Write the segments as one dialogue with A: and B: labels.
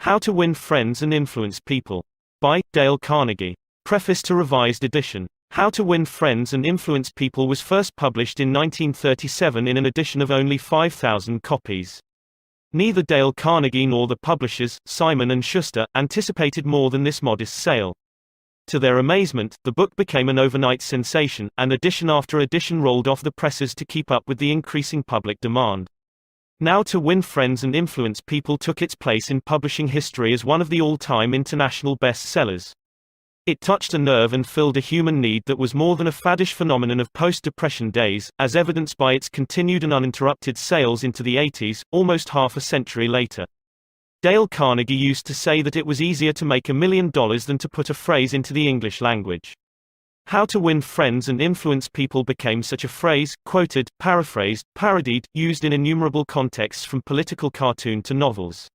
A: How to Win Friends and Influence People. By Dale Carnegie. Preface to Revised Edition. How to Win Friends and Influence People was first published in 1937 in an edition of only 5,000 copies. Neither Dale Carnegie nor the publishers, Simon & Schuster, anticipated more than this modest sale. To their amazement, the book became an overnight sensation, and edition after edition rolled off the presses to keep up with the increasing public demand. Now To Win Friends and Influence People took its place in publishing history as one of the all-time international bestsellers. It touched a nerve and filled a human need that was more than a faddish phenomenon of post-Depression days, as evidenced by its continued and uninterrupted sales into the 80s, almost half a century later. Dale Carnegie used to say that it was easier to make $1 million than to put a phrase into the English language. How to Win Friends and Influence People became such a phrase, quoted, paraphrased, parodied, used in innumerable contexts from political cartoon to novels.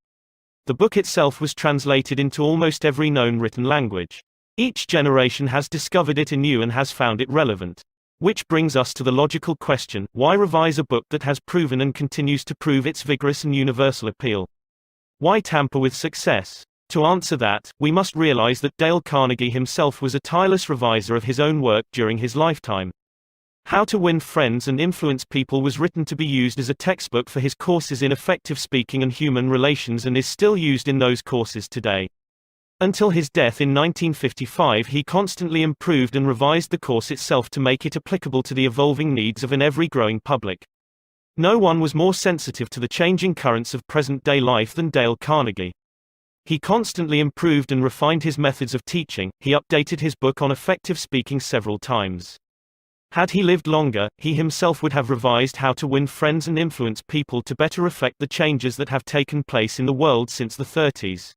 A: The book itself was translated into almost every known written language. Each generation has discovered it anew and has found it relevant. Which brings us to the logical question, why revise a book that has proven and continues to prove its vigorous and universal appeal? Why tamper with success? To answer that, we must realize that Dale Carnegie himself was a tireless reviser of his own work during his lifetime. How to Win Friends and Influence People was written to be used as a textbook for his courses in effective speaking and human relations and is still used in those courses today. Until his death in 1955, he constantly improved and revised the course itself to make it applicable to the evolving needs of an ever-growing public. No one was more sensitive to the changing currents of present-day life than Dale Carnegie. He constantly improved and refined his methods of teaching. He updated his book on effective speaking several times. Had he lived longer, he himself would have revised How to Win Friends and Influence People to better reflect the changes that have taken place in the world since the 30s.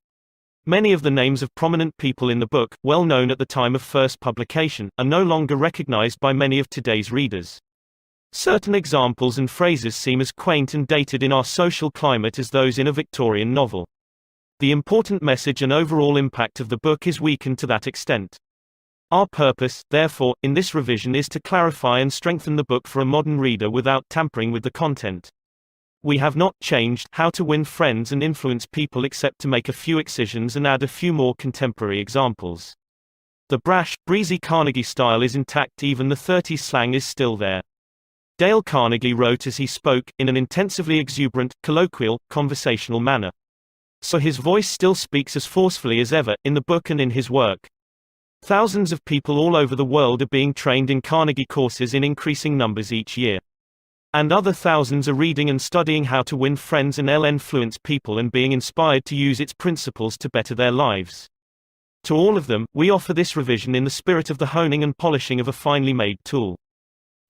A: Many of the names of prominent people in the book, well known at the time of first publication, are no longer recognized by many of today's readers. Certain examples and phrases seem as quaint and dated in our social climate as those in a Victorian novel. The important message and overall impact of the book is weakened to that extent. Our purpose, therefore, in this revision is to clarify and strengthen the book for a modern reader without tampering with the content. We have not changed How to Win Friends and Influence People except to make a few excisions and add a few more contemporary examples. The brash, breezy Carnegie style is intact, even the 30s slang is still there. Dale Carnegie wrote as he spoke, in an intensively exuberant, colloquial, conversational manner. So his voice still speaks as forcefully as ever, in the book and in his work. Thousands of people all over the world are being trained in Carnegie courses in increasing numbers each year. And other thousands are reading and studying How to Win Friends and Influence People and being inspired to use its principles to better their lives. To all of them, we offer this revision in the spirit of the honing and polishing of a finely made tool.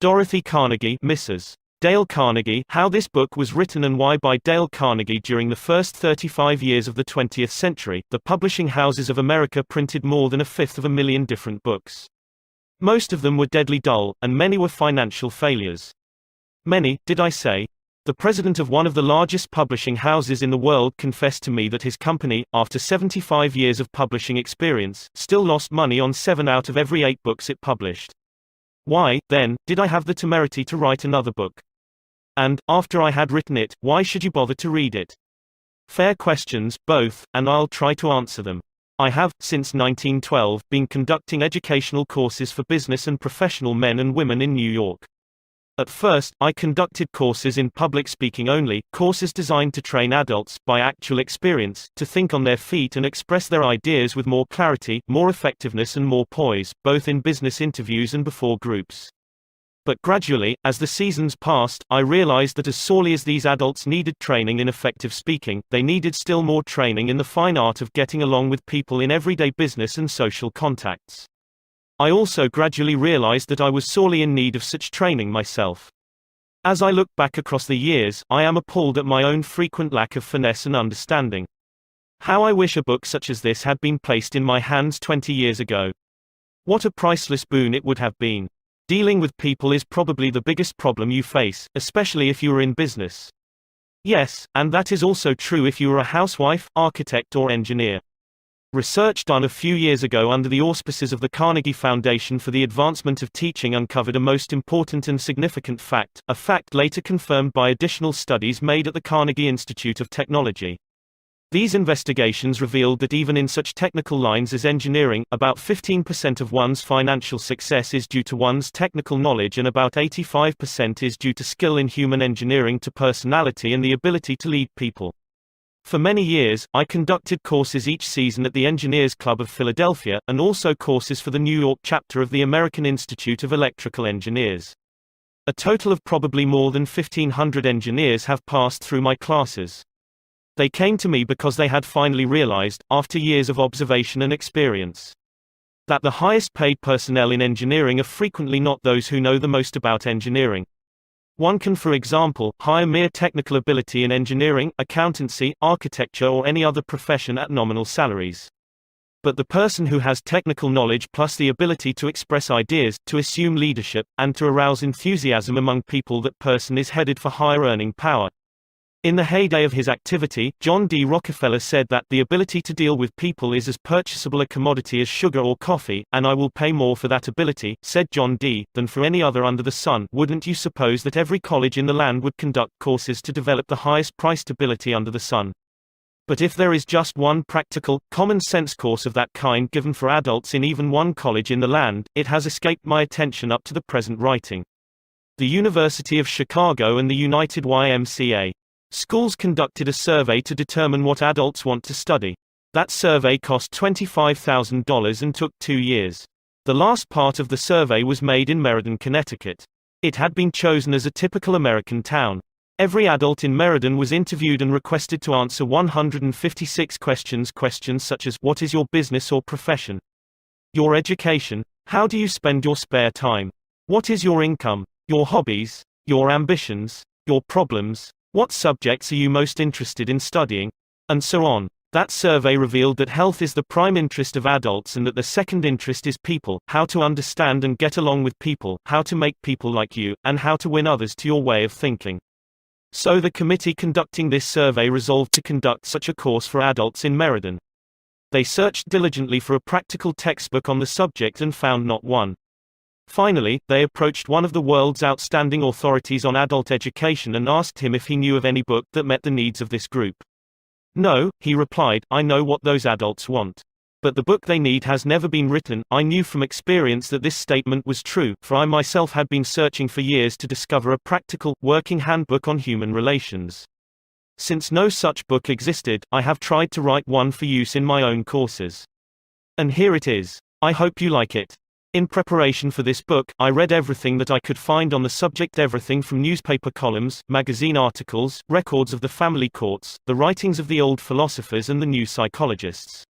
A: Dorothy Carnegie, Mrs. Dale Carnegie, How This Book Was Written and Why by Dale Carnegie. During the first 35 years of the 20th century, the publishing houses of America printed more than 250,000 different books. Most of them were deadly dull, and many were financial failures. Many, did I say? The president of one of the largest publishing houses in the world confessed to me that his company, after 75 years of publishing experience, still lost money on 7 out of every 8 books it published. Why, then, did I have the temerity to write another book? And, after I had written it, why should you bother to read it? Fair questions, both, and I'll try to answer them. I have, since 1912, been conducting educational courses for business and professional men and women in New York. At first, I conducted courses in public speaking only, courses designed to train adults, by actual experience, to think on their feet and express their ideas with more clarity, more effectiveness and more poise, both in business interviews and before groups. But gradually, as the seasons passed, I realized that as sorely as these adults needed training in effective speaking, they needed still more training in the fine art of getting along with people in everyday business and social contacts. I also gradually realized that I was sorely in need of such training myself. As I look back across the years, I am appalled at my own frequent lack of finesse and understanding. How I wish a book such as this had been placed in my hands 20 years ago. What a priceless boon it would have been. Dealing with people is probably the biggest problem you face, especially if you are in business. Yes, and that is also true if you are a housewife, architect or engineer. Research done a few years ago under the auspices of the Carnegie Foundation for the Advancement of Teaching uncovered a most important and significant fact, a fact later confirmed by additional studies made at the Carnegie Institute of Technology. These investigations revealed that even in such technical lines as engineering, about 15% of one's financial success is due to one's technical knowledge and about 85% is due to skill in human engineering to personality and the ability to lead people. For many years, I conducted courses each season at the Engineers Club of Philadelphia, and also courses for the New York chapter of the American Institute of Electrical Engineers. A total of probably more than 1,500 engineers have passed through my classes. They came to me because they had finally realized, after years of observation and experience, that the highest paid personnel in engineering are frequently not those who know the most about engineering. One can, for example, hire mere technical ability in engineering, accountancy, architecture or any other profession at nominal salaries. But the person who has technical knowledge plus the ability to express ideas, to assume leadership, and to arouse enthusiasm among people, that person is headed for higher earning power. In the heyday of his activity, John D. Rockefeller said that the ability to deal with people is as purchasable a commodity as sugar or coffee, and I will pay more for that ability, said John D., than for any other under the sun. Wouldn't you suppose that every college in the land would conduct courses to develop the highest priced ability under the sun? But if there is just one practical, common-sense course of that kind given for adults in even one college in the land, it has escaped my attention up to the present writing. The University of Chicago and the United YMCA. Schools conducted a survey to determine what adults want to study. That survey cost $25,000 and took 2 years. The last part of the survey was made in Meriden, Connecticut. It had been chosen as a typical American town. Every adult in Meriden was interviewed and requested to answer 156 questions. Questions such as, what is your business or profession? Your education? How do you spend your spare time? What is your income? Your hobbies? Your ambitions? Your problems? What subjects are you most interested in studying? And so on. That survey revealed that health is the prime interest of adults and that the second interest is people, how to understand and get along with people, how to make people like you, and how to win others to your way of thinking. So the committee conducting this survey resolved to conduct such a course for adults in Meriden. They searched diligently for a practical textbook on the subject and found not one. Finally, they approached one of the world's outstanding authorities on adult education and asked him if he knew of any book that met the needs of this group. No, he replied, I know what those adults want. But the book they need has never been written. I knew from experience that this statement was true, for I myself had been searching for years to discover a practical, working handbook on human relations. Since no such book existed, I have tried to write one for use in my own courses. And here it is. I hope you like it. In preparation for this book, I read everything that I could find on the subject, everything from newspaper columns, magazine articles, records of the family courts, the writings of the old philosophers and the new psychologists.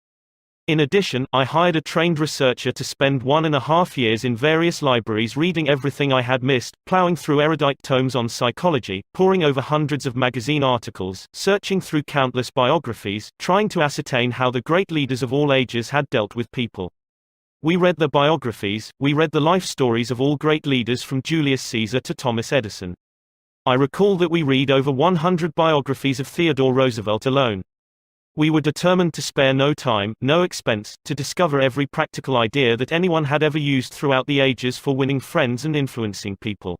A: In addition, I hired a trained researcher to spend 1.5 years in various libraries reading everything I had missed, plowing through erudite tomes on psychology, poring over hundreds of magazine articles, searching through countless biographies, trying to ascertain how the great leaders of all ages had dealt with people. We read their biographies, we read the life stories of all great leaders from Julius Caesar to Thomas Edison. I recall that we read over 100 biographies of Theodore Roosevelt alone. We were determined to spare no time, no expense, to discover every practical idea that anyone had ever used throughout the ages for winning friends and influencing people.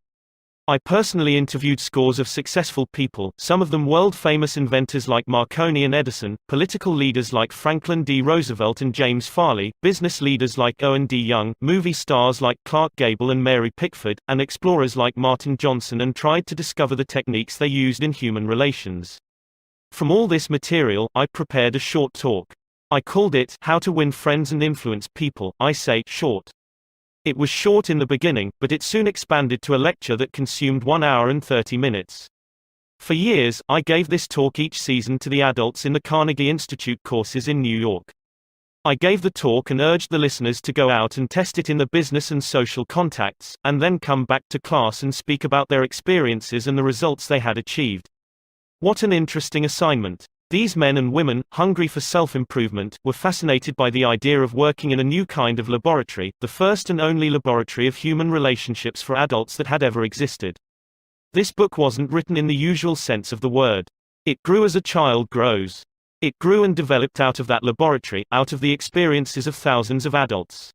A: I personally interviewed scores of successful people, some of them world-famous inventors like Marconi and Edison, political leaders like Franklin D. Roosevelt and James Farley, business leaders like Owen D. Young, movie stars like Clark Gable and Mary Pickford, and explorers like Martin Johnson, and tried to discover the techniques they used in human relations. From all this material, I prepared a short talk. I called it, How to Win Friends and Influence People. I say, short. It was short in the beginning, but it soon expanded to a lecture that consumed 1 hour and 30 minutes. For years, I gave this talk each season to the adults in the Carnegie Institute courses in New York. I gave the talk and urged the listeners to go out and test it in the business and social contacts, and then come back to class and speak about their experiences and the results they had achieved. What an interesting assignment. These men and women, hungry for self-improvement, were fascinated by the idea of working in a new kind of laboratory, the first and only laboratory of human relationships for adults that had ever existed. This book wasn't written in the usual sense of the word. It grew as a child grows. It grew and developed out of that laboratory, out of the experiences of thousands of adults.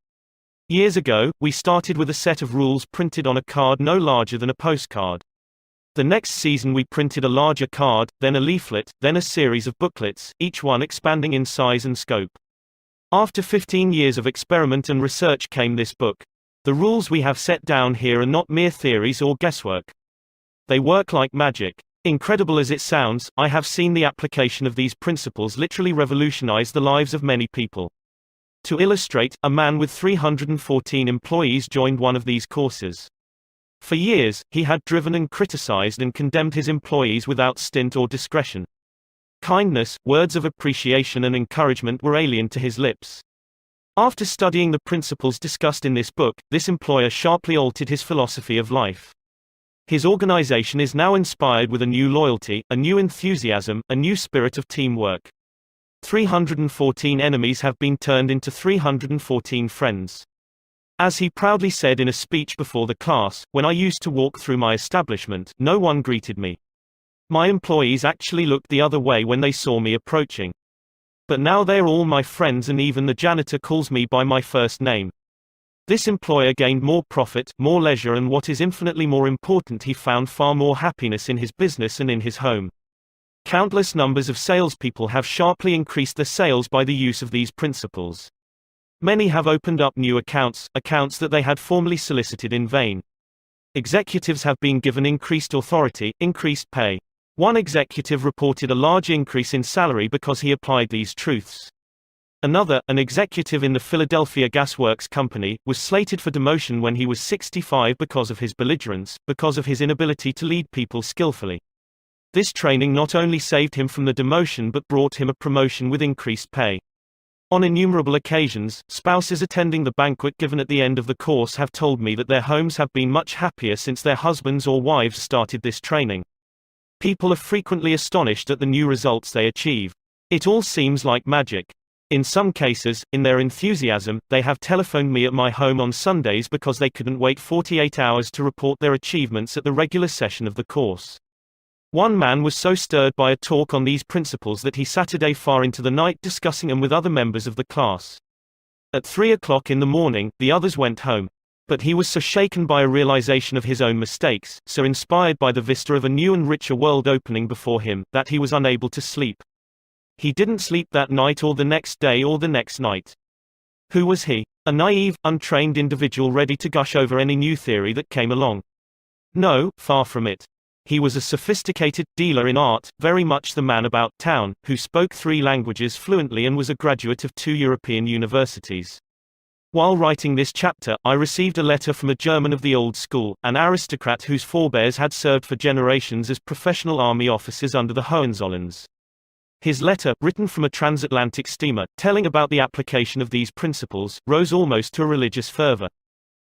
A: Years ago, we started with a set of rules printed on a card no larger than a postcard. The next season we printed a larger card, then a leaflet, then a series of booklets, each one expanding in size and scope. After 15 years of experiment and research came this book. The rules we have set down here are not mere theories or guesswork. They work like magic. Incredible as it sounds, I have seen the application of these principles literally revolutionize the lives of many people. To illustrate, a man with 314 employees joined one of these courses. For years, he had driven and criticized and condemned his employees without stint or discretion. Kindness, words of appreciation and encouragement were alien to his lips. After studying the principles discussed in this book, this employer sharply altered his philosophy of life. His organization is now inspired with a new loyalty, a new enthusiasm, a new spirit of teamwork. 314 enemies have been turned into 314 friends. As he proudly said in a speech before the class, when I used to walk through my establishment, no one greeted me. My employees actually looked the other way when they saw me approaching. But now they are all my friends and even the janitor calls me by my first name. This employer gained more profit, more leisure and what is infinitely more important, he found far more happiness in his business and in his home. Countless numbers of salespeople have sharply increased their sales by the use of these principles. Many have opened up new accounts that they had formerly solicited in vain. Executives have been given increased authority, increased pay. One executive reported a large increase in salary because he applied these truths. Another, an executive in the Philadelphia Gas Works Company, was slated for demotion when he was 65 because of his belligerence, because of his inability to lead people skillfully. This training not only saved him from the demotion but brought him a promotion with increased pay. On innumerable occasions, spouses attending the banquet given at the end of the course have told me that their homes have been much happier since their husbands or wives started this training. People are frequently astonished at the new results they achieve. It all seems like magic. In some cases, in their enthusiasm, they have telephoned me at my home on Sundays because they couldn't wait 48 hours to report their achievements at the regular session of the course. One man was so stirred by a talk on these principles that he Saturday far into the night discussing them with other members of the class. At 3 o'clock in the morning, the others went home. But he was so shaken by a realization of his own mistakes, so inspired by the vista of a new and richer world opening before him, that he was unable to sleep. He didn't sleep that night or the next day or the next night. Who was he? A naive, untrained individual ready to gush over any new theory that came along? No, far from it. He was a sophisticated dealer in art, very much the man about town, who spoke 3 languages fluently and was a graduate of 2 European universities. While writing this chapter, I received a letter from a German of the old school, an aristocrat whose forebears had served for generations as professional army officers under the Hohenzollerns. His letter, written from a transatlantic steamer, telling about the application of these principles, rose almost to a religious fervor.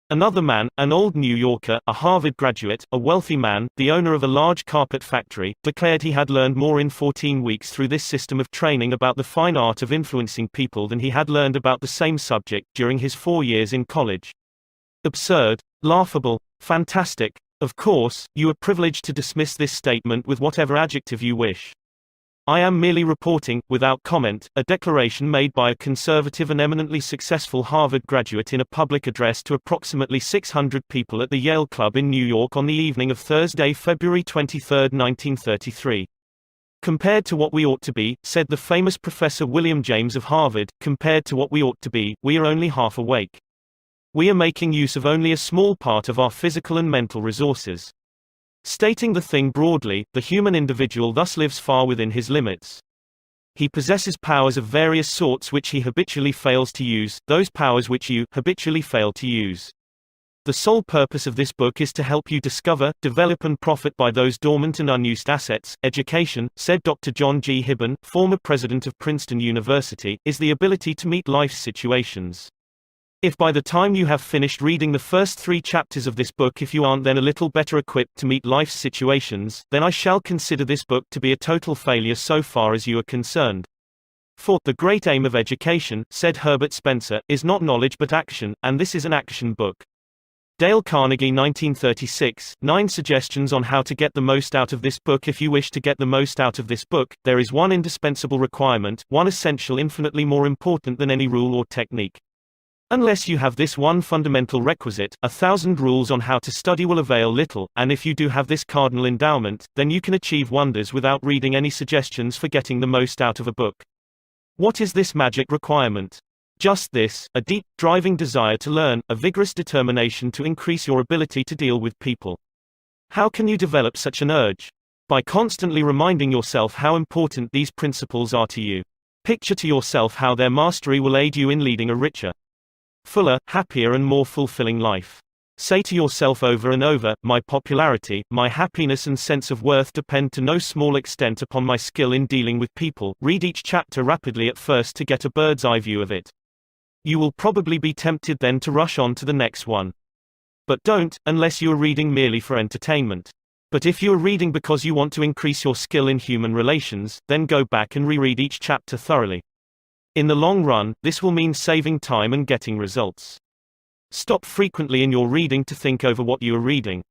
A: Another man, an old New Yorker, a Harvard graduate, a wealthy man, the owner of a large carpet factory, declared he had learned more in 14 weeks through this system of training about the fine art of influencing people than he had learned about the same subject during his 4 years in college. Absurd, laughable, fantastic. Of course, you are privileged to dismiss this statement with whatever adjective you wish. I am merely reporting, without comment, a declaration made by a conservative and eminently successful Harvard graduate in a public address to approximately 600 people at the Yale Club in New York on the evening of Thursday, February 23, 1933. Compared to what we ought to be, said the famous Professor William James of Harvard, compared to what we ought to be, we are only half awake. We are making use of only a small part of our physical and mental resources. Stating the thing broadly, the human individual thus lives far within his limits. He possesses powers of various sorts which he habitually fails to use, those powers which you habitually fail to use. The sole purpose of this book is to help you discover, develop and profit by those dormant and unused assets. Education, said Dr. John G. Hibben, former president of Princeton University, is the ability to meet life's situations. If by the time you have finished reading the first 3 chapters of this book if you aren't then a little better equipped to meet life's situations, then I shall consider this book to be a total failure so far as you are concerned. For, the great aim of education, said Herbert Spencer, is not knowledge but action, and this is an action book. Dale Carnegie 1936, 9 suggestions on how to get the most out of this book. If you wish to get the most out of this book, there is one indispensable requirement, one essential infinitely more important than any rule or technique. Unless you have this one fundamental requisite, 1,000 rules on how to study will avail little, and if you do have this cardinal endowment, then you can achieve wonders without reading any suggestions for getting the most out of a book. What is this magic requirement? Just this: a deep, driving desire to learn, a vigorous determination to increase your ability to deal with people. How can you develop such an urge? By constantly reminding yourself how important these principles are to you. Picture to yourself how their mastery will aid you in leading a richer, fuller, happier and more fulfilling life. Say to yourself over and over, my popularity, my happiness and sense of worth depend to no small extent upon my skill in dealing with people. Read each chapter rapidly at first to get a bird's eye view of it. You will probably be tempted then to rush on to the next one. But don't, unless you are reading merely for entertainment. But if you are reading because you want to increase your skill in human relations, then go back and reread each chapter thoroughly. In the long run, this will mean saving time and getting results. Stop frequently in your reading to think over what you are reading.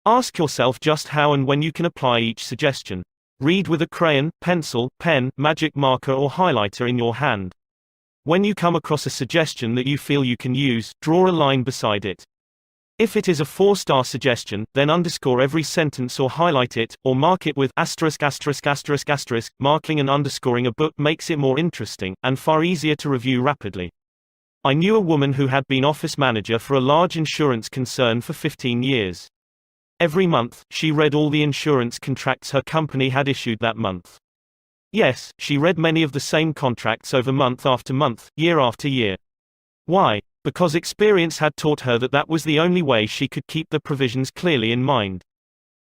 A: Ask yourself just how and when you can apply each suggestion. Read with a crayon, pencil, pen, magic marker or highlighter in your hand. When you come across a suggestion that you feel you can use, draw a line beside it. If it is a 4-star suggestion, then underscore every sentence or highlight it, or mark it with ********. Marking and underscoring a book makes it more interesting, and far easier to review rapidly. I knew a woman who had been office manager for a large insurance concern for 15 years. Every month, she read all the insurance contracts her company had issued that month. Yes, she read many of the same contracts over month after month, year after year. Why? Because experience had taught her that that was the only way she could keep the provisions clearly in mind.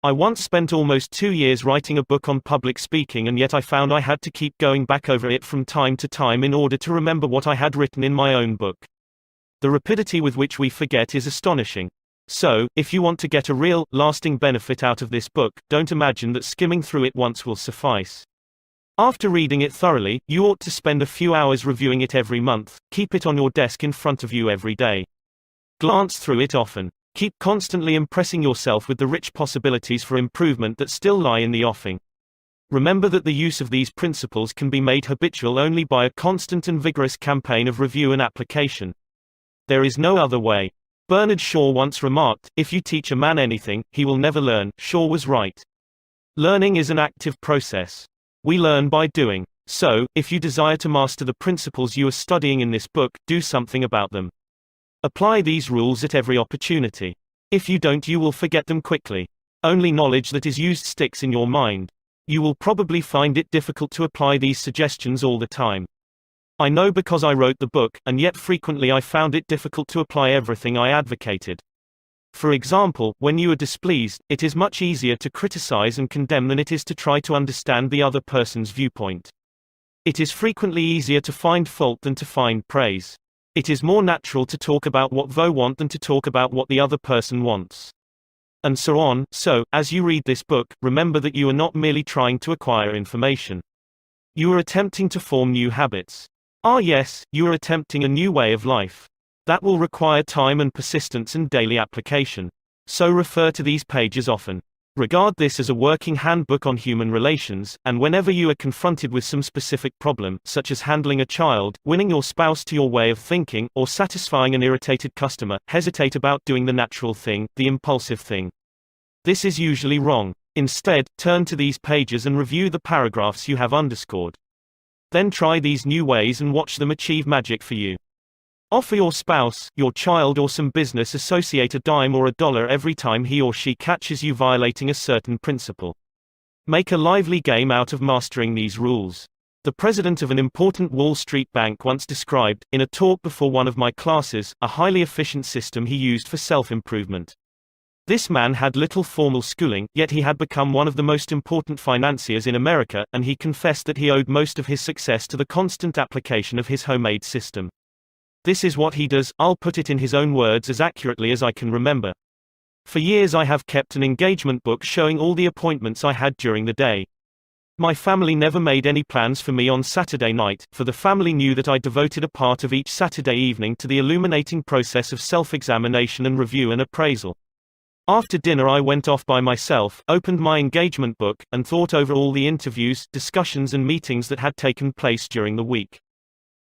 A: I once spent almost 2 years writing a book on public speaking, and yet I found I had to keep going back over it from time to time in order to remember what I had written in my own book. The rapidity with which we forget is astonishing. So, if you want to get a real, lasting benefit out of this book, don't imagine that skimming through it once will suffice. After reading it thoroughly, you ought to spend a few hours reviewing it every month. Keep it on your desk in front of you every day. Glance through it often. Keep constantly impressing yourself with the rich possibilities for improvement that still lie in the offing. Remember that the use of these principles can be made habitual only by a constant and vigorous campaign of review and application. There is no other way. Bernard Shaw once remarked, "If you teach a man anything, he will never learn." Shaw was right. Learning is an active process. We learn by doing. So, if you desire to master the principles you are studying in this book, do something about them. Apply these rules at every opportunity. If you don't, you will forget them quickly. Only knowledge that is used sticks in your mind. You will probably find it difficult to apply these suggestions all the time. I know, because I wrote the book, and yet frequently I found it difficult to apply everything I advocated. For example, when you are displeased, it is much easier to criticize and condemn than it is to try to understand the other person's viewpoint. It is frequently easier to find fault than to find praise. It is more natural to talk about what you want than to talk about what the other person wants. And so on. So, as you read this book, remember that you are not merely trying to acquire information. You are attempting to form new habits. Ah yes, you are attempting a new way of life. That will require time and persistence and daily application. So refer to these pages often. Regard this as a working handbook on human relations, and whenever you are confronted with some specific problem, such as handling a child, winning your spouse to your way of thinking, or satisfying an irritated customer, hesitate about doing the natural thing, the impulsive thing. This is usually wrong. Instead, turn to these pages and review the paragraphs you have underscored. Then try these new ways and watch them achieve magic for you. Offer your spouse, your child or some business associate a dime or $1 every time he or she catches you violating a certain principle. Make a lively game out of mastering these rules. The president of an important Wall Street bank once described, in a talk before one of my classes, a highly efficient system he used for self-improvement. This man had little formal schooling, yet he had become one of the most important financiers in America, and he confessed that he owed most of his success to the constant application of his homemade system. This is what he does. I'll put it in his own words as accurately as I can remember. For years I have kept an engagement book showing all the appointments I had during the day. My family never made any plans for me on Saturday night, for the family knew that I devoted a part of each Saturday evening to the illuminating process of self-examination and review and appraisal. After dinner I went off by myself, opened my engagement book, and thought over all the interviews, discussions and meetings that had taken place during the week.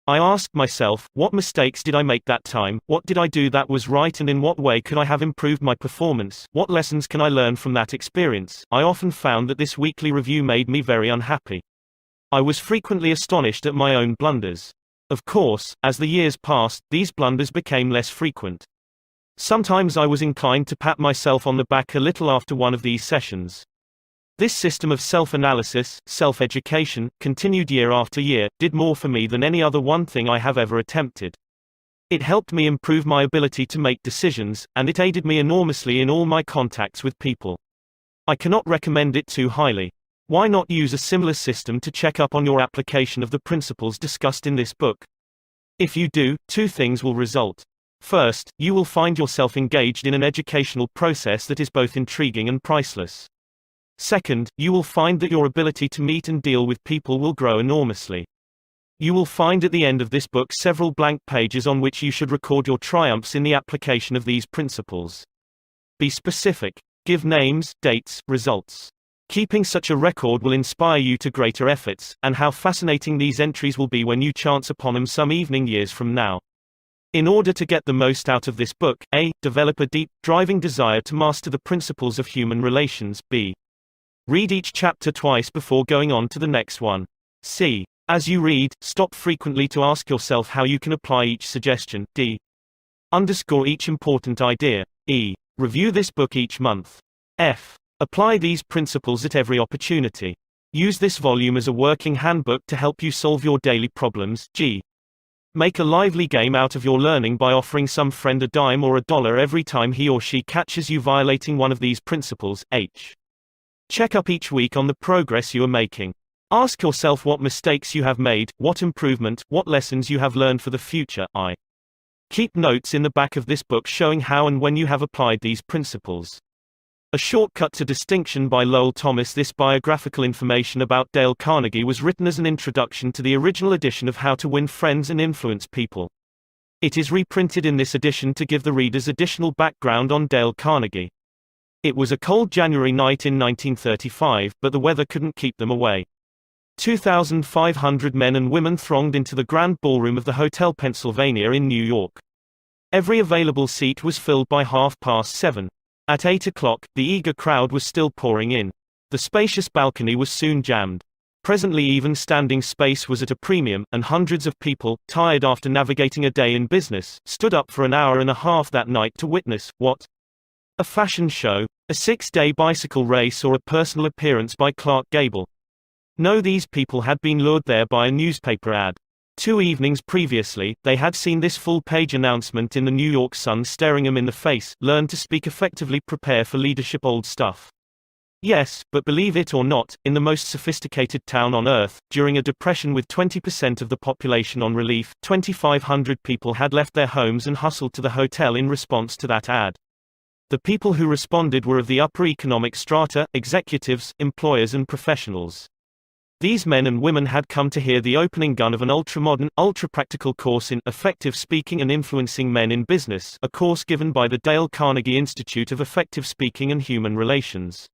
A: I asked myself, what mistakes did I make that time, what did I do that was right, and in what way could I have improved my performance, what lessons can I learn from that experience? I often found that this weekly review made me very unhappy. I was frequently astonished at my own blunders. Of course, as the years passed, these blunders became less frequent. Sometimes I was inclined to pat myself on the back a little after one of these sessions. This system of self-analysis, self-education, continued year after year, did more for me than any other one thing I have ever attempted. It helped me improve my ability to make decisions, and it aided me enormously in all my contacts with people. I cannot recommend it too highly. Why not use a similar system to check up on your application of the principles discussed in this book? If you do, two things will result. First, you will find yourself engaged in an educational process that is both intriguing and priceless. Second, you will find that your ability to meet and deal with people will grow enormously. You will find at the end of this book several blank pages on which you should record your triumphs in the application of these principles. Be specific. Give names, dates, results. Keeping such a record will inspire you to greater efforts, and how fascinating these entries will be when you chance upon them some evening years from now. In order to get the most out of this book, A. Develop a deep, driving desire to master the principles of human relations. B. Read each chapter twice before going on to the next one. C. As you read, stop frequently to ask yourself how you can apply each suggestion. D. Underscore each important idea. E. Review this book each month. F. Apply these principles at every opportunity. Use this volume as a working handbook to help you solve your daily problems. G. Make a lively game out of your learning by offering some friend a dime or $1 every time he or she catches you violating one of these principles. H. Check up each week on the progress you are making. Ask yourself what mistakes you have made, what improvement, what lessons you have learned for the future. I. Keep notes in the back of this book showing how and when you have applied these principles. A Shortcut to Distinction by Lowell Thomas. This biographical information about Dale Carnegie was written as an introduction to the original edition of How to Win Friends and Influence People. It is reprinted in this edition to give the readers additional background on Dale Carnegie. It was a cold January night in 1935, but the weather couldn't keep them away. 2,500 men and women thronged into the grand ballroom of the Hotel Pennsylvania in New York. Every available seat was filled by 7:30. At 8 o'clock, the eager crowd was still pouring in. The spacious balcony was soon jammed. Presently even standing space was at a premium, and hundreds of people, tired after navigating a day in business, stood up for an hour and a half that night to witness, what? A fashion show, a 6-day bicycle race, or a personal appearance by Clark Gable. No, these people had been lured there by a newspaper ad. 2 evenings previously, they had seen this full-page announcement in the New York Sun staring them in the face: learn to speak effectively, prepare for leadership. Old stuff. Yes, but believe it or not, in the most sophisticated town on earth, during a depression with 20% of the population on relief, 2,500 people had left their homes and hustled to the hotel in response to that ad. The people who responded were of the upper economic strata, executives, employers and professionals. These men and women had come to hear the opening gun of an ultra-modern, ultra-practical course in Effective Speaking and Influencing Men in Business, a course given by the Dale Carnegie Institute of Effective Speaking and Human Relations.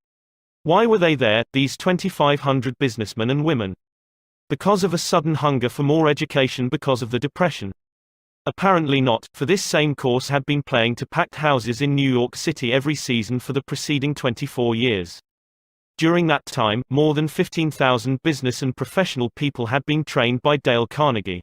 A: Why were they there, these 2,500 businessmen and women? Because of a sudden hunger for more education because of the Depression? Apparently not, for this same course had been playing to packed houses in New York City every season for the preceding 24 years. During that time, more than 15,000 business and professional people had been trained by Dale Carnegie.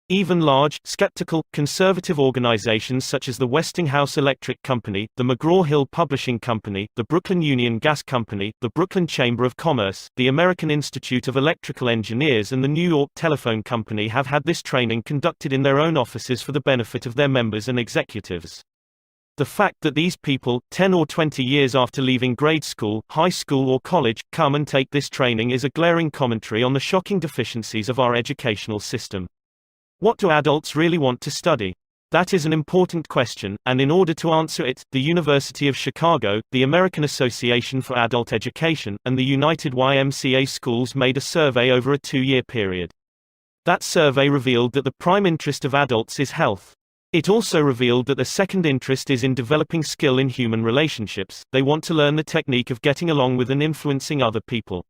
A: Even large, skeptical, conservative organizations such as the Westinghouse Electric Company, the McGraw-Hill Publishing Company, the Brooklyn Union Gas Company, the Brooklyn Chamber of Commerce, the American Institute of Electrical Engineers and the New York Telephone Company have had this training conducted in their own offices for the benefit of their members and executives. The fact that these people, 10 or 20 years after leaving grade school, high school or college, come and take this training is a glaring commentary on the shocking deficiencies of our educational system. What do adults really want to study? That is an important question, and in order to answer it, the University of Chicago, the American Association for Adult Education, and the United YMCA Schools made a survey over a 2-year period. That survey revealed that the prime interest of adults is health. It also revealed that their second interest is in developing skill in human relationships. They want to learn the technique of getting along with and influencing other people.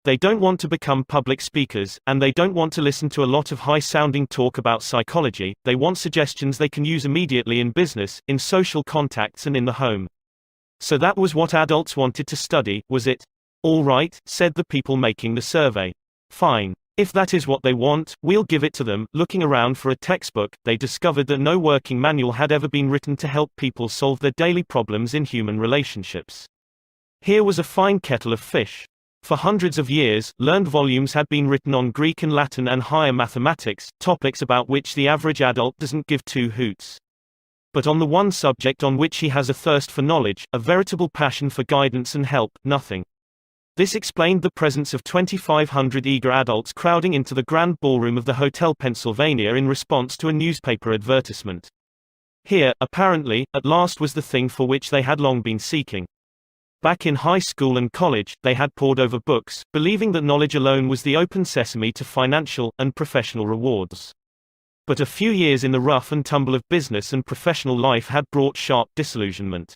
A: They don't want to become public speakers, and they don't want to listen to a lot of high-sounding talk about psychology. They want suggestions they can use immediately in business, in social contacts and in the home. So that was what adults wanted to study, was it? All right, said the people making the survey. Fine. If that is what they want, we'll give it to them. Looking around for a textbook, they discovered that no working manual had ever been written to help people solve their daily problems in human relationships. Here was a fine kettle of fish. For hundreds of years, learned volumes had been written on Greek and Latin and higher mathematics, topics about which the average adult doesn't give two hoots. But on the one subject on which he has a thirst for knowledge, a veritable passion for guidance and help, nothing. This explained the presence of 2,500 eager adults crowding into the grand ballroom of the Hotel Pennsylvania in response to a newspaper advertisement. Here, apparently, at last was the thing for which they had long been seeking. Back in high school and college, they had pored over books, believing that knowledge alone was the open sesame to financial and professional rewards. But a few years in the rough and tumble of business and professional life had brought sharp disillusionment.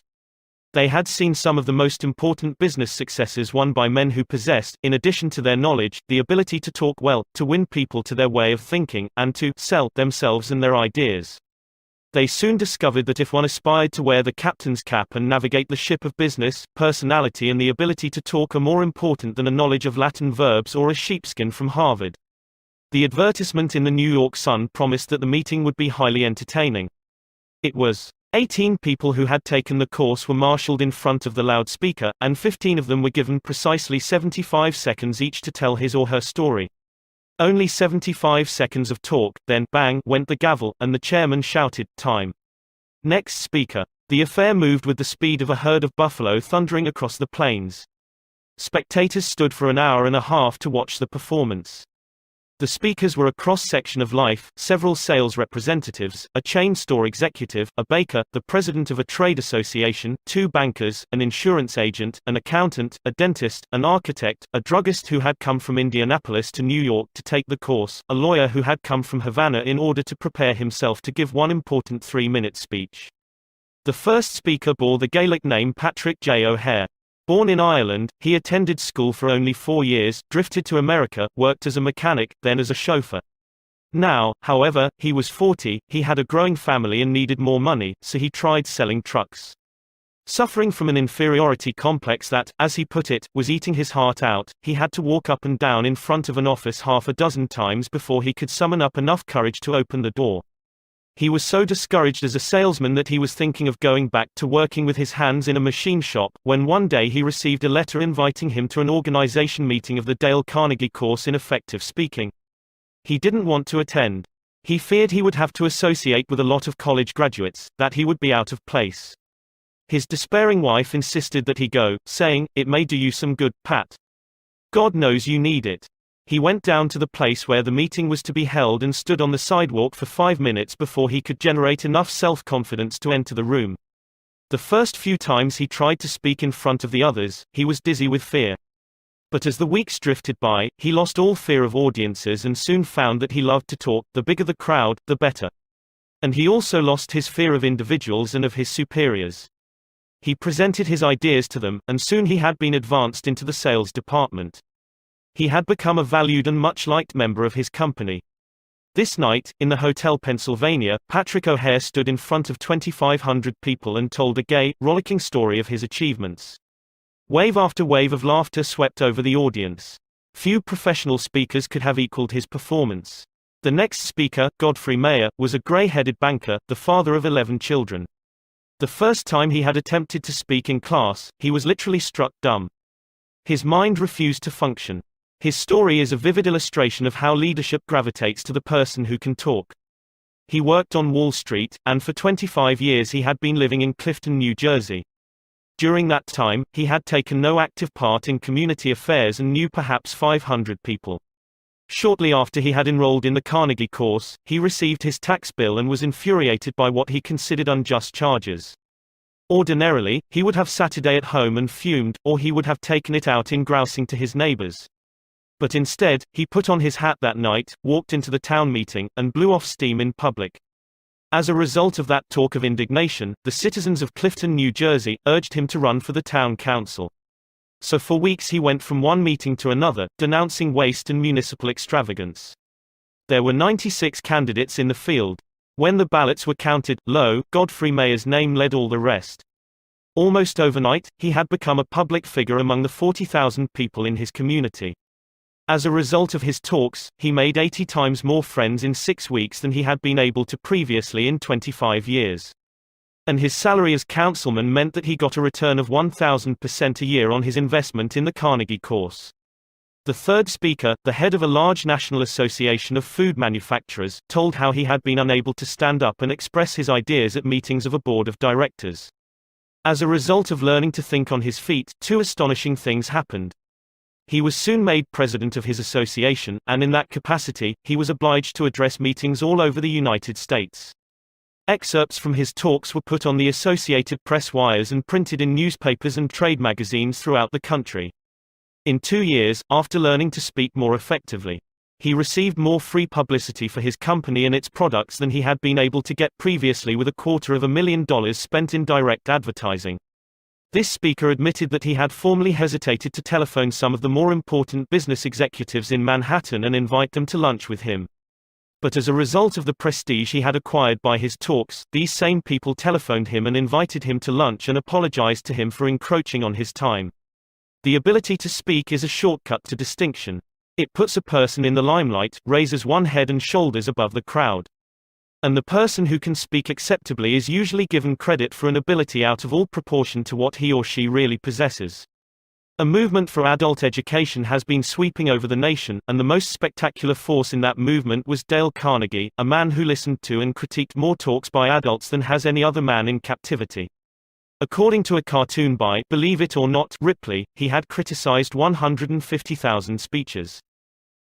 A: They had seen some of the most important business successes won by men who possessed, in addition to their knowledge, the ability to talk well, to win people to their way of thinking, and to sell themselves and their ideas. They soon discovered that if one aspired to wear the captain's cap and navigate the ship of business, personality and the ability to talk are more important than a knowledge of Latin verbs or a sheepskin from Harvard. The advertisement in the New York Sun promised that the meeting would be highly entertaining. It was. 18 people who had taken the course were marshaled in front of the loudspeaker, and 15 of them were given precisely 75 seconds each to tell his or her story. Only 75 seconds of talk, then bang went the gavel, and the chairman shouted, "Time." Next speaker. The affair moved with the speed of a herd of buffalo thundering across the plains. Spectators stood for an hour and a half to watch the performance. The speakers were a cross-section of life, several sales representatives, a chain store executive, a baker, the president of a trade association, two bankers, an insurance agent, an accountant, a dentist, an architect, a druggist who had come from Indianapolis to New York to take the course, a lawyer who had come from Havana in order to prepare himself to give one important 3-minute speech. The first speaker bore the Gaelic name Patrick J. O'Hare. Born in Ireland, he attended school for only 4 years, drifted to America, worked as a mechanic, then as a chauffeur. Now, however, he was 40, he had a growing family and needed more money, so he tried selling trucks. Suffering from an inferiority complex that, as he put it, was eating his heart out, he had to walk up and down in front of an office half a dozen times before he could summon up enough courage to open the door. He was so discouraged as a salesman that he was thinking of going back to working with his hands in a machine shop, when one day he received a letter inviting him to an organization meeting of the Dale Carnegie course in effective speaking. He didn't want to attend. He feared he would have to associate with a lot of college graduates, that he would be out of place. His despairing wife insisted that he go, saying, "It may do you some good, Pat. God knows you need it." He went down to the place where the meeting was to be held and stood on the sidewalk for 5 minutes before he could generate enough self-confidence to enter the room. The first few times he tried to speak in front of the others, he was dizzy with fear. But as the weeks drifted by, he lost all fear of audiences and soon found that he loved to talk. The bigger the crowd, the better. And he also lost his fear of individuals and of his superiors. He presented his ideas to them, and soon he had been advanced into the sales department. He had become a valued and much liked member of his company. This night, in the Hotel Pennsylvania, Patrick O'Hare stood in front of 2,500 people and told a gay, rollicking story of his achievements. Wave after wave of laughter swept over the audience. Few professional speakers could have equaled his performance. The next speaker, Godfrey Mayer, was a gray-headed banker, the father of 11 children. The first time he had attempted to speak in class, he was literally struck dumb. His mind refused to function. His story is a vivid illustration of how leadership gravitates to the person who can talk. He worked on Wall Street, and for 25 years he had been living in Clifton, New Jersey. During that time, he had taken no active part in community affairs and knew perhaps 500 people. Shortly after he had enrolled in the Carnegie course, he received his tax bill and was infuriated by what he considered unjust charges. Ordinarily, he would have sat a day at home and fumed, or he would have taken it out in grousing to his neighbors. But instead, he put on his hat that night, walked into the town meeting, and blew off steam in public. As a result of that talk of indignation, the citizens of Clifton, New Jersey, urged him to run for the town council. So for weeks he went from one meeting to another, denouncing waste and municipal extravagance. There were 96 candidates in the field. When the ballots were counted, lo, Godfrey Mayer's name led all the rest. Almost overnight, he had become a public figure among the 40,000 people in his community. As a result of his talks, he made 80 times more friends in 6 weeks than he had been able to previously in 25 years. And his salary as councilman meant that he got a return of 1,000% a year on his investment in the Carnegie course. The third speaker, the head of a large national association of food manufacturers, told how he had been unable to stand up and express his ideas at meetings of a board of directors. As a result of learning to think on his feet, 2 astonishing things happened. He was soon made president of his association, and in that capacity, he was obliged to address meetings all over the United States. Excerpts from his talks were put on the Associated Press wires and printed in newspapers and trade magazines throughout the country. In 2 years, after learning to speak more effectively, he received more free publicity for his company and its products than he had been able to get previously with $250,000 spent in direct advertising. This speaker admitted that he had formerly hesitated to telephone some of the more important business executives in Manhattan and invite them to lunch with him. But as a result of the prestige he had acquired by his talks, these same people telephoned him and invited him to lunch and apologized to him for encroaching on his time. The ability to speak is a shortcut to distinction. It puts a person in the limelight, raises one head and shoulders above the crowd. And the person who can speak acceptably is usually given credit for an ability out of all proportion to what he or she really possesses. A movement for adult education has been sweeping over the nation, and the most spectacular force in that movement was Dale Carnegie, a man who listened to and critiqued more talks by adults than has any other man in captivity. According to a cartoon by, believe it or not, Ripley, he had criticized 150,000 speeches.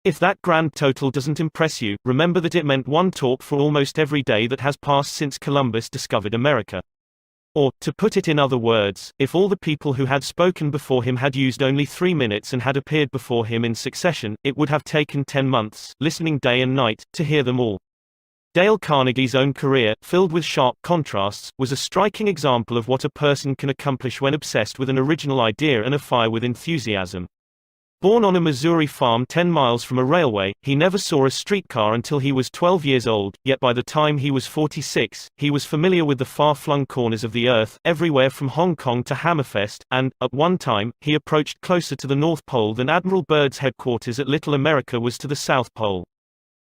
A: If that grand total doesn't impress you, remember that it meant one talk for almost every day that has passed since Columbus discovered America. Or, to put it in other words, if all the people who had spoken before him had used only 3 minutes and had appeared before him in succession, it would have taken 10 months, listening day and night, to hear them all. Dale Carnegie's own career, filled with sharp contrasts, was a striking example of what a person can accomplish when obsessed with an original idea and afire with enthusiasm. Born on a Missouri farm 10 miles from a railway, he never saw a streetcar until he was 12 years old, yet by the time he was 46, he was familiar with the far-flung corners of the earth, everywhere from Hong Kong to Hammerfest, and, at one time, he approached closer to the North Pole than Admiral Byrd's headquarters at Little America was to the South Pole.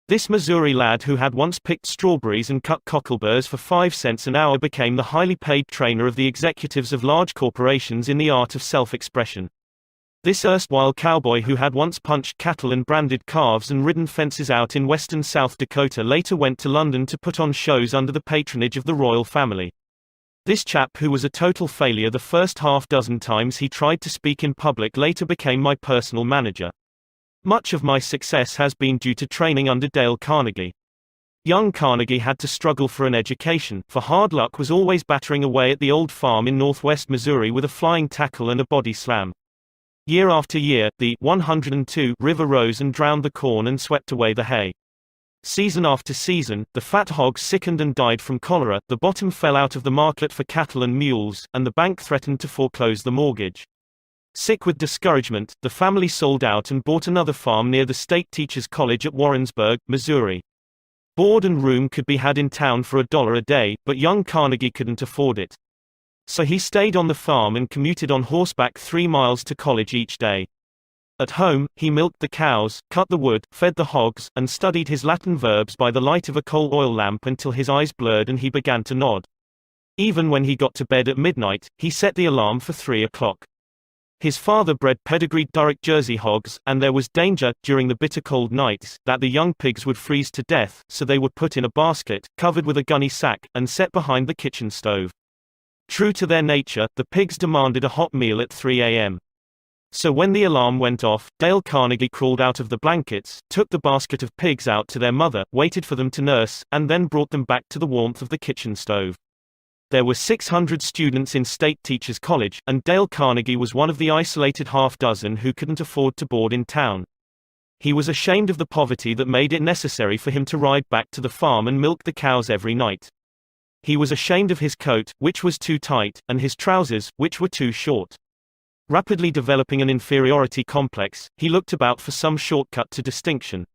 A: This Missouri lad who had once picked strawberries and cut cockleburrs for 5 cents an hour became the highly paid trainer of the executives of large corporations in the art of self-expression. This erstwhile cowboy who had once punched cattle and branded calves and ridden fences out in western South Dakota later went to London to put on shows under the patronage of the royal family. This chap who was a total failure the first half dozen times he tried to speak in public later became my personal manager. Much of my success has been due to training under Dale Carnegie. Young Carnegie had to struggle for an education, for hard luck was always battering away at the old farm in northwest Missouri with a flying tackle and a body slam. Year after year, the 102 river rose and drowned the corn and swept away the hay. Season after season, the fat hogs sickened and died from cholera, the bottom fell out of the market for cattle and mules, and the bank threatened to foreclose the mortgage. Sick with discouragement, the family sold out and bought another farm near the State Teachers College at Warrensburg, Missouri. Board and room could be had in town for $1 a day, but young Carnegie couldn't afford it. So he stayed on the farm and commuted on horseback 3 miles to college each day. At home, he milked the cows, cut the wood, fed the hogs, and studied his Latin verbs by the light of a coal oil lamp until his eyes blurred and he began to nod. Even when he got to bed at midnight, he set the alarm for 3 o'clock. His father bred pedigreed Durrick Jersey hogs, and there was danger, during the bitter cold nights, that the young pigs would freeze to death, so they were put in a basket, covered with a gunny sack, and set behind the kitchen stove. True to their nature, the pigs demanded a hot meal at 3 a.m. So when the alarm went off, Dale Carnegie crawled out of the blankets, took the basket of pigs out to their mother, waited for them to nurse, and then brought them back to the warmth of the kitchen stove. There were 600 students in State Teachers College, and Dale Carnegie was one of the isolated half-dozen who couldn't afford to board in town. He was ashamed of the poverty that made it necessary for him to ride back to the farm and milk the cows every night. He was ashamed of his coat, which was too tight, and his trousers, which were too short. Rapidly developing an inferiority complex, he looked about for some shortcut to distinction.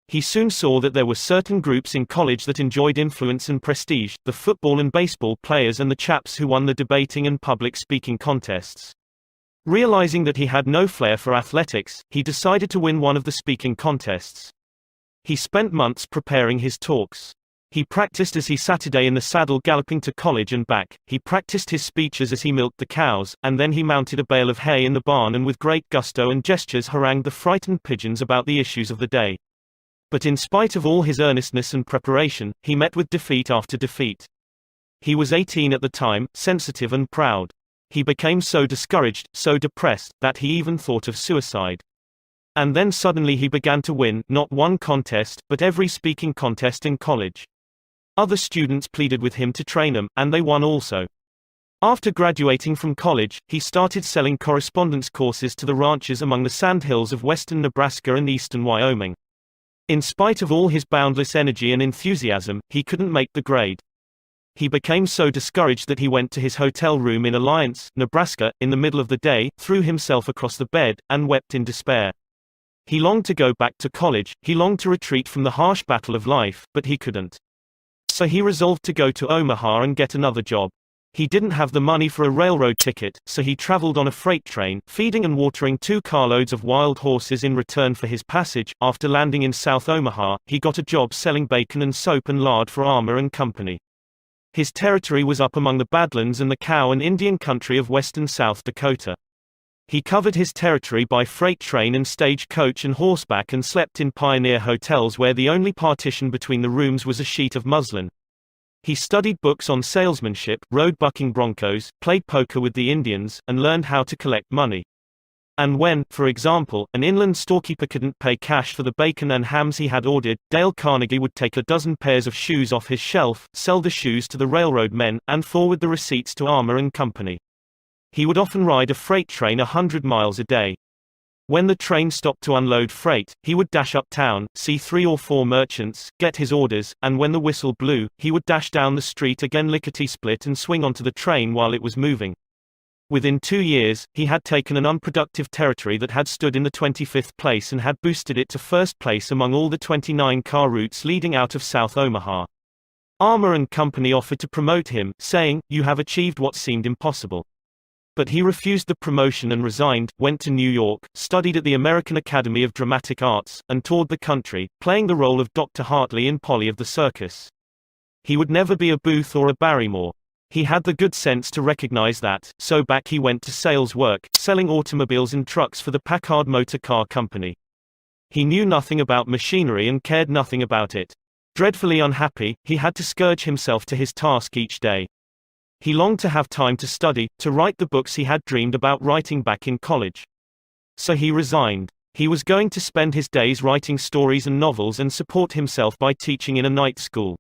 A: He soon saw that there were certain groups in college that enjoyed influence and prestige, the football and baseball players and the chaps who won the debating and public speaking contests. Realizing that he had no flair for athletics, he decided to win one of the speaking contests. He spent months preparing his talks. He practiced as he Saturday in the saddle galloping to college and back, he practiced his speeches as he milked the cows, and then he mounted a bale of hay in the barn and with great gusto and gestures harangued the frightened pigeons about the issues of the day. But in spite of all his earnestness and preparation, he met with defeat after defeat. He was 18 at the time, sensitive and proud. He became so discouraged, so depressed, that he even thought of suicide. And then suddenly he began to win, not one contest, but every speaking contest in college. Other students pleaded with him to train them, and they won also. After graduating from college, he started selling correspondence courses to the ranchers among the sandhills of western Nebraska and eastern Wyoming. In spite of all his boundless energy and enthusiasm, he couldn't make the grade. He became so discouraged that he went to his hotel room in Alliance, Nebraska, in the middle of the day, threw himself across the bed, and wept in despair. He longed to go back to college, he longed to retreat from the harsh battle of life, but he couldn't. So he resolved to go to Omaha and get another job. He didn't have the money for a railroad ticket, so he traveled on a freight train, feeding and watering 2 carloads of wild horses in return for his passage. After landing in South Omaha, he got a job selling bacon and soap and lard for Armour and Company. His territory was up among the Badlands and the cow and Indian country of western South Dakota. He covered his territory by freight train and stage coach and horseback and slept in pioneer hotels where the only partition between the rooms was a sheet of muslin. He studied books on salesmanship, rode bucking broncos, played poker with the Indians, and learned how to collect money. And when, for example, an inland storekeeper couldn't pay cash for the bacon and hams he had ordered, Dale Carnegie would take a dozen pairs of shoes off his shelf, sell the shoes to the railroad men, and forward the receipts to Armour and Company. He would often ride a freight train 100 miles a day. When the train stopped to unload freight, he would dash uptown, see 3 or 4 merchants, get his orders, and when the whistle blew, he would dash down the street again lickety-split and swing onto the train while it was moving. Within 2 years, he had taken an unproductive territory that had stood in the 25th place and had boosted it to first place among all the 29 car routes leading out of South Omaha. Armour and Company offered to promote him, saying, "You have achieved what seemed impossible." But he refused the promotion and resigned, went to New York, studied at the American Academy of Dramatic Arts, and toured the country, playing the role of Dr. Hartley in Polly of the Circus. He would never be a Booth or a Barrymore. He had the good sense to recognize that, so back he went to sales work, selling automobiles and trucks for the Packard Motor Car Company. He knew nothing about machinery and cared nothing about it. Dreadfully unhappy, he had to scourge himself to his task each day. He longed to have time to study, to write the books he had dreamed about writing back in college. So he resigned. He was going to spend his days writing stories and novels and support himself by teaching in a night school.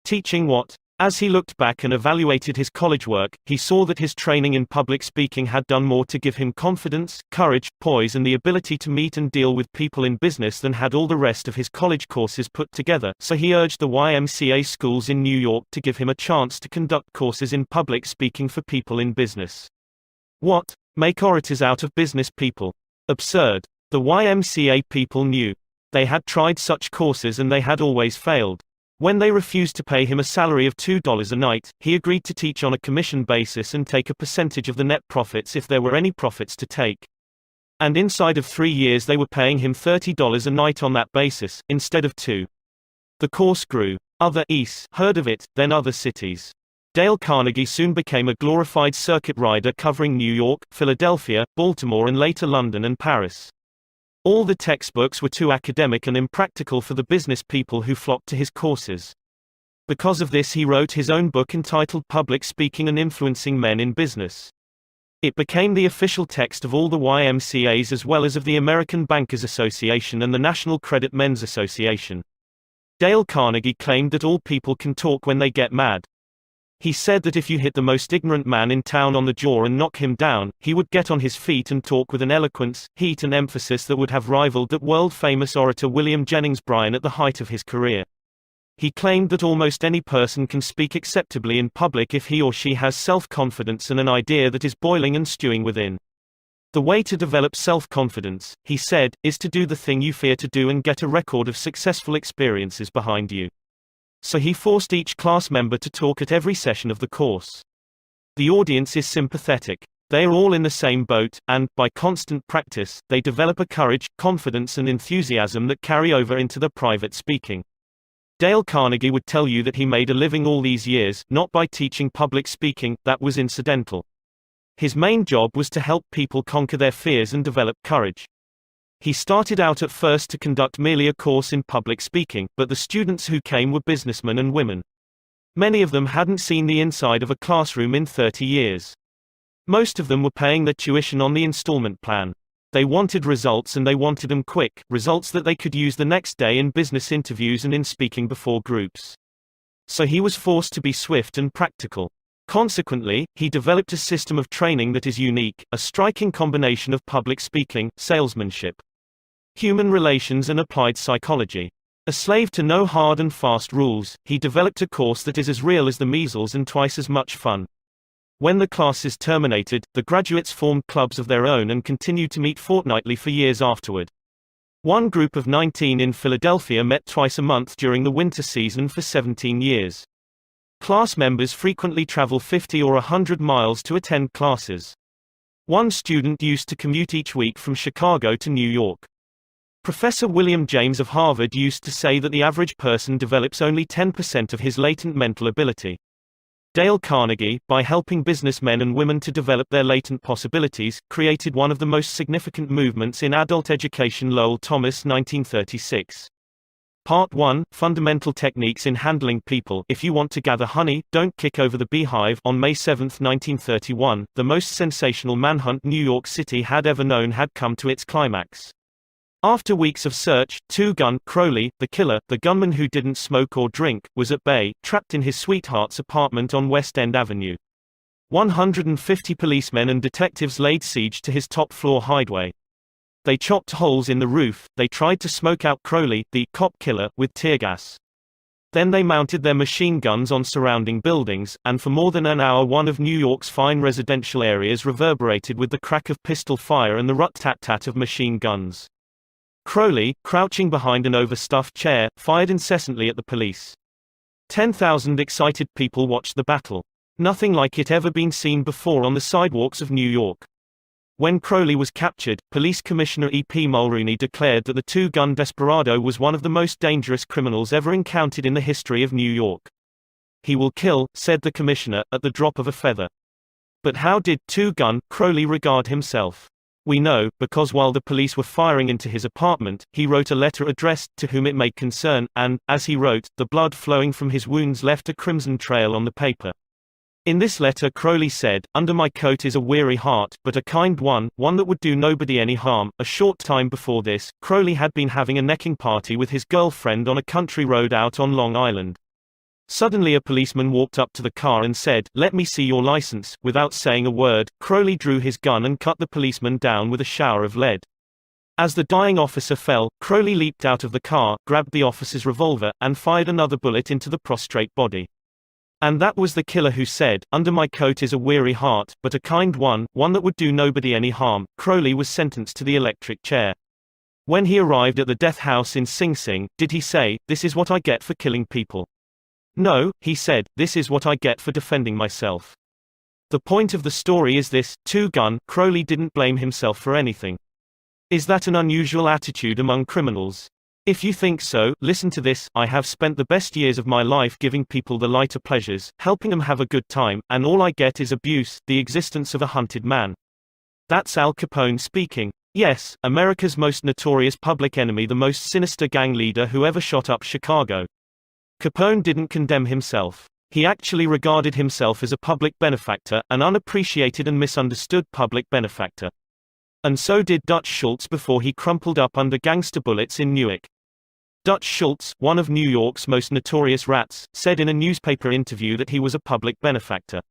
A: Teaching what? As he looked back and evaluated his college work, he saw that his training in public speaking had done more to give him confidence, courage, poise and the ability to meet and deal with people in business than had all the rest of his college courses put together, so he urged the YMCA schools in New York to give him a chance to conduct courses in public speaking for people in business. What? Make orators out of business people? Absurd. The YMCA people knew. They had tried such courses and they had always failed. When they refused to pay him a salary of $2 a night, he agreed to teach on a commission basis and take a percentage of the net profits if there were any profits to take. And inside of 3 years they were paying him $30 a night on that basis, instead of $2. The course grew. Other East heard of it, then other cities. Dale Carnegie soon became a glorified circuit rider covering New York, Philadelphia, Baltimore and later London and Paris. All the textbooks were too academic and impractical for the business people who flocked to his courses. Because of this he wrote his own book entitled Public Speaking and Influencing Men in Business. It became the official text of all the YMCAs as well as of the American Bankers Association and the National Credit Men's Association. Dale Carnegie claimed that all people can talk when they get mad. He said that if you hit the most ignorant man in town on the jaw and knock him down, he would get on his feet and talk with an eloquence, heat and emphasis that would have rivaled that world-famous orator William Jennings Bryan at the height of his career. He claimed that almost any person can speak acceptably in public if he or she has self-confidence and an idea that is boiling and stewing within. The way to develop self-confidence, he said, is to do the thing you fear to do and get a record of successful experiences behind you. So he forced each class member to talk at every session of the course. The audience is sympathetic. They are all in the same boat, and, by constant practice, they develop a courage, confidence and enthusiasm that carry over into their private speaking. Dale Carnegie would tell you that he made a living all these years, not by teaching public speaking, that was incidental. His main job was to help people conquer their fears and develop courage. He started out at first to conduct merely a course in public speaking, but the students who came were businessmen and women. Many of them hadn't seen the inside of a classroom in 30 years. Most of them were paying their tuition on the installment plan. They wanted results and they wanted them quick, results that they could use the next day in business interviews and in speaking before groups. So he was forced to be swift and practical. Consequently, he developed a system of training that is unique, a striking combination of public speaking, salesmanship, human relations and applied psychology. A slave to no hard and fast rules, he developed a course that is as real as the measles and twice as much fun. When the class is terminated, the graduates formed clubs of their own and continued to meet fortnightly for years afterward. One group of 19 in Philadelphia met twice a month during the winter season for 17 years. Class members frequently travel 50 or 100 miles to attend classes. One student used to commute each week from Chicago to New York. Professor William James of Harvard used to say that the average person develops only 10% of his latent mental ability. Dale Carnegie, by helping businessmen and women to develop their latent possibilities, created one of the most significant movements in adult education. Lowell Thomas, 1936. Part 1, Fundamental Techniques in Handling People. If you want to gather honey, don't kick over the beehive. On May 7, 1931, the most sensational manhunt New York City had ever known had come to its climax. After weeks of search, Two-Gun Crowley, the killer, the gunman who didn't smoke or drink, was at bay, trapped in his sweetheart's apartment on West End Avenue. 150 policemen and detectives laid siege to his top-floor hideaway. They chopped holes in the roof, they tried to smoke out Crowley, the cop killer, with tear gas. Then they mounted their machine guns on surrounding buildings, and for more than an hour one of New York's fine residential areas reverberated with the crack of pistol fire and the rut-tat-tat of machine guns. Crowley, crouching behind an overstuffed chair, fired incessantly at the police. 10,000 excited people watched the battle. Nothing like it ever been seen before on the sidewalks of New York. When Crowley was captured, Police Commissioner E.P. Mulrooney declared that the two-gun desperado was one of the most dangerous criminals ever encountered in the history of New York. He will kill, said the commissioner, at the drop of a feather. But how did Two-Gun Crowley regard himself? We know, because while the police were firing into his apartment, he wrote a letter addressed to whom it may concern, and, as he wrote, the blood flowing from his wounds left a crimson trail on the paper. In this letter Crowley said, "Under my coat is a weary heart, but a kind one, one that would do nobody any harm." A short time before this, Crowley had been having a necking party with his girlfriend on a country road out on Long Island. Suddenly a policeman walked up to the car and said, "Let me see your license." Without saying a word, Crowley drew his gun and cut the policeman down with a shower of lead. As the dying officer fell, Crowley leaped out of the car, grabbed the officer's revolver, and fired another bullet into the prostrate body. And that was the killer who said, "Under my coat is a weary heart, but a kind one, one that would do nobody any harm." Crowley was sentenced to the electric chair. When he arrived at the death house in Sing Sing, did he say, "This is what I get for killing people"? No, he said, "This is what I get for defending myself." The point of the story is this: Two-Gun Crowley didn't blame himself for anything. Is that an unusual attitude among criminals? If you think so, listen to this: "I have spent the best years of my life giving people the lighter pleasures, helping them have a good time, and all I get is abuse, the existence of a hunted man." That's Al Capone speaking. Yes, America's most notorious public enemy, the most sinister gang leader who ever shot up Chicago. Capone didn't condemn himself. He actually regarded himself as a public benefactor, an unappreciated and misunderstood public benefactor. And so did Dutch Schultz before he crumpled up under gangster bullets in Newark. Dutch Schultz, one of New York's most notorious rats, said in a newspaper interview that he was a public benefactor.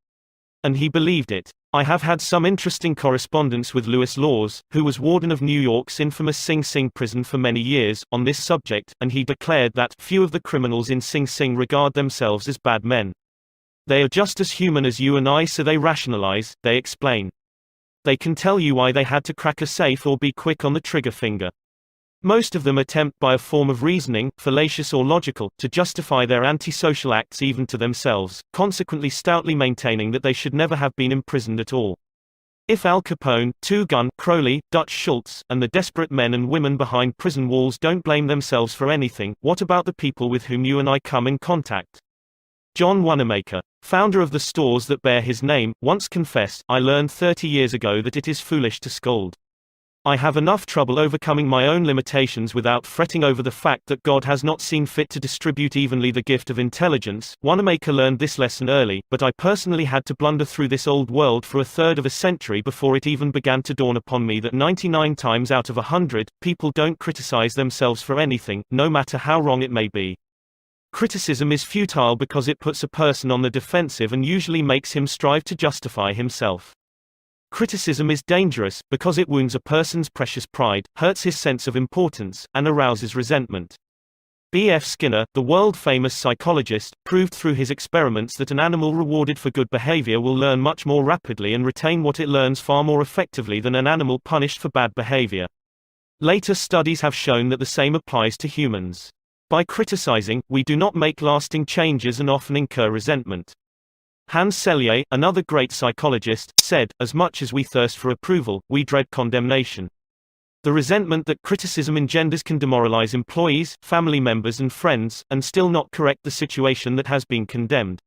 A: And he believed it. I have had some interesting correspondence with Lewis Laws, who was warden of New York's infamous Sing Sing prison for many years, on this subject, and he declared that few of the criminals in Sing Sing regard themselves as bad men. They are just as human as you and I, so they rationalize, they explain. They can tell you why they had to crack a safe or be quick on the trigger finger. Most of them attempt by a form of reasoning, fallacious or logical, to justify their antisocial acts even to themselves, consequently stoutly maintaining that they should never have been imprisoned at all. If Al Capone, Two Gun, Crowley, Dutch Schultz, and the desperate men and women behind prison walls don't blame themselves for anything, what about the people with whom you and I come in contact? John Wanamaker, founder of the stores that bear his name, once confessed, "I learned 30 years ago that it is foolish to scold. I have enough trouble overcoming my own limitations without fretting over the fact that God has not seen fit to distribute evenly the gift of intelligence." Wanamaker learned this lesson early, but I personally had to blunder through this old world for a third of a century before it even began to dawn upon me that 99 times out of 100, people don't criticize themselves for anything, no matter how wrong it may be. Criticism is futile because it puts a person on the defensive and usually makes him strive to justify himself. Criticism is dangerous, because it wounds a person's precious pride, hurts his sense of importance, and arouses resentment. B.F. Skinner, the world-famous psychologist, proved through his experiments that an animal rewarded for good behavior will learn much more rapidly and retain what it learns far more effectively than an animal punished for bad behavior. Later studies have shown that the same applies to humans. By criticizing, we do not make lasting changes and often incur resentment. Hans Selye, another great psychologist, said, "As much as we thirst for approval, we dread condemnation." The resentment that criticism engenders can demoralize employees, family members and friends, and still not correct the situation that has been condemned.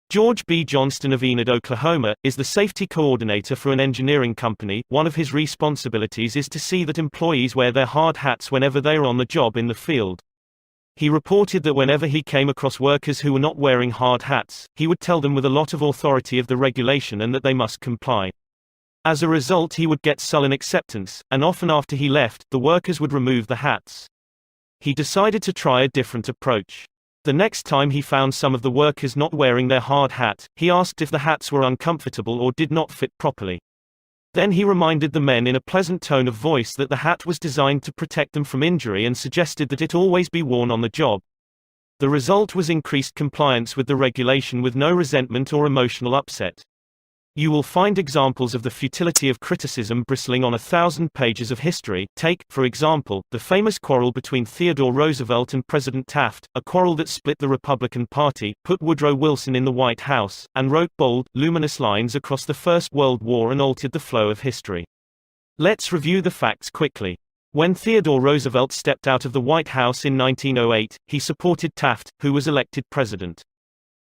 A: George B. Johnston of Enid, Oklahoma, is the safety coordinator for an engineering company. One of his responsibilities is to see that employees wear their hard hats whenever they are on the job in the field. He reported that whenever he came across workers who were not wearing hard hats, he would tell them with a lot of authority of the regulation and that they must comply. As a result, he would get sullen acceptance, and often after he left, the workers would remove the hats. He decided to try a different approach. The next time he found some of the workers not wearing their hard hat, he asked if the hats were uncomfortable or did not fit properly. Then he reminded the men in a pleasant tone of voice that the hat was designed to protect them from injury and suggested that it always be worn on the job. The result was increased compliance with the regulation with no resentment or emotional upset. You will find examples of the futility of criticism bristling on 1,000 pages of history. Take, for example, the famous quarrel between Theodore Roosevelt and President Taft, a quarrel that split the Republican Party, put Woodrow Wilson in the White House, and wrote bold, luminous lines across the First World War and altered the flow of history. Let's review the facts quickly. When Theodore Roosevelt stepped out of the White House in 1908, he supported Taft, who was elected president.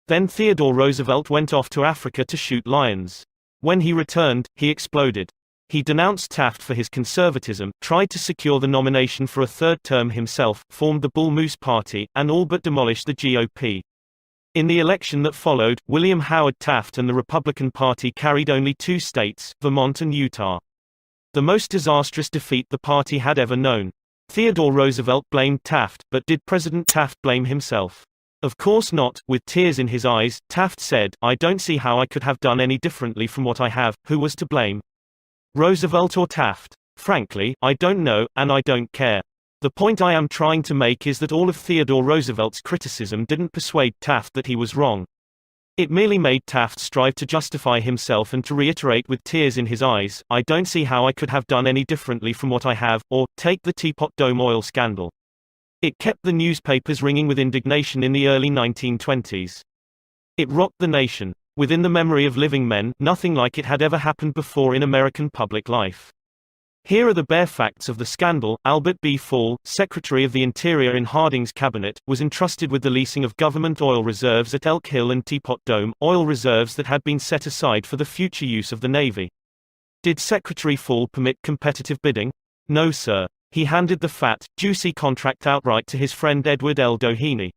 A: Then Theodore Roosevelt went off to Africa to shoot lions. When he returned, he exploded. He denounced Taft for his conservatism, tried to secure the nomination for a third term himself, formed the Bull Moose Party, and all but demolished the GOP. In the election that followed, William Howard Taft and the Republican Party carried only 2 states, Vermont and Utah. The most disastrous defeat the party had ever known. Theodore Roosevelt blamed Taft, but did President Taft blame himself? Of course not. With tears in his eyes, Taft said, "I don't see how I could have done any differently from what I have." Who was to blame? Roosevelt or Taft? Frankly, I don't know, and I don't care. The point I am trying to make is that all of Theodore Roosevelt's criticism didn't persuade Taft that he was wrong. It merely made Taft strive to justify himself and to reiterate with tears in his eyes, "I don't see how I could have done any differently from what I have." Or, take the Teapot Dome oil scandal. It kept the newspapers ringing with indignation in the early 1920s. It rocked the nation. Within the memory of living men, nothing like it had ever happened before in American public life. Here are the bare facts of the scandal. Albert B. Fall, Secretary of the Interior in Harding's cabinet, was entrusted with the leasing of government oil reserves at Elk Hill and Teapot Dome, oil reserves that had been set aside for the future use of the Navy. Did Secretary Fall permit competitive bidding? No sir. He handed the fat, juicy contract outright to his friend Edward L. Doheny.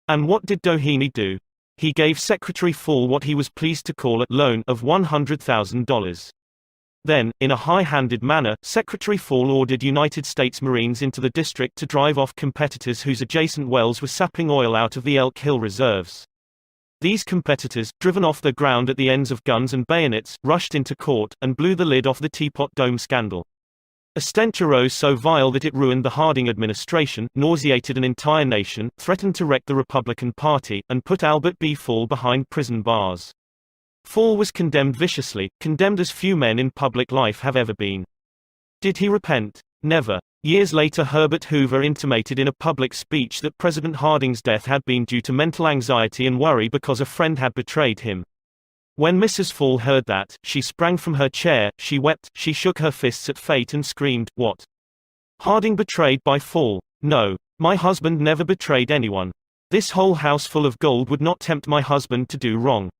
A: And what did Doheny do? He gave Secretary Fall what he was pleased to call a loan of $100,000. Then, in a high-handed manner, Secretary Fall ordered United States Marines into the district to drive off competitors whose adjacent wells were sapping oil out of the Elk Hill reserves. These competitors, driven off the ground at the ends of guns and bayonets, rushed into court, and blew the lid off the Teapot Dome scandal. A stench arose so vile that it ruined the Harding administration, nauseated an entire nation, threatened to wreck the Republican Party, and put Albert B. Fall behind prison bars. Fall was condemned viciously, condemned as few men in public life have ever been. Did he repent? Never. Years later, Herbert Hoover intimated in a public speech that President Harding's death had been due to mental anxiety and worry because a friend had betrayed him. When Mrs. Fall heard that, she sprang from her chair, she wept, she shook her fists at fate and screamed, "What? Harding betrayed by Fall? No. My husband never betrayed anyone. This whole house full of gold would not tempt my husband to do wrong.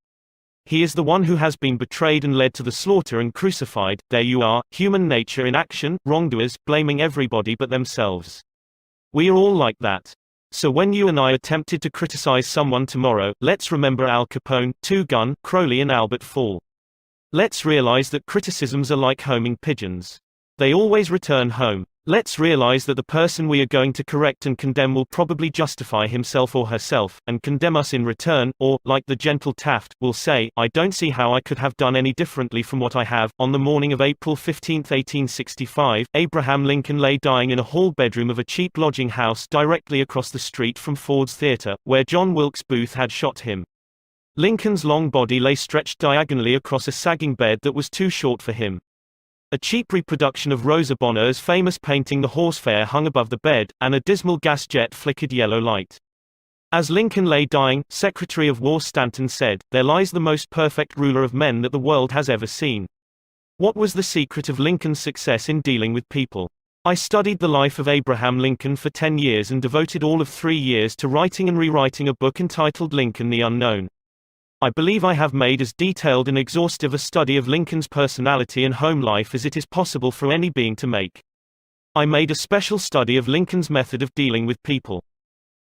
A: He is the one who has been betrayed and led to the slaughter and crucified." There you are, human nature in action, wrongdoers, blaming everybody but themselves. We are all like that. So when you and I are tempted to criticize someone tomorrow, let's remember Al Capone, Two Gun, Crowley and Albert Fall. Let's realize that criticisms are like homing pigeons. They always return home. Let's realize that the person we are going to correct and condemn will probably justify himself or herself, and condemn us in return, or, like the gentle Taft, will say, "I don't see how I could have done any differently from what I have." On the morning of April 15, 1865, Abraham Lincoln lay dying in a hall bedroom of a cheap lodging house directly across the street from Ford's Theater, where John Wilkes Booth had shot him. Lincoln's long body lay stretched diagonally across a sagging bed that was too short for him. A cheap reproduction of Rosa Bonheur's famous painting The Horse Fair hung above the bed, and a dismal gas jet flickered yellow light. As Lincoln lay dying, Secretary of War Stanton said, "There lies the most perfect ruler of men that the world has ever seen." What was the secret of Lincoln's success in dealing with people? I studied the life of Abraham Lincoln for 10 years and devoted all of 3 years to writing and rewriting a book entitled Lincoln the Unknown. I believe I have made as detailed and exhaustive a study of Lincoln's personality and home life as it is possible for any being to make. I made a special study of Lincoln's method of dealing with people.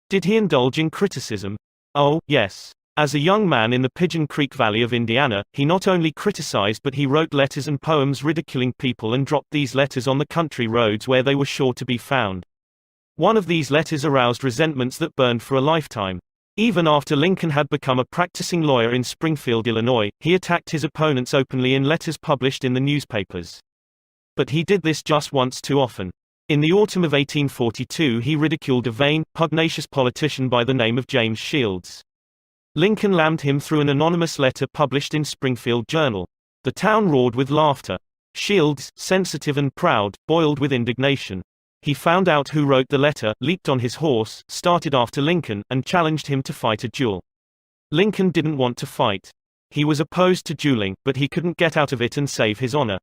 A: Did he indulge in criticism? Oh, yes. As a young man in the Pigeon Creek Valley of Indiana, he not only criticized but he wrote letters and poems ridiculing people and dropped these letters on the country roads where they were sure to be found. One of these letters aroused resentments that burned for a lifetime. Even after Lincoln had become a practicing lawyer in Springfield, Illinois, he attacked his opponents openly in letters published in the newspapers. But he did this just once too often. In the autumn of 1842 he ridiculed a vain, pugnacious politician by the name of James Shields. Lincoln lammed him through an anonymous letter published in Springfield Journal. The town roared with laughter. Shields, sensitive and proud, boiled with indignation. He found out who wrote the letter, leaped on his horse, started after Lincoln, and challenged him to fight a duel. Lincoln didn't want to fight. He was opposed to dueling, but he couldn't get out of it and save his honor.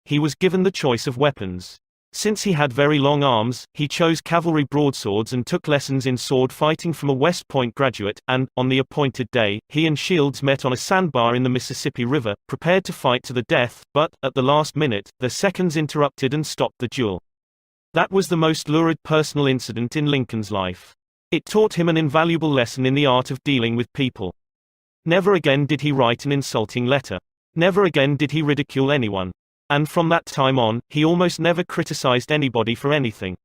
A: He was given the choice of weapons. Since he had very long arms, he chose cavalry broadswords and took lessons in sword fighting from a West Point graduate, and, on the appointed day, he and Shields met on a sandbar in the Mississippi River, prepared to fight to the death, but, at the last minute, the seconds interrupted and stopped the duel. That was the most lurid personal incident in Lincoln's life. It taught him an invaluable lesson in the art of dealing with people. Never again did he write an insulting letter. Never again did he ridicule anyone. And from that time on, he almost never criticized anybody for anything.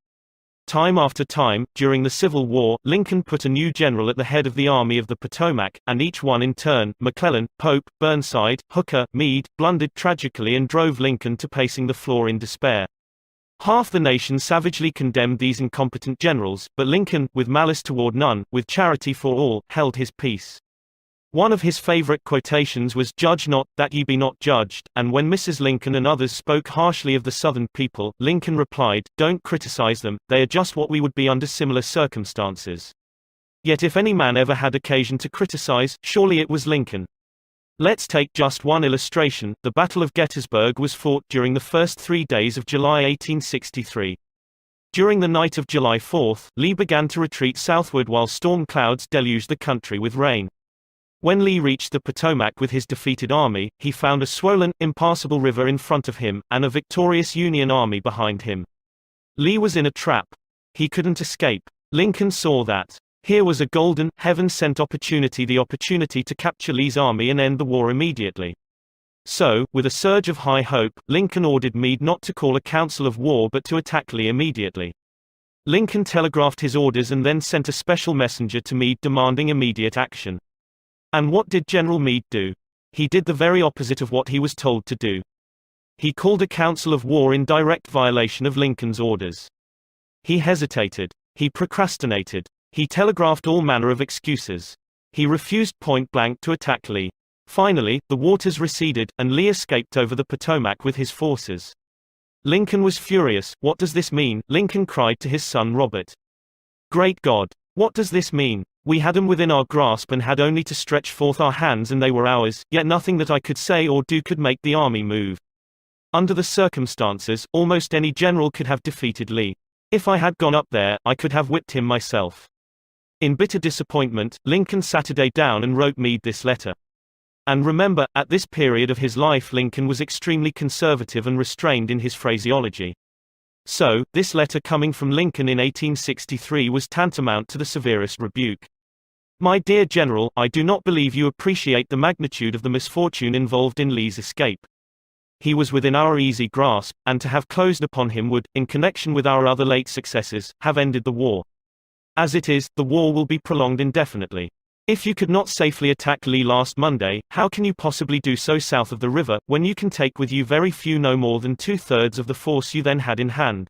A: Time after time, during the Civil War, Lincoln put a new general at the head of the Army of the Potomac, and each one in turn, McClellan, Pope, Burnside, Hooker, Meade, blundered tragically and drove Lincoln to pacing the floor in despair. Half the nation savagely condemned these incompetent generals, but Lincoln, with malice toward none, with charity for all, held his peace. One of his favorite quotations was, "Judge not, that ye be not judged," and when Mrs. Lincoln and others spoke harshly of the Southern people, Lincoln replied, "Don't criticize them, they are just what we would be under similar circumstances." Yet if any man ever had occasion to criticize, surely it was Lincoln. Let's take just one illustration. The Battle of Gettysburg was fought during the first 3 days of July 1863. During the night of July 4, Lee began to retreat southward while storm clouds deluged the country with rain. When Lee reached the Potomac with his defeated army, he found a swollen, impassable river in front of him, and a victorious Union army behind him. Lee was in a trap. He couldn't escape. Lincoln saw that. Here was a golden, heaven-sent opportunity, the opportunity to capture Lee's army and end the war immediately. So, with a surge of high hope, Lincoln ordered Meade not to call a council of war but to attack Lee immediately. Lincoln telegraphed his orders and then sent a special messenger to Meade demanding immediate action. And what did General Meade do? He did the very opposite of what he was told to do. He called a council of war in direct violation of Lincoln's orders. He hesitated. He procrastinated. He telegraphed all manner of excuses. He refused point blank to attack Lee. Finally, the waters receded, and Lee escaped over the Potomac with his forces. Lincoln was furious. "What does this mean?" Lincoln cried to his son Robert. "Great God! What does this mean? We had them within our grasp and had only to stretch forth our hands and they were ours, yet nothing that I could say or do could make the army move. Under the circumstances, almost any general could have defeated Lee. If I had gone up there, I could have whipped him myself." In bitter disappointment, Lincoln sat down and wrote Meade this letter. And remember, at this period of his life Lincoln was extremely conservative and restrained in his phraseology. So, this letter coming from Lincoln in 1863 was tantamount to the severest rebuke. "My dear General, I do not believe you appreciate the magnitude of the misfortune involved in Lee's escape. He was within our easy grasp, and to have closed upon him would, in connection with our other late successes, have ended the war. As it is, the war will be prolonged indefinitely. If you could not safely attack Lee last Monday, how can you possibly do so south of the river, when you can take with you very few, no more than 2/3 of the force you then had in hand?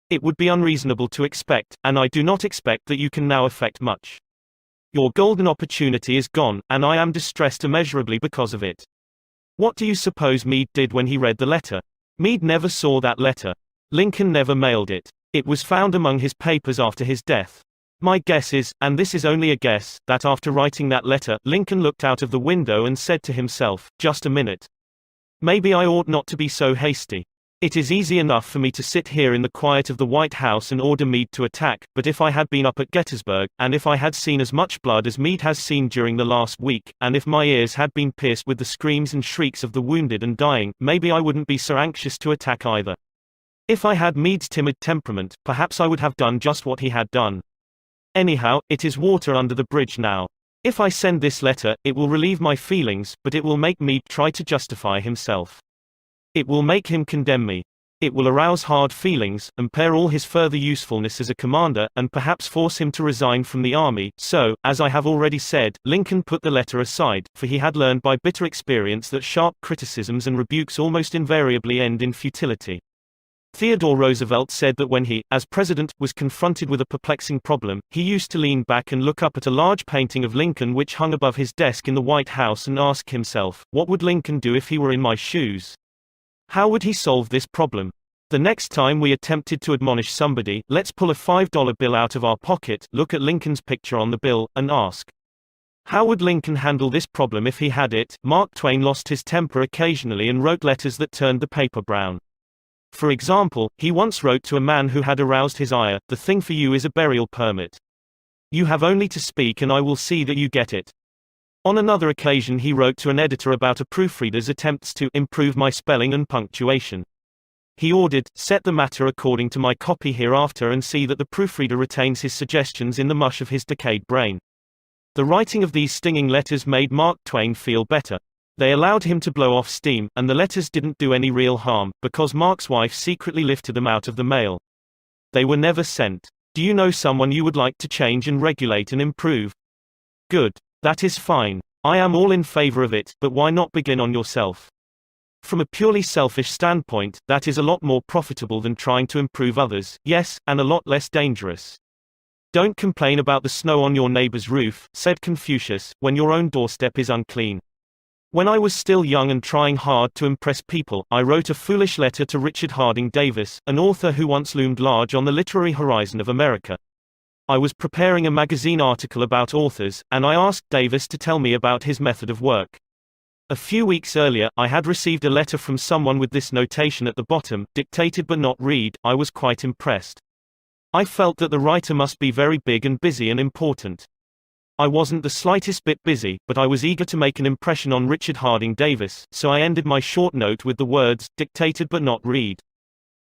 A: It would be unreasonable to expect, and I do not expect that you can now effect much. Your golden opportunity is gone, and I am distressed immeasurably because of it." What do you suppose Meade did when he read the letter? Meade never saw that letter. Lincoln never mailed it. It was found among his papers after his death. My guess is, and this is only a guess, that after writing that letter, Lincoln looked out of the window and said to himself, "Just a minute. Maybe I ought not to be so hasty. It is easy enough for me to sit here in the quiet of the White House and order Meade to attack, but if I had been up at Gettysburg, and if I had seen as much blood as Meade has seen during the last week, and if my ears had been pierced with the screams and shrieks of the wounded and dying, maybe I wouldn't be so anxious to attack either. If I had Meade's timid temperament, perhaps I would have done just what he had done. Anyhow, it is water under the bridge now. If I send this letter, it will relieve my feelings, but it will make Meade try to justify himself. It will make him condemn me. It will arouse hard feelings, impair all his further usefulness as a commander, and perhaps force him to resign from the army." So, as I have already said, Lincoln put the letter aside, for he had learned by bitter experience that sharp criticisms and rebukes almost invariably end in futility. Theodore Roosevelt said that when he, as president, was confronted with a perplexing problem, he used to lean back and look up at a large painting of Lincoln which hung above his desk in the White House and ask himself, what would Lincoln do if he were in my shoes? How would he solve this problem? The next time we attempted to admonish somebody, let's pull a $5 bill out of our pocket, look at Lincoln's picture on the bill, and ask, how would Lincoln handle this problem if he had it? Mark Twain lost his temper occasionally and wrote letters that turned the paper brown. For example, he once wrote to a man who had aroused his ire, "The thing for you is a burial permit. You have only to speak and I will see that you get it." On another occasion he wrote to an editor about a proofreader's attempts to improve my spelling and punctuation. He ordered, "Set the matter according to my copy hereafter and see that the proofreader retains his suggestions in the mush of his decayed brain." The writing of these stinging letters made Mark Twain feel better. They allowed him to blow off steam, and the letters didn't do any real harm, because Mark's wife secretly lifted them out of the mail. They were never sent. Do you know someone you would like to change and regulate and improve? Good. That is fine. I am all in favor of it, but why not begin on yourself? From a purely selfish standpoint, that is a lot more profitable than trying to improve others, yes, and a lot less dangerous. Don't complain about the snow on your neighbor's roof, said Confucius, when your own doorstep is unclean. When I was still young and trying hard to impress people, I wrote a foolish letter to Richard Harding Davis, an author who once loomed large on the literary horizon of America. I was preparing a magazine article about authors, and I asked Davis to tell me about his method of work. A few weeks earlier, I had received a letter from someone with this notation at the bottom, "Dictated but not read." I was quite impressed. I felt that the writer must be very big and busy and important. I wasn't the slightest bit busy, but I was eager to make an impression on Richard Harding Davis, so I ended my short note with the words, "Dictated but not read."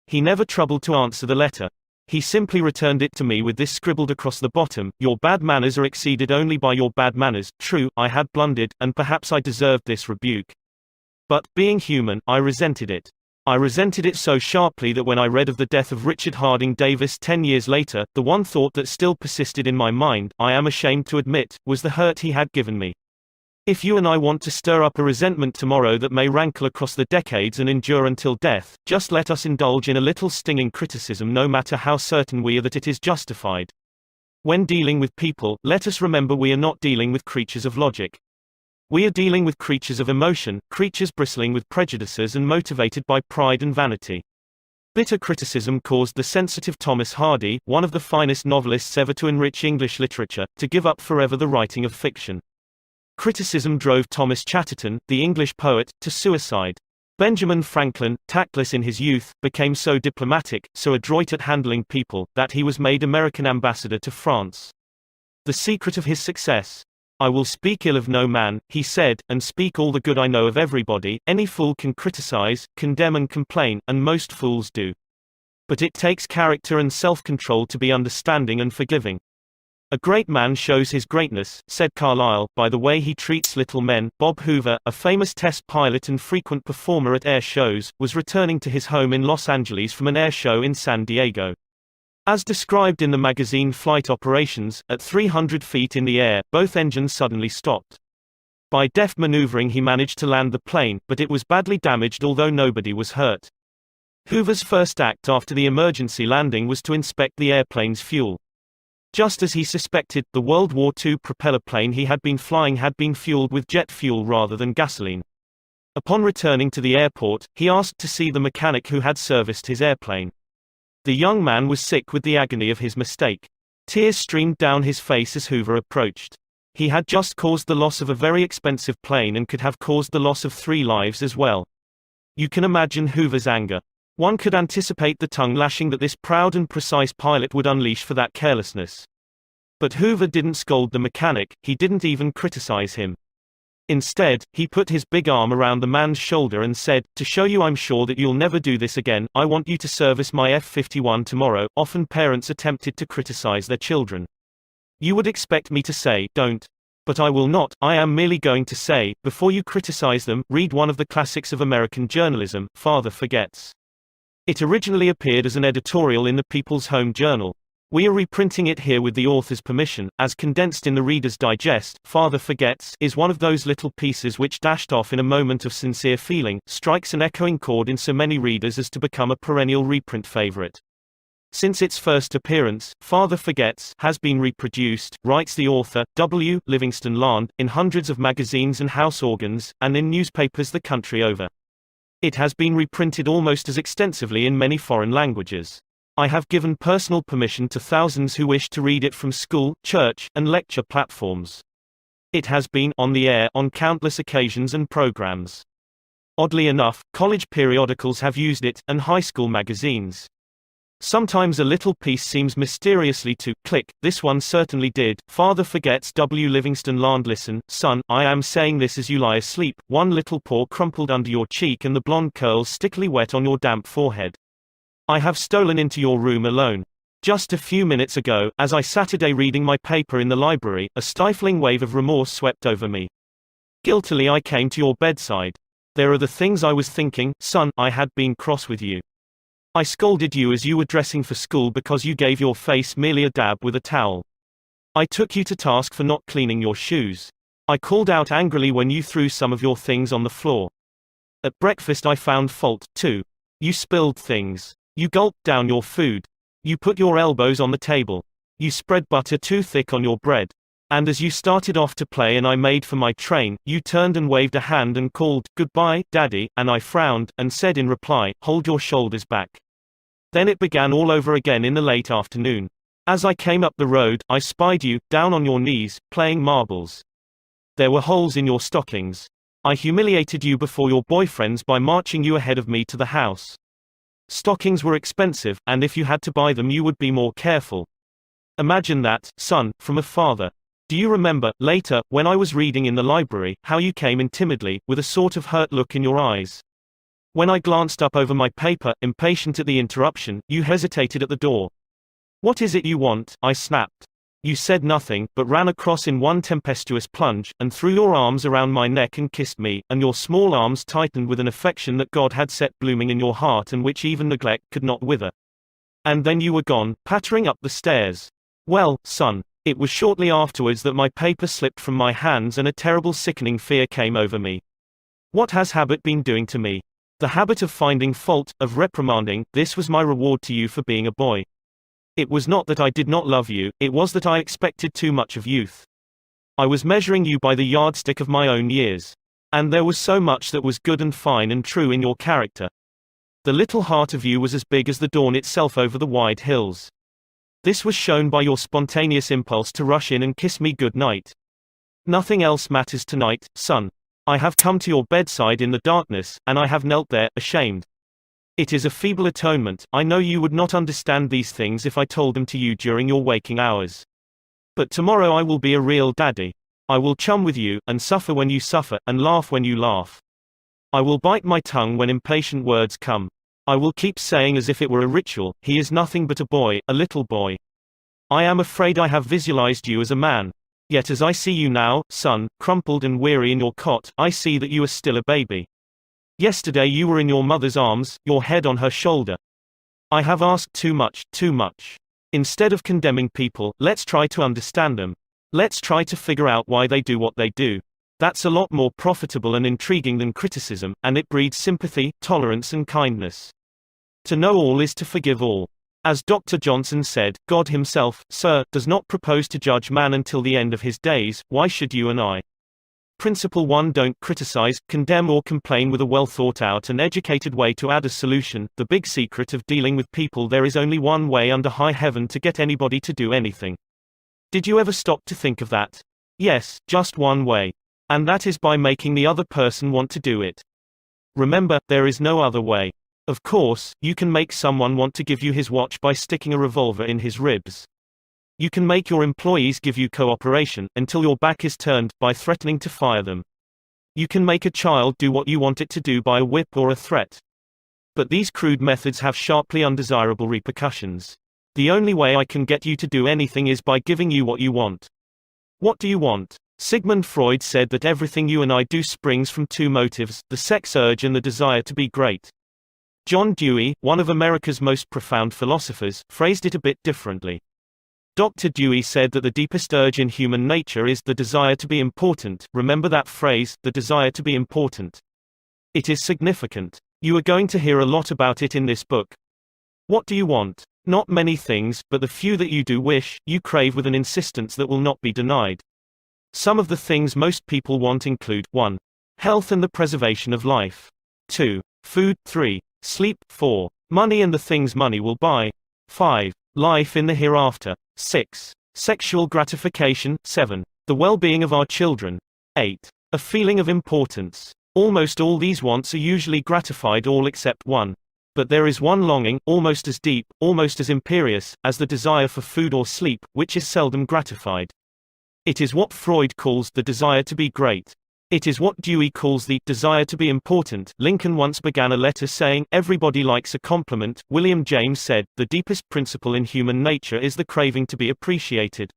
A: He never troubled to answer the letter. He simply returned it to me with this scribbled across the bottom, "Your bad manners are exceeded only by your bad manners." True, I had blundered, and perhaps I deserved this rebuke. But, being human, I resented it. I resented it so sharply that when I read of the death of Richard Harding Davis 10 years later, the one thought that still persisted in my mind, I am ashamed to admit, was the hurt he had given me. If you and I want to stir up a resentment tomorrow that may rankle across the decades and endure until death, just let us indulge in a little stinging criticism no matter how certain we are that it is justified. When dealing with people, let us remember we are not dealing with creatures of logic. We are dealing with creatures of emotion, creatures bristling with prejudices and motivated by pride and vanity. Bitter criticism caused the sensitive Thomas Hardy, one of the finest novelists ever to enrich English literature, to give up forever the writing of fiction. Criticism drove Thomas Chatterton, the English poet, to suicide. Benjamin Franklin, tactless in his youth, became so diplomatic, so adroit at handling people, that he was made American ambassador to France. The secret of his success? "I will speak ill of no man," he said, "and speak all the good I know of everybody. Any fool can criticize, condemn and complain, and most fools do. But it takes character and self-control to be understanding and forgiving. A great man shows his greatness," said Carlyle, "by the way he treats little men." Bob Hoover, a famous test pilot and frequent performer at air shows, was returning to his home in Los Angeles from an air show in San Diego. As described in the magazine Flight Operations, at 300 feet in the air, both engines suddenly stopped. By deft maneuvering he managed to land the plane, but it was badly damaged although nobody was hurt. Hoover's first act after the emergency landing was to inspect the airplane's fuel. Just as he suspected, the World War II propeller plane he had been flying had been fueled with jet fuel rather than gasoline. Upon returning to the airport, he asked to see the mechanic who had serviced his airplane. The young man was sick with the agony of his mistake. Tears streamed down his face as Hoover approached. He had just caused the loss of a very expensive plane and could have caused the loss of 3 lives as well. You can imagine Hoover's anger. One could anticipate the tongue lashing that this proud and precise pilot would unleash for that carelessness. But Hoover didn't scold the mechanic, he didn't even criticize him. Instead, he put his big arm around the man's shoulder and said, "To show you I'm sure that you'll never do this again, I want you to service my F-51 tomorrow." Often parents attempted to criticize their children. You would expect me to say, "Don't." But I will not. I am merely going to say, before you criticize them, read one of the classics of American journalism, Father Forgets. It originally appeared as an editorial in the People's Home Journal. We are reprinting it here with the author's permission, as condensed in the Reader's Digest. Father Forgets is one of those little pieces which, dashed off in a moment of sincere feeling, strikes an echoing chord in so many readers as to become a perennial reprint favorite. Since its first appearance, Father Forgets has been reproduced, writes the author, W. Livingston Land, in hundreds of magazines and house organs, and in newspapers the country over. It has been reprinted almost as extensively in many foreign languages. I have given personal permission to thousands who wish to read it from school, church, and lecture platforms. It has been on the air on countless occasions and programs. Oddly enough, college periodicals have used it, and high school magazines. Sometimes a little piece seems mysteriously to click. This one certainly did. Father Forgets. W. Livingston Land. Listen, son, I am saying this as you lie asleep, one little paw crumpled under your cheek and the blonde curls stickily wet on your damp forehead. I have stolen into your room alone. Just a few minutes ago, as I sat reading my paper in the library, a stifling wave of remorse swept over me. Guiltily I came to your bedside. There are the things I was thinking, son. I had been cross with you. I scolded you as you were dressing for school because you gave your face merely a dab with a towel. I took you to task for not cleaning your shoes. I called out angrily when you threw some of your things on the floor. At breakfast I found fault, too. You spilled things. You gulped down your food. You put your elbows on the table. You spread butter too thick on your bread. And as you started off to play and I made for my train, you turned and waved a hand and called, "Goodbye, Daddy," and I frowned, and said in reply, "Hold your shoulders back." Then it began all over again in the late afternoon. As I came up the road, I spied you, down on your knees, playing marbles. There were holes in your stockings. I humiliated you before your boyfriends by marching you ahead of me to the house. Stockings were expensive, and if you had to buy them you would be more careful. Imagine that, son, from a father. Do you remember, later, when I was reading in the library, how you came in timidly, with a sort of hurt look in your eyes? When I glanced up over my paper, impatient at the interruption, you hesitated at the door. "What is it you want?" I snapped. You said nothing, but ran across in one tempestuous plunge, and threw your arms around my neck and kissed me, and your small arms tightened with an affection that God had set blooming in your heart and which even neglect could not wither. And then you were gone, pattering up the stairs. Well, son, it was shortly afterwards that my paper slipped from my hands and a terrible sickening fear came over me. What has habit been doing to me? The habit of finding fault, of reprimanding. This was my reward to you for being a boy. It was not that I did not love you, it was that I expected too much of youth. I was measuring you by the yardstick of my own years. And there was so much that was good and fine and true in your character. The little heart of you was as big as the dawn itself over the wide hills. This was shown by your spontaneous impulse to rush in and kiss me good night. Nothing else matters tonight, son. I have come to your bedside in the darkness, and I have knelt there, ashamed. It is a feeble atonement. I know you would not understand these things if I told them to you during your waking hours. But tomorrow I will be a real daddy. I will chum with you, and suffer when you suffer, and laugh when you laugh. I will bite my tongue when impatient words come. I will keep saying as if it were a ritual, he is nothing but a boy, a little boy. I am afraid I have visualized you as a man. Yet as I see you now, son, crumpled and weary in your cot, I see that you are still a baby. Yesterday you were in your mother's arms, your head on her shoulder. I have asked too much, too much. Instead of condemning people, let's try to understand them. Let's try to figure out why they do what they do. That's a lot more profitable and intriguing than criticism, and it breeds sympathy, tolerance and kindness. To know all is to forgive all. As Dr. Johnson said, God himself, sir, does not propose to judge man until the end of his days, why should you and I? Principle 1. Don't criticize, condemn or complain with a well thought out and educated way to add a solution. The big secret of dealing with people: there is only one way under high heaven to get anybody to do anything. Did you ever stop to think of that? Yes, just one way. And that is by making the other person want to do it. Remember, there is no other way. Of course, you can make someone want to give you his watch by sticking a revolver in his ribs. You can make your employees give you cooperation, until your back is turned, by threatening to fire them. You can make a child do what you want it to do by a whip or a threat. But these crude methods have sharply undesirable repercussions. The only way I can get you to do anything is by giving you what you want. What do you want? Sigmund Freud said that everything you and I do springs from two motives: the sex urge and the desire to be great. John Dewey, one of America's most profound philosophers, phrased it a bit differently. Dr. Dewey said that the deepest urge in human nature is the desire to be important. Remember that phrase, the desire to be important. It is significant. You are going to hear a lot about it in this book. What do you want? Not many things, but the few that you do wish, you crave with an insistence that will not be denied. Some of the things most people want include: 1. Health and the preservation of life. 2. Food. 3. Sleep. 4. Money and the things money will buy. 5. Life in the hereafter. 6. Sexual gratification. 7. The well-being of our children. 8. A feeling of importance. Almost all these wants are usually gratified, all except one. But there is one longing, almost as deep, almost as imperious, as the desire for food or sleep, which is seldom gratified. It is what Freud calls the desire to be great. It is what Dewey calls the desire to be important. Lincoln once began a letter saying, "Everybody likes a compliment." William James said, "The deepest principle in human nature is the craving to be appreciated."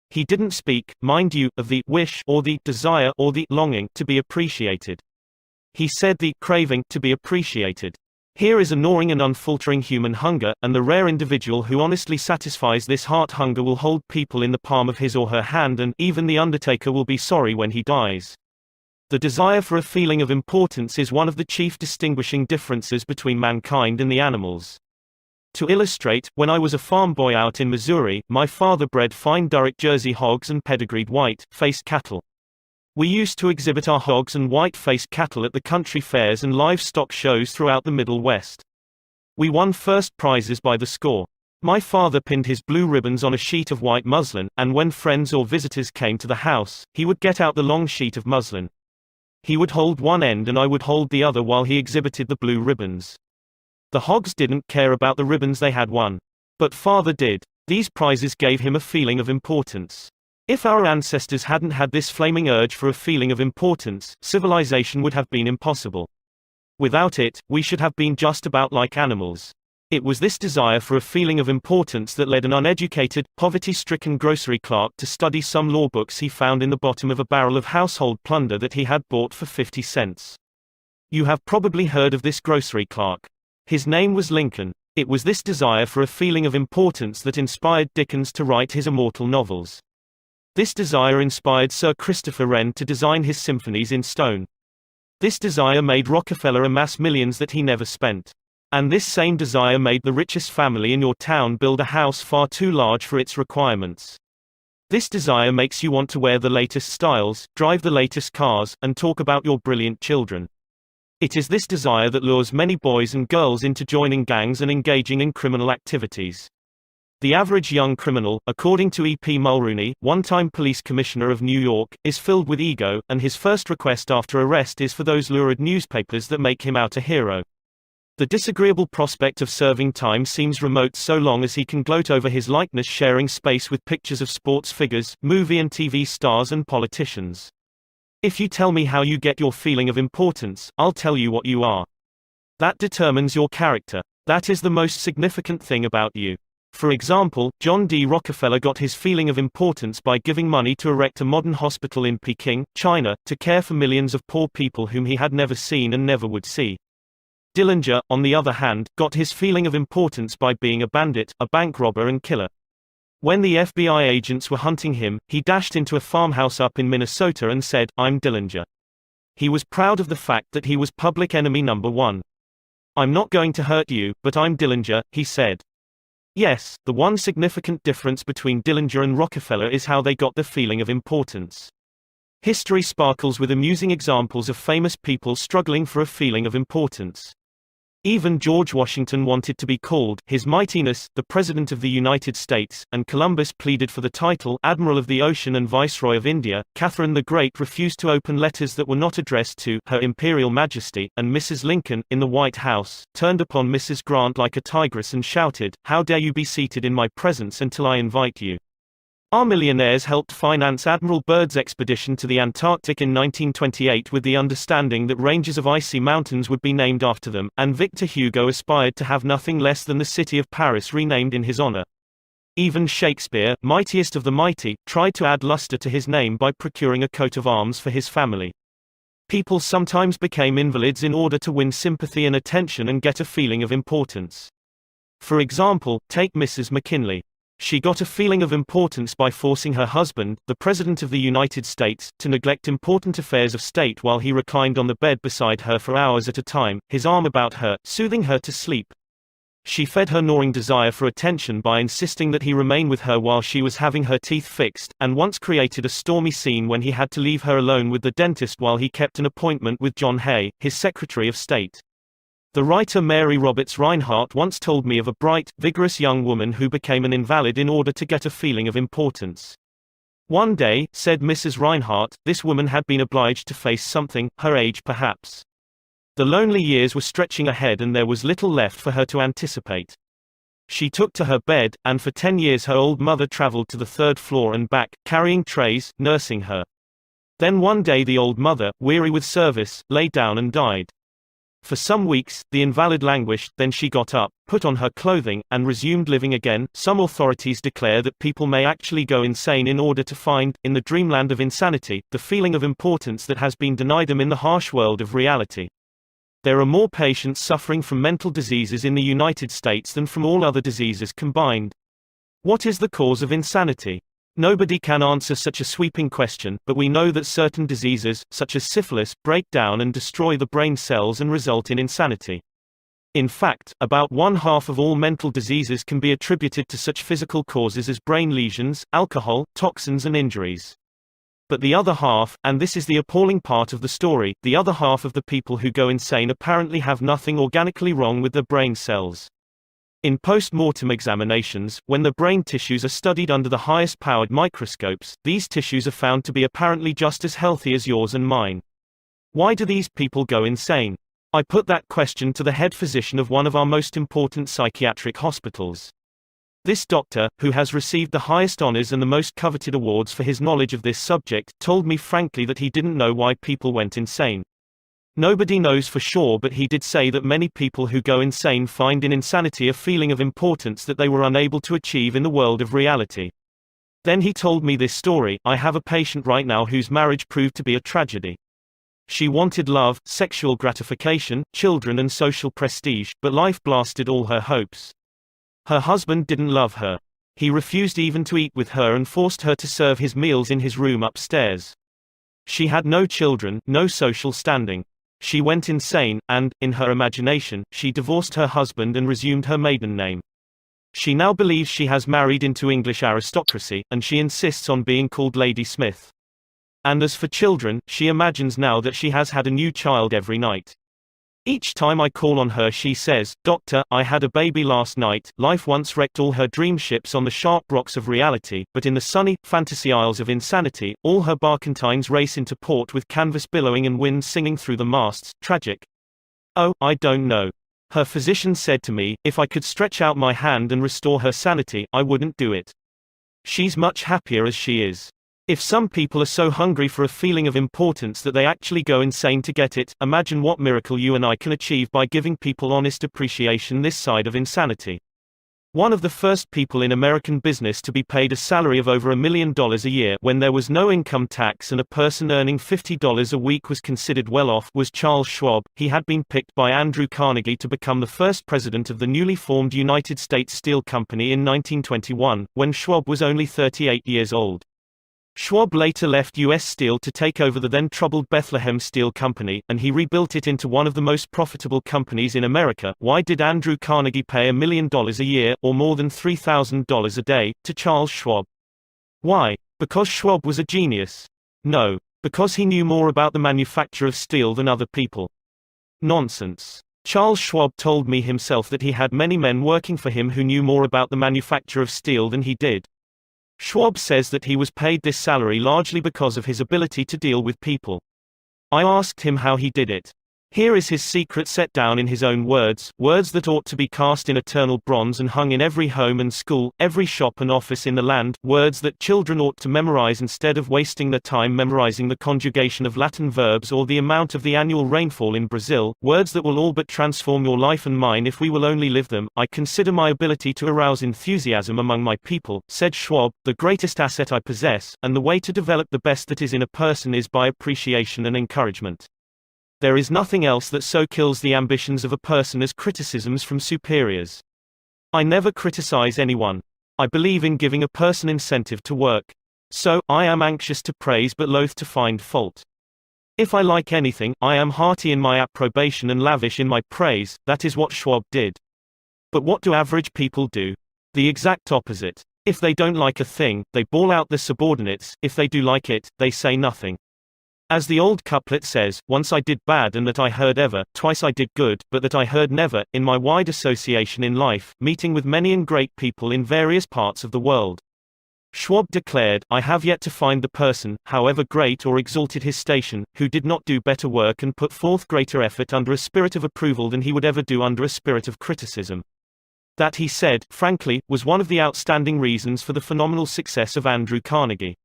A: He didn't speak, mind you, of the wish or the desire or the longing to be appreciated. He said the craving to be appreciated. Here is a gnawing and unfaltering human hunger, and the rare individual who honestly satisfies this heart hunger will hold people in the palm of his or her hand, and even the undertaker will be sorry when he dies. The desire for a feeling of importance is one of the chief distinguishing differences between mankind and the animals. To illustrate, when I was a farm boy out in Missouri, my father bred fine Duroc Jersey hogs and pedigreed white-faced cattle. We used to exhibit our hogs and white-faced cattle at the country fairs and livestock shows throughout the Middle West. We won first prizes by the score. My father pinned his blue ribbons on a sheet of white muslin, and when friends or visitors came to the house, he would get out the long sheet of muslin. He would hold one end and I would hold the other while he exhibited the blue ribbons. The hogs didn't care about the ribbons they had won. But father did. These prizes gave him a feeling of importance. If our ancestors hadn't had this flaming urge for a feeling of importance, civilization would have been impossible. Without it, we should have been just about like animals. It was this desire for a feeling of importance that led an uneducated, poverty-stricken grocery clerk to study some law books he found in the bottom of a barrel of household plunder that he had bought for 50 cents. You have probably heard of this grocery clerk. His name was Lincoln. It was this desire for a feeling of importance that inspired Dickens to write his immortal novels. This desire inspired Sir Christopher Wren to design his symphonies in stone. This desire made Rockefeller amass millions that he never spent. And this same desire made the richest family in your town build a house far too large for its requirements. This desire makes you want to wear the latest styles, drive the latest cars, and talk about your brilliant children. It is this desire that lures many boys and girls into joining gangs and engaging in criminal activities. The average young criminal, according to E.P. Mulrooney, one-time police commissioner of New York, is filled with ego, and his first request after arrest is for those lurid newspapers that make him out a hero. The disagreeable prospect of serving time seems remote so long as he can gloat over his likeness sharing space with pictures of sports figures, movie and TV stars and politicians. If you tell me how you get your feeling of importance, I'll tell you what you are. That determines your character. That is the most significant thing about you. For example, John D. Rockefeller got his feeling of importance by giving money to erect a modern hospital in Peking, China, to care for millions of poor people whom he had never seen and never would see. Dillinger, on the other hand, got his feeling of importance by being a bandit, a bank robber and killer. When the FBI agents were hunting him, he dashed into a farmhouse up in Minnesota and said, "I'm Dillinger." He was proud of the fact that he was public enemy number one. "I'm not going to hurt you, but I'm Dillinger," he said. Yes, the one significant difference between Dillinger and Rockefeller is how they got the feeling of importance. History sparkles with amusing examples of famous people struggling for a feeling of importance. Even George Washington wanted to be called His Mightiness, the President of the United States, and Columbus pleaded for the title Admiral of the Ocean and Viceroy of India. Catherine the Great refused to open letters that were not addressed to Her Imperial Majesty, and Mrs. Lincoln, in the White House, turned upon Mrs. Grant like a tigress and shouted, "How dare you be seated in my presence until I invite you?" Our millionaires helped finance Admiral Byrd's expedition to the Antarctic in 1928 with the understanding that ranges of icy mountains would be named after them, and Victor Hugo aspired to have nothing less than the city of Paris renamed in his honor. Even Shakespeare, mightiest of the mighty, tried to add luster to his name by procuring a coat of arms for his family. People sometimes became invalids in order to win sympathy and attention and get a feeling of importance. For example, take Mrs. McKinley. She got a feeling of importance by forcing her husband, the President of the United States, to neglect important affairs of state while he reclined on the bed beside her for hours at a time, his arm about her, soothing her to sleep. She fed her gnawing desire for attention by insisting that he remain with her while she was having her teeth fixed, and once created a stormy scene when he had to leave her alone with the dentist while he kept an appointment with John Hay, his Secretary of State. The writer Mary Roberts Rinehart once told me of a bright, vigorous young woman who became an invalid in order to get a feeling of importance. One day, said Mrs. Rinehart, this woman had been obliged to face something, her age perhaps. The lonely years were stretching ahead and there was little left for her to anticipate. She took to her bed, and for 10 years her old mother traveled to the 3rd floor and back, carrying trays, nursing her. Then one day the old mother, weary with service, lay down and died. For some weeks, the invalid languished, then she got up, put on her clothing, and resumed living again. Some authorities declare that people may actually go insane in order to find, in the dreamland of insanity, the feeling of importance that has been denied them in the harsh world of reality. There are more patients suffering from mental diseases in the United States than from all other diseases combined. What is the cause of insanity? Nobody can answer such a sweeping question, but we know that certain diseases, such as syphilis, break down and destroy the brain cells and result in insanity. In fact, about 1/2 of all mental diseases can be attributed to such physical causes as brain lesions, alcohol, toxins and injuries. But the other half, and this is the appalling part of the story, the other half of the people who go insane apparently have nothing organically wrong with their brain cells. In post-mortem examinations, when the brain tissues are studied under the highest-powered microscopes, these tissues are found to be apparently just as healthy as yours and mine. Why do these people go insane? I put that question to the head physician of one of our most important psychiatric hospitals. This doctor, who has received the highest honors and the most coveted awards for his knowledge of this subject, told me frankly that he didn't know why people went insane. Nobody knows for sure, but he did say that many people who go insane find in insanity a feeling of importance that they were unable to achieve in the world of reality. Then he told me this story. I have a patient right now whose marriage proved to be a tragedy. She wanted love, sexual gratification, children and social prestige, but life blasted all her hopes. Her husband didn't love her. He refused even to eat with her and forced her to serve his meals in his room upstairs. She had no children, no social standing. She went insane, and, in her imagination, she divorced her husband and resumed her maiden name. She now believes she has married into English aristocracy, and she insists on being called Lady Smith. And as for children, she imagines now that she has had a new child every night. Each time I call on her she says, "Doctor, I had a baby last night." Life once wrecked all her dream ships on the sharp rocks of reality, but in the sunny, fantasy isles of insanity, all her barkentines race into port with canvas billowing and wind singing through the masts. Tragic. Oh, I don't know. Her physician said to me, if I could stretch out my hand and restore her sanity, I wouldn't do it. She's much happier as she is. If some people are so hungry for a feeling of importance that they actually go insane to get it, imagine what miracle you and I can achieve by giving people honest appreciation this side of insanity. One of the first people in American business to be paid a salary of over $1 million a year when there was no income tax and a person earning $50 a week was considered well off was Charles Schwab. He had been picked by Andrew Carnegie to become the first president of the newly formed United States Steel Company in 1921, when Schwab was only 38 years old. Schwab later left U.S. Steel to take over the then troubled Bethlehem Steel Company, and he rebuilt it into one of the most profitable companies in America. Why did Andrew Carnegie pay $1 million a year, or more than $3,000 a day, to Charles Schwab? Why? Because Schwab was a genius? No. Because he knew more about the manufacture of steel than other people. Nonsense. Charles Schwab told me himself that he had many men working for him who knew more about the manufacture of steel than he did. Schwab says that he was paid this salary largely because of his ability to deal with people. I asked him how he did it. Here is his secret set down in his own words, words that ought to be cast in eternal bronze and hung in every home and school, every shop and office in the land, words that children ought to memorize instead of wasting their time memorizing the conjugation of Latin verbs or the amount of the annual rainfall in Brazil, words that will all but transform your life and mine if we will only live them. I consider my ability to arouse enthusiasm among my people, said Schwab, the greatest asset I possess, and the way to develop the best that is in a person is by appreciation and encouragement. There is nothing else that so kills the ambitions of a person as criticisms from superiors. I never criticize anyone. I believe in giving a person incentive to work. So, I am anxious to praise but loath to find fault. If I like anything, I am hearty in my approbation and lavish in my praise. That is what Schwab did. But what do average people do? The exact opposite. If they don't like a thing, they bawl out their subordinates. If they do like it, they say nothing. As the old couplet says, once I did bad and that I heard ever, twice I did good, but that I heard never. In my wide association in life, meeting with many and great people in various parts of the world, Schwab declared, I have yet to find the person, however great or exalted his station, who did not do better work and put forth greater effort under a spirit of approval than he would ever do under a spirit of criticism. That, he said, frankly, was one of the outstanding reasons for the phenomenal success of Andrew Carnegie.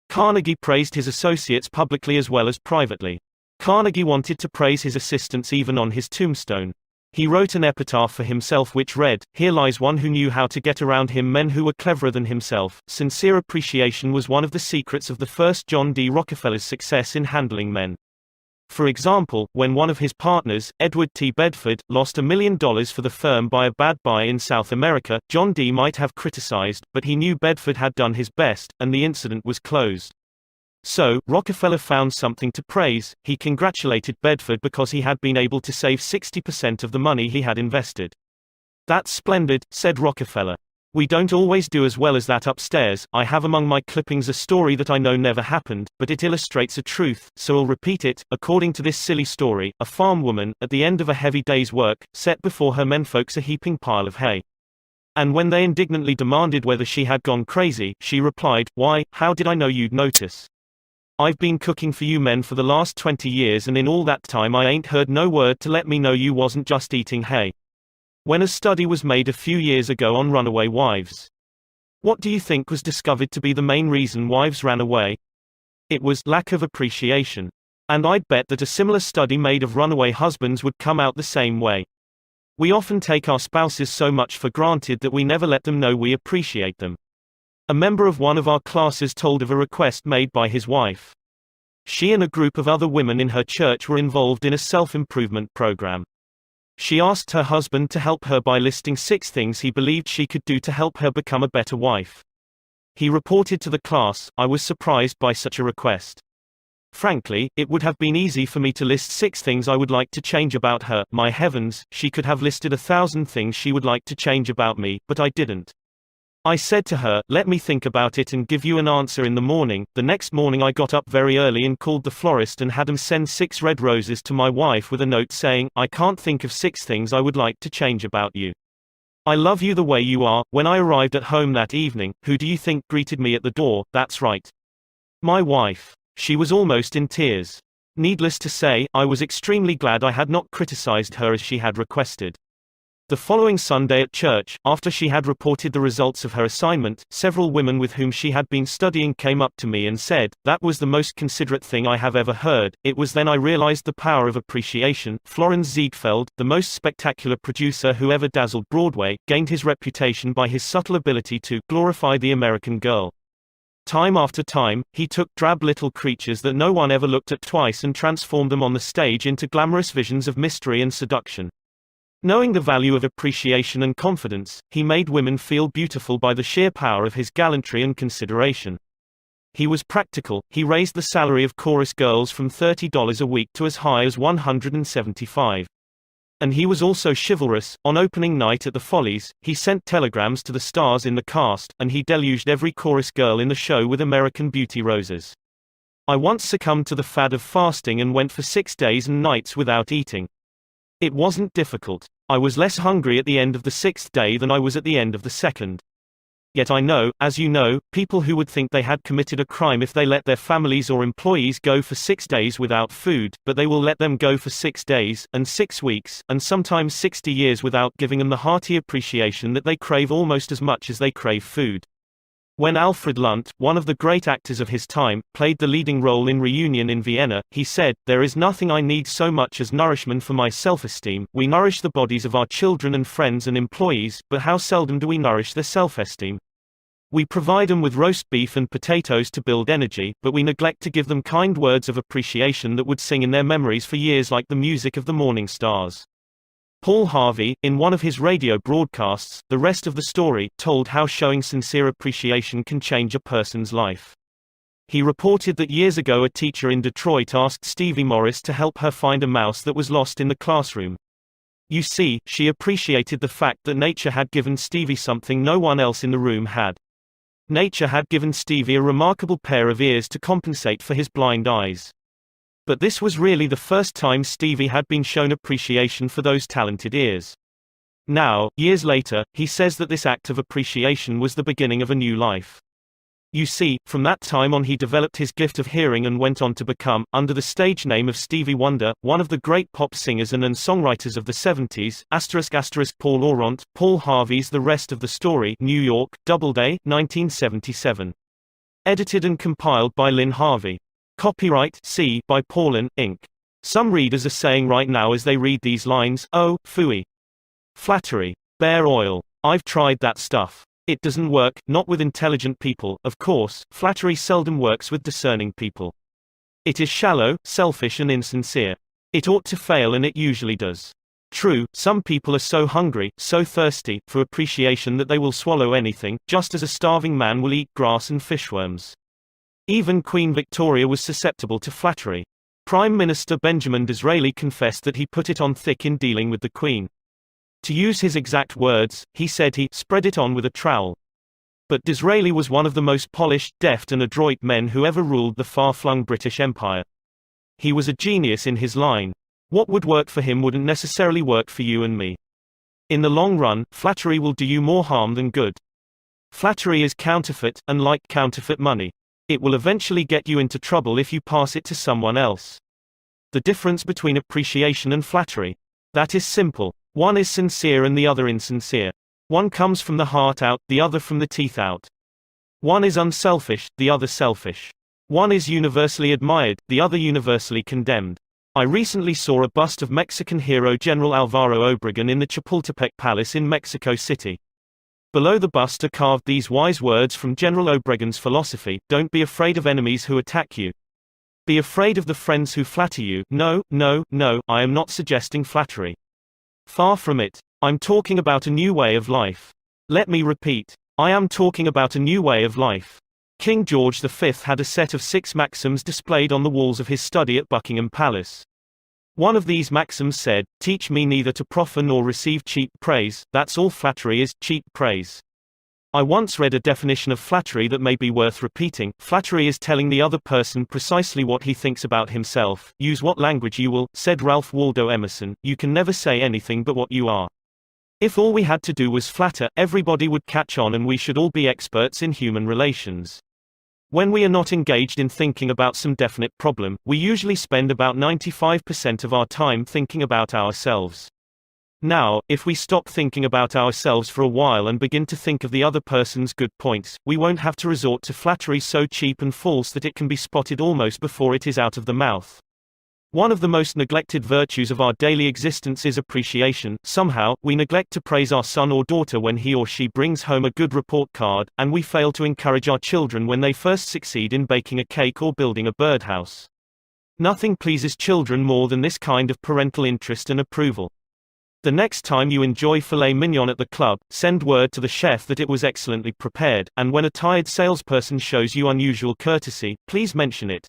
A: Carnegie praised his associates publicly as well as privately. Carnegie wanted to praise his assistants even on his tombstone. He wrote an epitaph for himself which read, "Here lies one who knew how to get around him men who were cleverer than himself." Sincere appreciation was one of the secrets of the first John D. Rockefeller's success in handling men. For example, when one of his partners, Edward T. Bedford, lost $1 million for the firm by a bad buy in South America, John D. might have criticized, but he knew Bedford had done his best, and the incident was closed. So, Rockefeller found something to praise. He congratulated Bedford because he had been able to save 60% of the money he had invested. "That's splendid," said Rockefeller. "We don't always do as well as that upstairs. I have among my clippings a story that I know never happened, but it illustrates a truth, so I'll repeat it. According to this silly story, a farm woman, at the end of a heavy day's work, set before her menfolks a heaping pile of hay. And when they indignantly demanded whether she had gone crazy, she replied, 'Why, how did I know you'd notice? I've been cooking for you men for the last 20 years and in all that time I ain't heard no word to let me know you wasn't just eating hay.'" When a study was made a few years ago on runaway wives, what do you think was discovered to be the main reason wives ran away? It was lack of appreciation. And I'd bet that a similar study made of runaway husbands would come out the same way. We often take our spouses so much for granted that we never let them know we appreciate them. A member of one of our classes told of a request made by his wife. She and a group of other women in her church were involved in a self-improvement program. She asked her husband to help her by listing 6 things he believed she could do to help her become a better wife. He reported to the class, "I was surprised by such a request. Frankly, it would have been easy for me to list 6 things I would like to change about her. My heavens, she could have listed 1,000 things she would like to change about me, but I didn't. I said to her, let me think about it and give you an answer in the morning. The next morning I got up very early and called the florist and had him send 6 red roses to my wife with a note saying, I can't think of 6 things I would like to change about you. I love you the way you are. When I arrived at home that evening, who do you think greeted me at the door? That's right. My wife. She was almost in tears. Needless to say, I was extremely glad I had not criticized her as she had requested. The following Sunday at church, after she had reported the results of her assignment, several women with whom she had been studying came up to me and said, that was the most considerate thing I have ever heard. It was then I realized the power of appreciation. Florence Ziegfeld, the most spectacular producer who ever dazzled Broadway, gained his reputation by his subtle ability to glorify the American girl. Time after time, he took drab little creatures that no one ever looked at twice and transformed them on the stage into glamorous visions of mystery and seduction. Knowing the value of appreciation and confidence, he made women feel beautiful by the sheer power of his gallantry and consideration. He was practical. He raised the salary of chorus girls from $30 a week to as high as $175. And he was also chivalrous. On opening night at the Follies, he sent telegrams to the stars in the cast, and he deluged every chorus girl in the show with American Beauty roses. I once succumbed to the fad of fasting and went for 6 days and nights without eating. It wasn't difficult. I was less hungry at the end of the 6th day than I was at the end of the 2nd. Yet I know, as you know, people who would think they had committed a crime if they let their families or employees go for 6 days without food, but they will let them go for 6 days, and 6 weeks, and sometimes 60 years without giving them the hearty appreciation that they crave almost as much as they crave food. When Alfred Lunt, one of the great actors of his time, played the leading role in Reunion in Vienna, he said, there is nothing I need so much as nourishment for my self-esteem. We nourish the bodies of our children and friends and employees, but how seldom do we nourish their self-esteem? We provide them with roast beef and potatoes to build energy, but we neglect to give them kind words of appreciation that would sing in their memories for years like the music of the morning stars. Paul Harvey, in one of his radio broadcasts, The Rest of the Story, told how showing sincere appreciation can change a person's life. He reported that years ago a teacher in Detroit asked Stevie Morris to help her find a mouse that was lost in the classroom. You see, she appreciated the fact that nature had given Stevie something no one else in the room had. Nature had given Stevie a remarkable pair of ears to compensate for his blind eyes. But this was really the first time Stevie had been shown appreciation for those talented ears. Now, years later, he says that this act of appreciation was the beginning of a new life. You see, from that time on he developed his gift of hearing and went on to become, under the stage name of Stevie Wonder, one of the great pop singers and songwriters of the 70s. Paul Orant, Paul Harvey's The Rest of the Story, New York, Doubleday, 1977. Edited and compiled by Lynn Harvey. Copyright C by Paulin, Inc. Some readers are saying right now as they read these lines, oh, phooey. Flattery. Bear oil. I've tried that stuff. It doesn't work, not with intelligent people, of course. Flattery seldom works with discerning people. It is shallow, selfish and insincere. It ought to fail and it usually does. True, some people are so hungry, so thirsty, for appreciation that they will swallow anything, just as a starving man will eat grass and fishworms. Even Queen Victoria was susceptible to flattery. Prime Minister Benjamin Disraeli confessed that he put it on thick in dealing with the Queen. To use his exact words, he said he spread it on with a trowel. But Disraeli was one of the most polished, deft and adroit men who ever ruled the far-flung British Empire. He was a genius in his line. What would work for him wouldn't necessarily work for you and me. In the long run, flattery will do you more harm than good. Flattery is counterfeit, and like counterfeit money. It will eventually get you into trouble if you pass it to someone else. The difference between appreciation and flattery. That is simple. One is sincere and the other insincere. One comes from the heart out, the other from the teeth out. One is unselfish, the other selfish. One is universally admired, the other universally condemned. I recently saw a bust of Mexican hero General Alvaro Obregón in the Chapultepec Palace in Mexico City. Below the bust are carved these wise words from General Obregón's philosophy: don't be afraid of enemies who attack you. Be afraid of the friends who flatter you. No, no, no, I am not suggesting flattery. Far from it. I'm talking about a new way of life. Let me repeat. I am talking about a new way of life. King George V had a set of 6 maxims displayed on the walls of his study at Buckingham Palace. One of these maxims said, "Teach me neither to proffer nor receive cheap praise, that's all flattery is, cheap praise." I once read a definition of flattery that may be worth repeating. Flattery is telling the other person precisely what he thinks about himself. Use what language you will, said Ralph Waldo Emerson, you can never say anything but what you are. If all we had to do was flatter, everybody would catch on and we should all be experts in human relations. When we are not engaged in thinking about some definite problem, we usually spend about 95% of our time thinking about ourselves. Now, if we stop thinking about ourselves for a while and begin to think of the other person's good points, we won't have to resort to flattery so cheap and false that it can be spotted almost before it is out of the mouth. One of the most neglected virtues of our daily existence is appreciation. Somehow, we neglect to praise our son or daughter when he or she brings home a good report card, and we fail to encourage our children when they first succeed in baking a cake or building a birdhouse. Nothing pleases children more than this kind of parental interest and approval. The next time you enjoy filet mignon at the club, send word to the chef that it was excellently prepared, and when a tired salesperson shows you unusual courtesy, please mention it.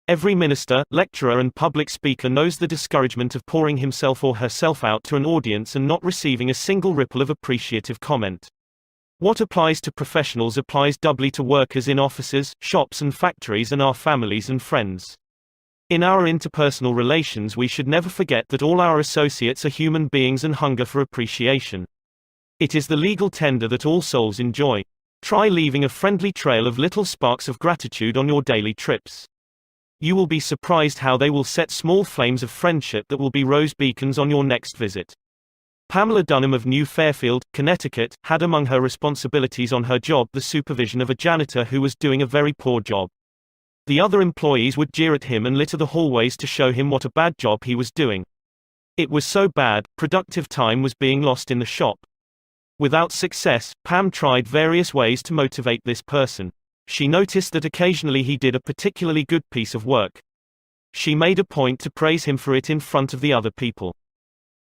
A: Every minister, lecturer and public speaker knows the discouragement of pouring himself or herself out to an audience and not receiving a single ripple of appreciative comment. What applies to professionals applies doubly to workers in offices, shops and factories and our families and friends. In our interpersonal relations we should never forget that all our associates are human beings and hunger for appreciation. It is the legal tender that all souls enjoy. Try leaving a friendly trail of little sparks of gratitude on your daily trips. You will be surprised how they will set small flames of friendship that will be rose beacons on your next visit. Pamela Dunham of New Fairfield, Connecticut, had among her responsibilities on her job the supervision of a janitor who was doing a very poor job. The other employees would jeer at him and litter the hallways to show him what a bad job he was doing. It was so bad, productive time was being lost in the shop. Without success, Pam tried various ways to motivate this person. She noticed that occasionally he did a particularly good piece of work. She made a point to praise him for it in front of the other people.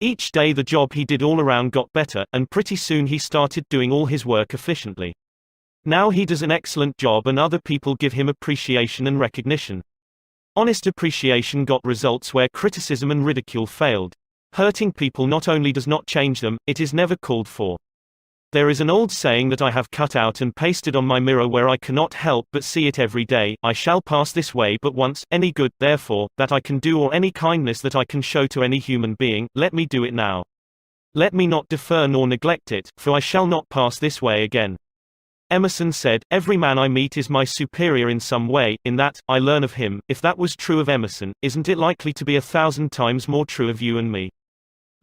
A: Each day the job he did all around got better, and pretty soon he started doing all his work efficiently. Now he does an excellent job and other people give him appreciation and recognition. Honest appreciation got results where criticism and ridicule failed. Hurting people not only does not change them, it is never called for. There is an old saying that I have cut out and pasted on my mirror where I cannot help but see it every day: I shall pass this way but once, any good, therefore, that I can do or any kindness that I can show to any human being, let me do it now. Let me not defer nor neglect it, for I shall not pass this way again. Emerson said, "Every man I meet is my superior in some way, in that, I learn of him." If that was true of Emerson, isn't it likely to be 1,000 times more true of you and me?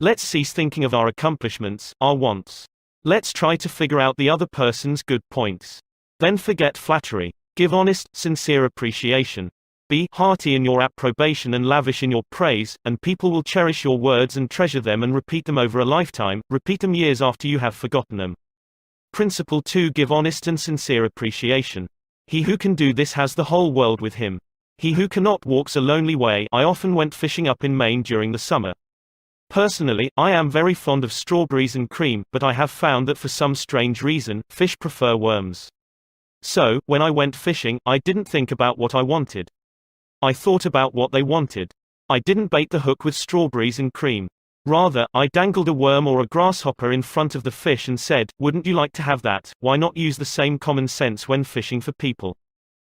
A: Let's cease thinking of our accomplishments, our wants. Let's try to figure out the other person's good points. Then forget flattery. Give honest, sincere appreciation. Be hearty in your approbation and lavish in your praise, and people will cherish your words and treasure them and repeat them over a lifetime, repeat them years after you have forgotten them. Principle 2: Give honest and sincere appreciation. He who can do this has the whole world with him. He who cannot walks a lonely way. I often went fishing up in Maine during the summer. Personally, I am very fond of strawberries and cream, but I have found that for some strange reason, fish prefer worms. So, when I went fishing, I didn't think about what I wanted. I thought about what they wanted. I didn't bait the hook with strawberries and cream. Rather, I dangled a worm or a grasshopper in front of the fish and said, "Wouldn't you like to have that?" Why not use the same common sense when fishing for people?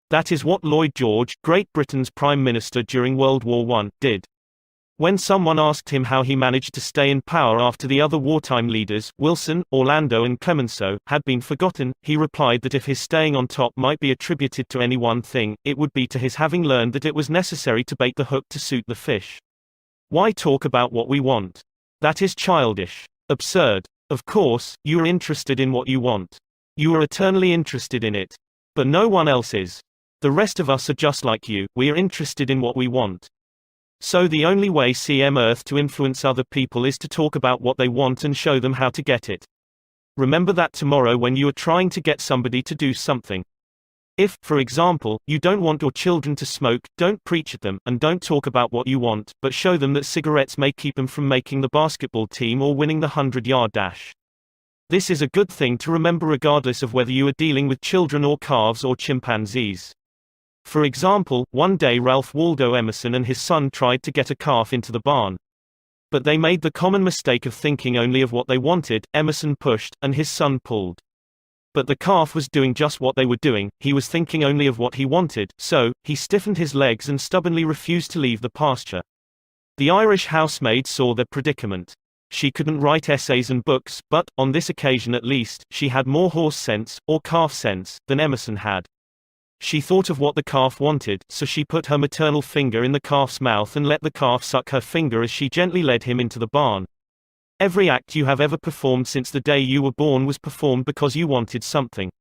A: That is what Lloyd George, Great Britain's Prime Minister during World War I, did. When someone asked him how he managed to stay in power after the other wartime leaders, Wilson, Orlando and Clemenceau, had been forgotten, he replied that if his staying on top might be attributed to any one thing, it would be to his having learned that it was necessary to bait the hook to suit the fish. Why talk about what we want? That is childish. Absurd. Of course, you are interested in what you want. You are eternally interested in it. But no one else is. The rest of us are just like you, we are interested in what we want. So the only way CM Earth to influence other people is to talk about what they want and show them how to get it. Remember that tomorrow when you are trying to get somebody to do something. If, for example, you don't want your children to smoke, don't preach at them, and don't talk about what you want, but show them that cigarettes may keep them from making the basketball team or winning the 100-yard dash. This is a good thing to remember regardless of whether you are dealing with children or calves or chimpanzees. For example, one day Ralph Waldo Emerson and his son tried to get a calf into the barn. But they made the common mistake of thinking only of what they wanted. Emerson pushed, and his son pulled. But the calf was doing just what they were doing, he was thinking only of what he wanted, so, he stiffened his legs and stubbornly refused to leave the pasture. The Irish housemaid saw their predicament. She couldn't write essays and books, but, on this occasion at least, she had more horse sense, or calf sense, than Emerson had. She thought of what the calf wanted, so she put her maternal finger in the calf's mouth and let the calf suck her finger as she gently led him into the barn. Every act you have ever performed since the day you were born was performed because you wanted something.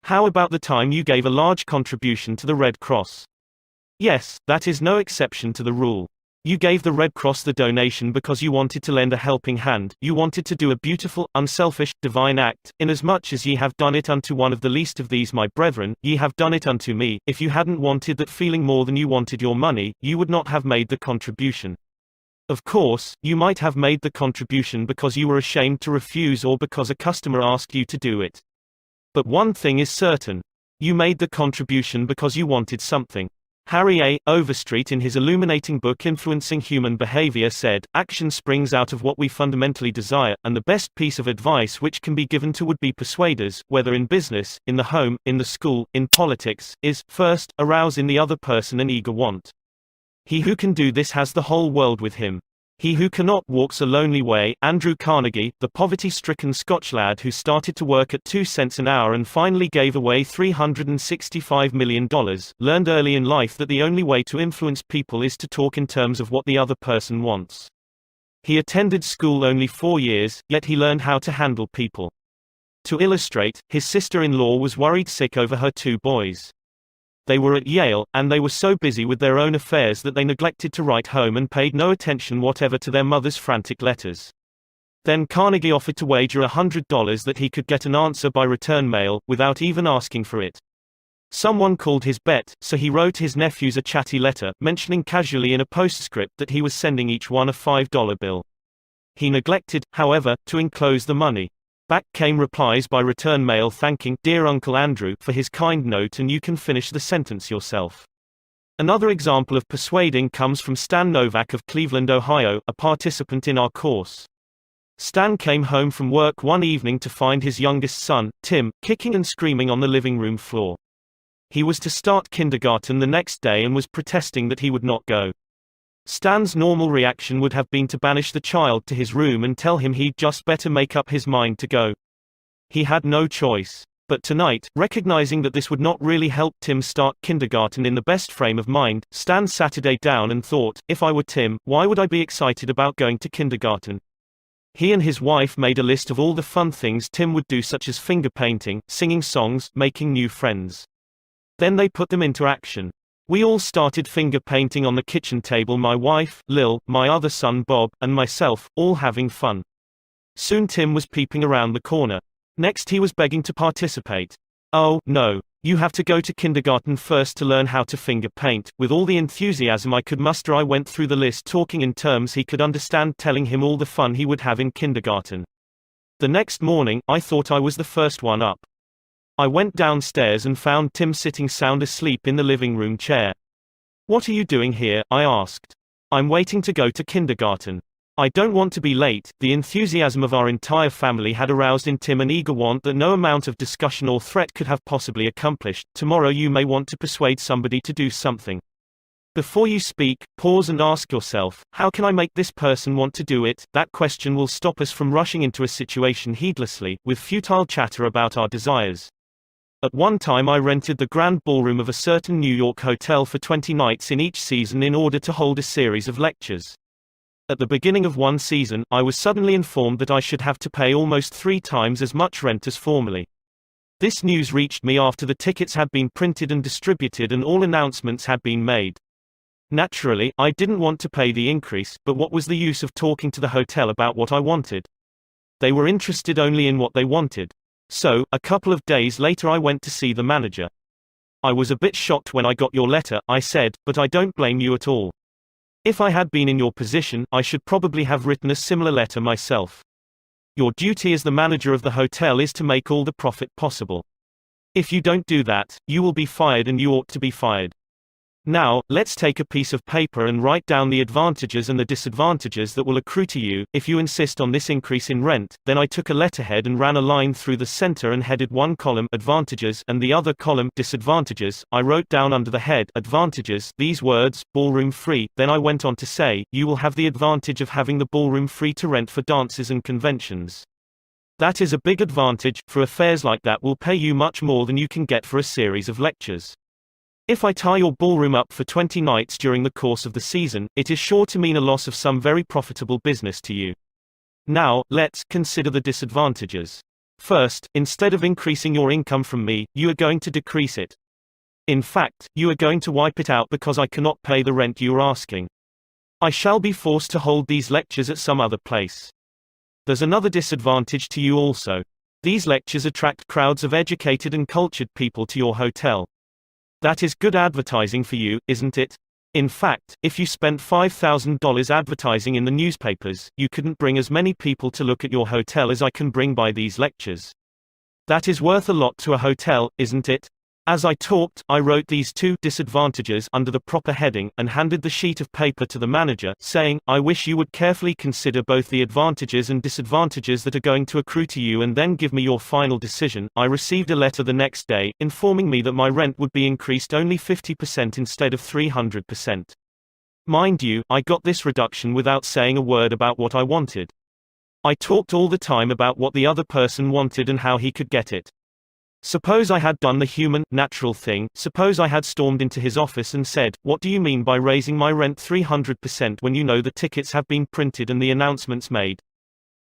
A: How about the time you gave a large contribution to the Red Cross? Yes, that is no exception to the rule. You gave the Red Cross the donation because you wanted to lend a helping hand, you wanted to do a beautiful, unselfish, divine act, inasmuch as ye have done it unto one of the least of these my brethren, ye have done it unto me. If you hadn't wanted that feeling more than you wanted your money, you would not have made the contribution. Of course, you might have made the contribution because you were ashamed to refuse or because a customer asked you to do it. But one thing is certain. You made the contribution because you wanted something. Harry A. Overstreet in his illuminating book Influencing Human Behavior said, "Action springs out of what we fundamentally desire, and the best piece of advice which can be given to would-be persuaders, whether in business, in the home, in the school, in politics, is, first, arouse in the other person an eager want. He who can do this has the whole world with him. He who cannot walks a lonely way." Andrew Carnegie, the poverty-stricken Scotch lad who started to work at 2 cents an hour and finally gave away $365 million, learned early in life that the only way to influence people is to talk in terms of what the other person wants. He attended school only 4 years, yet he learned how to handle people. To illustrate, his sister-in-law was worried sick over her 2 boys. They were at Yale, and they were so busy with their own affairs that they neglected to write home and paid no attention whatever to their mother's frantic letters. Then Carnegie offered to wager $100 that he could get an answer by return mail, without even asking for it. Someone called his bet, so he wrote his nephews a chatty letter, mentioning casually in a postscript that he was sending each one a $5 bill. He neglected, however, to enclose the money. Back came replies by return mail thanking "Dear Uncle Andrew" for his kind note, and you can finish the sentence yourself. Another example of persuading comes from Stan Novak of Cleveland, Ohio, a participant in our course. Stan came home from work one evening to find his youngest son, Tim, kicking and screaming on the living room floor. He was to start kindergarten the next day and was protesting that he would not go. Stan's normal reaction would have been to banish the child to his room and tell him he'd just better make up his mind to go. He had no choice. But tonight, recognizing that this would not really help Tim start kindergarten in the best frame of mind, Stan Saturday down and thought, if I were Tim, why would I be excited about going to kindergarten? He and his wife made a list of all the fun things Tim would do, such as finger painting, singing songs, making new friends. Then they put them into action. We all started finger painting on the kitchen table, my wife, Lil, my other son Bob, and myself, all having fun. Soon Tim was peeping around the corner. Next he was begging to participate. "Oh, no. You have to go to kindergarten first to learn how to finger paint." With all the enthusiasm I could muster I went through the list, talking in terms he could understand, telling him all the fun he would have in kindergarten. The next morning, I thought I was the first one up. I went downstairs and found Tim sitting sound asleep in the living room chair. "What are you doing here?" I asked. "I'm waiting to go to kindergarten. I don't want to be late." The enthusiasm of our entire family had aroused in Tim an eager want that no amount of discussion or threat could have possibly accomplished. Tomorrow you may want to persuade somebody to do something. Before you speak, pause and ask yourself, how can I make this person want to do it? That question will stop us from rushing into a situation heedlessly, with futile chatter about our desires. At one time I rented the grand ballroom of a certain New York hotel for 20 nights in each season in order to hold a series of lectures. At the beginning of one season, I was suddenly informed that I should have to pay almost 3 times as much rent as formerly. This news reached me after the tickets had been printed and distributed and all announcements had been made. Naturally, I didn't want to pay the increase, but what was the use of talking to the hotel about what I wanted? They were interested only in what they wanted. So, a couple of days later I went to see the manager. "I was a bit shocked when I got your letter," I said, "but I don't blame you at all. If I had been in your position, I should probably have written a similar letter myself. Your duty as the manager of the hotel is to make all the profit possible. If you don't do that, you will be fired, and you ought to be fired. Now, let's take a piece of paper and write down the advantages and the disadvantages that will accrue to you if you insist on this increase in rent. Then I took a letterhead and ran a line through the center and headed one column advantages and the other column disadvantages. I wrote down under the head advantages these words, ballroom free. Then I went on to say, you will have the advantage of having the ballroom free to rent for dances and conventions. That is a big advantage, for affairs like that will pay you much more than you can get for a series of lectures. If I tie your ballroom up for 20 nights during the course of the season, it is sure to mean a loss of some very profitable business to you. Now, let's consider the disadvantages. First, instead of increasing your income from me, you are going to decrease it. In fact, you are going to wipe it out because I cannot pay the rent you are asking. I shall be forced to hold these lectures at some other place. There's another disadvantage to you also. These lectures attract crowds of educated and cultured people to your hotel. That is good advertising for you, isn't it? In fact, if you spent $5,000 advertising in the newspapers, you couldn't bring as many people to look at your hotel as I can bring by these lectures. That is worth a lot to a hotel, isn't it? As I talked, I wrote these two disadvantages under the proper heading, and handed the sheet of paper to the manager, saying, I wish you would carefully consider both the advantages and disadvantages that are going to accrue to you and then give me your final decision. I received a letter the next day, informing me that my rent would be increased only 50% instead of 300%. Mind you, I got this reduction without saying a word about what I wanted. I talked all the time about what the other person wanted and how he could get it. Suppose I had done the human, natural thing, suppose I had stormed into his office and said, what do you mean by raising my rent 300% when you know the tickets have been printed and the announcements made?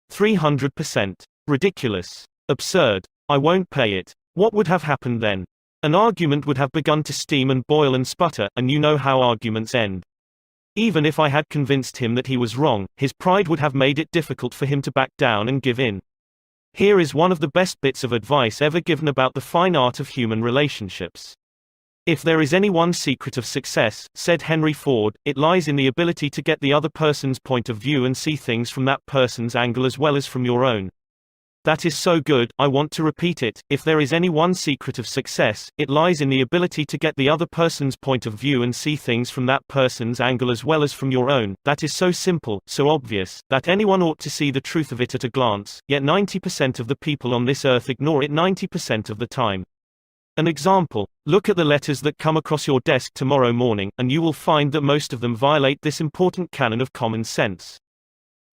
A: 300%. Ridiculous. Absurd. I won't pay it. What would have happened then? An argument would have begun to steam and boil and sputter, and you know how arguments end. Even if I had convinced him that he was wrong, his pride would have made it difficult for him to back down and give in. Here is one of the best bits of advice ever given about the fine art of human relationships. If there is any one secret of success, said Henry Ford, it lies in the ability to get the other person's point of view and see things from that person's angle as well as from your own. That is so good, I want to repeat it. If there is any one secret of success, it lies in the ability to get the other person's point of view and see things from that person's angle as well as from your own. That is so simple, so obvious, that anyone ought to see the truth of it at a glance, yet 90% of the people on this earth ignore it 90% of the time. An example: look at the letters that come across your desk tomorrow morning, and you will find that most of them violate this important canon of common sense.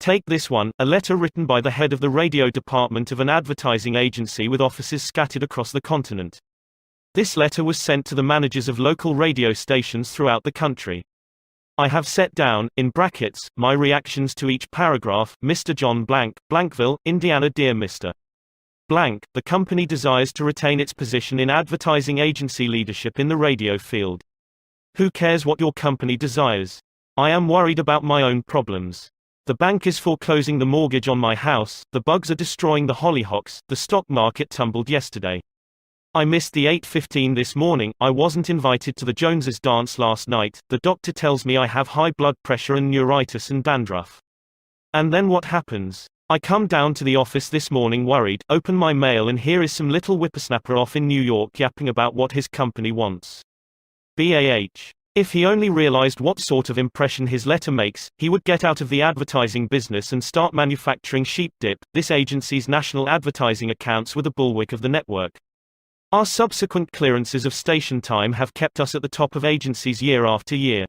A: Take this one, a letter written by the head of the radio department of an advertising agency with offices scattered across the continent. This letter was sent to the managers of local radio stations throughout the country. I have set down, in brackets, my reactions to each paragraph. Mr. John Blank, Blankville, Indiana. Dear Mr. Blank, the company desires to retain its position in advertising agency leadership in the radio field. Who cares what your company desires? I am worried about my own problems. The bank is foreclosing the mortgage on my house, the bugs are destroying the hollyhocks, the stock market tumbled yesterday. I missed the 8:15 this morning, I wasn't invited to the Joneses dance last night, the doctor tells me I have high blood pressure and neuritis and dandruff. And then what happens? I come down to the office this morning worried, open my mail and here is some little whippersnapper off in New York yapping about what his company wants. BAH. If he only realized what sort of impression his letter makes, he would get out of the advertising business and start manufacturing sheep dip. This agency's national advertising accounts were the bulwark of the network. Our subsequent clearances of station time have kept us at the top of agencies year after year.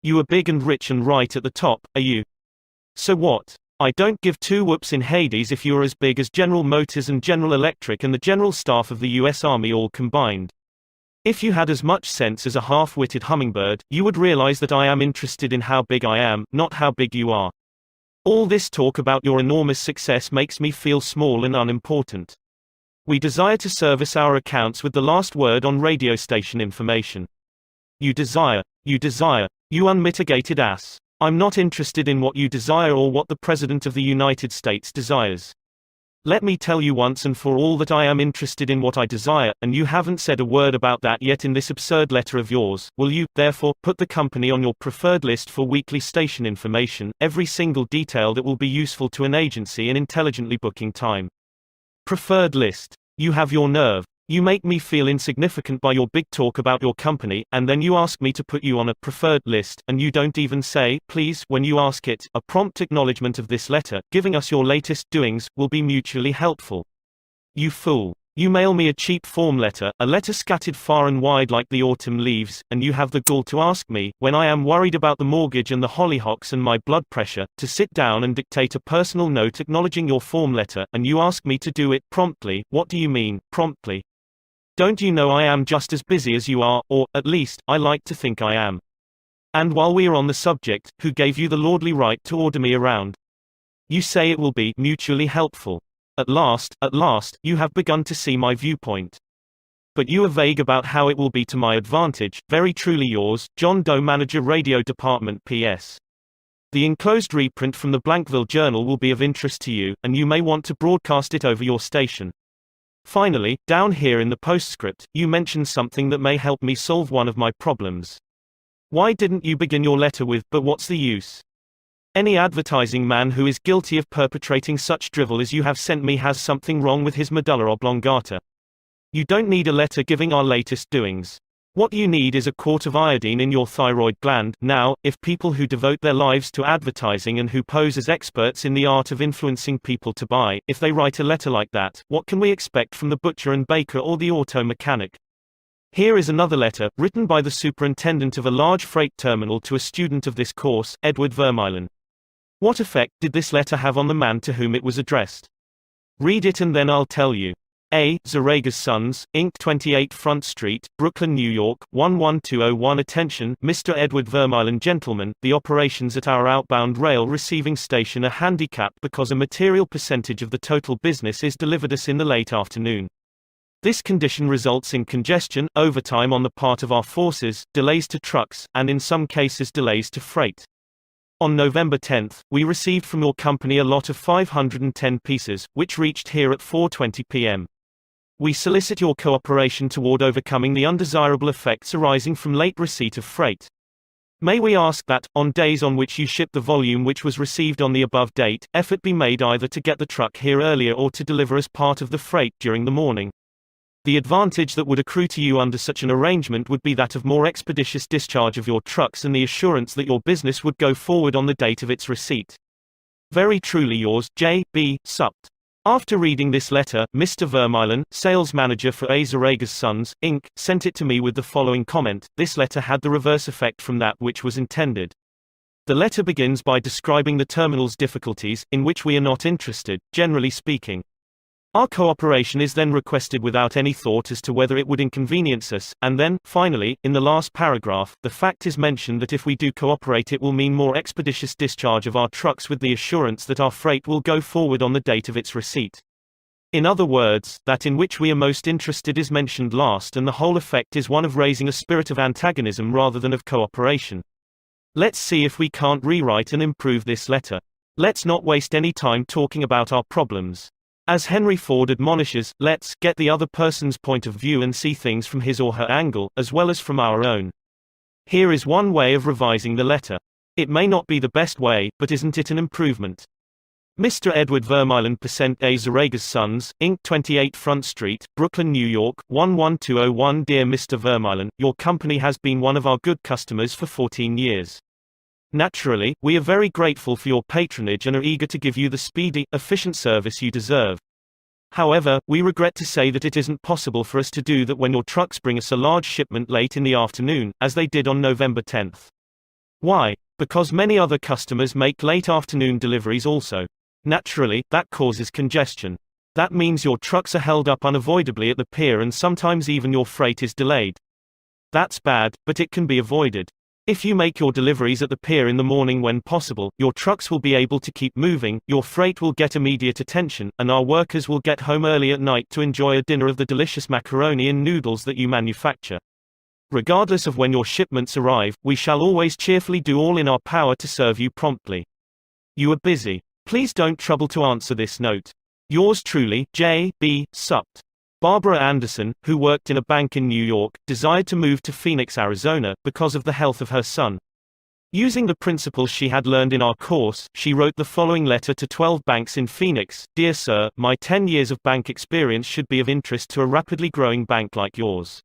A: You are big and rich and right at the top, are you? So what? I don't give two whoops in Hades if you are as big as General Motors and General Electric and the general staff of the U.S. Army all combined. If you had as much sense as a half-witted hummingbird, you would realize that I am interested in how big I am, not how big you are. All this talk about your enormous success makes me feel small and unimportant. We desire to service our accounts with the last word on radio station information. You desire, you unmitigated ass. I'm not interested in what you desire or what the President of the United States desires. Let me tell you once and for all that I am interested in what I desire, and you haven't said a word about that yet in this absurd letter of yours. Will you, therefore, put the company on your preferred list for weekly station information, every single detail that will be useful to an agency in intelligently booking time? Preferred list. You have your nerve. You make me feel insignificant by your big talk about your company, and then you ask me to put you on a preferred list, and you don't even say, please, when you ask it. A prompt acknowledgement of this letter, giving us your latest doings, will be mutually helpful. You fool. You mail me a cheap form letter, a letter scattered far and wide like the autumn leaves, and you have the gall to ask me, when I am worried about the mortgage and the hollyhocks and my blood pressure, to sit down and dictate a personal note acknowledging your form letter, and you ask me to do it promptly. What do you mean, promptly? Don't you know I am just as busy as you are, or, at least, I like to think I am. And while we are on the subject, who gave you the lordly right to order me around? You say it will be mutually helpful. At last, you have begun to see my viewpoint. But you are vague about how it will be to my advantage. Very truly yours, John Doe, Manager, Radio Department. P.S. The enclosed reprint from the Blankville Journal will be of interest to you, and you may want to broadcast it over your station. Finally, down here in the postscript, you mention something that may help me solve one of my problems. Why didn't you begin your letter with, but what's the use? Any advertising man who is guilty of perpetrating such drivel as you have sent me has something wrong with his medulla oblongata. You don't need a letter giving our latest doings. What you need is a quart of iodine in your thyroid gland. Now, if people who devote their lives to advertising and who pose as experts in the art of influencing people to buy, if they write a letter like that, what can we expect from the butcher and baker or the auto mechanic? Here is another letter, written by the superintendent of a large freight terminal to a student of this course, Edward Vermeulen. What effect did this letter have on the man to whom it was addressed? Read it and then I'll tell you. A. Zaraga's Sons, Inc., 28 Front Street, Brooklyn, New York, 11201. Attention, Mr. Edward Vermeulen. Gentlemen, the operations at our outbound rail receiving station are handicapped because a material percentage of the total business is delivered us in the late afternoon. This condition results in congestion, overtime on the part of our forces, delays to trucks, and in some cases delays to freight. On November 10, we received from your company a lot of 510 pieces, which reached here at 4:20 p.m. We solicit your cooperation toward overcoming the undesirable effects arising from late receipt of freight. May we ask that, on days on which you ship the volume which was received on the above date, effort be made either to get the truck here earlier or to deliver as part of the freight during the morning. The advantage that would accrue to you under such an arrangement would be that of more expeditious discharge of your trucks and the assurance that your business would go forward on the date of its receipt. Very truly yours, J. B. Supt. After reading this letter, Mr. Vermeulen, sales manager for A. Zaraga's Sons, Inc., sent it to me with the following comment: this letter had the reverse effect from that which was intended. The letter begins by describing the terminal's difficulties, in which we are not interested, generally speaking. Our cooperation is then requested without any thought as to whether it would inconvenience us, and then, finally, in the last paragraph, the fact is mentioned that if we do cooperate it will mean more expeditious discharge of our trucks with the assurance that our freight will go forward on the date of its receipt. In other words, that in which we are most interested is mentioned last, and the whole effect is one of raising a spirit of antagonism rather than of cooperation. Let's see if we can't rewrite and improve this letter. Let's not waste any time talking about our problems. As Henry Ford admonishes, let's get the other person's point of view and see things from his or her angle, as well as from our own. Here is one way of revising the letter. It may not be the best way, but isn't it an improvement? Mr. Edward Vermeulen, A. Zaraga's Sons, Inc., 28 Front Street, Brooklyn, New York, 11201. Dear Mr. Vermeulen, your company has been one of our good customers for 14 years. Naturally, we are very grateful for your patronage and are eager to give you the speedy, efficient service you deserve. However, we regret to say that it isn't possible for us to do that when your trucks bring us a large shipment late in the afternoon, as they did on November 10. Why? Because many other customers make late afternoon deliveries also. Naturally, that causes congestion. That means your trucks are held up unavoidably at the pier and sometimes even your freight is delayed. That's bad, but it can be avoided. If you make your deliveries at the pier in the morning when possible, your trucks will be able to keep moving, your freight will get immediate attention, and our workers will get home early at night to enjoy a dinner of the delicious macaroni and noodles that you manufacture. Regardless of when your shipments arrive, we shall always cheerfully do all in our power to serve you promptly. You are busy. Please don't trouble to answer this note. Yours truly, J. B. Supt. Barbara Anderson, who worked in a bank in New York, desired to move to Phoenix, Arizona, because of the health of her son. Using the principles she had learned in our course, she wrote the following letter to 12 banks in Phoenix: Dear Sir, my 10 years of bank experience should be of interest to a rapidly growing bank like yours.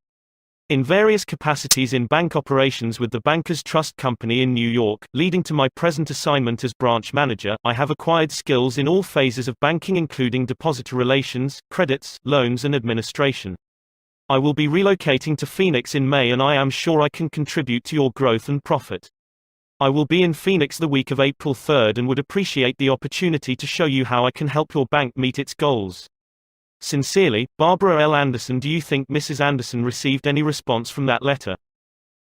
A: In various capacities in bank operations with the Bankers Trust Company in New York, leading to my present assignment as branch manager, I have acquired skills in all phases of banking including depositor relations, credits, loans and administration. I will be relocating to Phoenix in May and I am sure I can contribute to your growth and profit. I will be in Phoenix the week of April 3rd and would appreciate the opportunity to show you how I can help your bank meet its goals. Sincerely, Barbara L. Anderson. Do you think Mrs. Anderson received any response from that letter?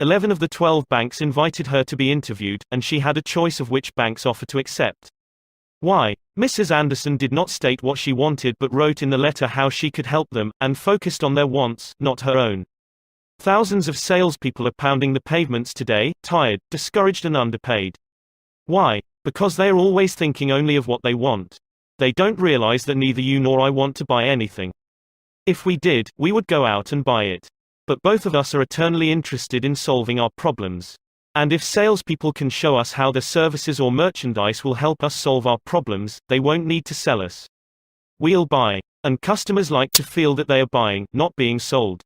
A: 11 of the 12 banks invited her to be interviewed, and she had a choice of which bank's offer to accept. Why? Mrs. Anderson did not state what she wanted but wrote in the letter how she could help them, and focused on their wants, not her own. Thousands of salespeople are pounding the pavements today, tired, discouraged and underpaid. Why? Because they are always thinking only of what they want. They don't realize that neither you nor I want to buy anything. If we did, we would go out and buy it. But both of us are eternally interested in solving our problems. And if salespeople can show us how their services or merchandise will help us solve our problems, they won't need to sell us. We'll buy. And customers like to feel that they are buying, not being sold.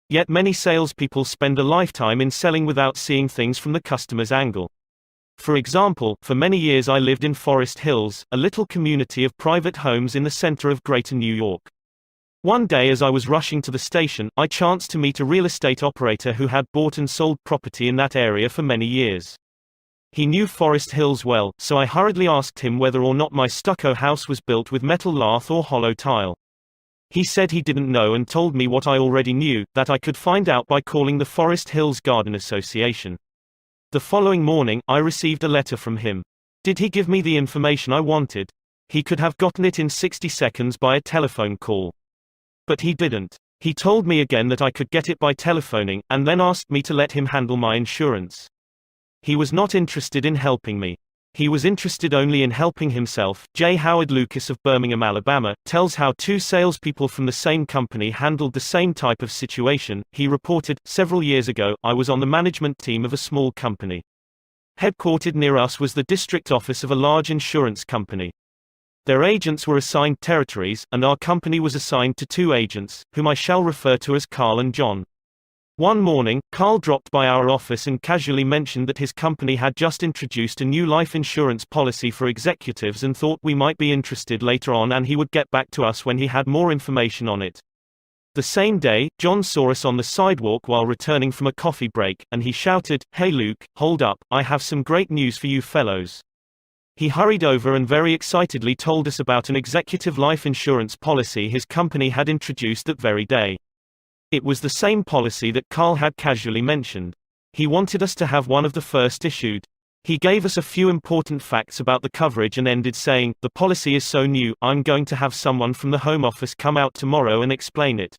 A: Yet many salespeople spend a lifetime in selling without seeing things from the customer's angle. For example, for many years I lived in Forest Hills, a little community of private homes in the center of Greater New York. One day as I was rushing to the station, I chanced to meet a real estate operator who had bought and sold property in that area for many years. He knew Forest Hills well, so I hurriedly asked him whether or not my stucco house was built with metal lath or hollow tile. He said he didn't know and told me what I already knew, that I could find out by calling the Forest Hills Garden Association. The following morning, I received a letter from him. Did he give me the information I wanted? He could have gotten it in 60 seconds by a telephone call. But he didn't. He told me again that I could get it by telephoning, and then asked me to let him handle my insurance. He was not interested in helping me. He was interested only in helping himself. J. Howard Lucas of Birmingham, Alabama, tells how two salespeople from the same company handled the same type of situation. He reported, several years ago, I was on the management team of a small company. Headquartered near us was the district office of a large insurance company. Their agents were assigned territories, and our company was assigned to two agents, whom I shall refer to as Carl and John. One morning, Carl dropped by our office and casually mentioned that his company had just introduced a new life insurance policy for executives and thought we might be interested later on, and he would get back to us when he had more information on it. The same day, John saw us on the sidewalk while returning from a coffee break, and he shouted, "Hey Luke, hold up, I have some great news for you fellows." He hurried over and very excitedly told us about an executive life insurance policy his company had introduced that very day. It was the same policy that Carl had casually mentioned. He wanted us to have one of the first issued. He gave us a few important facts about the coverage and ended saying, "The policy is so new, I'm going to have someone from the home office come out tomorrow and explain it.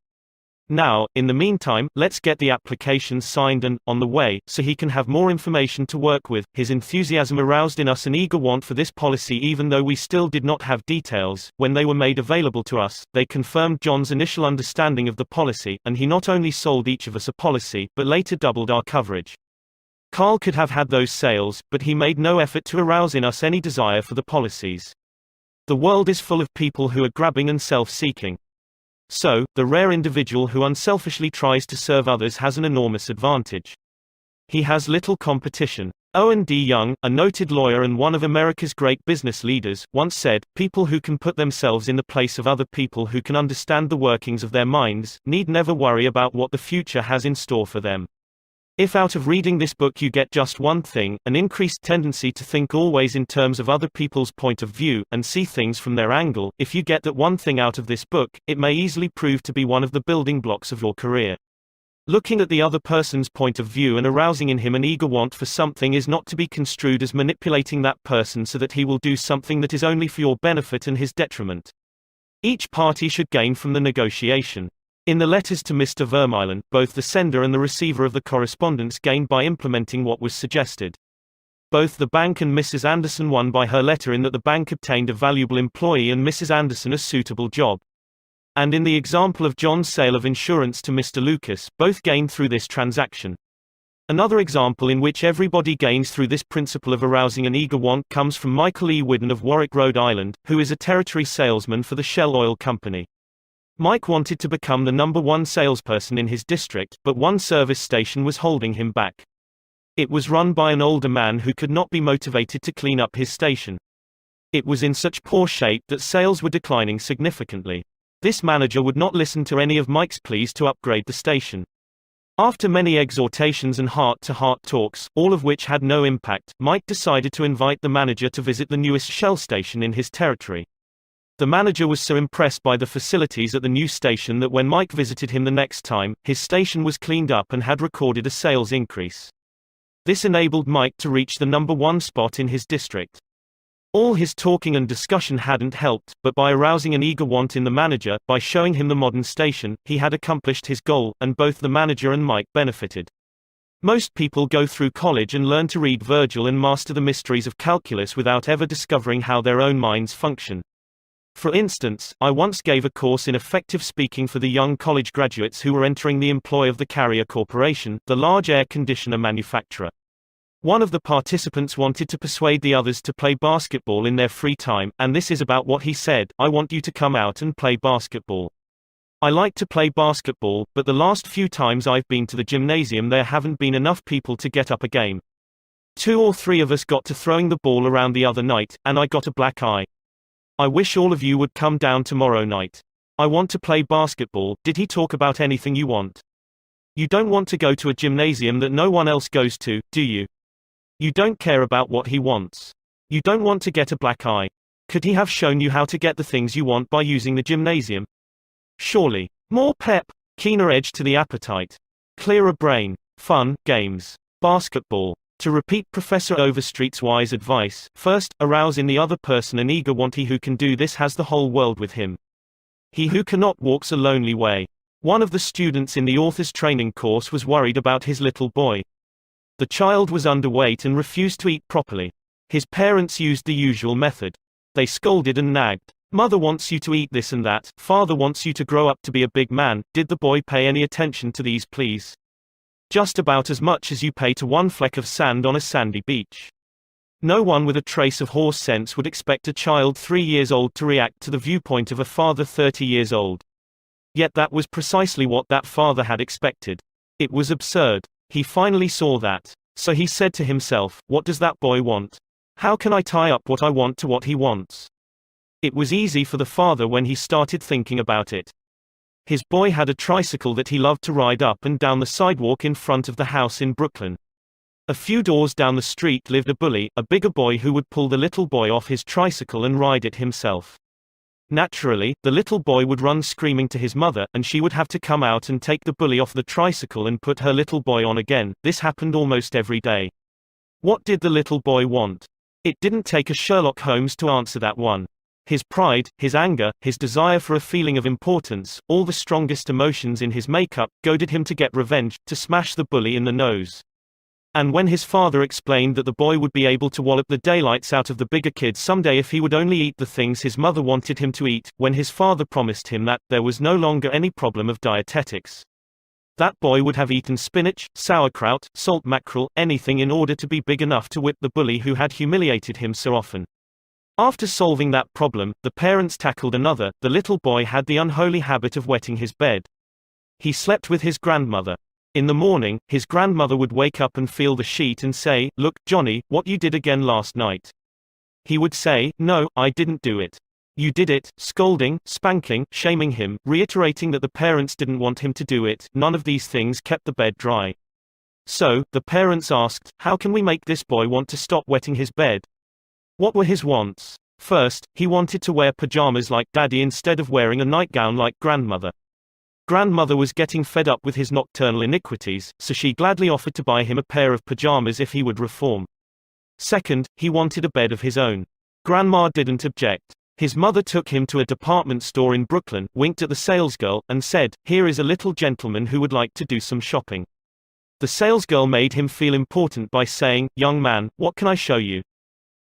A: Now, in the meantime, let's get the application signed and on the way, so he can have more information to work with." His enthusiasm aroused in us an eager want for this policy even though we still did not have details. When they were made available to us, they confirmed John's initial understanding of the policy, and he not only sold each of us a policy, but later doubled our coverage. Carl could have had those sales, but he made no effort to arouse in us any desire for the policies. The world is full of people who are grabbing and self-seeking. So, the rare individual who unselfishly tries to serve others has an enormous advantage. He has little competition. Owen D. Young, a noted lawyer and one of America's great business leaders, once said, "People who can put themselves in the place of other people who can understand the workings of their minds, need never worry about what the future has in store for them." If out of reading this book you get just one thing, an increased tendency to think always in terms of other people's point of view, and see things from their angle, if you get that one thing out of this book, it may easily prove to be one of the building blocks of your career. Looking at the other person's point of view and arousing in him an eager want for something is not to be construed as manipulating that person so that he will do something that is only for your benefit and his detriment. Each party should gain from the negotiation. In the letters to Mr. Vermeulen, both the sender and the receiver of the correspondence gained by implementing what was suggested. Both the bank and Mrs. Anderson won by her letter in that the bank obtained a valuable employee and Mrs. Anderson a suitable job. And in the example of John's sale of insurance to Mr. Lucas, both gained through this transaction. Another example in which everybody gains through this principle of arousing an eager want comes from Michael E. Whiddon of Warwick, Rhode Island, who is a territory salesman for the Shell Oil Company. Mike wanted to become the #1 salesperson in his district, but one service station was holding him back. It was run by an older man who could not be motivated to clean up his station. It was in such poor shape that sales were declining significantly. This manager would not listen to any of Mike's pleas to upgrade the station. After many exhortations and heart-to-heart talks, all of which had no impact, Mike decided to invite the manager to visit the newest Shell station in his territory. The manager was so impressed by the facilities at the new station that when Mike visited him the next time, his station was cleaned up and had recorded a sales increase. This enabled Mike to reach the #1 spot in his district. All his talking and discussion hadn't helped, but by arousing an eager want in the manager, by showing him the modern station, he had accomplished his goal, and both the manager and Mike benefited. Most people go through college and learn to read Virgil and master the mysteries of calculus without ever discovering how their own minds function. For instance, I once gave a course in effective speaking for the young college graduates who were entering the employ of the Carrier Corporation, the large air conditioner manufacturer. One of the participants wanted to persuade the others to play basketball in their free time, and this is about what he said: "I want you to come out and play basketball. I like to play basketball, but the last few times I've been to the gymnasium there haven't been enough people to get up a game. 2 or 3 of us got to throwing the ball around the other night, and I got a black eye. I wish all of you would come down tomorrow night. I want to play basketball." Did he talk about anything you want? You don't want to go to a gymnasium that no one else goes to, do you? You don't care about what he wants. You don't want to get a black eye. Could he have shown you how to get the things you want by using the gymnasium? Surely. More pep, keener edge to the appetite, clearer brain, fun, games, basketball. To repeat Professor Overstreet's wise advice, first, arouse in the other person an eager want. He who can do this has the whole world with him. He who cannot walks a lonely way. One of the students in the author's training course was worried about his little boy. The child was underweight and refused to eat properly. His parents used the usual method. They scolded and nagged. "Mother wants you to eat this and that, father wants you to grow up to be a big man." Did the boy pay any attention to these pleas? Just about as much as you pay to one fleck of sand on a sandy beach. No one with a trace of horse sense would expect a child 3 years old to react to the viewpoint of a father 30 years old. Yet that was precisely what that father had expected. It was absurd. He finally saw that. So he said to himself, "What does that boy want? How can I tie up what I want to what he wants?" It was easy for the father when he started thinking about it. His boy had a tricycle that he loved to ride up and down the sidewalk in front of the house in Brooklyn. A few doors down the street lived a bully, a bigger boy who would pull the little boy off his tricycle and ride it himself. Naturally, the little boy would run screaming to his mother, and she would have to come out and take the bully off the tricycle and put her little boy on again. This happened almost every day. What did the little boy want? It didn't take a Sherlock Holmes to answer that one. His pride, his anger, his desire for a feeling of importance, all the strongest emotions in his makeup, goaded him to get revenge, to smash the bully in the nose. And when his father explained that the boy would be able to wallop the daylights out of the bigger kid someday if he would only eat the things his mother wanted him to eat, when his father promised him that there was no longer any problem of dietetics, that boy would have eaten spinach, sauerkraut, salt mackerel, anything in order to be big enough to whip the bully who had humiliated him so often. After solving that problem, the parents tackled another. The little boy had the unholy habit of wetting his bed. He slept with his grandmother. In the morning, his grandmother would wake up and feel the sheet and say, "Look, Johnny, what you did again last night." He would say, "No, I didn't do it." "You did it," scolding, spanking, shaming him, reiterating that the parents didn't want him to do it. None of these things kept the bed dry. So, the parents asked, "How can we make this boy want to stop wetting his bed?" What were his wants? First, he wanted to wear pajamas like Daddy instead of wearing a nightgown like Grandmother. Grandmother was getting fed up with his nocturnal iniquities, so she gladly offered to buy him a pair of pajamas if he would reform. Second, he wanted a bed of his own. Grandma didn't object. His mother took him to a department store in Brooklyn, winked at the salesgirl, and said, "Here is a little gentleman who would like to do some shopping." The salesgirl made him feel important by saying, "Young man, what can I show you?"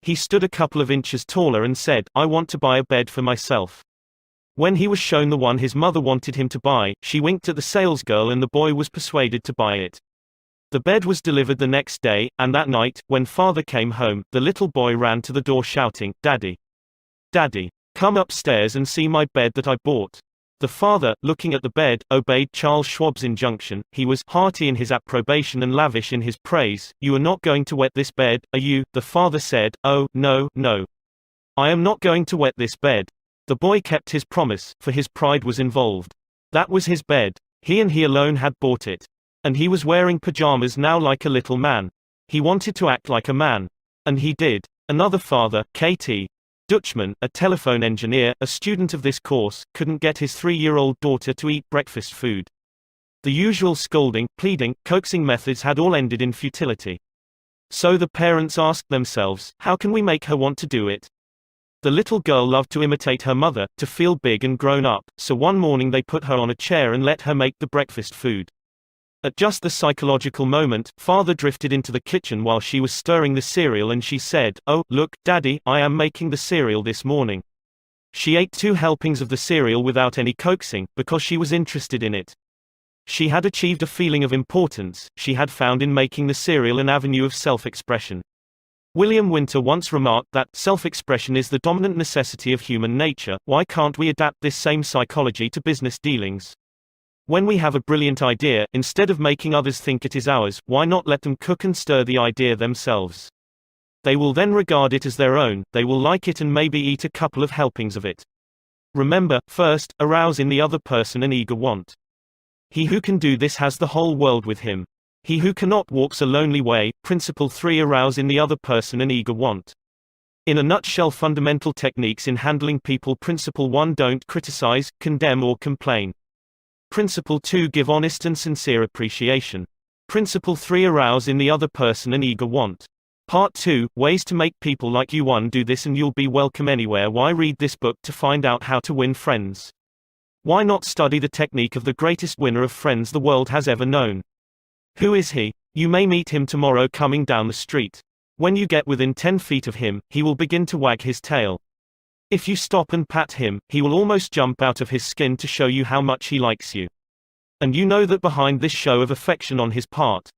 A: He stood a couple of inches taller and said, "I want to buy a bed for myself." When he was shown the one his mother wanted him to buy, she winked at the salesgirl and the boy was persuaded to buy it. The bed was delivered the next day, and that night, when father came home, the little boy ran to the door shouting, "Daddy! Daddy! Come upstairs and see my bed that I bought." The father, looking at the bed, obeyed Charles Schwab's injunction. He was hearty in his approbation and lavish in his praise. "You are not going to wet this bed, are you?" The father said. "Oh, no, no. I am not going to wet this bed." The boy kept his promise, for his pride was involved. That was his bed. He and he alone had bought it. And he was wearing pajamas now like a little man. He wanted to act like a man. And he did. Another father, K.T. Dutchman, a telephone engineer, a student of this course, couldn't get his 3-year-old daughter to eat breakfast food. The usual scolding, pleading, coaxing methods had all ended in futility. So the parents asked themselves, how can we make her want to do it? The little girl loved to imitate her mother, to feel big and grown up, so one morning they put her on a chair and let her make the breakfast food. At just the psychological moment, father drifted into the kitchen while she was stirring the cereal and she said, "Oh, look, Daddy, I am making the cereal this morning." She ate 2 helpings of the cereal without any coaxing, because she was interested in it. She had achieved a feeling of importance. She had found in making the cereal an avenue of self-expression. William Winter once remarked that, "Self-expression is the dominant necessity of human nature. Why can't we adapt this same psychology to business dealings? When we have a brilliant idea, instead of making others think it is ours, why not let them cook and stir the idea themselves? They will then regard it as their own, they will like it and maybe eat a couple of helpings of it." Remember, first, arouse in the other person an eager want. He who can do this has the whole world with him. He who cannot walks a lonely way. Principle 3. Arouse in the other person an eager want. In a nutshell, fundamental techniques in handling people. Principle 1. Don't criticize, condemn or complain. Principle 2. Give honest and sincere appreciation. Principle 3. Arouse in the other person an eager want. Part 2. Ways to make people like you. 1. Do this and you'll be welcome anywhere. Why read this book to find out how to win friends? Why not study the technique of the greatest winner of friends the world has ever known? Who is he? You may meet him tomorrow coming down the street. When you get within 10 feet of him, he will begin to wag his tail. If you stop and pat him, he will almost jump out of his skin to show you how much he likes you. And you know that behind this show of affection on his part,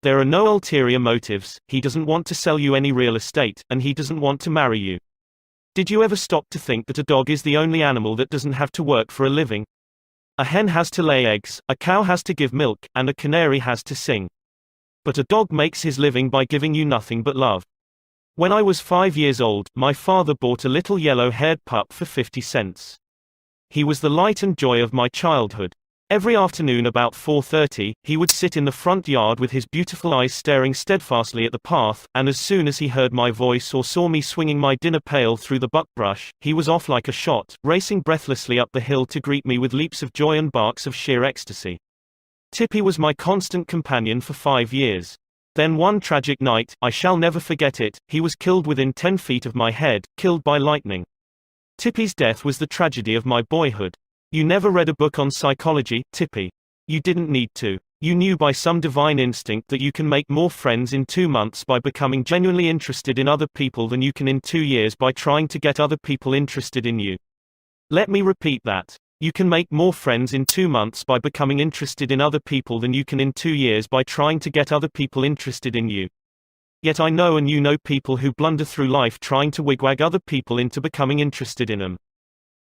A: there are no ulterior motives. He doesn't want to sell you any real estate, and he doesn't want to marry you. Did you ever stop to think that a dog is the only animal that doesn't have to work for a living? A hen has to lay eggs, a cow has to give milk, and a canary has to sing. But a dog makes his living by giving you nothing but love. When I was 5 years old, my father bought a little yellow-haired pup for 50 cents. He was the light and joy of my childhood. Every afternoon about 4:30, he would sit in the front yard with his beautiful eyes staring steadfastly at the path, and as soon as he heard my voice or saw me swinging my dinner pail through the buckbrush, he was off like a shot, racing breathlessly up the hill to greet me with leaps of joy and barks of sheer ecstasy. Tippy was my constant companion for 5 years. Then one tragic night, I shall never forget it, he was killed within 10 feet of my head, killed by lightning. Tippy's death was the tragedy of my boyhood. You never read a book on psychology, Tippy. You didn't need to. You knew by some divine instinct that you can make more friends in 2 months by becoming genuinely interested in other people than you can in 2 years by trying to get other people interested in you. Let me repeat that. You can make more friends in 2 months by becoming interested in other people than you can in 2 years by trying to get other people interested in you. Yet I know and you know people who blunder through life trying to wigwag other people into becoming interested in them.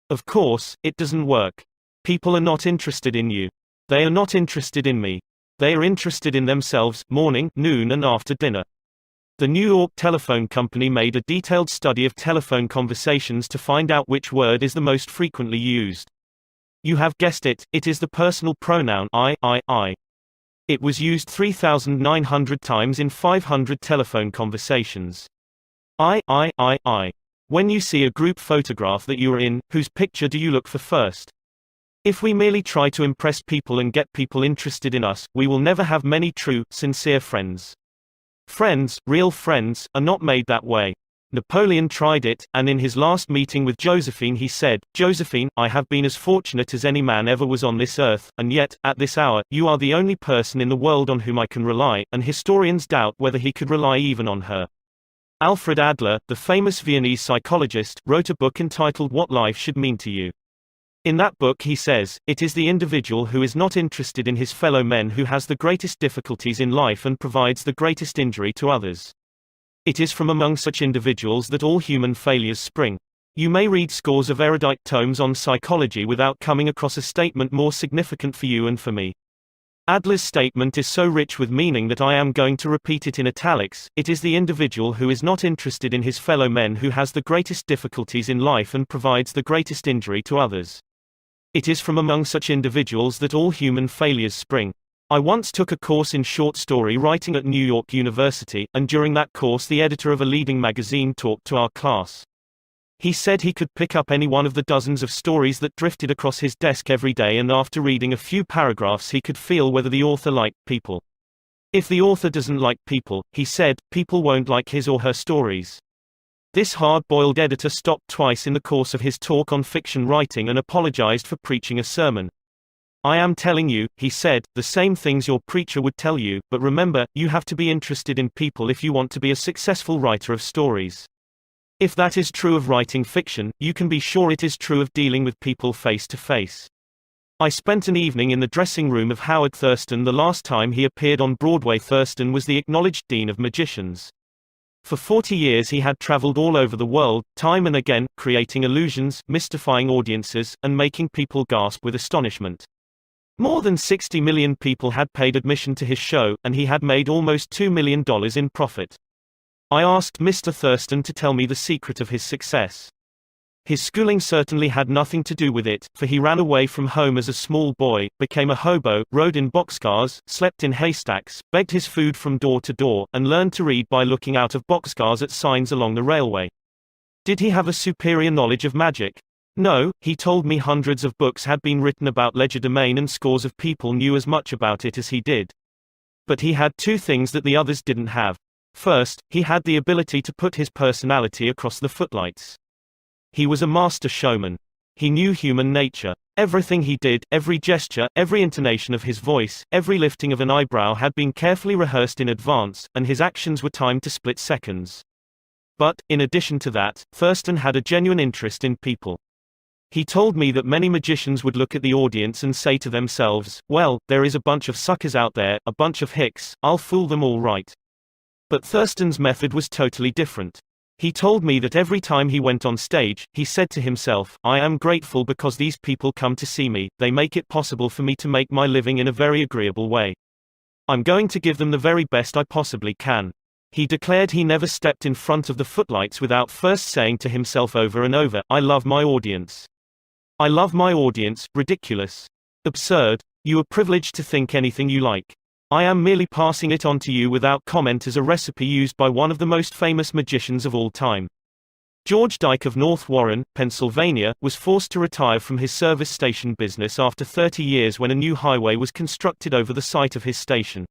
A: Of course, it doesn't work. People are not interested in you. They are not interested in me. They are interested in themselves, morning, noon and after dinner. The New York Telephone Company made a detailed study of telephone conversations to find out which word is the most frequently used. You have guessed it, it is the personal pronoun I. It was used 3,900 times in 500 telephone conversations. I. When you see a group photograph that you are in, whose picture do you look for first? If we merely try to impress people and get people interested in us, we will never have many true, sincere friends. Friends, real friends, are not made that way. Napoleon tried it, and in his last meeting with Josephine he said, "Josephine, I have been as fortunate as any man ever was on this earth, and yet, at this hour, you are the only person in the world on whom I can rely," and historians doubt whether he could rely even on her. Alfred Adler, the famous Viennese psychologist, wrote a book entitled What Life Should Mean to You. In that book he says, "It is the individual who is not interested in his fellow men who has the greatest difficulties in life and provides the greatest injury to others. It is from among such individuals that all human failures spring." You may read scores of erudite tomes on psychology without coming across a statement more significant for you and for me. Adler's statement is so rich with meaning that I am going to repeat it in italics. It is the individual who is not interested in his fellow men who has the greatest difficulties in life and provides the greatest injury to others. It is from among such individuals that all human failures spring. I once took a course in short story writing at New York University, and during that course the editor of a leading magazine talked to our class. He said he could pick up any one of the dozens of stories that drifted across his desk every day, and after reading a few paragraphs he could feel whether the author liked people. If the author doesn't like people, he said, people won't like his or her stories. This hard-boiled editor stopped twice in the course of his talk on fiction writing and apologized for preaching a sermon. "I am telling you," he said, "the same things your preacher would tell you, but remember, you have to be interested in people if you want to be a successful writer of stories. If that is true of writing fiction, you can be sure it is true of dealing with people face to face." I spent an evening in the dressing room of Howard Thurston the last time he appeared on Broadway. Thurston was the acknowledged dean of magicians. For 40 years he had traveled all over the world, time and again, creating illusions, mystifying audiences, and making people gasp with astonishment. More than 60 million people had paid admission to his show, and he had made almost $2 million in profit. I asked Mr. Thurston to tell me the secret of his success. His schooling certainly had nothing to do with it, for he ran away from home as a small boy, became a hobo, rode in boxcars, slept in haystacks, begged his food from door to door, and learned to read by looking out of boxcars at signs along the railway. Did he have a superior knowledge of magic? No, he told me hundreds of books had been written about legerdemain and scores of people knew as much about it as he did. But he had two things that the others didn't have. First, he had the ability to put his personality across the footlights. He was a master showman. He knew human nature. Everything he did, every gesture, every intonation of his voice, every lifting of an eyebrow had been carefully rehearsed in advance, and his actions were timed to split seconds. But, in addition to that, Thurston had a genuine interest in people. He told me that many magicians would look at the audience and say to themselves, "Well, there is a bunch of suckers out there, a bunch of hicks, I'll fool them all right." But Thurston's method was totally different. He told me that every time he went on stage, he said to himself, "I am grateful because these people come to see me, they make it possible for me to make my living in a very agreeable way. I'm going to give them the very best I possibly can." He declared he never stepped in front of the footlights without first saying to himself over and over, "I love my audience. I love my audience." Ridiculous. Absurd. You are privileged to think anything you like. I am merely passing it on to you without comment as a recipe used by one of the most famous magicians of all time. George Dyke of North Warren, Pennsylvania, was forced to retire from his service station business after 30 years when a new highway was constructed over the site of his station.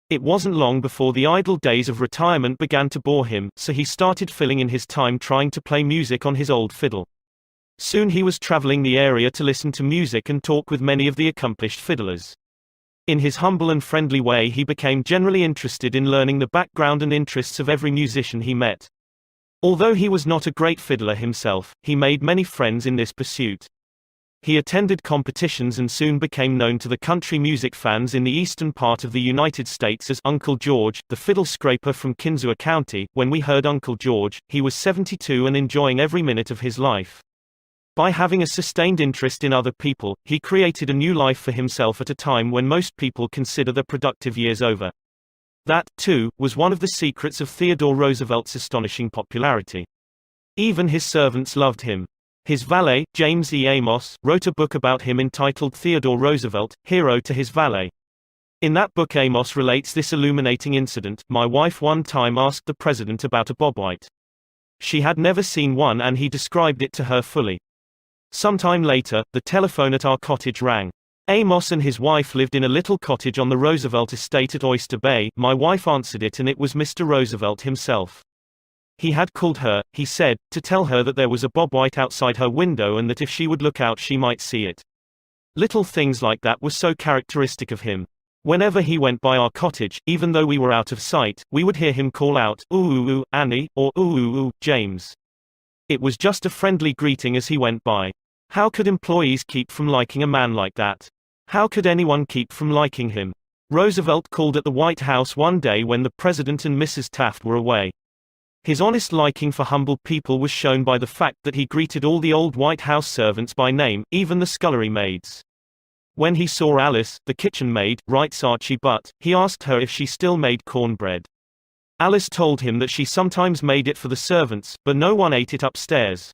A: It wasn't long before the idle days of retirement began to bore him, so he started filling in his time trying to play music on his old fiddle. Soon he was traveling the area to listen to music and talk with many of the accomplished fiddlers. In his humble and friendly way he became generally interested in learning the background and interests of every musician he met. Although he was not a great fiddler himself, he made many friends in this pursuit. He attended competitions and soon became known to the country music fans in the eastern part of the United States as Uncle George, the fiddle scraper from Kinzua County. When we heard Uncle George, he was 72 and enjoying every minute of his life. By having a sustained interest in other people, he created a new life for himself at a time when most people consider their productive years over. That, too, was one of the secrets of Theodore Roosevelt's astonishing popularity. Even his servants loved him. His valet, James E. Amos, wrote a book about him entitled Theodore Roosevelt, Hero to His Valet. In that book Amos relates this illuminating incident: "My wife one time asked the president about a bobwhite. She had never seen one and he described it to her fully. Sometime later, the telephone at our cottage rang. Amos and his wife lived in a little cottage on the Roosevelt estate at Oyster Bay. My wife answered it and it was Mr. Roosevelt himself. He had called her, he said, to tell her that there was a bobwhite outside her window and that if she would look out she might see it. Little things like that were so characteristic of him. Whenever he went by our cottage, even though we were out of sight, we would hear him call out, "Ooh ooh ooh, Annie," or "Ooh ooh ooh, James." It was just a friendly greeting as he went by. How could employees keep from liking a man like that? How could anyone keep from liking him? Roosevelt called at the White House one day when the President and Mrs. Taft were away. His honest liking for humble people was shown by the fact that he greeted all the old White House servants by name, even the scullery maids. When he saw Alice, the kitchen maid, writes Archie Butt, he asked her if she still made cornbread. Alice told him that she sometimes made it for the servants, but no one ate it upstairs.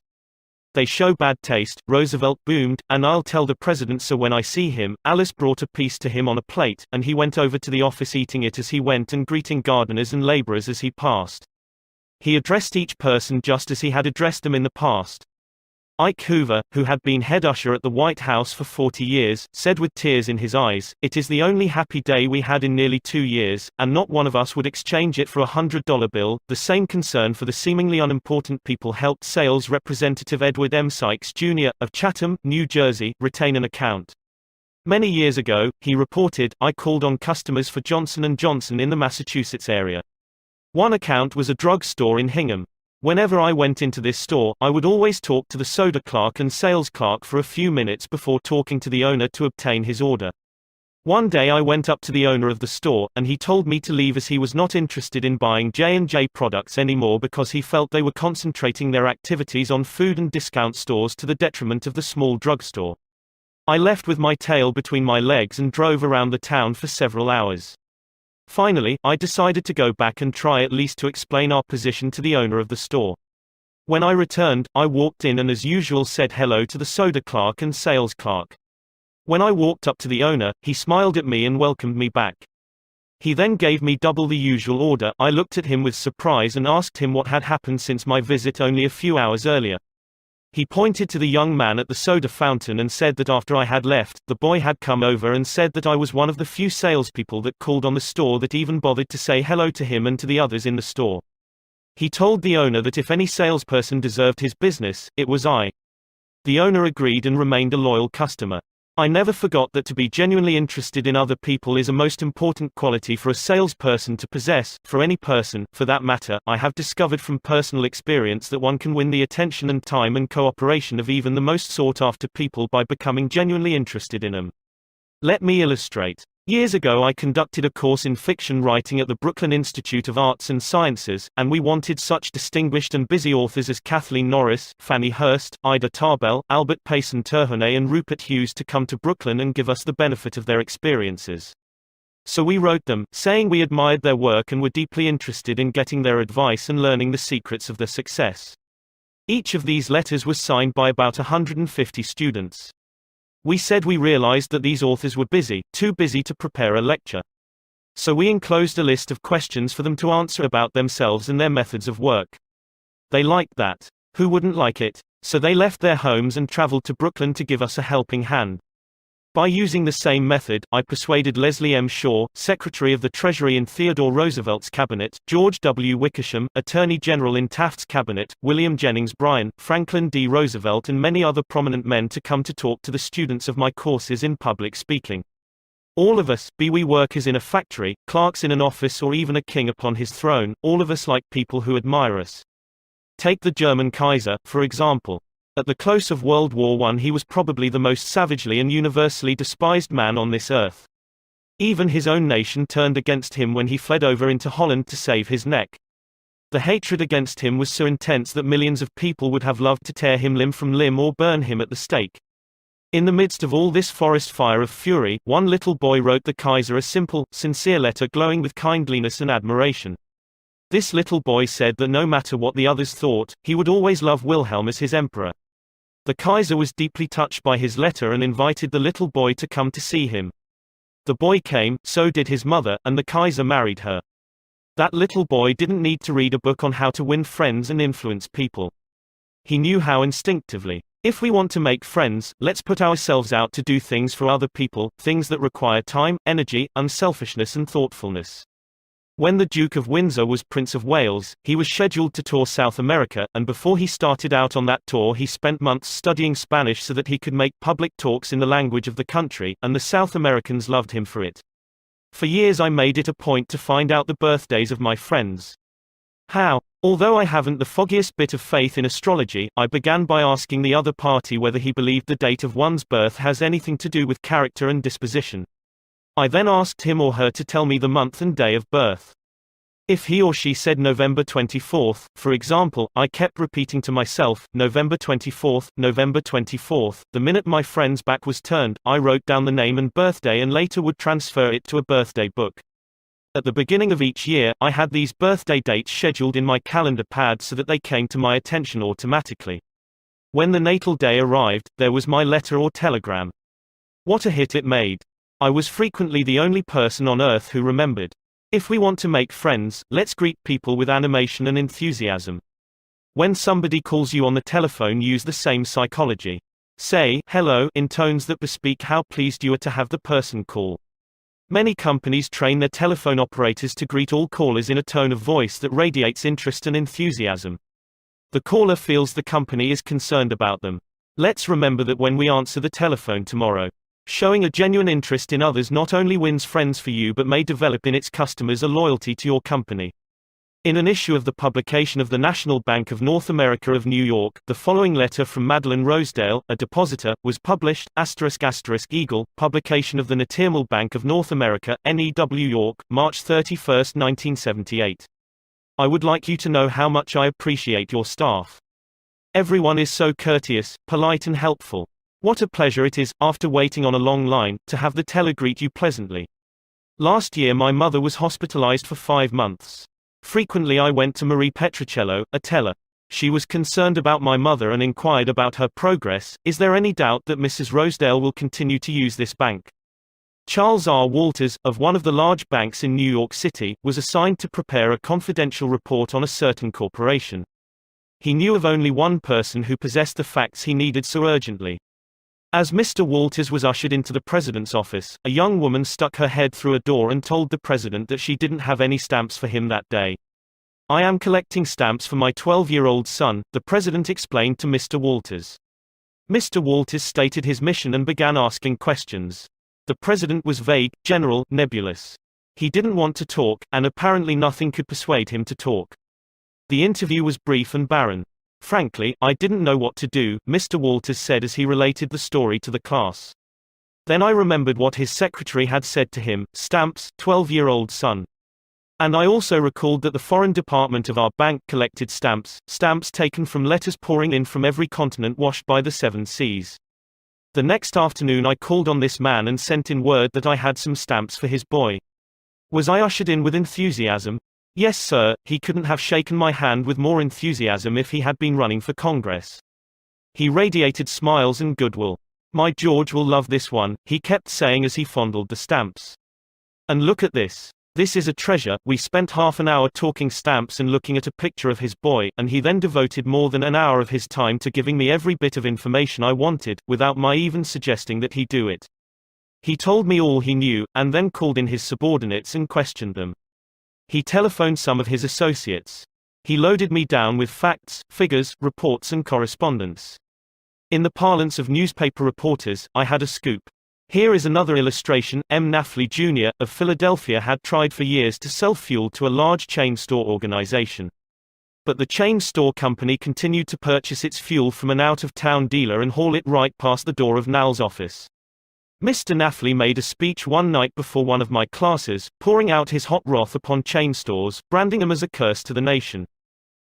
A: They show bad taste, Roosevelt boomed, and I'll tell the president so when I see him. Alice brought a piece to him on a plate, and he went over to the office eating it as he went and greeting gardeners and laborers as he passed. He addressed each person just as he had addressed them in the past. Ike Hoover, who had been head usher at the White House for 40 years, said with tears in his eyes, "It is the only happy day we had in nearly 2 years, and not one of us would exchange it for a $100 bill." The same concern for the seemingly unimportant people helped sales representative Edward M. Sykes Jr., of Chatham, New Jersey, retain an account. Many years ago, he reported, "I called on customers for Johnson & Johnson in the Massachusetts area. One account was a drug store in Hingham. Whenever I went into this store, I would always talk to the soda clerk and sales clerk for a few minutes before talking to the owner to obtain his order. One day I went up to the owner of the store, and he told me to leave as he was not interested in buying J&J products anymore because he felt they were concentrating their activities on food and discount stores to the detriment of the small drugstore. I left with my tail between my legs and drove around the town for several hours. Finally, I decided to go back and try at least to explain our position to the owner of the store. When I returned, I walked in and as usual said hello to the soda clerk and sales clerk. When I walked up to the owner, he smiled at me and welcomed me back. He then gave me double the usual order. I looked at him with surprise and asked him what had happened since my visit only a few hours earlier. He pointed to the young man at the soda fountain and said that after I had left, the boy had come over and said that I was one of the few salespeople that called on the store that even bothered to say hello to him and to the others in the store. He told the owner that if any salesperson deserved his business, it was I. The owner agreed and remained a loyal customer. I never forgot that to be genuinely interested in other people is a most important quality for a salesperson to possess, for any person, for that matter. I have discovered from personal experience that one can win the attention and time and cooperation of even the most sought-after people by becoming genuinely interested in them. Let me illustrate. Years ago I conducted a course in fiction writing at the Brooklyn Institute of Arts and Sciences, and we wanted such distinguished and busy authors as Kathleen Norris, Fannie Hurst, Ida Tarbell, Albert Payson Terhune and Rupert Hughes to come to Brooklyn and give us the benefit of their experiences. So we wrote them, saying we admired their work and were deeply interested in getting their advice and learning the secrets of their success. Each of these letters was signed by about 150 students. We said we realized that these authors were busy, too busy to prepare a lecture. So we enclosed a list of questions for them to answer about themselves and their methods of work. They liked that. Who wouldn't like it? So they left their homes and traveled to Brooklyn to give us a helping hand. By using the same method, I persuaded Leslie M. Shaw, Secretary of the Treasury in Theodore Roosevelt's cabinet, George W. Wickersham, Attorney General in Taft's cabinet, William Jennings Bryan, Franklin D. Roosevelt and many other prominent men to come to talk to the students of my courses in public speaking. All of us, be we workers in a factory, clerks in an office or even a king upon his throne, all of us like people who admire us. Take the German Kaiser, for example. At the close of World War I he was probably the most savagely and universally despised man on this earth. Even his own nation turned against him when he fled over into Holland to save his neck. The hatred against him was so intense that millions of people would have loved to tear him limb from limb or burn him at the stake. In the midst of all this forest fire of fury, one little boy wrote the Kaiser a simple, sincere letter glowing with kindliness and admiration. This little boy said that no matter what the others thought, he would always love Wilhelm as his emperor. The Kaiser was deeply touched by his letter and invited the little boy to come to see him. The boy came, so did his mother, and the Kaiser married her. That little boy didn't need to read a book on how to win friends and influence people. He knew how instinctively. If we want to make friends, let's put ourselves out to do things for other people, things that require time, energy, unselfishness and thoughtfulness. When the Duke of Windsor was Prince of Wales, he was scheduled to tour South America, and before he started out on that tour he spent months studying Spanish so that he could make public talks in the language of the country, and the South Americans loved him for it. For years I made it a point to find out the birthdays of my friends. How? Although I haven't the foggiest bit of faith in astrology, I began by asking the other party whether he believed the date of one's birth has anything to do with character and disposition. I then asked him or her to tell me the month and day of birth. If he or she said November 24th, for example, I kept repeating to myself, November 24th, November 24th. The minute my friend's back was turned, I wrote down the name and birthday and later would transfer it to a birthday book. At the beginning of each year, I had these birthday dates scheduled in my calendar pad so that they came to my attention automatically. When the natal day arrived, there was my letter or telegram. What a hit it made. I was frequently the only person on earth who remembered. If we want to make friends, let's greet people with animation and enthusiasm. When somebody calls you on the telephone, use the same psychology. Say, hello, in tones that bespeak how pleased you are to have the person call. Many companies train their telephone operators to greet all callers in a tone of voice that radiates interest and enthusiasm. The caller feels the company is concerned about them. Let's remember that when we answer the telephone tomorrow. Showing a genuine interest in others not only wins friends for you but may develop in its customers a loyalty to your company. In an issue of the publication of the National Bank of North America of New York, the following letter from Madeline Rosedale, a depositor, was published, *** Eagle, publication of the National Bank of North America, NEW York, March 31, 1978. I would like you to know how much I appreciate your staff. Everyone is so courteous, polite and helpful. What a pleasure it is, after waiting on a long line, to have the teller greet you pleasantly. Last year my mother was hospitalized for 5 months. Frequently I went to Marie Petricello, a teller. She was concerned about my mother and inquired about her progress. Is there any doubt that Mrs. Rosedale will continue to use this bank? Charles R. Walters, of one of the large banks in New York City, was assigned to prepare a confidential report on a certain corporation. He knew of only one person who possessed the facts he needed so urgently. As Mr. Walters was ushered into the president's office, a young woman stuck her head through a door and told the president that she didn't have any stamps for him that day. I am collecting stamps for my 12-year-old son, the president explained to Mr. Walters. Mr. Walters stated his mission and began asking questions. The president was vague, general, nebulous. He didn't want to talk, and apparently nothing could persuade him to talk. The interview was brief and barren. Frankly, I didn't know what to do, Mr. Walters said as he related the story to the class. Then I remembered what his secretary had said to him, stamps, 12-year-old son. And I also recalled that the foreign department of our bank collected stamps taken from letters pouring in from every continent washed by the 7 seas. The next afternoon I called on this man and sent in word that I had some stamps for his boy. Was I ushered in with enthusiasm? Yes, sir, he couldn't have shaken my hand with more enthusiasm if he had been running for Congress. He radiated smiles and goodwill. My George will love this one, he kept saying as he fondled the stamps. And look at this. This is a treasure. We spent half an hour talking stamps and looking at a picture of his boy, and he then devoted more than an hour of his time to giving me every bit of information I wanted, without my even suggesting that he do it. He told me all he knew, and then called in his subordinates and questioned them. He telephoned some of his associates. He loaded me down with facts, figures, reports and correspondence. In the parlance of newspaper reporters, I had a scoop. Here is another illustration. M. Nafley Jr., of Philadelphia had tried for years to sell fuel to a large chain store organization. But the chain store company continued to purchase its fuel from an out-of-town dealer and haul it right past the door of Nal's office. Mr. Nafley made a speech one night before one of my classes, pouring out his hot wrath upon chain stores, branding them as a curse to the nation.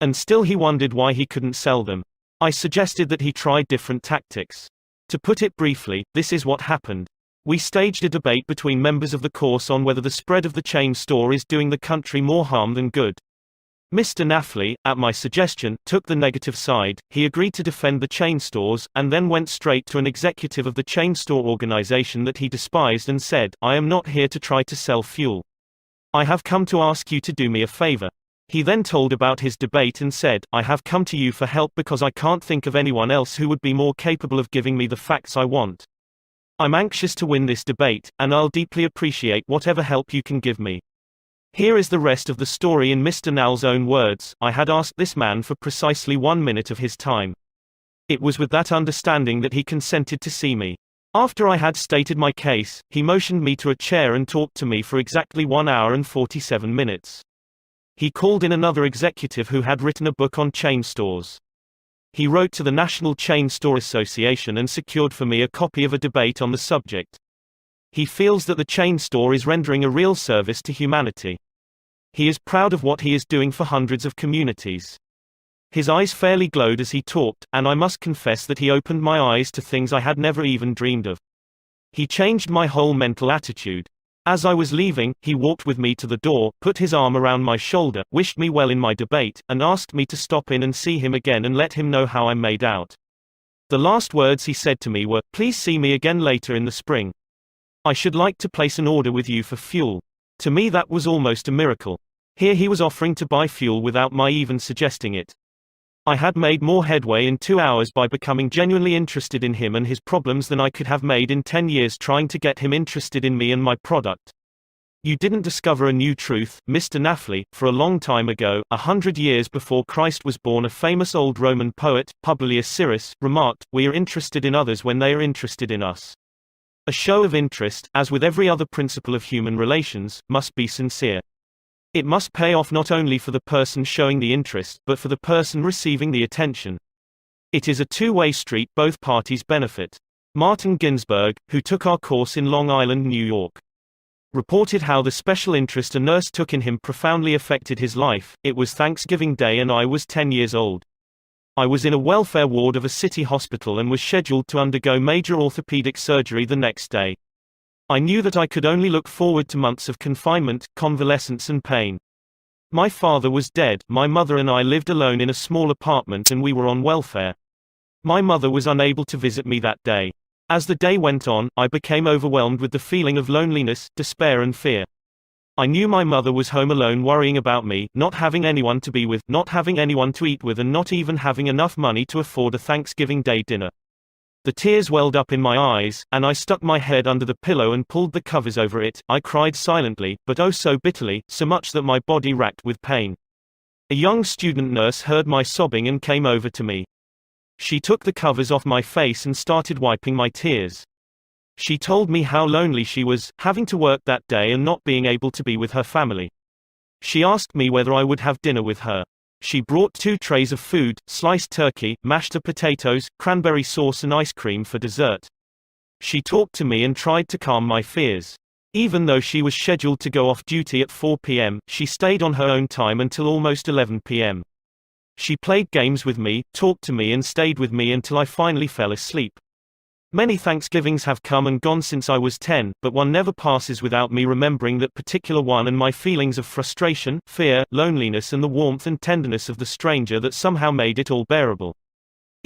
A: And still he wondered why he couldn't sell them. I suggested that he try different tactics. To put it briefly, this is what happened. We staged a debate between members of the course on whether the spread of the chain store is doing the country more harm than good. Mr. Nafley, at my suggestion, took the negative side. He agreed to defend the chain stores, and then went straight to an executive of the chain store organization that he despised and said, I am not here to try to sell fuel. I have come to ask you to do me a favor. He then told about his debate and said, I have come to you for help because I can't think of anyone else who would be more capable of giving me the facts I want. I'm anxious to win this debate, and I'll deeply appreciate whatever help you can give me. Here is the rest of the story in Mr. Nall's own words. I had asked this man for precisely 1 minute of his time. It was with that understanding that he consented to see me. After I had stated my case, he motioned me to a chair and talked to me for exactly 1 hour and 47 minutes. He called in another executive who had written a book on chain stores. He wrote to the National Chain Store Association and secured for me a copy of a debate on the subject. He feels that the chain store is rendering a real service to humanity. He is proud of what he is doing for hundreds of communities. His eyes fairly glowed as he talked, and I must confess that he opened my eyes to things I had never even dreamed of. He changed my whole mental attitude. As I was leaving, he walked with me to the door, put his arm around my shoulder, wished me well in my debate, and asked me to stop in and see him again and let him know how I made out. The last words he said to me were, "Please see me again later in the spring. I should like to place an order with you for fuel." To me that was almost a miracle. Here he was offering to buy fuel without my even suggesting it. I had made more headway in 2 hours by becoming genuinely interested in him and his problems than I could have made in 10 years trying to get him interested in me and my product. You didn't discover a new truth, Mr. Nafli. For a long time ago, 100 years before Christ was born, a famous old Roman poet, Publius Syrus, remarked, "We are interested in others when they are interested in us." A show of interest, as with every other principle of human relations, must be sincere. It must pay off not only for the person showing the interest, but for the person receiving the attention. It is a two-way street, both parties benefit. Martin Ginsberg, who took our course in Long Island, New York, reported how the special interest a nurse took in him profoundly affected his life. It was Thanksgiving Day and I was 10 years old. I was in a welfare ward of a city hospital and was scheduled to undergo major orthopedic surgery the next day. I knew that I could only look forward to months of confinement, convalescence and pain. My father was dead, my mother and I lived alone in a small apartment and we were on welfare. My mother was unable to visit me that day. As the day went on, I became overwhelmed with the feeling of loneliness, despair and fear. I knew my mother was home alone worrying about me, not having anyone to be with, not having anyone to eat with and not even having enough money to afford a Thanksgiving Day dinner. The tears welled up in my eyes, and I stuck my head under the pillow and pulled the covers over it. I cried silently, but oh so bitterly, so much that my body racked with pain. A young student nurse heard my sobbing and came over to me. She took the covers off my face and started wiping my tears. She told me how lonely she was, having to work that day and not being able to be with her family. She asked me whether I would have dinner with her. She brought 2 trays of food, sliced turkey, mashed potatoes, cranberry sauce and ice cream for dessert. She talked to me and tried to calm my fears. Even though she was scheduled to go off duty at 4 p.m., she stayed on her own time until almost 11 p.m. She played games with me, talked to me and stayed with me until I finally fell asleep. Many Thanksgivings have come and gone since I was 10, but one never passes without me remembering that particular one and my feelings of frustration, fear, loneliness and the warmth and tenderness of the stranger that somehow made it all bearable.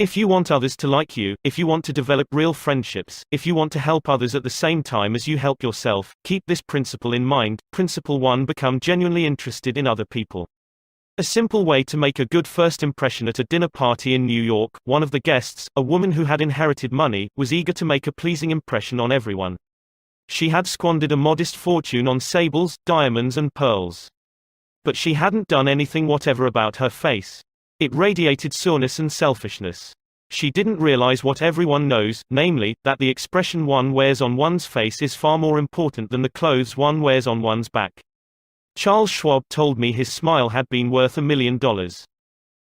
A: If you want others to like you, if you want to develop real friendships, if you want to help others at the same time as you help yourself, keep this principle in mind. Principle 1: Become genuinely interested in other people. A simple way to make a good first impression. At a dinner party in New York, one of the guests, a woman who had inherited money, was eager to make a pleasing impression on everyone. She had squandered a modest fortune on sables, diamonds and pearls. But she hadn't done anything whatever about her face. It radiated soreness and selfishness. She didn't realize what everyone knows, namely, that the expression one wears on one's face is far more important than the clothes one wears on one's back. Charles Schwab told me his smile had been worth $1 million.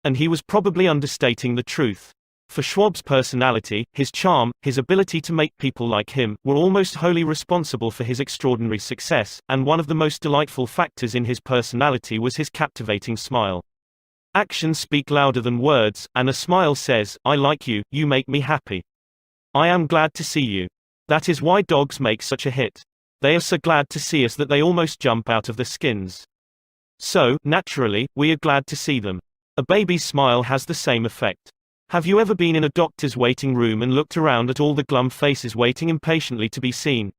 A: And he was probably understating the truth. For Schwab's personality, his charm, his ability to make people like him, were almost wholly responsible for his extraordinary success, and one of the most delightful factors in his personality was his captivating smile. Actions speak louder than words, and a smile says, "I like you, you make me happy. I am glad to see you." That is why dogs make such a hit. They are so glad to see us that they almost jump out of their skins. So, naturally, we are glad to see them. A baby's smile has the same effect. Have you ever been in a doctor's waiting room and looked around at all the glum faces waiting impatiently to be seen?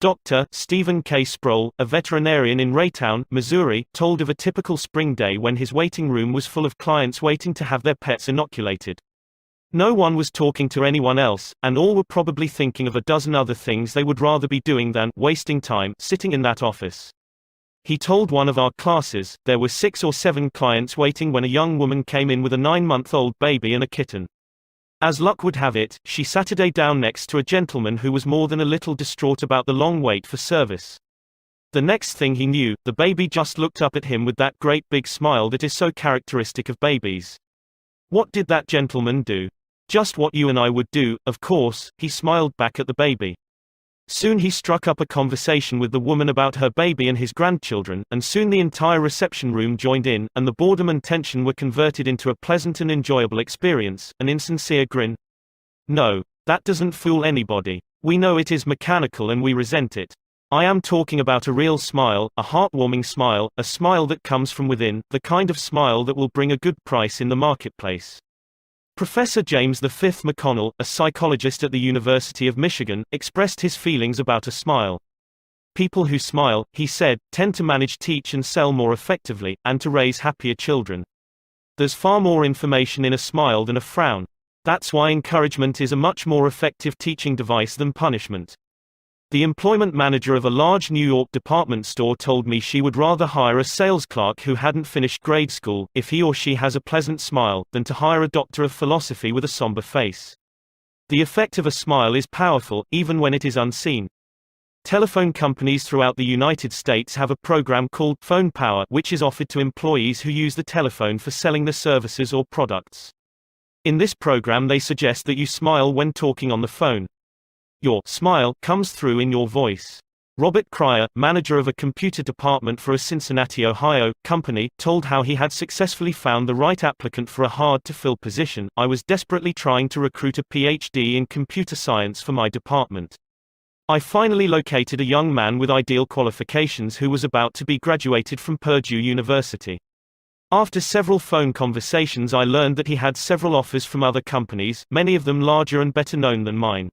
A: Dr. Stephen K. Sproul, a veterinarian in Raytown, Missouri, told of a typical spring day when his waiting room was full of clients waiting to have their pets inoculated. No one was talking to anyone else, and all were probably thinking of a dozen other things they would rather be doing than wasting time sitting in that office. He told one of our classes, there were 6 or 7 clients waiting when a young woman came in with a 9-month-old baby and a kitten. As luck would have it, she sat down next to a gentleman who was more than a little distraught about the long wait for service. The next thing he knew, the baby just looked up at him with that great big smile that is so characteristic of babies. What did that gentleman do? Just what you and I would do, of course, he smiled back at the baby. Soon he struck up a conversation with the woman about her baby and his grandchildren, and soon the entire reception room joined in, and the boredom and tension were converted into a pleasant and enjoyable experience, an insincere grin. No, that doesn't fool anybody. We know it is mechanical and we resent it. I am talking about a real smile, a heartwarming smile, a smile that comes from within, the kind of smile that will bring a good price in the marketplace. Professor James V. McConnell, a psychologist at the University of Michigan, expressed his feelings about a smile. People who smile, he said, tend to manage, teach and sell more effectively, and to raise happier children. There's far more information in a smile than a frown. That's why encouragement is a much more effective teaching device than punishment. The employment manager of a large New York department store told me she would rather hire a sales clerk who hadn't finished grade school, if he or she has a pleasant smile, than to hire a doctor of philosophy with a somber face. The effect of a smile is powerful, even when it is unseen. Telephone companies throughout the United States have a program called Phone Power, which is offered to employees who use the telephone for selling their services or products. In this program, they suggest that you smile when talking on the phone. Your smile comes through in your voice. Robert Cryer, manager of a computer department for a Cincinnati, Ohio, company, told how he had successfully found the right applicant for a hard-to-fill position. I was desperately trying to recruit a PhD in computer science for my department. I finally located a young man with ideal qualifications who was about to be graduated from Purdue University. After several phone conversations, I learned that he had several offers from other companies, many of them larger and better known than mine.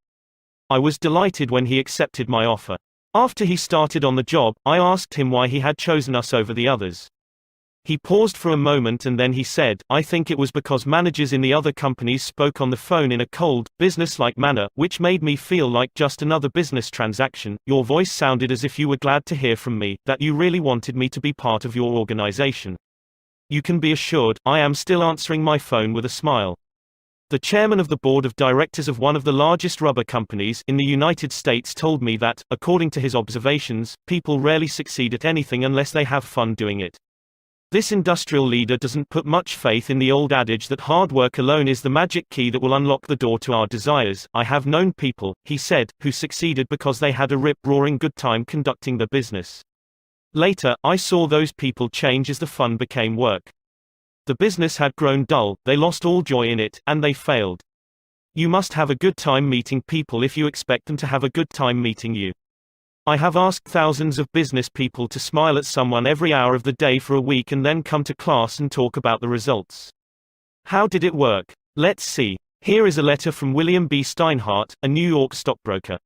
A: I was delighted when he accepted my offer. After he started on the job, I asked him why he had chosen us over the others. He paused for a moment and then he said, I think it was because managers in the other companies spoke on the phone in a cold, business-like manner, which made me feel like just another business transaction. Your voice sounded as if you were glad to hear from me, that you really wanted me to be part of your organization. You can be assured, I am still answering my phone with a smile. The chairman of the board of directors of one of the largest rubber companies in the United States told me that, according to his observations, people rarely succeed at anything unless they have fun doing it. This industrial leader doesn't put much faith in the old adage that hard work alone is the magic key that will unlock the door to our desires. I have known people, he said, who succeeded because they had a rip-roaring good time conducting their business. Later, I saw those people change as the fun became work. The business had grown dull, they lost all joy in it, and they failed. You must have a good time meeting people if you expect them to have a good time meeting you. I have asked thousands of business people to smile at someone every hour of the day for a week and then come to class and talk about the results. How did it work? Let's see. Here is a letter from William B. Steinhardt, a New York stockbroker.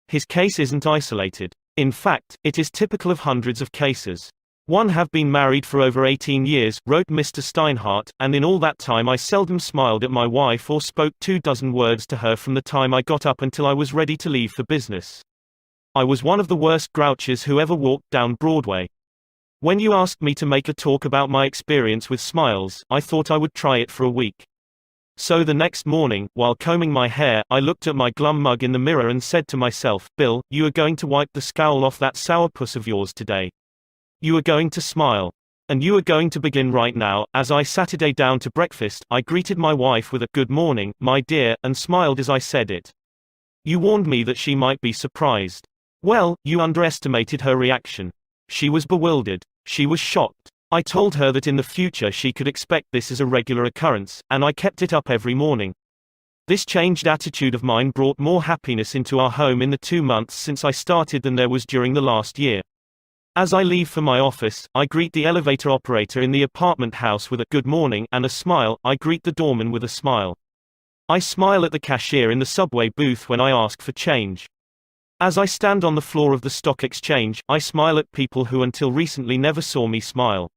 A: His case isn't isolated. In fact, it is typical of hundreds of cases. One have been married for over 18 years, wrote Mr. Steinhardt, and in all that time I seldom smiled at my wife or spoke 24 words to her from the time I got up until I was ready to leave for business. I was one of the worst grouches who ever walked down Broadway. When you asked me to make a talk about my experience with smiles, I thought I would try it for a week. So the next morning, while combing my hair, I looked at my glum mug in the mirror and said to myself, Bill, you are going to wipe the scowl off that sourpuss of yours today. You are going to smile. And you are going to begin right now. As I sat down to breakfast, I greeted my wife with a good morning, my dear, and smiled as I said it. You warned me that she might be surprised. Well, you underestimated her reaction. She was bewildered. She was shocked. I told her that in the future she could expect this as a regular occurrence, and I kept it up every morning. This changed attitude of mine brought more happiness into our home in the 2 months since I started than there was during the last year. As I leave for my office, I greet the elevator operator in the apartment house with a good morning and a smile. I greet the doorman with a smile. I smile at the cashier in the subway booth when I ask for change. As I stand on the floor of the stock exchange, I smile at people who until recently never saw me smile.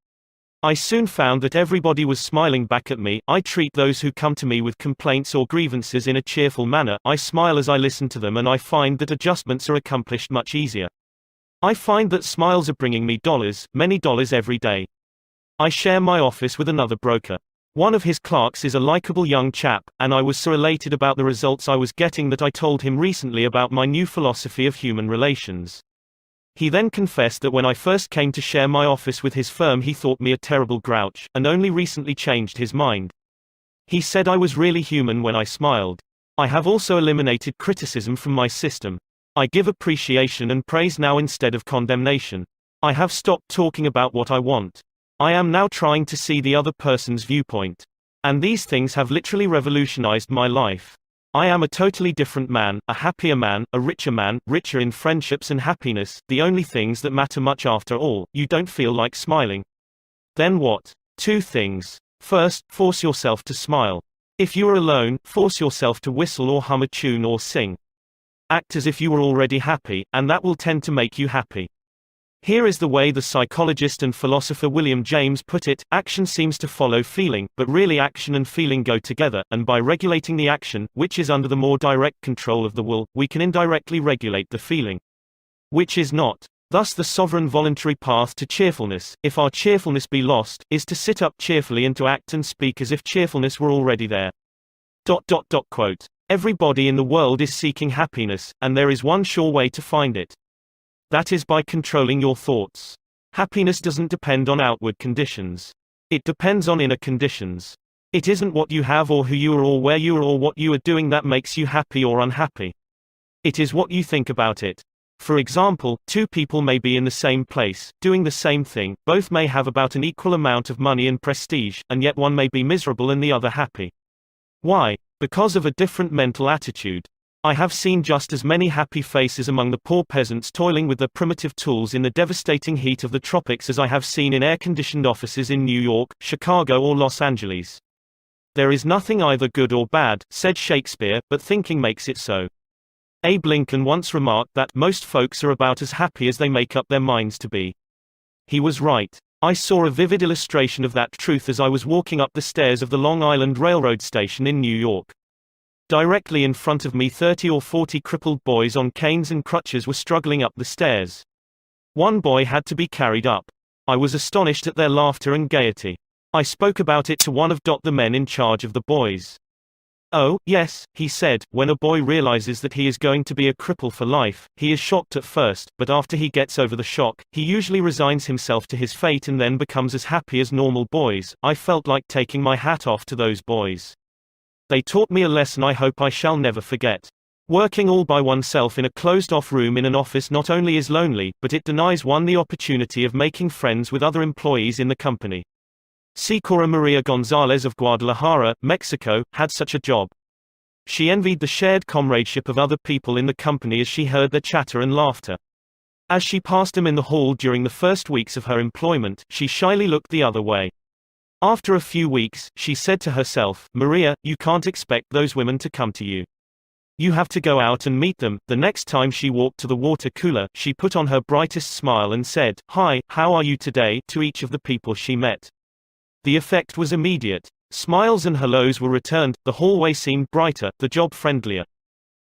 A: I soon found that everybody was smiling back at me. I treat those who come to me with complaints or grievances in a cheerful manner. I smile as I listen to them and I find that adjustments are accomplished much easier. I find that smiles are bringing me dollars, many dollars every day. I share my office with another broker. One of his clerks is a likable young chap, and I was so elated about the results I was getting that I told him recently about my new philosophy of human relations. He then confessed that when I first came to share my office with his firm he thought me a terrible grouch, and only recently changed his mind. He said I was really human when I smiled. I have also eliminated criticism from my system. I give appreciation and praise now instead of condemnation. I have stopped talking about what I want. I am now trying to see the other person's viewpoint. And these things have literally revolutionized my life. I am a totally different man, a happier man, a richer man, richer in friendships and happiness, the only things that matter much after all. You don't feel like smiling? Then what? 2 things. First, force yourself to smile. If you are alone, force yourself to whistle or hum a tune or sing. Act as if you were already happy, and that will tend to make you happy. Here is the way the psychologist and philosopher William James put it: action seems to follow feeling, but really action and feeling go together, and by regulating the action, which is under the more direct control of the will, we can indirectly regulate the feeling, which is not. Thus the sovereign voluntary path to cheerfulness, if our cheerfulness be lost, is to sit up cheerfully and to act and speak as if cheerfulness were already there. Quote. Everybody in the world is seeking happiness, and there is one sure way to find it. That is by controlling your thoughts. Happiness doesn't depend on outward conditions. It depends on inner conditions. It isn't what you have or who you are or where you are or what you are doing that makes you happy or unhappy. It is what you think about it. For example, 2 people may be in the same place, doing the same thing, both may have about an equal amount of money and prestige, and yet one may be miserable and the other happy. Why? Because of a different mental attitude. I have seen just as many happy faces among the poor peasants toiling with their primitive tools in the devastating heat of the tropics as I have seen in air-conditioned offices in New York, Chicago or Los Angeles. There is nothing either good or bad, said Shakespeare, but thinking makes it so. Abe Lincoln once remarked that most folks are about as happy as they make up their minds to be. He was right. I saw a vivid illustration of that truth as I was walking up the stairs of the Long Island Railroad station in New York. Directly in front of me 30 or 40 crippled boys on canes and crutches were struggling up the stairs. One boy had to be carried up. I was astonished at their laughter and gaiety. I spoke about it to one of the men in charge of the boys. Oh, yes, he said, when a boy realizes that he is going to be a cripple for life, he is shocked at first, but after he gets over the shock, he usually resigns himself to his fate and then becomes as happy as normal boys. I felt like taking my hat off to those boys. They taught me a lesson I hope I shall never forget. Working all by oneself in a closed-off room in an office not only is lonely, but it denies one the opportunity of making friends with other employees in the company. Sikora Maria Gonzalez of Guadalajara, Mexico, had such a job. She envied the shared comradeship of other people in the company as she heard their chatter and laughter. As she passed them in the hall during the first weeks of her employment, she shyly looked the other way. After a few weeks, she said to herself, "Maria, you can't expect those women to come to you. You have to go out and meet them." The next time she walked to the water cooler, she put on her brightest smile and said, "Hi, how are you today?" to each of the people she met. The effect was immediate. Smiles and hellos were returned, the hallway seemed brighter, the job friendlier.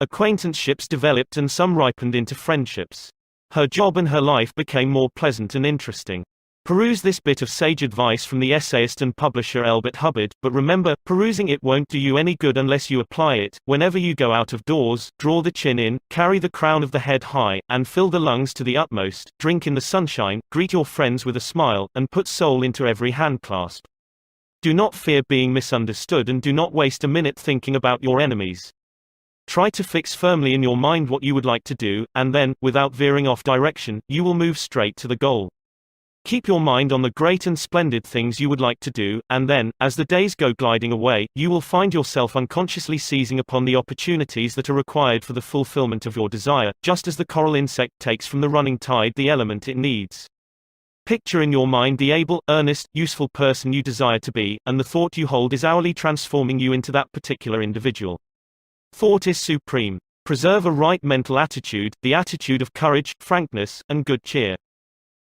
A: Acquaintanceships developed and some ripened into friendships. Her job and her life became more pleasant and interesting. Peruse this bit of sage advice from the essayist and publisher Elbert Hubbard, but remember, perusing it won't do you any good unless you apply it. Whenever you go out of doors, draw the chin in, carry the crown of the head high, and fill the lungs to the utmost, drink in the sunshine, greet your friends with a smile, and put soul into every handclasp. Do not fear being misunderstood and do not waste a minute thinking about your enemies. Try to fix firmly in your mind what you would like to do, and then, without veering off direction, you will move straight to the goal. Keep your mind on the great and splendid things you would like to do, and then, as the days go gliding away, you will find yourself unconsciously seizing upon the opportunities that are required for the fulfillment of your desire, just as the coral insect takes from the running tide the element it needs. Picture in your mind the able, earnest, useful person you desire to be, and the thought you hold is hourly transforming you into that particular individual. Thought is supreme. Preserve a right mental attitude, the attitude of courage, frankness, and good cheer.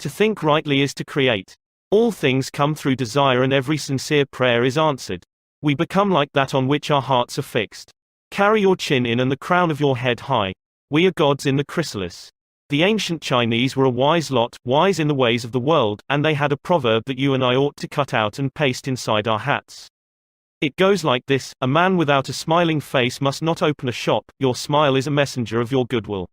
A: To think rightly is to create. All things come through desire and every sincere prayer is answered. We become like that on which our hearts are fixed. Carry your chin in and the crown of your head high. We are gods in the chrysalis. The ancient Chinese were a wise lot, wise in the ways of the world, and they had a proverb that you and I ought to cut out and paste inside our hats. It goes like this: a man without a smiling face must not open a shop. Your smile is a messenger of your goodwill.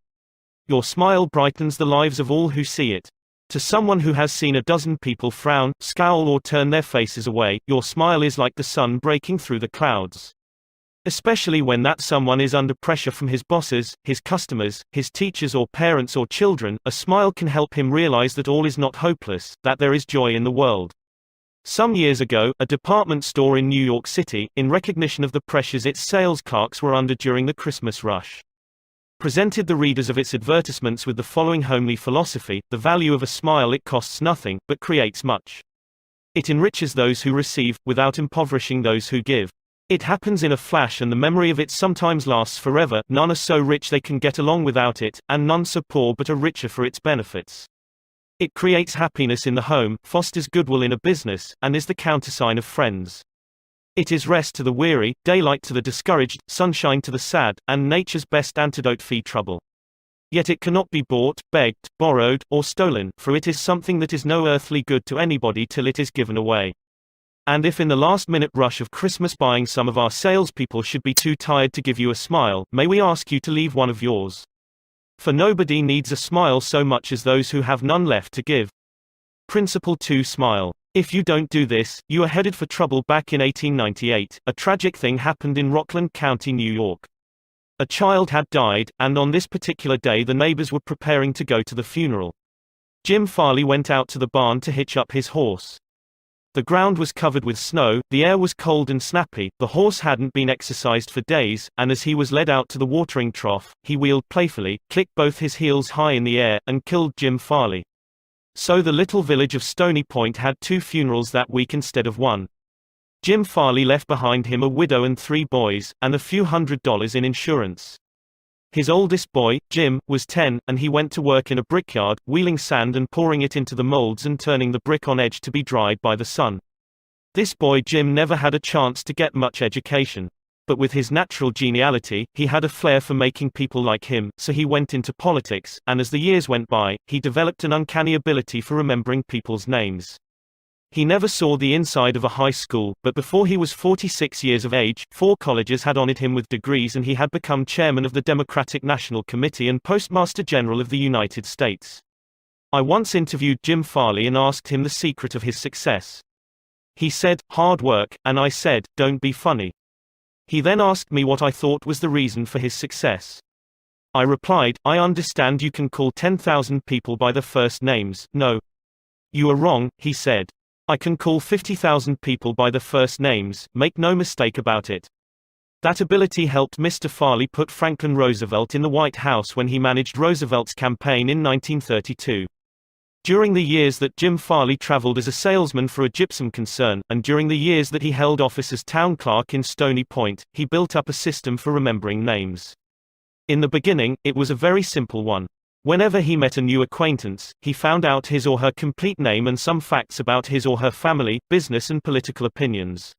A: Your smile brightens the lives of all who see it. To someone who has seen a dozen people frown, scowl or turn their faces away, your smile is like the sun breaking through the clouds. Especially when that someone is under pressure from his bosses, his customers, his teachers or parents or children, a smile can help him realize that all is not hopeless, that there is joy in the world. Some years ago, a department store in New York City, in recognition of the pressures its sales clerks were under during the Christmas rush, presented the readers of its advertisements with the following homely philosophy: the value of a smile, it costs nothing, but creates much. It enriches those who receive, without impoverishing those who give. It happens in a flash and the memory of it sometimes lasts forever. None are so rich they can get along without it, and none so poor but are richer for its benefits. It creates happiness in the home, fosters goodwill in a business, and is the countersign of friends. It is rest to the weary, daylight to the discouraged, sunshine to the sad, and nature's best antidote for trouble. Yet it cannot be bought, begged, borrowed, or stolen, for it is something that is no earthly good to anybody till it is given away. And if in the last-minute rush of Christmas buying some of our salespeople should be too tired to give you a smile, may we ask you to leave one of yours? For nobody needs a smile so much as those who have none left to give. Principle 2: Smile. If you don't do this, you are headed for trouble. Back in 1898, a tragic thing happened in Rockland County, New York. A child had died, and on this particular day the neighbors were preparing to go to the funeral. Jim Farley went out to the barn to hitch up his horse. The ground was covered with snow, the air was cold and snappy, the horse hadn't been exercised for days, and as he was led out to the watering trough, he wheeled playfully, clicked both his heels high in the air, and killed Jim Farley. So the little village of Stony Point had 2 funerals that week instead of 1. Jim Farley left behind him a widow and 3 boys, and a few $100s in insurance. His oldest boy, Jim, was 10, and he went to work in a brickyard, wheeling sand and pouring it into the molds and turning the brick on edge to be dried by the sun. This boy Jim never had a chance to get much education. But with his natural geniality, he had a flair for making people like him, so he went into politics, and as the years went by, he developed an uncanny ability for remembering people's names. He never saw the inside of a high school, but before he was 46 years of age, 4 colleges had honored him with degrees and he had become chairman of the Democratic National Committee and Postmaster General of the United States. I once interviewed Jim Farley and asked him the secret of his success. He said, "Hard work," and I said, "Don't be funny." He then asked me what I thought was the reason for his success. I replied, "I understand you can call 10,000 people by their first names." "No. You are wrong," he said. "I can call 50,000 people by their first names, make no mistake about it." That ability helped Mr. Farley put Franklin Roosevelt in the White House when he managed Roosevelt's campaign in 1932. During the years that Jim Farley traveled as a salesman for a gypsum concern, and during the years that he held office as town clerk in Stony Point, he built up a system for remembering names. In the beginning, it was a very simple one. Whenever he met a new acquaintance, he found out his or her complete name and some facts about his or her family, business and political opinions.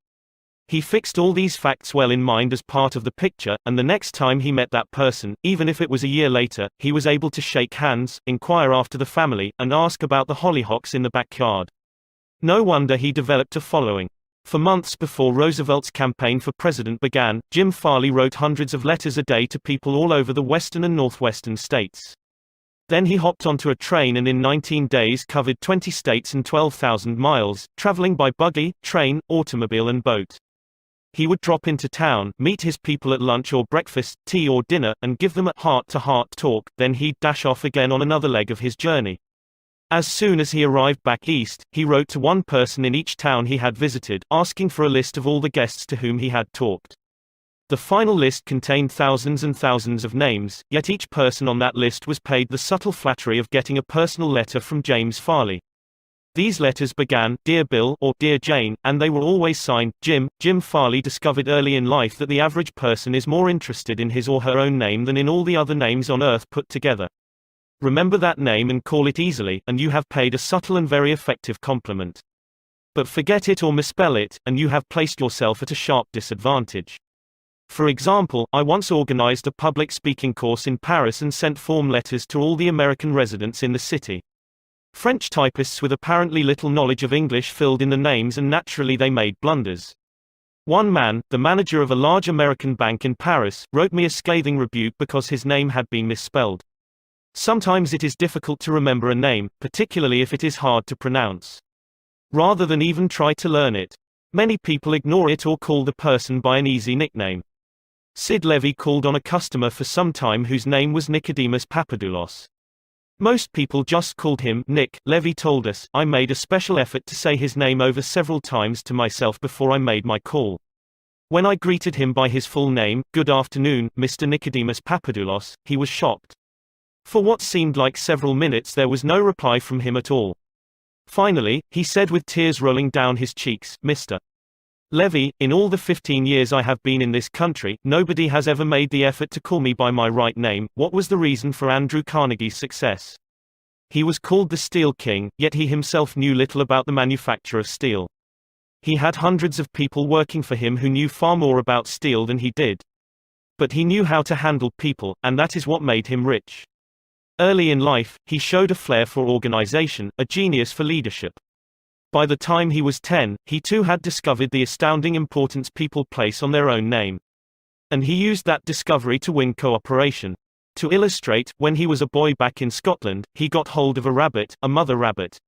A: He fixed all these facts well in mind as part of the picture, and the next time he met that person, even if it was a year later, he was able to shake hands, inquire after the family, and ask about the hollyhocks in the backyard. No wonder he developed a following. For months before Roosevelt's campaign for president began, Jim Farley wrote hundreds of letters a day to people all over the western and northwestern states. Then he hopped onto a train and in 19 days covered 20 states and 12,000 miles, traveling by buggy, train, automobile and boat. He would drop into town, meet his people at lunch or breakfast, tea or dinner, and give them a heart-to-heart talk, then he'd dash off again on another leg of his journey. As soon as he arrived back east, he wrote to one person in each town he had visited, asking for a list of all the guests to whom he had talked. The final list contained thousands and thousands of names, yet each person on that list was paid the subtle flattery of getting a personal letter from James Farley. These letters began, "Dear Bill" or "Dear Jane," and they were always signed, Jim. Jim Farley discovered early in life that the average person is more interested in his or her own name than in all the other names on earth put together. Remember that name and call it easily, and you have paid a subtle and very effective compliment. But forget it or misspell it, and you have placed yourself at a sharp disadvantage. For example, I once organized a public speaking course in Paris and sent form letters to all the American residents in the city. French typists with apparently little knowledge of English filled in the names and naturally they made blunders. One man, the manager of a large American bank in Paris, wrote me a scathing rebuke because his name had been misspelled. Sometimes it is difficult to remember a name, particularly if it is hard to pronounce. Rather than even try to learn it, many people ignore it or call the person by an easy nickname. Sid Levy called on a customer for some time whose name was Nicodemus Papadoulos. Most people just called him Nick. Levy told us, I made a special effort to say his name over several times to myself before I made my call. When I greeted him by his full name, "Good afternoon, Mr. Nicodemus Papadoulos," he was shocked. For what seemed like several minutes there was no reply from him at all. Finally, he said with tears rolling down his cheeks, "Mr. Levy, in all the 15 years I have been in this country, nobody has ever made the effort to call me by my right name." What was the reason for Andrew Carnegie's success? He was called the Steel King, yet he himself knew little about the manufacture of steel. He had hundreds of people working for him who knew far more about steel than he did. But he knew how to handle people, and that is what made him rich. Early in life, he showed a flair for organization, a genius for leadership. By the time he was 10, he too had discovered the astounding importance people place on their own name. And he used that discovery to win cooperation. To illustrate, when he was a boy back in Scotland, he got hold of a rabbit, a mother rabbit.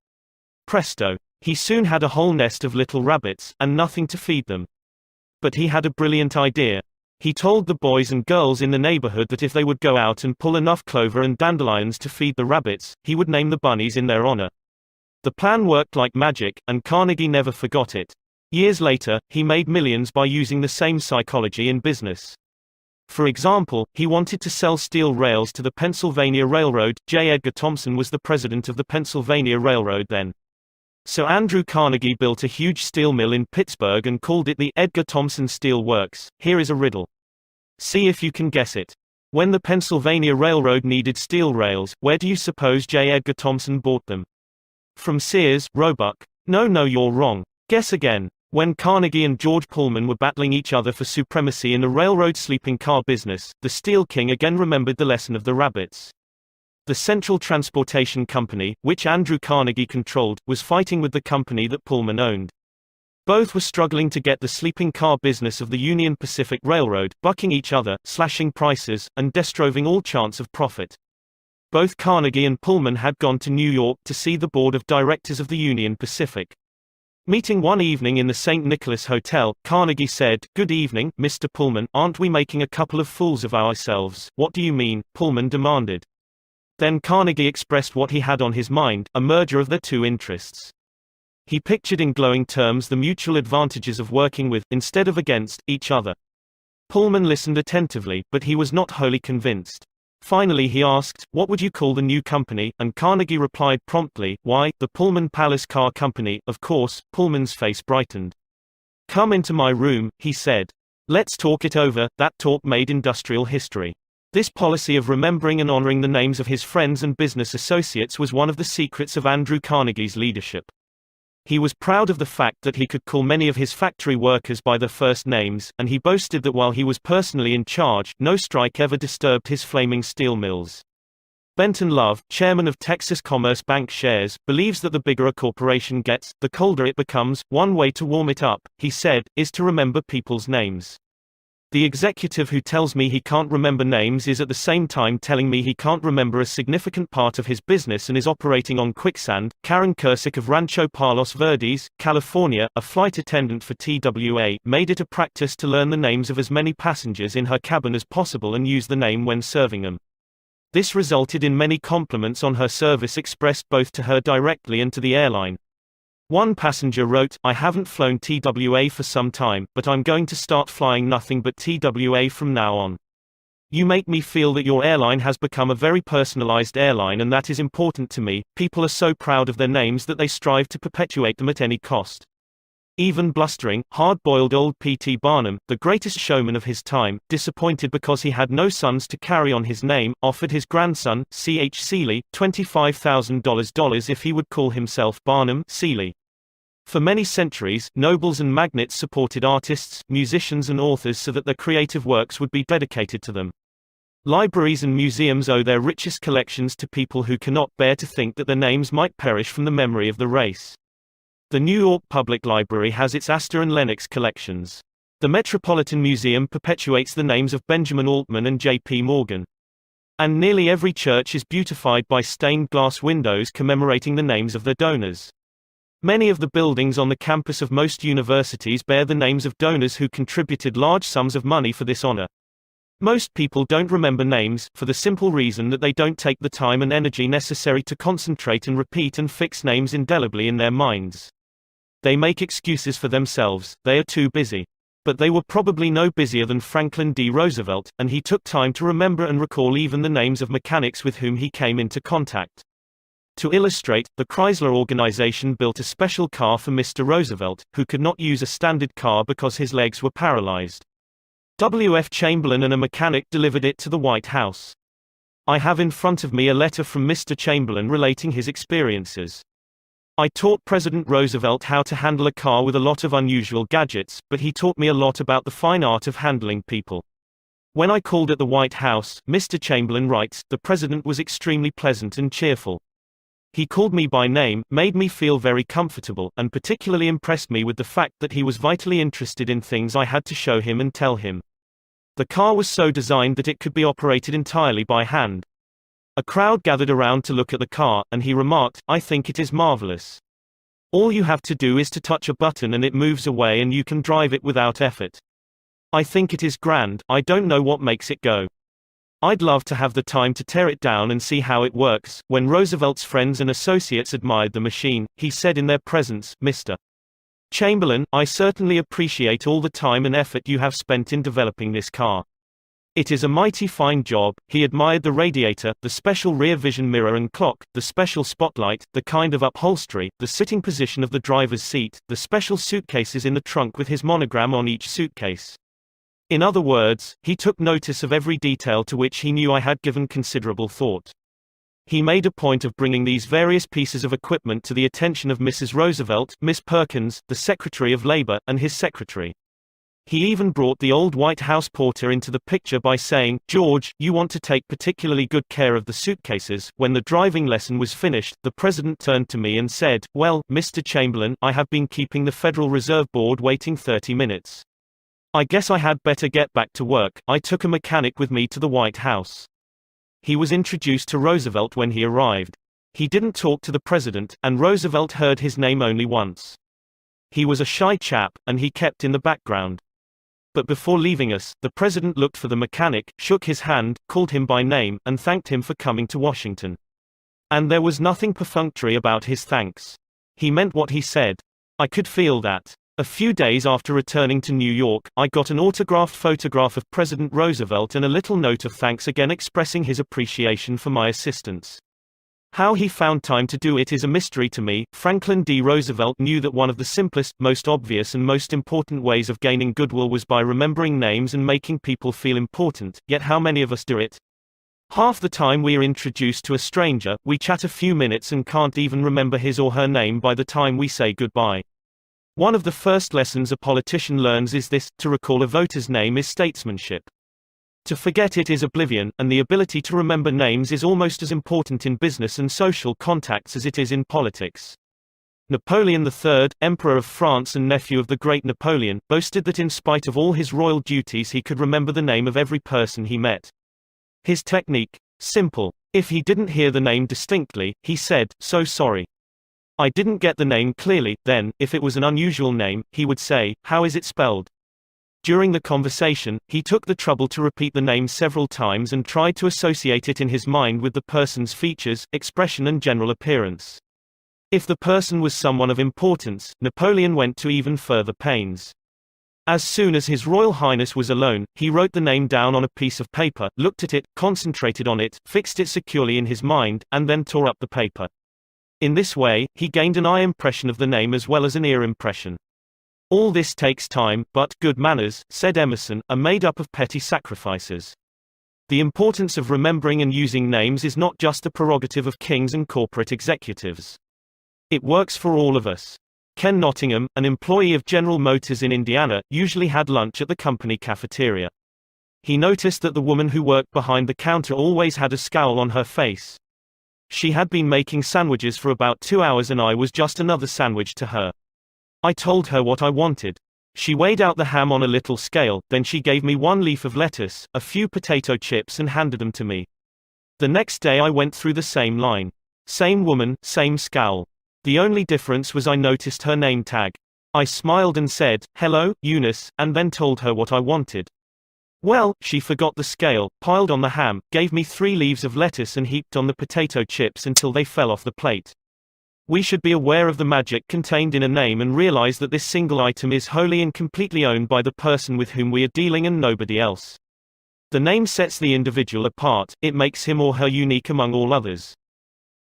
A: Presto! He soon had a whole nest of little rabbits, and nothing to feed them. But he had a brilliant idea. He told the boys and girls in the neighborhood that if they would go out and pull enough clover and dandelions to feed the rabbits, he would name the bunnies in their honor. The plan worked like magic, and Carnegie never forgot it. Years later, he made millions by using the same psychology in business. For example, he wanted to sell steel rails to the Pennsylvania Railroad. J. Edgar Thomson was the president of the Pennsylvania Railroad then. So Andrew Carnegie built a huge steel mill in Pittsburgh and called it the Edgar Thomson Steel Works. Here is a riddle. See if you can guess it. When the Pennsylvania Railroad needed steel rails, where do you suppose J. Edgar Thomson bought them? From Sears, Roebuck? No, you're wrong. Guess again. When Carnegie and George Pullman were battling each other for supremacy in the railroad sleeping car business, the Steel King again remembered the lesson of the rabbits. The Central Transportation Company, which Andrew Carnegie controlled, was fighting with the company that Pullman owned. Both were struggling to get the sleeping car business of the Union Pacific Railroad, bucking each other, slashing prices, and destroying all chance of profit. Both Carnegie and Pullman had gone to New York to see the board of directors of the Union Pacific. Meeting one evening in the St. Nicholas Hotel, Carnegie said, "Good evening, Mr. Pullman, aren't we making a couple of fools of ourselves?" "What do you mean?" Pullman demanded. Then Carnegie expressed what he had on his mind, a merger of their two interests. He pictured in glowing terms the mutual advantages of working with, instead of against, each other. Pullman listened attentively, but he was not wholly convinced. Finally he asked, "What would you call the new company?" And Carnegie replied promptly, "Why, the Pullman Palace Car Company, of course." Pullman's face brightened. "Come into my room," he said. "Let's talk it over." That talk made industrial history. This policy of remembering and honoring the names of his friends and business associates was one of the secrets of Andrew Carnegie's leadership. He was proud of the fact that he could call many of his factory workers by their first names, and he boasted that while he was personally in charge, no strike ever disturbed his flaming steel mills. Benton Love, chairman of Texas Commerce Bank Shares, believes that the bigger a corporation gets, the colder it becomes. One way to warm it up, he said, is to remember people's names. The executive who tells me he can't remember names is at the same time telling me he can't remember a significant part of his business and is operating on quicksand. Karen Kersick of Rancho Palos Verdes, California, a flight attendant for TWA, made it a practice to learn the names of as many passengers in her cabin as possible and use the name when serving them. This resulted in many compliments on her service expressed both to her directly and to the airline. One passenger wrote, "I haven't flown TWA for some time, but I'm going to start flying nothing but TWA from now on. You make me feel that your airline has become a very personalized airline, and that is important to me. People are so proud of their names that they strive to perpetuate them at any cost." Even blustering, hard-boiled old P.T. Barnum, the greatest showman of his time, disappointed because he had no sons to carry on his name, offered his grandson, C.H. Seeley, $25,000 if he would call himself Barnum Seeley. For many centuries, nobles and magnates supported artists, musicians and authors so that their creative works would be dedicated to them. Libraries and museums owe their richest collections to people who cannot bear to think that their names might perish from the memory of the race. The New York Public Library has its Astor and Lenox collections. The Metropolitan Museum perpetuates the names of Benjamin Altman and J.P. Morgan. And nearly every church is beautified by stained glass windows commemorating the names of their donors. Many of the buildings on the campus of most universities bear the names of donors who contributed large sums of money for this honor. Most people don't remember names, for the simple reason that they don't take the time and energy necessary to concentrate and repeat and fix names indelibly in their minds. They make excuses for themselves, they are too busy. But they were probably no busier than Franklin D. Roosevelt, and he took time to remember and recall even the names of mechanics with whom he came into contact. To illustrate, the Chrysler organization built a special car for Mr. Roosevelt, who could not use a standard car because his legs were paralyzed. W. F. Chamberlain and a mechanic delivered it to the White House. I have in front of me a letter from Mr. Chamberlain relating his experiences. I taught President Roosevelt how to handle a car with a lot of unusual gadgets, but he taught me a lot about the fine art of handling people. When I called at the White House, Mr. Chamberlain writes, the president was extremely pleasant and cheerful. He called me by name, made me feel very comfortable, and particularly impressed me with the fact that he was vitally interested in things I had to show him and tell him. The car was so designed that it could be operated entirely by hand. A crowd gathered around to look at the car, and he remarked, I think it is marvelous. All you have to do is to touch a button and it moves away and you can drive it without effort. I think it is grand, I don't know what makes it go. I'd love to have the time to tear it down and see how it works. When Roosevelt's friends and associates admired the machine, he said in their presence, Mr. Chamberlain, I certainly appreciate all the time and effort you have spent in developing this car. It is a mighty fine job. He admired the radiator, the special rear vision mirror and clock, the special spotlight, the kind of upholstery, the sitting position of the driver's seat, the special suitcases in the trunk with his monogram on each suitcase. In other words, he took notice of every detail to which he knew I had given considerable thought. He made a point of bringing these various pieces of equipment to the attention of Mrs. Roosevelt, Miss Perkins, the Secretary of Labor, and his secretary. He even brought the old White House porter into the picture by saying, George, you want to take particularly good care of the suitcases. When the driving lesson was finished, the president turned to me and said, well, Mr. Chamberlain, I have been keeping the Federal Reserve Board waiting 30 minutes. I guess I had better get back to work. I took a mechanic with me to the White House. He was introduced to Roosevelt when he arrived. He didn't talk to the president, and Roosevelt heard his name only once. He was a shy chap, and he kept in the background. But before leaving us, the president looked for the mechanic, shook his hand, called him by name, and thanked him for coming to Washington. And there was nothing perfunctory about his thanks. He meant what he said. I could feel that. A few days after returning to New York, I got an autographed photograph of President Roosevelt and a little note of thanks again expressing his appreciation for my assistance. How he found time to do it is a mystery to me. Franklin D. Roosevelt knew that one of the simplest, most obvious and most important ways of gaining goodwill was by remembering names and making people feel important, yet how many of us do it? Half the time we are introduced to a stranger, we chat a few minutes and can't even remember his or her name by the time we say goodbye. One of the first lessons a politician learns is this: to recall a voter's name is statesmanship. To forget it is oblivion, and the ability to remember names is almost as important in business and social contacts as it is in politics. Napoleon III, Emperor of France and nephew of the great Napoleon, boasted that in spite of all his royal duties he could remember the name of every person he met. His technique? Simple. If he didn't hear the name distinctly, he said, "So sorry. I didn't get the name clearly." Then, if it was an unusual name, he would say, "How is it spelled?" During the conversation, he took the trouble to repeat the name several times and tried to associate it in his mind with the person's features, expression and general appearance. If the person was someone of importance, Napoleon went to even further pains. As soon as His Royal Highness was alone, he wrote the name down on a piece of paper, looked at it, concentrated on it, fixed it securely in his mind, and then tore up the paper. In this way, he gained an eye impression of the name as well as an ear impression. All this takes time, but good manners, said Emerson, are made up of petty sacrifices. The importance of remembering and using names is not just the prerogative of kings and corporate executives. It works for all of us. Ken Nottingham, an employee of General Motors in Indiana, usually had lunch at the company cafeteria. He noticed that the woman who worked behind the counter always had a scowl on her face. She had been making sandwiches for about 2 hours and I was just another sandwich to her. I told her what I wanted. She weighed out the ham on a little scale, then she gave me 1 leaf of lettuce, a few potato chips and handed them to me. The next day I went through the same line. Same woman, same scowl. The only difference was I noticed her name tag. I smiled and said, "Hello, Eunice," and then told her what I wanted. Well, she forgot the scale, piled on the ham, gave me 3 leaves of lettuce and heaped on the potato chips until they fell off the plate. We should be aware of the magic contained in a name and realize that this single item is wholly and completely owned by the person with whom we are dealing and nobody else. The name sets the individual apart, it makes him or her unique among all others.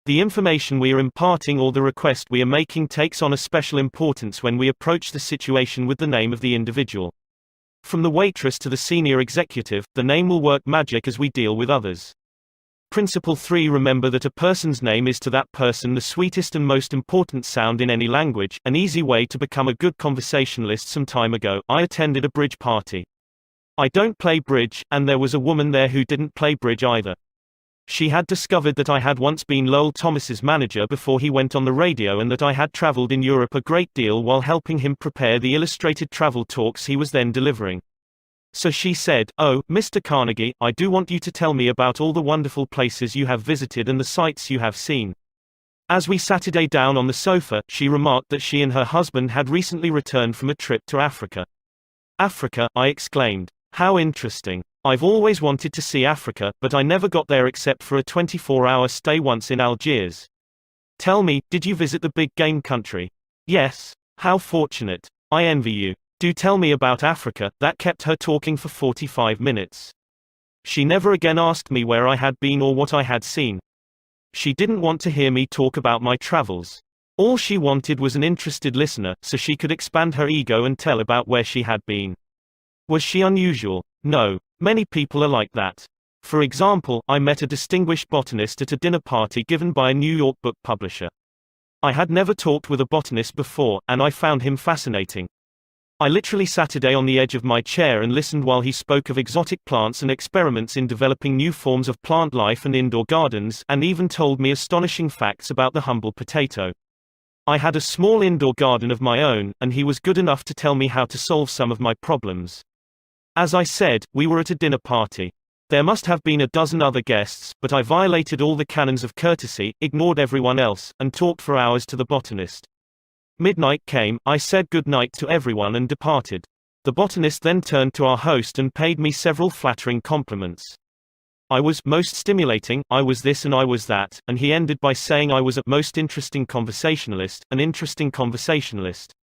A: The information we are imparting or the request we are making takes on a special importance when we approach the situation with the name of the individual. From the waitress to the senior executive, the name will work magic as we deal with others. Principle 3. Remember that a person's name is to that person the sweetest and most important sound in any language. An easy way to become a good conversationalist. Some time ago, I attended a bridge party. I don't play bridge, and there was a woman there who didn't play bridge either. She had discovered that I had once been Lowell Thomas's manager before he went on the radio and that I had traveled in Europe a great deal while helping him prepare the illustrated travel talks he was then delivering. So she said, "Oh, Mr. Carnegie, I do want you to tell me about all the wonderful places you have visited and the sights you have seen." As we sat down on the sofa, she remarked that she and her husband had recently returned from a trip to Africa. "Africa," I exclaimed. "How interesting. I've always wanted to see Africa, but I never got there except for a 24-hour stay once in Algiers." "Tell me, did you visit the big game country?" "Yes. How fortunate. I envy you. Do tell me about Africa." That kept her talking for 45 minutes. She never again asked me where I had been or what I had seen. She didn't want to hear me talk about my travels. All she wanted was an interested listener, so she could expand her ego and tell about where she had been. Was she unusual? No. Many people are like that. For example, I met a distinguished botanist at a dinner party given by a New York book publisher. I had never talked with a botanist before, and I found him fascinating. I literally sat on the edge of my chair and listened while he spoke of exotic plants and experiments in developing new forms of plant life and indoor gardens, and even told me astonishing facts about the humble potato. I had a small indoor garden of my own, and he was good enough to tell me how to solve some of my problems. As I said, we were at a dinner party. There must have been a dozen other guests, but I violated all the canons of courtesy, ignored everyone else, and talked for hours to the botanist. Midnight came, I said good night to everyone and departed. The botanist then turned to our host and paid me several flattering compliments. I was most stimulating, I was this and I was that, and he ended by saying I was a most interesting conversationalist, an interesting conversationalist.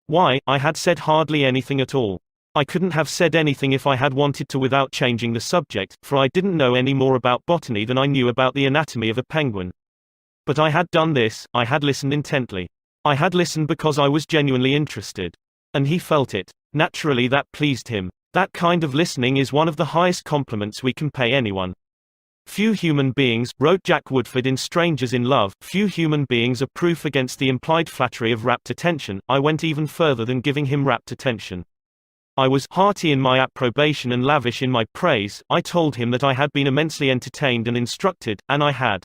A: Why, I had said hardly anything at all. I couldn't have said anything if I had wanted to without changing the subject, for I didn't know any more about botany than I knew about the anatomy of a penguin. But I had done this, I had listened intently. I had listened because I was genuinely interested. And he felt it. Naturally that pleased him. That kind of listening is one of the highest compliments we can pay anyone. "Few human beings," wrote Jack Woodford in Strangers in Love, "few human beings are proof against the implied flattery of rapt attention." I went even further than giving him rapt attention. I was hearty in my approbation and lavish in my praise. I told him that I had been immensely entertained and instructed, and I had.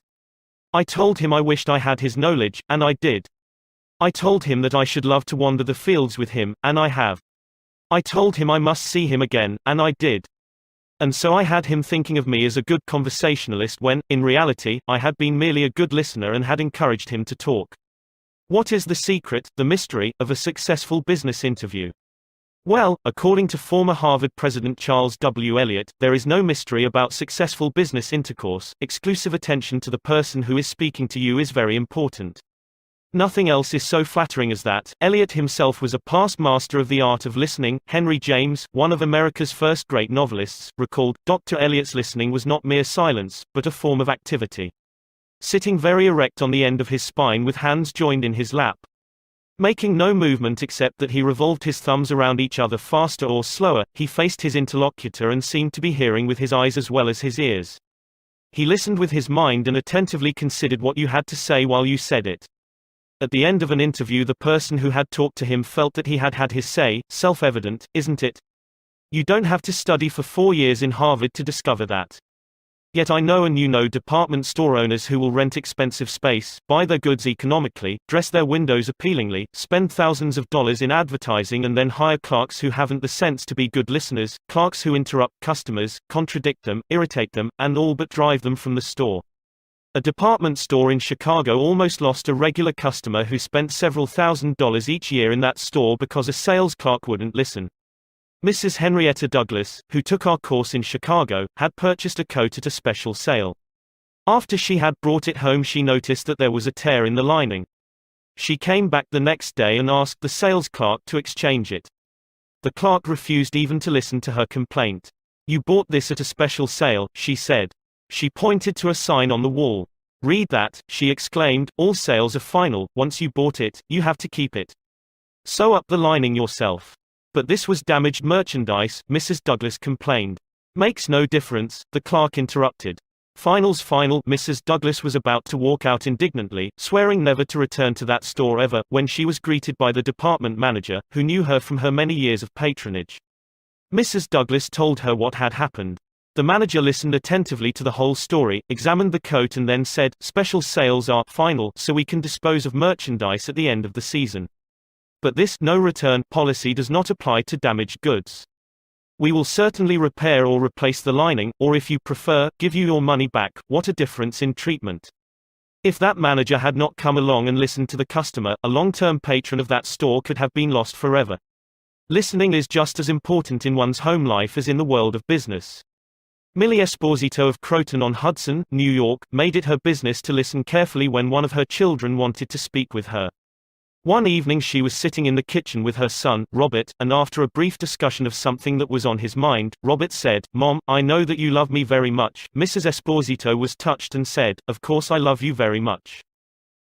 A: I told him I wished I had his knowledge, and I did. I told him that I should love to wander the fields with him, and I have. I told him I must see him again, and I did. And so I had him thinking of me as a good conversationalist when, in reality, I had been merely a good listener and had encouraged him to talk. What is the secret, the mystery, of a successful business interview? Well, according to former Harvard President Charles W. Eliot, there is no mystery about successful business intercourse. Exclusive attention to the person who is speaking to you is very important. Nothing else is so flattering as that. Eliot himself was a past master of the art of listening. Henry James, one of America's first great novelists, recalled, "Dr. Eliot's listening was not mere silence, but a form of activity. Sitting very erect on the end of his spine with hands joined in his lap. Making no movement except that he revolved his thumbs around each other faster or slower, he faced his interlocutor and seemed to be hearing with his eyes as well as his ears. He listened with his mind and attentively considered what you had to say while you said it. At the end of an interview, the person who had talked to him felt that he had had his say. Self-evident, isn't it? You don't have to study for 4 years in Harvard to discover that. Yet I know and you know department store owners who will rent expensive space, buy their goods economically, dress their windows appealingly, spend thousands of dollars in advertising and then hire clerks who haven't the sense to be good listeners, clerks who interrupt customers, contradict them, irritate them, and all but drive them from the store. A department store in Chicago almost lost a regular customer who spent several $1,000s each year in that store because a sales clerk wouldn't listen. Mrs. Henrietta Douglas, who took our course in Chicago, had purchased a coat at a special sale. After she had brought it home, she noticed that there was a tear in the lining. She came back the next day and asked the sales clerk to exchange it. The clerk refused even to listen to her complaint. "You bought this at a special sale," she said. She pointed to a sign on the wall. "Read that," she exclaimed, "all sales are final, once you bought it, you have to keep it. Sew up the lining yourself." "But this was damaged merchandise," Mrs. Douglas complained. "Makes no difference," the clerk interrupted. "Final's final." Mrs. Douglas was about to walk out indignantly, swearing never to return to that store ever, when she was greeted by the department manager, who knew her from her many years of patronage. Mrs. Douglas told her what had happened. The manager listened attentively to the whole story, examined the coat and then said, "Special sales are final, so we can dispose of merchandise at the end of the season. But this no return policy does not apply to damaged goods. We will certainly repair or replace the lining, or if you prefer, give you your money back." What a difference in treatment. If that manager had not come along and listened to the customer, a long-term patron of that store could have been lost forever. Listening is just as important in one's home life as in the world of business. Millie Esposito of Croton-on-Hudson, New York, made it her business to listen carefully when one of her children wanted to speak with her. One evening she was sitting in the kitchen with her son, Robert, and after a brief discussion of something that was on his mind, Robert said, "Mom, I know that you love me very much." Mrs. Esposito was touched and said, "Of course I love you very much.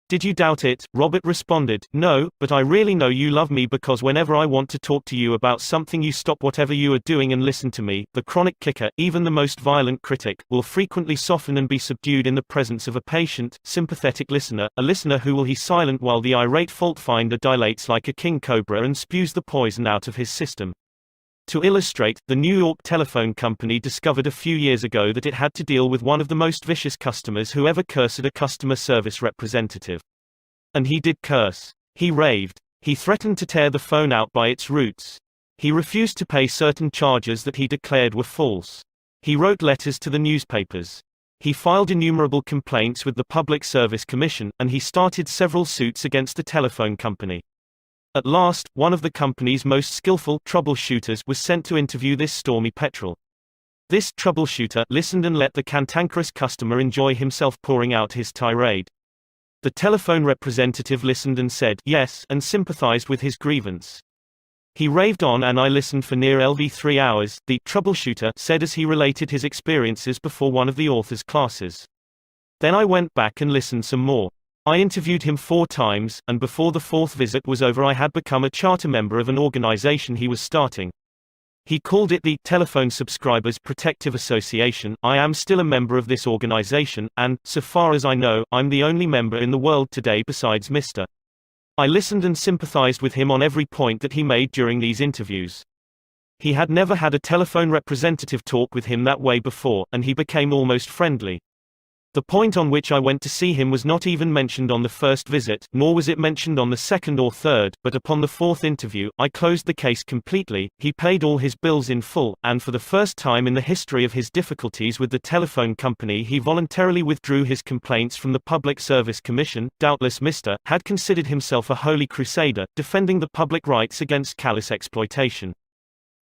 A: Did you doubt it?" Robert responded, "No, but I really know you love me because whenever I want to talk to you about something you stop whatever you are doing and listen to me." The chronic clicker, even the most violent critic, will frequently soften and be subdued in the presence of a patient, sympathetic listener, a listener who will be silent while the irate fault-finder dilates like a king cobra and spews the poison out of his system. To illustrate, the New York Telephone Company discovered a few years ago that it had to deal with one of the most vicious customers who ever cursed a customer service representative. And he did curse. He raved. He threatened to tear the phone out by its roots. He refused to pay certain charges that he declared were false. He wrote letters to the newspapers. He filed innumerable complaints with the Public Service Commission, and he started several suits against the telephone company. At last, one of the company's most skillful troubleshooters was sent to interview this stormy petrel. This troubleshooter listened and let the cantankerous customer enjoy himself pouring out his tirade. The telephone representative listened and said yes and sympathized with his grievance. He raved on and I listened for nearly 3 hours, the troubleshooter said as he related his experiences before one of the author's classes. Then I went back and listened some more. I interviewed him 4 times, and before the 4th visit was over I had become a charter member of an organization he was starting. He called it the Telephone Subscribers Protective Association. I am still a member of this organization, and, so far as I know, I'm the only member in the world today besides Mr. I listened and sympathized with him on every point that he made during these interviews. He had never had a telephone representative talk with him that way before, and he became almost friendly. The point on which I went to see him was not even mentioned on the first visit, nor was it mentioned on the second or third, but upon the 4th interview, I closed the case completely. He paid all his bills in full, and for the first time in the history of his difficulties with the telephone company he voluntarily withdrew his complaints from the Public Service Commission. Doubtless Mr. had considered himself a holy crusader, defending the public rights against callous exploitation.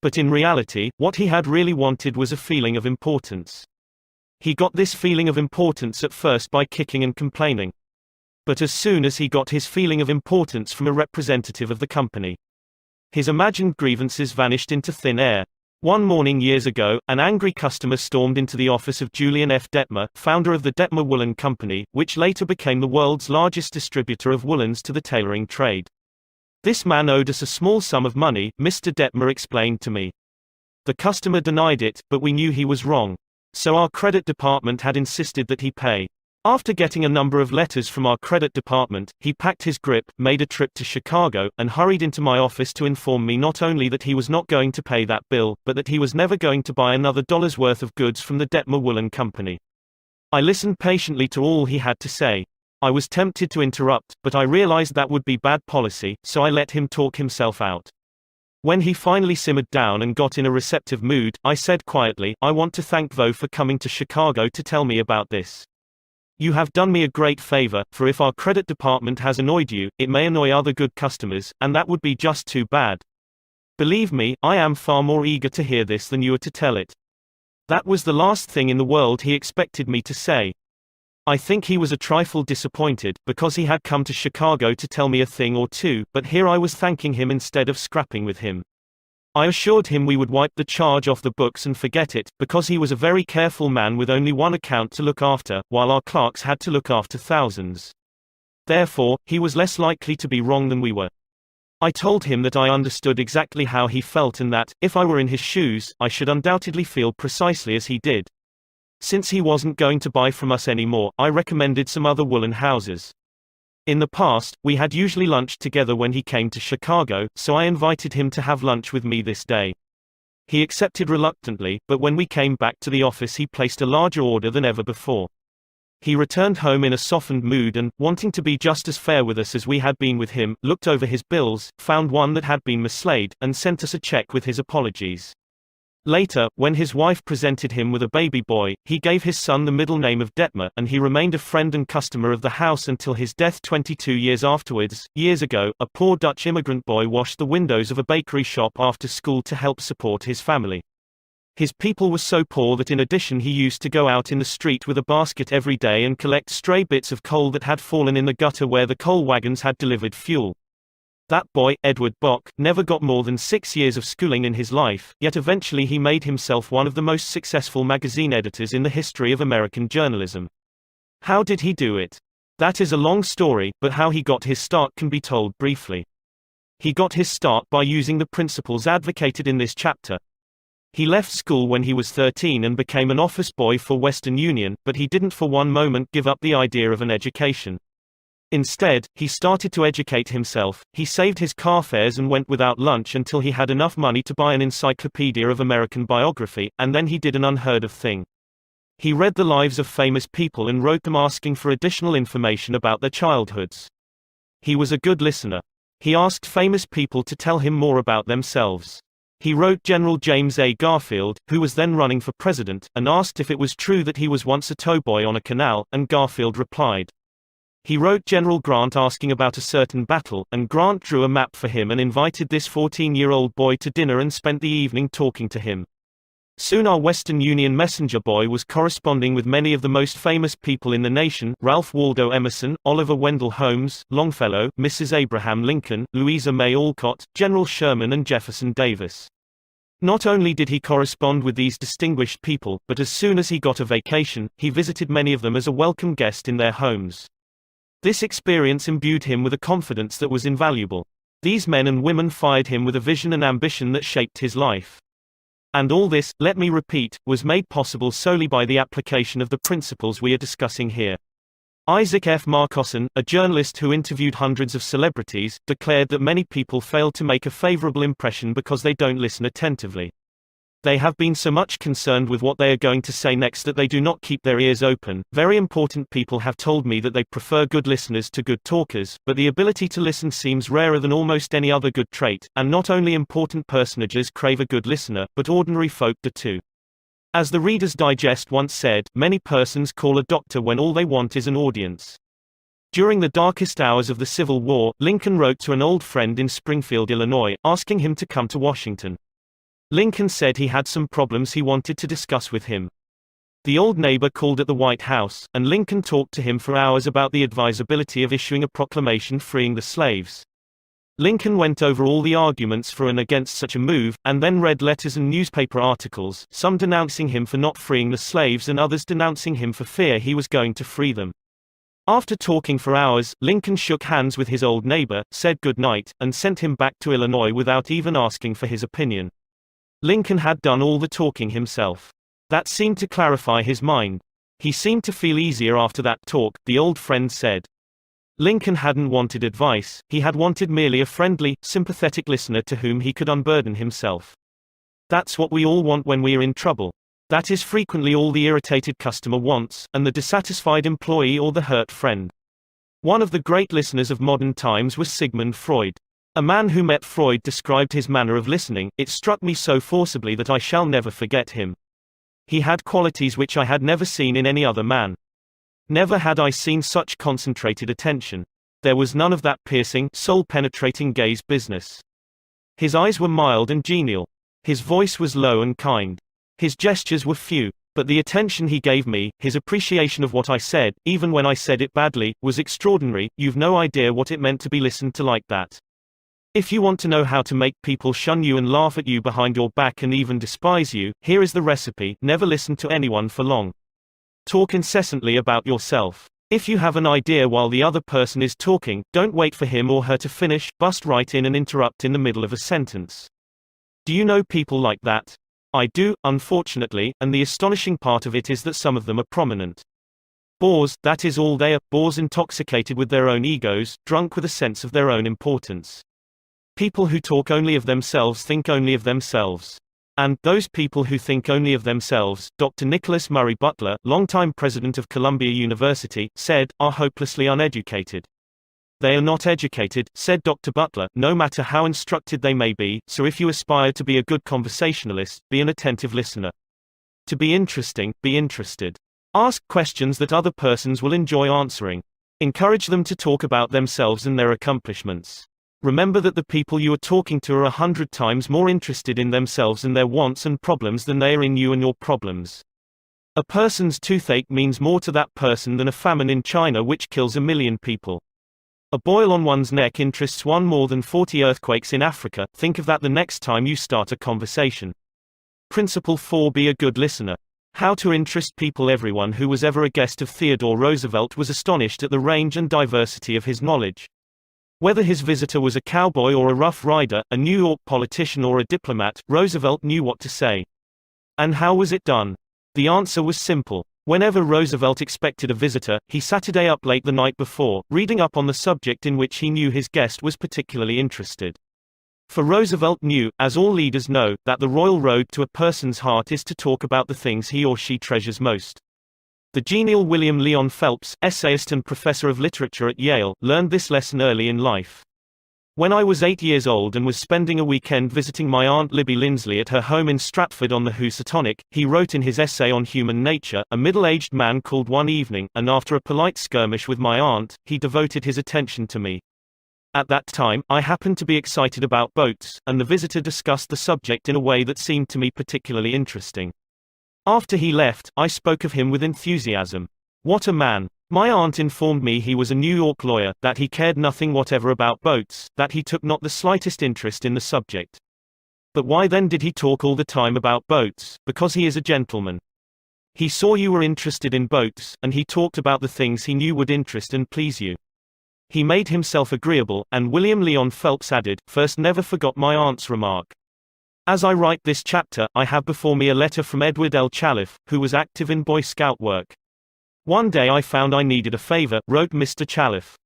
A: But in reality, what he had really wanted was a feeling of importance. He got this feeling of importance at first by kicking and complaining. But as soon as he got his feeling of importance from a representative of the company, his imagined grievances vanished into thin air. One morning years ago, an angry customer stormed into the office of Julian F. Detmer, founder of the Detmer Woolen Company, which later became the world's largest distributor of woolens to the tailoring trade. "This man owed us a small sum of money," Mr. Detmer explained to me. "The customer denied it, but we knew he was wrong. So our credit department had insisted that he pay. After getting a number of letters from our credit department, he packed his grip, made a trip to Chicago, and hurried into my office to inform me not only that he was not going to pay that bill, but that he was never going to buy another dollar's worth of goods from the Detmer Woolen Company. I listened patiently to all he had to say. I was tempted to interrupt, but I realized that would be bad policy, so I let him talk himself out. When he finally simmered down and got in a receptive mood, I said quietly, "I want to thank Vo for coming to Chicago to tell me about this. You have done me a great favor, for if our credit department has annoyed you, it may annoy other good customers, and that would be just too bad. Believe me, I am far more eager to hear this than you are to tell it." That was the last thing in the world he expected me to say. I think he was a trifle disappointed, because he had come to Chicago to tell me a thing or two, but here I was thanking him instead of scrapping with him. I assured him we would wipe the charge off the books and forget it, because he was a very careful man with only one account to look after, while our clerks had to look after thousands. Therefore, he was less likely to be wrong than we were. I told him that I understood exactly how he felt and that, if I were in his shoes, I should undoubtedly feel precisely as he did. Since he wasn't going to buy from us anymore, I recommended some other woolen houses. In the past, we had usually lunched together when he came to Chicago, so I invited him to have lunch with me this day. He accepted reluctantly, but when we came back to the office he placed a larger order than ever before. He returned home in a softened mood and, wanting to be just as fair with us as we had been with him, looked over his bills, found one that had been mislaid, and sent us a check with his apologies. Later, when his wife presented him with a baby boy, he gave his son the middle name of Detmer, and he remained a friend and customer of the house until his death 22 years afterwards. Years ago, a poor Dutch immigrant boy washed the windows of a bakery shop after school to help support his family. His people were so poor that in addition he used to go out in the street with a basket every day and collect stray bits of coal that had fallen in the gutter where the coal wagons had delivered fuel. That boy, Edward Bock, never got more than 6 years of schooling in his life, yet eventually he made himself one of the most successful magazine editors in the history of American journalism. How did he do it? That is a long story, but how he got his start can be told briefly. He got his start by using the principles advocated in this chapter. He left school when he was 13 and became an office boy for Western Union, but he didn't for one moment give up the idea of an education. Instead, he started to educate himself. He saved his car fares and went without lunch until he had enough money to buy an encyclopedia of American biography, and then he did an unheard of thing. He read the lives of famous people and wrote them asking for additional information about their childhoods. He was a good listener. He asked famous people to tell him more about themselves. He wrote General James A. Garfield, who was then running for president, and asked if it was true that he was once a towboy on a canal, and Garfield replied. He wrote General Grant asking about a certain battle, and Grant drew a map for him and invited this 14-year-old boy to dinner and spent the evening talking to him. Soon our Western Union messenger boy was corresponding with many of the most famous people in the nation: Ralph Waldo Emerson, Oliver Wendell Holmes, Longfellow, Mrs. Abraham Lincoln, Louisa May Alcott, General Sherman and Jefferson Davis. Not only did he correspond with these distinguished people, but as soon as he got a vacation, he visited many of them as a welcome guest in their homes. This experience imbued him with a confidence that was invaluable. These men and women fired him with a vision and ambition that shaped his life. And all this, let me repeat, was made possible solely by the application of the principles we are discussing here. Isaac F. Marcosson, a journalist who interviewed hundreds of celebrities, declared that many people fail to make a favorable impression because they don't listen attentively. They have been so much concerned with what they are going to say next that they do not keep their ears open. Very important people have told me that they prefer good listeners to good talkers, but the ability to listen seems rarer than almost any other good trait, and not only important personages crave a good listener, but ordinary folk do too. As the Reader's Digest once said, many persons call a doctor when all they want is an audience. During the darkest hours of the Civil War, Lincoln wrote to an old friend in Springfield, Illinois, asking him to come to Washington. Lincoln said he had some problems he wanted to discuss with him. The old neighbor called at the White House, and Lincoln talked to him for hours about the advisability of issuing a proclamation freeing the slaves. Lincoln went over all the arguments for and against such a move, and then read letters and newspaper articles, some denouncing him for not freeing the slaves and others denouncing him for fear he was going to free them. After talking for hours, Lincoln shook hands with his old neighbor, said good night, and sent him back to Illinois without even asking for his opinion. Lincoln had done all the talking himself. That seemed to clarify his mind. He seemed to feel easier after that talk, the old friend said. Lincoln hadn't wanted advice, he had wanted merely a friendly, sympathetic listener to whom he could unburden himself. That's what we all want when we are in trouble. That is frequently all the irritated customer wants, and the dissatisfied employee or the hurt friend. One of the great listeners of modern times was Sigmund Freud. A man who met Freud described his manner of listening. It struck me so forcibly that I shall never forget him. He had qualities which I had never seen in any other man. Never had I seen such concentrated attention. There was none of that piercing, soul-penetrating gaze business. His eyes were mild and genial. His voice was low and kind. His gestures were few, but the attention he gave me, his appreciation of what I said, even when I said it badly, was extraordinary. You've no idea what it meant to be listened to like that. If you want to know how to make people shun you and laugh at you behind your back and even despise you, here is the recipe: never listen to anyone for long. Talk incessantly about yourself. If you have an idea while the other person is talking, don't wait for him or her to finish, bust right in and interrupt in the middle of a sentence. Do you know people like that? I do, unfortunately, and the astonishing part of it is that some of them are prominent. Bores, that is all they are, bores intoxicated with their own egos, drunk with a sense of their own importance. People who talk only of themselves think only of themselves. And those people who think only of themselves, Dr. Nicholas Murray Butler, longtime president of Columbia University, said, are hopelessly uneducated. They are not educated, said Dr. Butler, no matter how instructed they may be, so if you aspire to be a good conversationalist, be an attentive listener. To be interesting, be interested. Ask questions that other persons will enjoy answering. Encourage them to talk about themselves and their accomplishments. Remember that the people you are talking to are 100 times more interested in themselves and their wants and problems than they are in you and your problems. A person's toothache means more to that person than a famine in China which kills 1 million people. A boil on one's neck interests one more than 40 earthquakes in Africa. Think of that the next time you start a conversation. Principle 4: Be a good listener. How to interest people. Everyone who was ever a guest of Theodore Roosevelt was astonished at the range and diversity of his knowledge. Whether his visitor was a cowboy or a rough rider, a New York politician or a diplomat, Roosevelt knew what to say. And how was it done? The answer was simple. Whenever Roosevelt expected a visitor, he sat up late the night before, reading up on the subject in which he knew his guest was particularly interested. For Roosevelt knew, as all leaders know, that the royal road to a person's heart is to talk about the things he or she treasures most. The genial William Leon Phelps, essayist and professor of literature at Yale, learned this lesson early in life. When I was 8 years old and was spending a weekend visiting my Aunt Libby Lindsley at her home in Stratford on the Housatonic, he wrote in his essay on human nature, a middle-aged man called one evening, and after a polite skirmish with my aunt, he devoted his attention to me. At that time, I happened to be excited about boats, and the visitor discussed the subject in a way that seemed to me particularly interesting. After he left, I spoke of him with enthusiasm. What a man! My aunt informed me he was a New York lawyer, that he cared nothing whatever about boats, that he took not the slightest interest in the subject. But why then did he talk all the time about boats? Because he is a gentleman. He saw you were interested in boats, and he talked about the things he knew would interest and please you. He made himself agreeable, and William Leon Phelps added, first never forgot my aunt's remark. As I write this chapter, I have before me a letter from Edward L. Challiff, who was active in Boy Scout work. One day I found I needed a favor, wrote Mr. Challiff.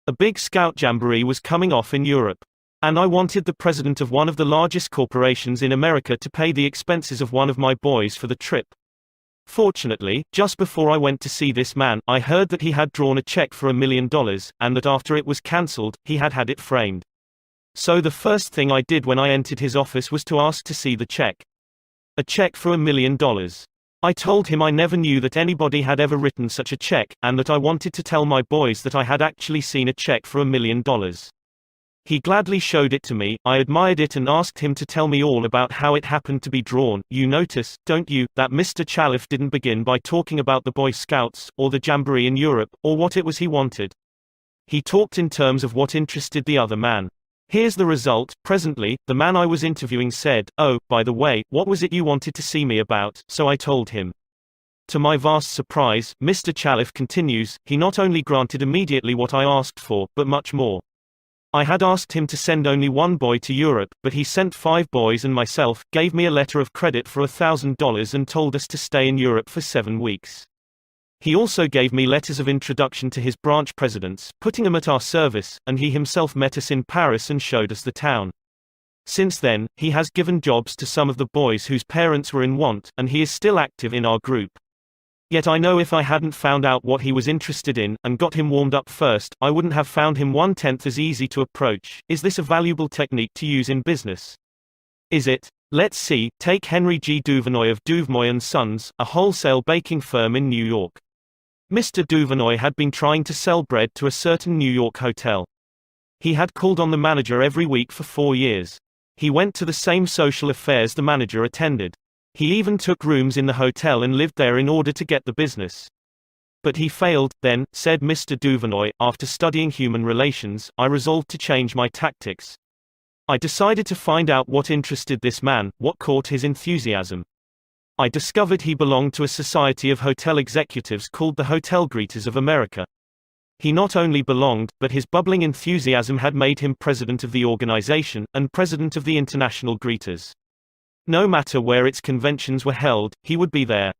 A: A big Scout jamboree was coming off in Europe. And I wanted the president of one of the largest corporations in America to pay the expenses of one of my boys for the trip. Fortunately, just before I went to see this man, I heard that he had drawn a check for $1 million, and that after it was cancelled, he had had it framed. So the first thing I did when I entered his office was to ask to see the check. A check for $1 million. I told him I never knew that anybody had ever written such a check, and that I wanted to tell my boys that I had actually seen a check for $1 million. He gladly showed it to me, I admired it and asked him to tell me all about how it happened to be drawn. You notice, don't you, that Mr. Challiff didn't begin by talking about the Boy Scouts, or the jamboree in Europe, or what it was he wanted. He talked in terms of what interested the other man. Here's the result. Presently, the man I was interviewing said, "Oh, by the way, what was it you wanted to see me about?" So I told him. To my vast surprise, Mr. Challiff continues, he not only granted immediately what I asked for, but much more. I had asked him to send only one boy to Europe, but he sent 5 boys and myself, gave me a letter of credit for $1,000 and told us to stay in Europe for 7 weeks. He also gave me letters of introduction to his branch presidents, putting them at our service, and he himself met us in Paris and showed us the town. Since then, he has given jobs to some of the boys whose parents were in want, and he is still active in our group. Yet I know if I hadn't found out what he was interested in, and got him warmed up first, I wouldn't have found him 1/10 as easy to approach. Is this a valuable technique to use in business? Is it? Let's see. Take Henry G. Duvernoy of Duvernoy & Sons, a wholesale baking firm in New York. Mr. Duvernoy had been trying to sell bread to a certain New York hotel. He had called on the manager every week for 4 years. He went to the same social affairs the manager attended. He even took rooms in the hotel and lived there in order to get the business. But he failed. Then, said Mr. Duvernoy, after studying human relations, I resolved to change my tactics. I decided to find out what interested this man, what caught his enthusiasm. I discovered he belonged to a society of hotel executives called the Hotel Greeters of America. He not only belonged, but his bubbling enthusiasm had made him president of the organization, and president of the International Greeters. No matter where its conventions were held, he would be there.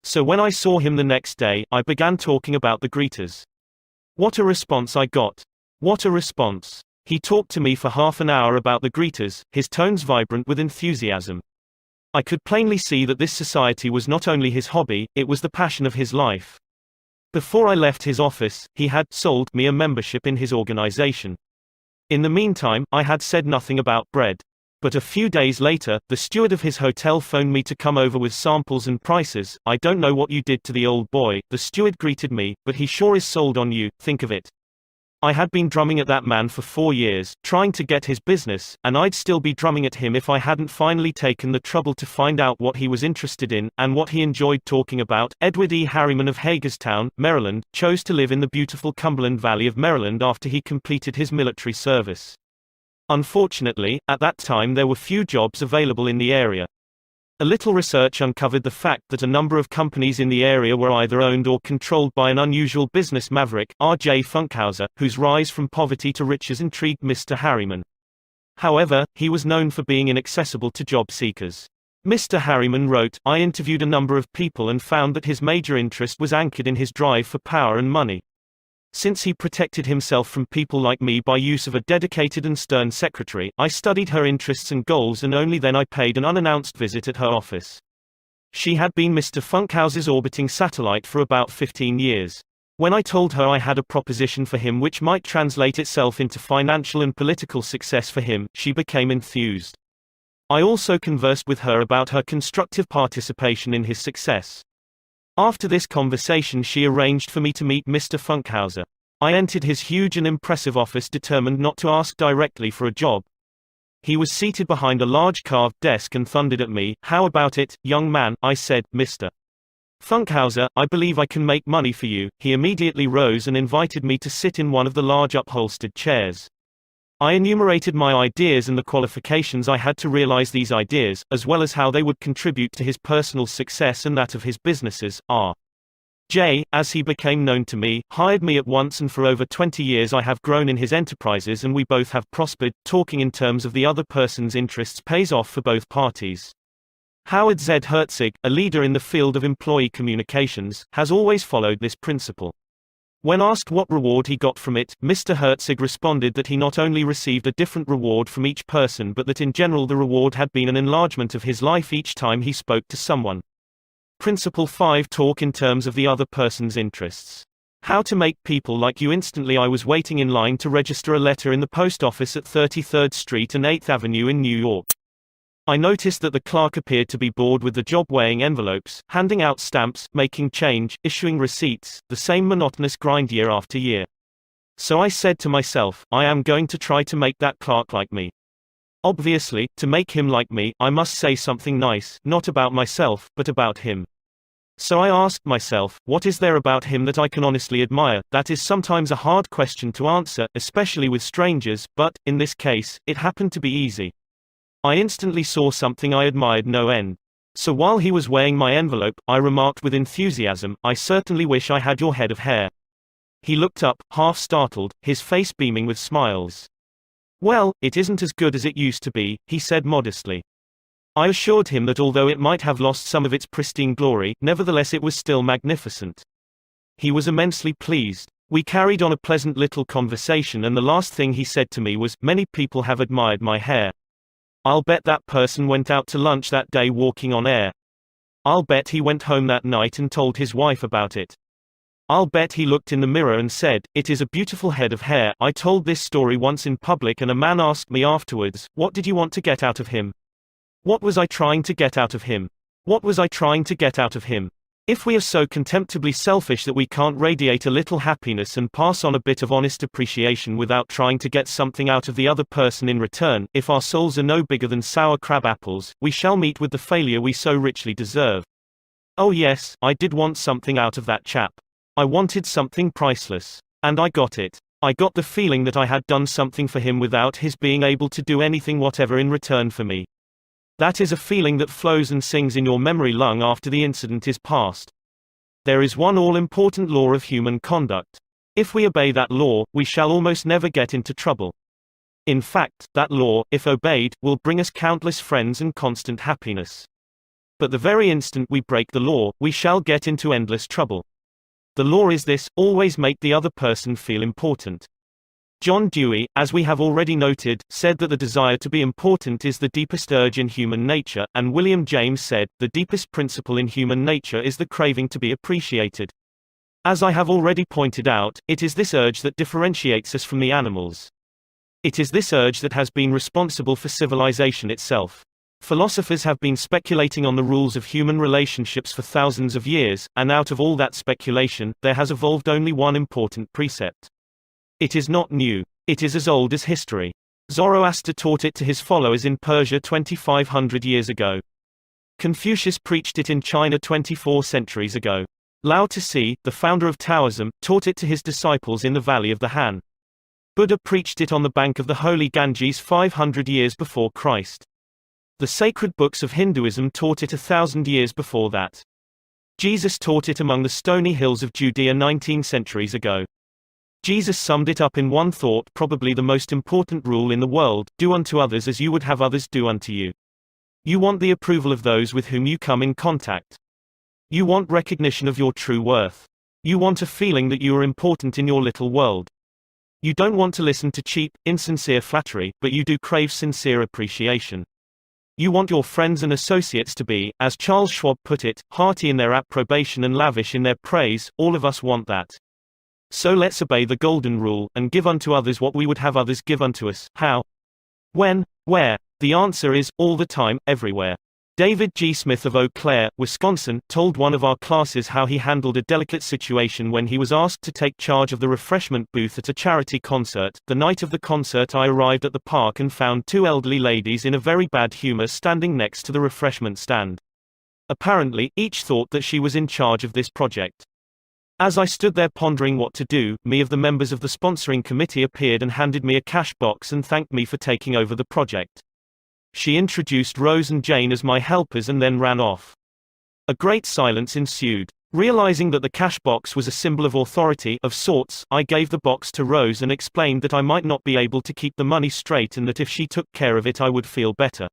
A: So when I saw him the next day, I began talking about the greeters. What a response I got! What a response! He talked to me for half an hour about the greeters, his tones vibrant with enthusiasm. I could plainly see that this society was not only his hobby, it was the passion of his life. Before I left his office, he had sold me a membership in his organization. In the meantime, I had said nothing about bread. But a few days later, the steward of his hotel phoned me to come over with samples and prices. I don't know what you did to the old boy, the steward greeted me, but he sure is sold on you, think of it. I had been drumming at that man for 4 years, trying to get his business, and I'd still be drumming at him if I hadn't finally taken the trouble to find out what he was interested in, and what he enjoyed talking about. Edward E. Harriman of Hagerstown, Maryland, chose to live in the beautiful Cumberland Valley of Maryland after he completed his military service. Unfortunately, at that time there were few jobs available in the area. A little research uncovered the fact that a number of companies in the area were either owned or controlled by an unusual business maverick, R.J. Funkhauser, whose rise from poverty to riches intrigued Mr. Harriman. However, he was known for being inaccessible to job seekers. Mr. Harriman wrote, I interviewed a number of people and found that his major interest was anchored in his drive for power and money. Since he protected himself from people like me by use of a dedicated and stern secretary, I studied her interests and goals, and only then I paid an unannounced visit at her office. She had been Mr. Funkhauser's orbiting satellite for about 15 years. When I told her I had a proposition for him which might translate itself into financial and political success for him, she became enthused. I also conversed with her about her constructive participation in his success. After this conversation, she arranged for me to meet Mr. Funkhauser. I entered his huge and impressive office determined not to ask directly for a job. He was seated behind a large carved desk and thundered at me, How about it, young man? I said, Mr. Funkhauser, I believe I can make money for you. He immediately rose and invited me to sit in one of the large upholstered chairs. I enumerated my ideas and the qualifications I had to realize these ideas, as well as how they would contribute to his personal success and that of his businesses. R.J., as he became known to me, hired me at once, and for over 20 years I have grown in his enterprises and we both have prospered. Talking in terms of the other person's interests pays off for both parties. Howard Z. Herzig, a leader in the field of employee communications, has always followed this principle. When asked what reward he got from it, Mr. Herzig responded that he not only received a different reward from each person, but that in general the reward had been an enlargement of his life each time he spoke to someone. Principle 5. Talk in terms of the other person's interests. How to make people like you instantly. I was waiting in line to register a letter in the post office at 33rd Street and 8th Avenue in New York. I noticed that the clerk appeared to be bored with the job, weighing envelopes, handing out stamps, making change, issuing receipts, the same monotonous grind year after year. So I said to myself, I am going to try to make that clerk like me. Obviously, to make him like me, I must say something nice, not about myself, but about him. So I asked myself, what is there about him that I can honestly admire? That is sometimes a hard question to answer, especially with strangers, but, in this case, it happened to be easy. I instantly saw something I admired no end. So while he was weighing my envelope, I remarked with enthusiasm, I certainly wish I had your head of hair. He looked up, half startled, his face beaming with smiles. Well, it isn't as good as it used to be, he said modestly. I assured him that although it might have lost some of its pristine glory, nevertheless it was still magnificent. He was immensely pleased. We carried on a pleasant little conversation, and the last thing he said to me was, "Many people have admired my hair. I'll bet that person went out to lunch that day walking on air. I'll bet he went home that night and told his wife about it. I'll bet he looked in the mirror and said, 'It is a beautiful head of hair.'" I told this story once in public, and a man asked me afterwards, "What did you want to get out of him? What was I trying to get out of him? What was I trying to get out of him?" If we are so contemptibly selfish that we can't radiate a little happiness and pass on a bit of honest appreciation without trying to get something out of the other person in return, if our souls are no bigger than sour crab apples, we shall meet with the failure we so richly deserve. Oh yes, I did want something out of that chap. I wanted something priceless. And I got it. I got the feeling that I had done something for him without his being able to do anything whatever in return for me. That is a feeling that flows and sings in your memory long after the incident is past. There is one all-important law of human conduct. If we obey that law, we shall almost never get into trouble. In fact, that law, if obeyed, will bring us countless friends and constant happiness. But the very instant we break the law, we shall get into endless trouble. The law is this: always make the other person feel important. John Dewey, as we have already noted, said that the desire to be important is the deepest urge in human nature, and William James said, the deepest principle in human nature is the craving to be appreciated. As I have already pointed out, it is this urge that differentiates us from the animals. It is this urge that has been responsible for civilization itself. Philosophers have been speculating on the rules of human relationships for thousands of years, and out of all that speculation, there has evolved only one important precept. It is not new. It is as old as history. Zoroaster taught it to his followers in Persia 2500 years ago. Confucius preached it in China 24 centuries ago. Lao Tzu, the founder of Taoism, taught it to his disciples in the Valley of the Han. Buddha preached it on the bank of the holy Ganges 500 years before Christ. The sacred books of Hinduism taught it 1,000 years before that. Jesus taught it among the stony hills of Judea 19 centuries ago. Jesus summed it up in one thought, probably the most important rule in the world: do unto others as you would have others do unto you. You want the approval of those with whom you come in contact. You want recognition of your true worth. You want a feeling that you are important in your little world. You don't want to listen to cheap, insincere flattery, but you do crave sincere appreciation. You want your friends and associates to be, as Charles Schwab put it, hearty in their approbation and lavish in their praise. All of us want that. So let's obey the golden rule, and give unto others what we would have others give unto us. How? When? Where? The answer is, all the time, everywhere. David G. Smith of Eau Claire, Wisconsin, told one of our classes how he handled a delicate situation when he was asked to take charge of the refreshment booth at a charity concert. The night of the concert, I arrived at the park and found two elderly ladies in a very bad humor standing next to the refreshment stand. Apparently, each thought that she was in charge of this project. As I stood there pondering what to do, me of the members of the sponsoring committee appeared and handed me a cash box and thanked me for taking over the project. She introduced Rose and Jane as my helpers and then ran off. A great silence ensued. Realizing that the cash box was a symbol of authority, of sorts, I gave the box to Rose and explained that I might not be able to keep the money straight and that if she took care of it I would feel better.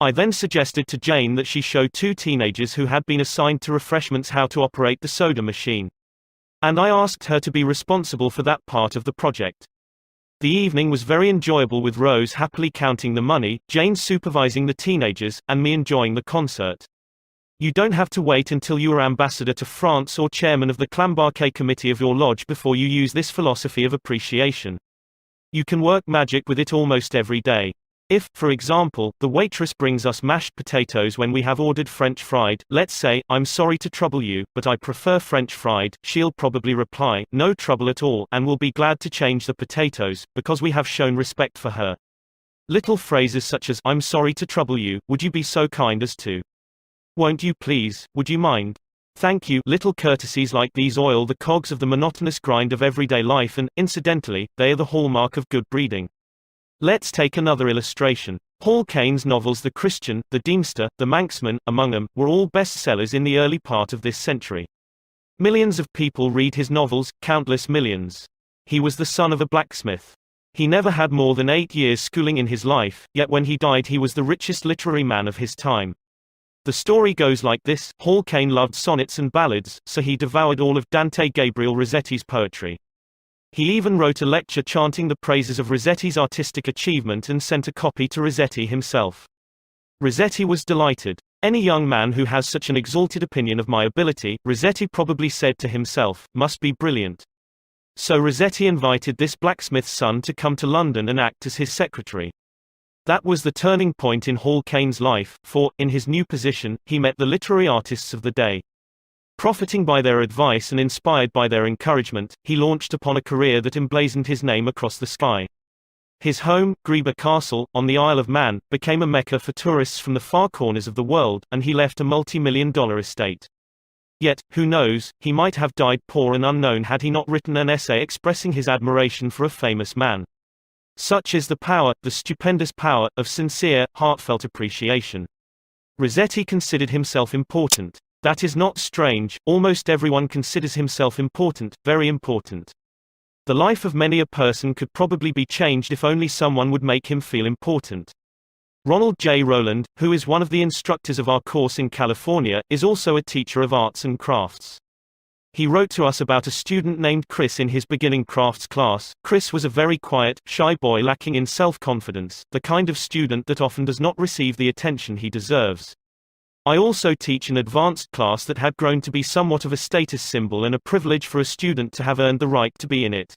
A: I then suggested to Jane that she show two teenagers who had been assigned to refreshments how to operate the soda machine. And I asked her to be responsible for that part of the project. The evening was very enjoyable, with Rose happily counting the money, Jane supervising the teenagers, and me enjoying the concert. You don't have to wait until you are ambassador to France or chairman of the Clambarquet committee of your lodge before you use this philosophy of appreciation. You can work magic with it almost every day. If, for example, the waitress brings us mashed potatoes when we have ordered French fried, let's say, "I'm sorry to trouble you, but I prefer French fried," she'll probably reply, "No trouble at all," and will be glad to change the potatoes, because we have shown respect for her. Little phrases such as, "I'm sorry to trouble you, would you be so kind as to? Won't you please, would you mind? Thank you." Little courtesies like these oil the cogs of the monotonous grind of everyday life, and, incidentally, they are the hallmark of good breeding. Let's take another illustration. Paul Kane's novels The Christian, The Deemster, The Manxman, among them, were all bestsellers in the early part of this century. Millions of people read his novels, countless millions. He was the son of a blacksmith. He never had more than 8 years schooling in his life, yet when he died he was the richest literary man of his time. The story goes like this: Hall Caine loved sonnets and ballads, so he devoured all of Dante Gabriel Rossetti's poetry. He even wrote a lecture chanting the praises of Rossetti's artistic achievement and sent a copy to Rossetti himself. Rossetti was delighted. "Any young man who has such an exalted opinion of my ability," Rossetti probably said to himself, "must be brilliant." So Rossetti invited this blacksmith's son to come to London and act as his secretary. That was the turning point in Hall Caine's life, for, in his new position, he met the literary artists of the day. Profiting by their advice and inspired by their encouragement, he launched upon a career that emblazoned his name across the sky. His home, Greeba Castle, on the Isle of Man, became a mecca for tourists from the far corners of the world, and he left a multi-million-dollar estate. Yet, who knows, he might have died poor and unknown had he not written an essay expressing his admiration for a famous man. Such is the power, the stupendous power, of sincere, heartfelt appreciation. Rossetti considered himself important. That is not strange, almost everyone considers himself important, very important. The life of many a person could probably be changed if only someone would make him feel important. Ronald J. Rowland, who is one of the instructors of our course in California, is also a teacher of arts and crafts. He wrote to us about a student named Chris in his beginning crafts class. Chris was a very quiet, shy boy lacking in self-confidence, the kind of student that often does not receive the attention he deserves. I also teach an advanced class that had grown to be somewhat of a status symbol and a privilege for a student to have earned the right to be in it.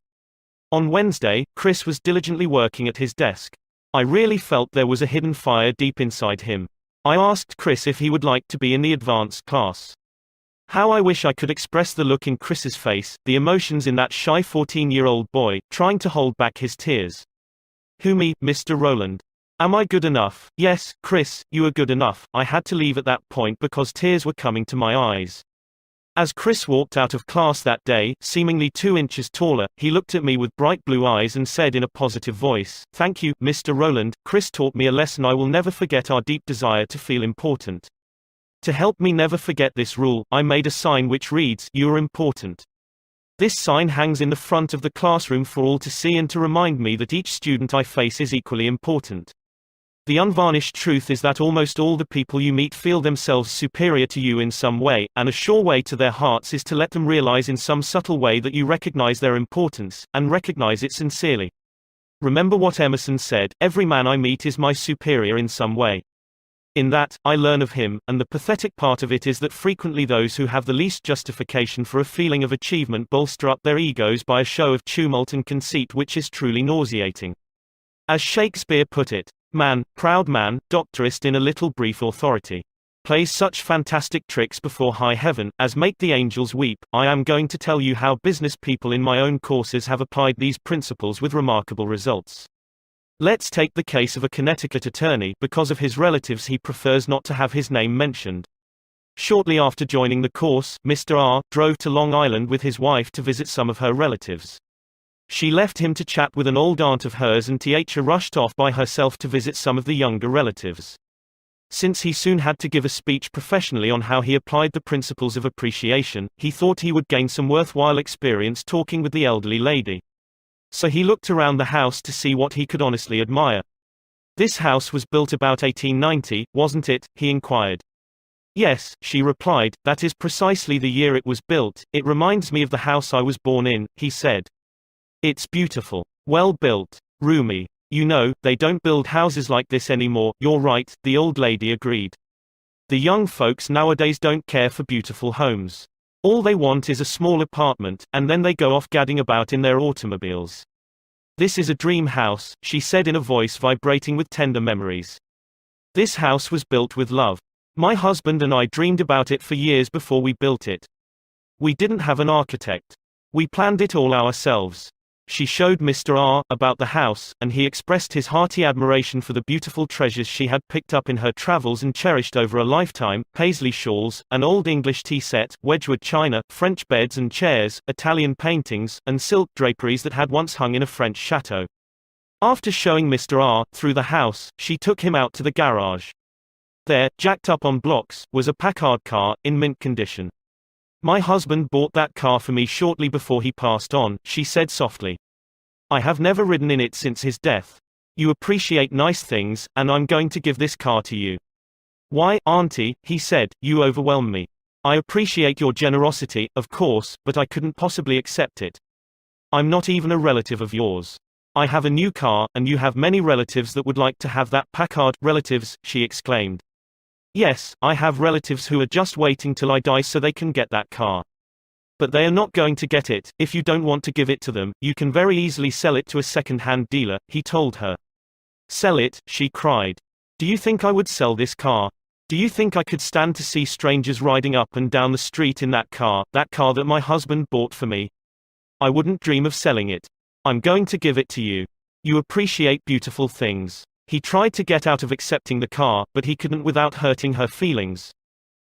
A: On Wednesday, Chris was diligently working at his desk. I really felt there was a hidden fire deep inside him. I asked Chris if he would like to be in the advanced class. How I wish I could express the look in Chris's face, the emotions in that shy 14-year-old boy, trying to hold back his tears. "Who, me, Mr. Rowland? Am I good enough?" "Yes, Chris, you are good enough." I had to leave at that point because tears were coming to my eyes. As Chris walked out of class that day, seemingly 2 inches taller, he looked at me with bright blue eyes and said in a positive voice, "Thank you, Mr. Rowland. Chris taught me a lesson I will never forget: our deep desire to feel important. To help me never forget this rule, I made a sign which reads, 'You are important.' This sign hangs in the front of the classroom for all to see and to remind me that each student I face is equally important. The unvarnished truth is that almost all the people you meet feel themselves superior to you in some way, and a sure way to their hearts is to let them realize in some subtle way that you recognize their importance, and recognize it sincerely. Remember what Emerson said, 'Every man I meet is my superior in some way.' In that, I learn of him, and the pathetic part of it is that frequently those who have the least justification for a feeling of achievement bolster up their egos by a show of tumult and conceit which is truly nauseating. As Shakespeare put it, "Man, proud man, doctorist in a little brief authority, plays such fantastic tricks before high heaven, as make the angels weep." I am going to tell you how business people in my own courses have applied these principles with remarkable results. Let's take the case of a Connecticut attorney. Because of his relatives he prefers not to have his name mentioned. Shortly after joining the course, Mr. R. drove to Long Island with his wife to visit some of her relatives. She left him to chat with an old aunt of hers and Th rushed off by herself to visit some of the younger relatives. Since he soon had to give a speech professionally on how he applied the principles of appreciation, he thought he would gain some worthwhile experience talking with the elderly lady. So he looked around the house to see what he could honestly admire. "This house was built about 1890, wasn't it?" he inquired. "Yes," she replied, "that is precisely the year it was built. It reminds me of the house I was born in," he said. "It's beautiful. Well built. Roomy. You know, they don't build houses like this anymore." "You're right," the old lady agreed. "The young folks nowadays don't care for beautiful homes. All they want is a small apartment, and then they go off gadding about in their automobiles." "This is a dream house," she said in a voice vibrating with tender memories. "This house was built with love. My husband and I dreamed about it for years before we built it. We didn't have an architect. We planned it all ourselves." She showed Mr. R. about the house, and he expressed his hearty admiration for the beautiful treasures she had picked up in her travels and cherished over a lifetime: paisley shawls, an old English tea set, Wedgwood china, French beds and chairs, Italian paintings, and silk draperies that had once hung in a French chateau. After showing Mr. R. through the house, she took him out to the garage. There, jacked up on blocks, was a Packard car, in mint condition. "My husband bought that car for me shortly before he passed on," she said softly. "I have never ridden in it since his death. You appreciate nice things, and I'm going to give this car to you." "Why, Auntie," he said, "you overwhelm me. I appreciate your generosity, of course, but I couldn't possibly accept it. I'm not even a relative of yours. I have a new car, and you have many relatives that would like to have that Packard." "Relatives," she exclaimed. "Yes, I have relatives who are just waiting till I die so they can get that car. But they are not going to get it. If you don't want to give it to them, you can very easily sell it to a second-hand dealer," he told her. "Sell it?" she cried. "Do you think I would sell this car? Do you think I could stand to see strangers riding up and down the street in that car that my husband bought for me? I wouldn't dream of selling it. I'm going to give it to you. You appreciate beautiful things." He tried to get out of accepting the car, but he couldn't without hurting her feelings.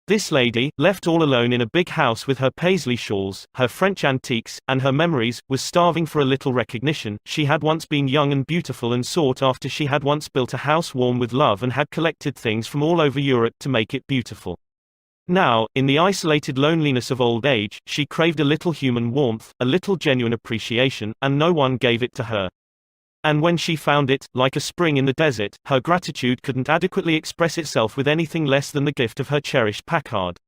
A: This lady, left all alone in a big house with her paisley shawls, her French antiques, and her memories, was starving for a little recognition. She had once been young and beautiful and sought after. She had once built a house warm with love and had collected things from all over Europe to make it beautiful. Now, in the isolated loneliness of old age, she craved a little human warmth, a little genuine appreciation, and no one gave it to her. And when she found it, like a spring in the desert, her gratitude couldn't adequately express itself with anything less than the gift of her cherished Packard.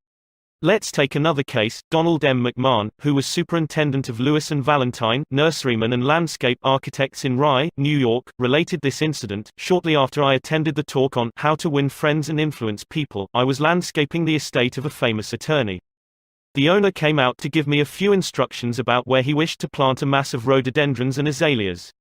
A: Let's take another case. Donald M. McMahon, who was superintendent of Lewis and Valentine, nurseryman and landscape architects in Rye, New York, related this incident. "Shortly after I attended the talk on How to Win Friends and Influence People, I was landscaping the estate of a famous attorney. The owner came out to give me a few instructions about where he wished to plant a mass of rhododendrons and azaleas.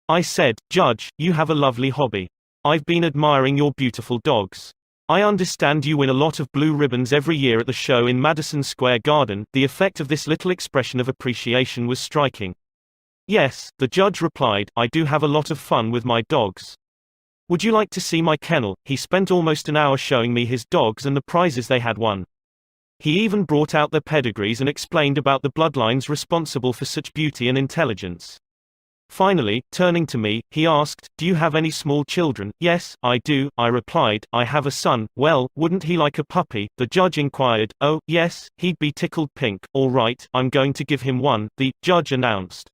A: I said, 'Judge, you have a lovely hobby. I've been admiring your beautiful dogs. I understand you win a lot of blue ribbons every year at the show in Madison Square Garden.' The effect of this little expression of appreciation was striking. 'Yes,' the judge replied, 'I do have a lot of fun with my dogs. Would you like to see my kennel?' He spent almost an hour showing me his dogs and the prizes they had won. He even brought out their pedigrees and explained about the bloodlines responsible for such beauty and intelligence. Finally, turning to me, he asked, 'Do you have any small children?' 'Yes, I do,' I replied. 'I have a son.' 'Well, wouldn't he like a puppy?' the judge inquired. 'Oh, yes, he'd be tickled pink.' 'All right, I'm going to give him one,' the judge announced.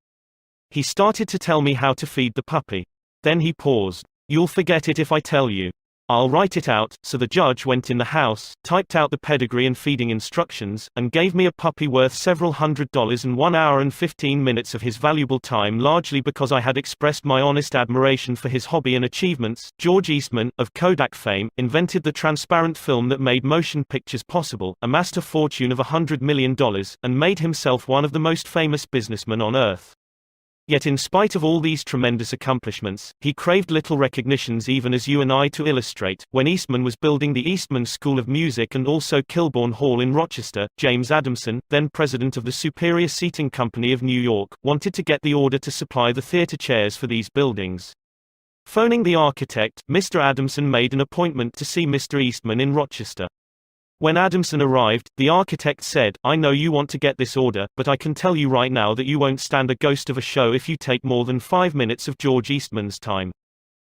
A: He started to tell me how to feed the puppy. Then he paused. 'You'll forget it if I tell you.' 'I'll write it out.' So the judge went in the house, typed out the pedigree and feeding instructions, and gave me a puppy worth several $100s and 1 hour and 15 minutes of his valuable time, largely because I had expressed my honest admiration for his hobby and achievements. George Eastman, of Kodak fame, invented the transparent film that made motion pictures possible, amassed a fortune of $100 million, and made himself one of the most famous businessmen on earth. Yet in spite of all these tremendous accomplishments, he craved little recognitions, even as you and I. To illustrate, when Eastman was building the Eastman School of Music and also Kilbourne Hall in Rochester, James Adamson, then president of the Superior Seating Company of New York, wanted to get the order to supply the theater chairs for these buildings. Phoning the architect, Mr. Adamson made an appointment to see Mr. Eastman in Rochester. When Adamson arrived, the architect said, "I know you want to get this order, but I can tell you right now that you won't stand a ghost of a show if you take more than 5 minutes of George Eastman's time.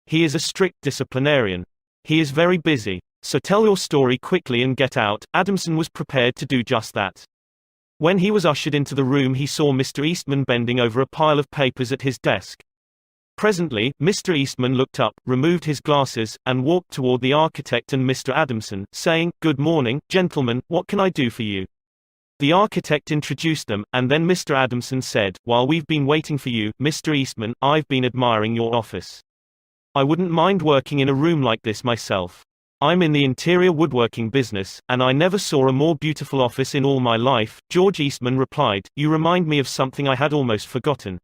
A: He is a strict disciplinarian. He is very busy. So tell your story quickly and get out." Adamson was prepared to do just that. When he was ushered into the room, he saw Mr. Eastman bending over a pile of papers at his desk. Presently, Mr. Eastman looked up, removed his glasses, and walked toward the architect and Mr. Adamson, saying, "Good morning, gentlemen, what can I do for you?" The architect introduced them, and then Mr. Adamson said, "While we've been waiting for you, Mr. Eastman, I've been admiring your office. I wouldn't mind working in a room like this myself. I'm in the interior woodworking business, and I never saw a more beautiful office in all my life." George Eastman replied, "You remind me of something I had almost forgotten.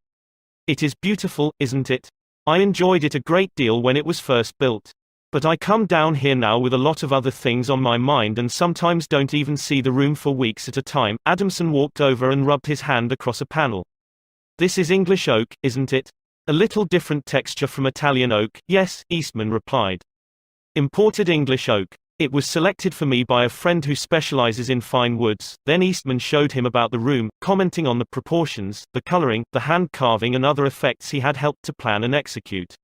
A: It is beautiful, isn't it? I enjoyed it a great deal when it was first built. But I come down here now with a lot of other things on my mind and sometimes don't even see the room for weeks at a time." Adamson walked over and rubbed his hand across a panel. "This is English oak, isn't it? A little different texture from Italian oak." "Yes," Eastman replied. "Imported English oak. It was selected for me by a friend who specializes in fine woods." Then Eastman showed him about the room, commenting on the proportions, the coloring, the hand carving and other effects he had helped to plan and execute.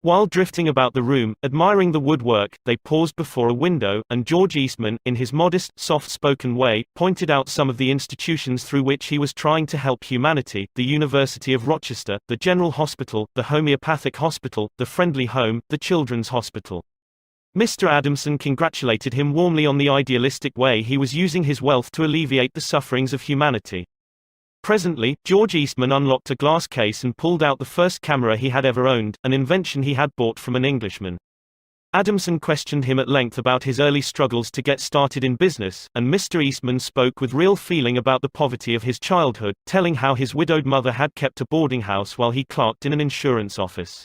A: While drifting about the room, admiring the woodwork, they paused before a window, and George Eastman, in his modest, soft-spoken way, pointed out some of the institutions through which he was trying to help humanity: the University of Rochester, the General Hospital, the Homeopathic Hospital, the Friendly Home, the Children's Hospital. Mr. Adamson congratulated him warmly on the idealistic way he was using his wealth to alleviate the sufferings of humanity. Presently, George Eastman unlocked a glass case and pulled out the first camera he had ever owned, an invention he had bought from an Englishman. Adamson questioned him at length about his early struggles to get started in business, and Mr. Eastman spoke with real feeling about the poverty of his childhood, telling how his widowed mother had kept a boarding house while he clerked in an insurance office.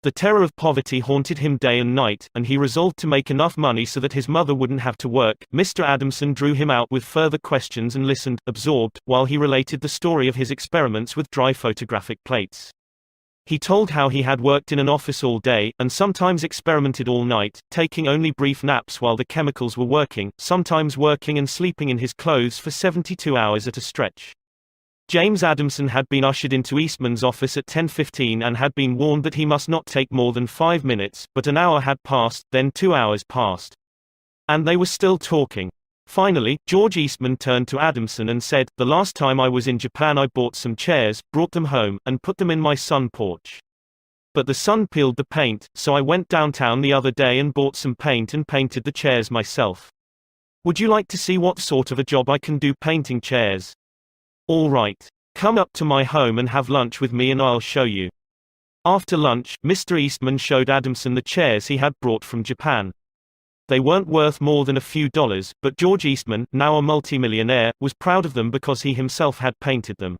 A: The terror of poverty haunted him day and night, and he resolved to make enough money so that his mother wouldn't have to work. Mr. Adamson drew him out with further questions and listened, absorbed, while he related the story of his experiments with dry photographic plates. He told how he had worked in an office all day, and sometimes experimented all night, taking only brief naps while the chemicals were working, sometimes working and sleeping in his clothes for 72 hours at a stretch. James Adamson had been ushered into Eastman's office at 10:15 and had been warned that he must not take more than 5 minutes, but an hour had passed, then 2 hours passed. And they were still talking. Finally, George Eastman turned to Adamson and said, "The last time I was in Japan I bought some chairs, brought them home, and put them in my sun porch. But the sun peeled the paint, so I went downtown the other day and bought some paint and painted the chairs myself. Would you like to see what sort of a job I can do painting chairs? All right. Come up to my home and have lunch with me and I'll show you." After lunch, Mr. Eastman showed Adamson the chairs he had brought from Japan. They weren't worth more than a few dollars, but George Eastman, now a multimillionaire, was proud of them because he himself had painted them.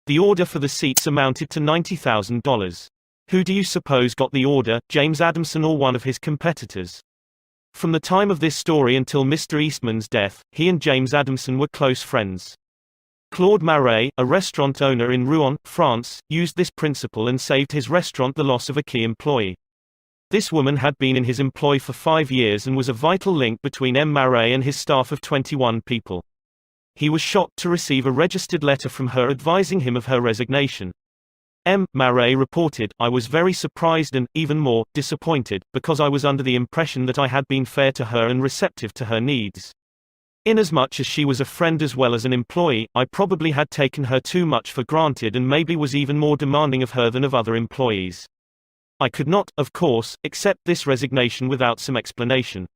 A: The order for the seats amounted to $90,000. Who do you suppose got the order, James Adamson or one of his competitors? From the time of this story until Mr. Eastman's death, he and James Adamson were close friends. Claude Marais, a restaurant owner in Rouen, France, used this principle and saved his restaurant the loss of a key employee. This woman had been in his employ for 5 years and was a vital link between M. Marais and his staff of 21 people. He was shocked to receive a registered letter from her advising him of her resignation. M. Marais reported, "I was very surprised and, even more, disappointed, because I was under the impression that I had been fair to her and receptive to her needs. Inasmuch as she was a friend as well as an employee, I probably had taken her too much for granted and maybe was even more demanding of her than of other employees. I could not, of course, accept this resignation without some explanation.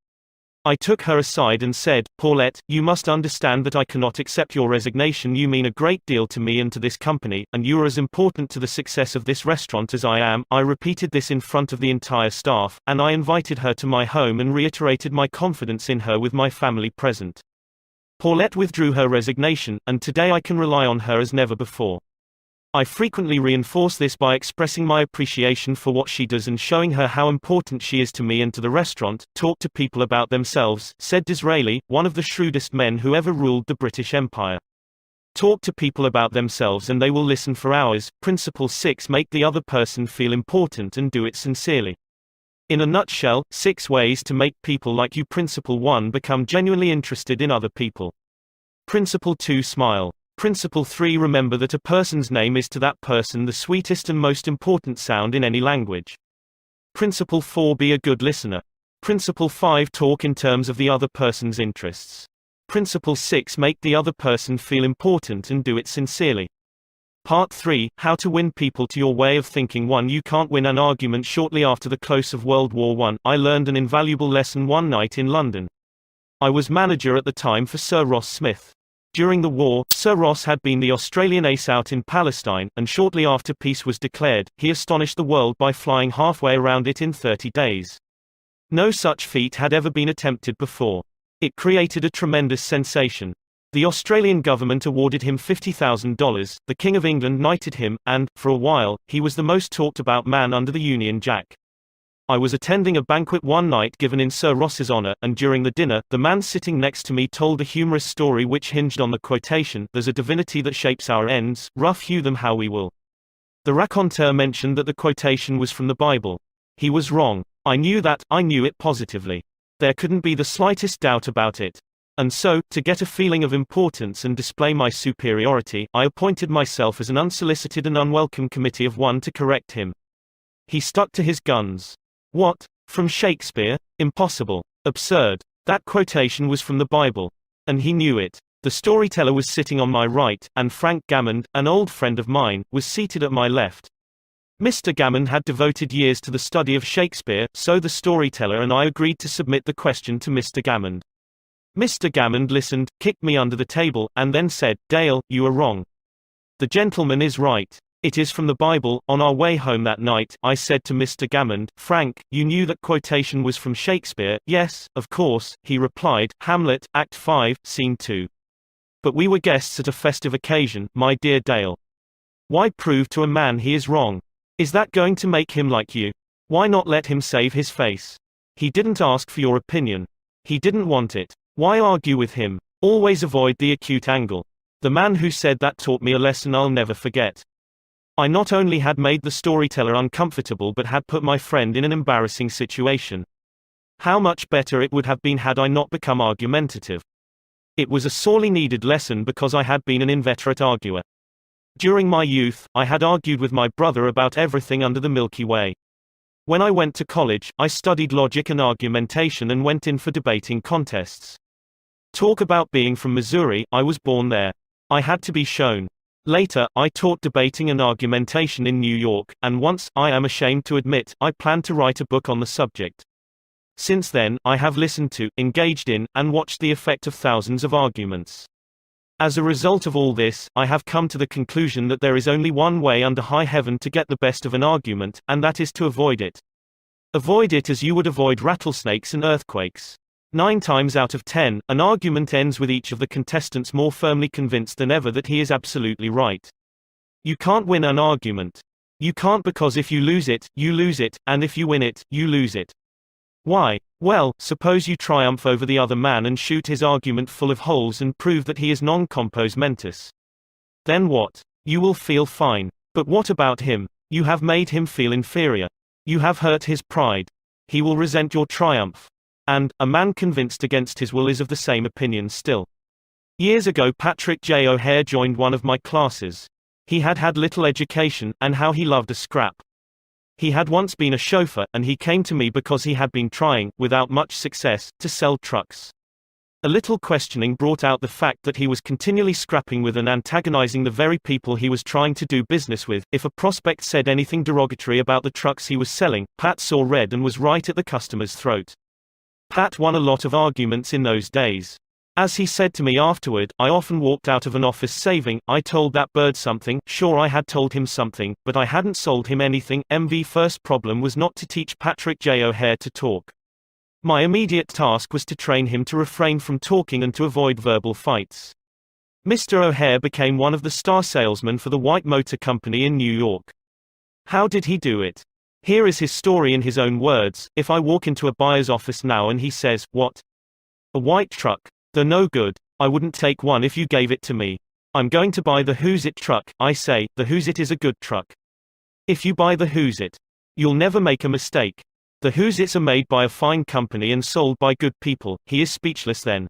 A: I took her aside and said, 'Paulette, you must understand that I cannot accept your resignation. You mean a great deal to me and to this company, and you are as important to the success of this restaurant as I am.' I repeated this in front of the entire staff, and I invited her to my home and reiterated my confidence in her with my family present. Paulette withdrew her resignation, and today I can rely on her as never before. I frequently reinforce this by expressing my appreciation for what she does and showing her how important she is to me and to the restaurant." "Talk to people about themselves," said Disraeli, one of the shrewdest men who ever ruled the British Empire. "Talk to people about themselves and they will listen for hours." Principle 6: Make the other person feel important and do it sincerely. In a nutshell, 6 ways to make people like you. Principle 1: Become genuinely interested in other people. Principle 2: Smile. Principle 3: Remember that a person's name is to that person the sweetest and most important sound in any language. Principle 4: Be a good listener. Principle 5: Talk in terms of the other person's interests. Principle 6: Make the other person feel important and do it sincerely. Part 3: How to win people to your way of thinking. 1. You can't win an argument. Shortly after the close of World War I, I learned an invaluable lesson one night in London. I was manager at the time for Sir Ross Smith. During the war, Sir Ross had been the Australian ace out in Palestine, and shortly after peace was declared, he astonished the world by flying halfway around it in 30 days. No such feat had ever been attempted before. It created a tremendous sensation. The Australian government awarded him $50,000, the King of England knighted him, and, for a while, he was the most talked about man under the Union Jack. I was attending a banquet one night given in Sir Ross's honour, and during the dinner, the man sitting next to me told a humorous story which hinged on the quotation, "There's a divinity that shapes our ends, rough hew them how we will." The raconteur mentioned that the quotation was from the Bible. He was wrong. I knew it positively. There couldn't be the slightest doubt about it. And so, to get a feeling of importance and display my superiority, I appointed myself as an unsolicited and unwelcome committee of one to correct him. He stuck to his guns. "What? From Shakespeare? Impossible. Absurd. That quotation was from the Bible. And he knew it." The storyteller was sitting on my right, and Frank Gammond, an old friend of mine, was seated at my left. Mr. Gammond had devoted years to the study of Shakespeare, so the storyteller and I agreed to submit the question to Mr. Gammond. Mr. Gammond listened, kicked me under the table, and then said, "Dale, you are wrong. The gentleman is right. It is from the Bible." On our way home that night, I said to Mr. Gammond, "Frank, you knew that quotation was from Shakespeare?" "Yes, of course," he replied, "Hamlet, Act 5, Scene 2. But we were guests at a festive occasion, my dear Dale. Why prove to a man he is wrong? Is that going to make him like you? Why not let him save his face? He didn't ask for your opinion. He didn't want it. Why argue with him? Always avoid the acute angle." The man who said that taught me a lesson I'll never forget. I not only had made the storyteller uncomfortable but had put my friend in an embarrassing situation. How much better it would have been had I not become argumentative. It was a sorely needed lesson because I had been an inveterate arguer. During my youth, I had argued with my brother about everything under the Milky Way. When I went to college, I studied logic and argumentation and went in for debating contests. Talk about being from Missouri, I was born there. I had to be shown. Later, I taught debating and argumentation in New York, and once, I am ashamed to admit, I planned to write a book on the subject. Since then, I have listened to, engaged in, and watched the effect of thousands of arguments. As a result of all this, I have come to the conclusion that there is only one way under high heaven to get the best of an argument, and that is to avoid it. Avoid it as you would avoid rattlesnakes and earthquakes. 9 times out of 10, an argument ends with each of the contestants more firmly convinced than ever that he is absolutely right. You can't win an argument. You can't, because if you lose it, and if you win it, you lose it. Why? Well, suppose you triumph over the other man and shoot his argument full of holes and prove that he is non compos mentis. Then what? You will feel fine. But what about him? You have made him feel inferior. You have hurt his pride. He will resent your triumph. And, a man convinced against his will is of the same opinion still. Years ago, Patrick J. O'Hare joined one of my classes. He had had little education, and how he loved a scrap. He had once been a chauffeur, and he came to me because he had been trying, without much success, to sell trucks. A little questioning brought out the fact that he was continually scrapping with and antagonizing the very people he was trying to do business with. If a prospect said anything derogatory about the trucks he was selling, Pat saw red and was right at the customer's throat. Pat won a lot of arguments in those days. As he said to me afterward, I often walked out of an office saving, "I told that bird something." Sure, I had told him something, but I hadn't sold him anything. MV first problem was not to teach Patrick J. O'Hare to talk. My immediate task was to train him to refrain from talking and to avoid verbal fights. Mr. O'Hare became one of the star salesmen for the White Motor Company in New York. How did he do it? Here is his story in his own words. "If I walk into a buyer's office now and he says, 'What? A white truck? They're no good. I wouldn't take one if you gave it to me. I'm going to buy the Who's It truck,' I say, 'The Who's It is a good truck. If you buy the Who's It, you'll never make a mistake. The Who's It's are made by a fine company and sold by good people.' He is speechless then.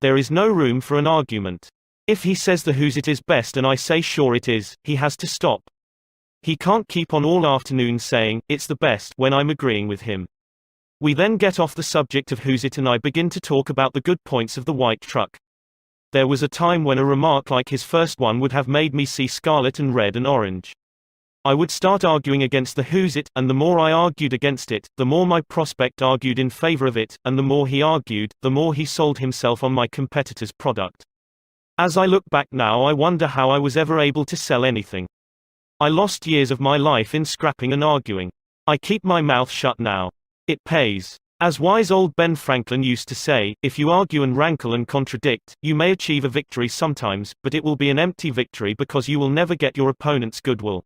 A: There is no room for an argument. If he says the Who's It is best and I say sure it is, he has to stop. He can't keep on all afternoon saying, 'It's the best,' when I'm agreeing with him. We then get off the subject of Who's It and I begin to talk about the good points of the white truck. There was a time when a remark like his first one would have made me see scarlet and red and orange. I would start arguing against the Who's It, and the more I argued against it, the more my prospect argued in favor of it, and the more he argued, the more he sold himself on my competitor's product. As I look back now, I wonder how I was ever able to sell anything. I lost years of my life in scrapping and arguing. I keep my mouth shut now. It pays. As wise old Ben Franklin used to say, if you argue and rankle and contradict, you may achieve a victory sometimes, but it will be an empty victory because you will never get your opponent's goodwill.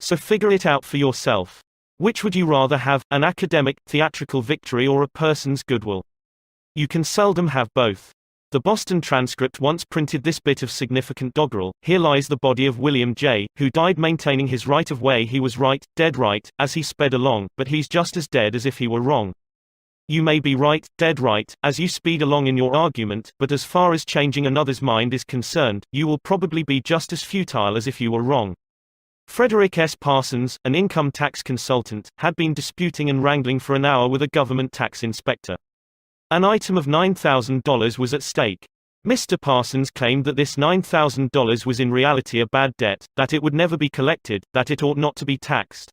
A: So figure it out for yourself. Which would you rather have, an academic, theatrical victory or a person's goodwill? You can seldom have both. The Boston Transcript once printed this bit of significant doggerel: "Here lies the body of William J., who died maintaining his right of way. He was right, dead right, as he sped along, but he's just as dead as if he were wrong." You may be right, dead right, as you speed along in your argument, but as far as changing another's mind is concerned, you will probably be just as futile as if you were wrong. Frederick S. Parsons, an income tax consultant, had been disputing and wrangling for an hour with a government tax inspector. An item of $9,000 was at stake. Mr. Parsons claimed that this $9,000 was in reality a bad debt, that it would never be collected, that it ought not to be taxed.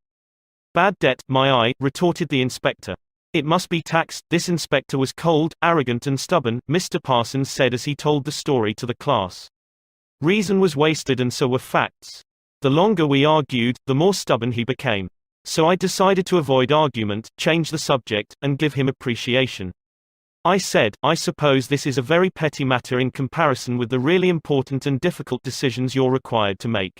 A: Bad debt, my eye, retorted the inspector. It must be taxed. This inspector was cold, arrogant and stubborn, Mr. Parsons said as he told the story to the class. Reason was wasted and so were facts. The longer we argued, the more stubborn he became. So I decided to avoid argument, change the subject, and give him appreciation. I said, I suppose this is a very petty matter in comparison with the really important and difficult decisions you're required to make.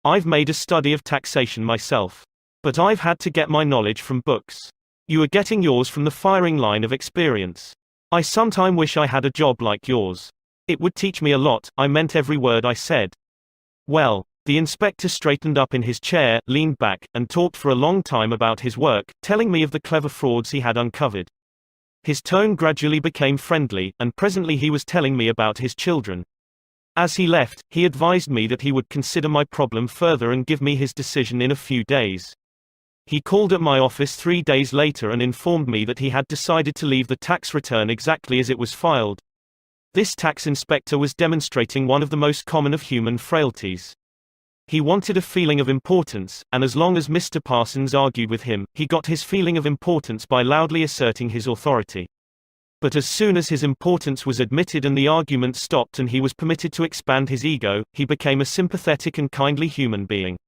A: I've made a study of taxation myself. But I've had to get my knowledge from books. You are getting yours from the firing line of experience. I sometime wish I had a job like yours. It would teach me a lot. I meant every word I said. Well, the inspector straightened up in his chair, leaned back, and talked for a long time about his work, telling me of the clever frauds he had uncovered. His tone gradually became friendly, and presently he was telling me about his children. As he left, he advised me that he would consider my problem further and give me his decision in a few days. He called at my office 3 days later and informed me that he had decided to leave the tax return exactly as it was filed. This tax inspector was demonstrating one of the most common of human frailties. He wanted a feeling of importance, and as long as Mr. Parsons argued with him, he got his feeling of importance by loudly asserting his authority. But as soon as his importance was admitted and the argument stopped and he was permitted to expand his ego, he became a sympathetic and kindly human being.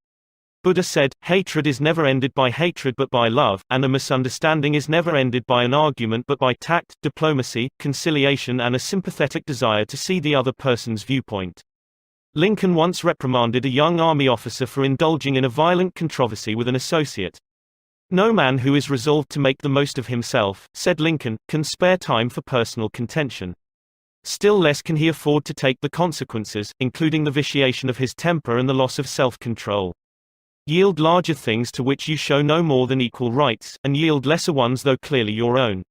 A: Buddha said, hatred is never ended by hatred but by love, and a misunderstanding is never ended by an argument but by tact, diplomacy, conciliation and a sympathetic desire to see the other person's viewpoint. Lincoln once reprimanded a young army officer for indulging in a violent controversy with an associate. No man who is resolved to make the most of himself, said Lincoln, can spare time for personal contention. Still less can he afford to take the consequences, including the vitiation of his temper and the loss of self-control. Yield larger things to which you show no more than equal rights, and yield lesser ones though clearly your own.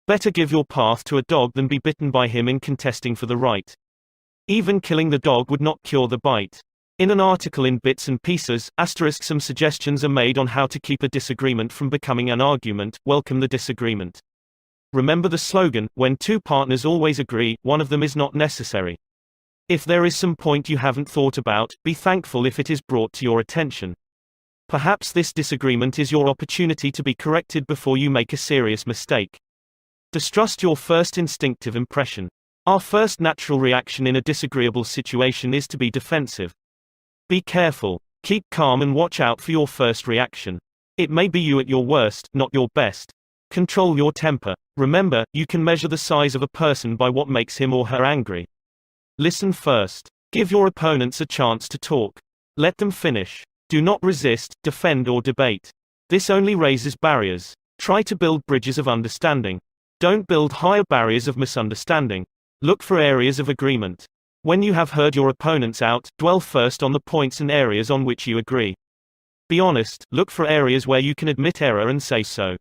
A: Better give your path to a dog than be bitten by him in contesting for the right. Even killing the dog would not cure the bite. In an article in Bits and Pieces, some suggestions are made on how to keep a disagreement from becoming an argument. Welcome the disagreement. Remember the slogan, when two partners always agree, one of them is not necessary. If there is some point you haven't thought about, be thankful if it is brought to your attention. Perhaps this disagreement is your opportunity to be corrected before you make a serious mistake. Distrust your first instinctive impression. Our first natural reaction in a disagreeable situation is to be defensive. Be careful. Keep calm and watch out for your first reaction. It may be you at your worst, not your best. Control your temper. Remember, you can measure the size of a person by what makes him or her angry. Listen first. Give your opponents a chance to talk. Let them finish. Do not resist, defend or debate. This only raises barriers. Try to build bridges of understanding. Don't build higher barriers of misunderstanding. Look for areas of agreement. When you have heard your opponents out, dwell first on the points and areas on which you agree. Be honest, look for areas where you can admit error and say so.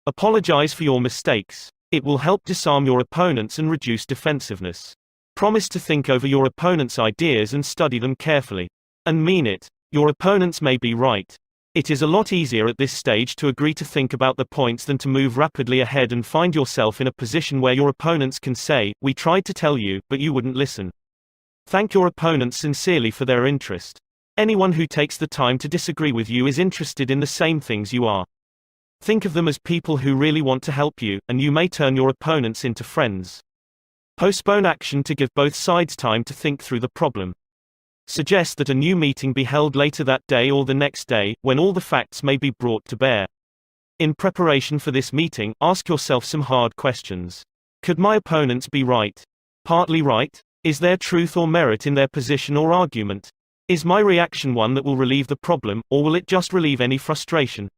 A: Apologize for your mistakes. It will help disarm your opponents and reduce defensiveness. Promise to think over your opponent's ideas and study them carefully. And mean it. Your opponents may be right. It is a lot easier at this stage to agree to think about the points than to move rapidly ahead and find yourself in a position where your opponents can say, "We tried to tell you, but you wouldn't listen." Thank your opponents sincerely for their interest. Anyone who takes the time to disagree with you is interested in the same things you are. Think of them as people who really want to help you, and you may turn your opponents into friends. Postpone action to give both sides time to think through the problem. Suggest that a new meeting be held later that day or the next day, when all the facts may be brought to bear. In preparation for this meeting, ask yourself some hard questions. Could my opponents be right? Partly right? Is there truth or merit in their position or argument? Is my reaction one that will relieve the problem, or will it just relieve any frustration?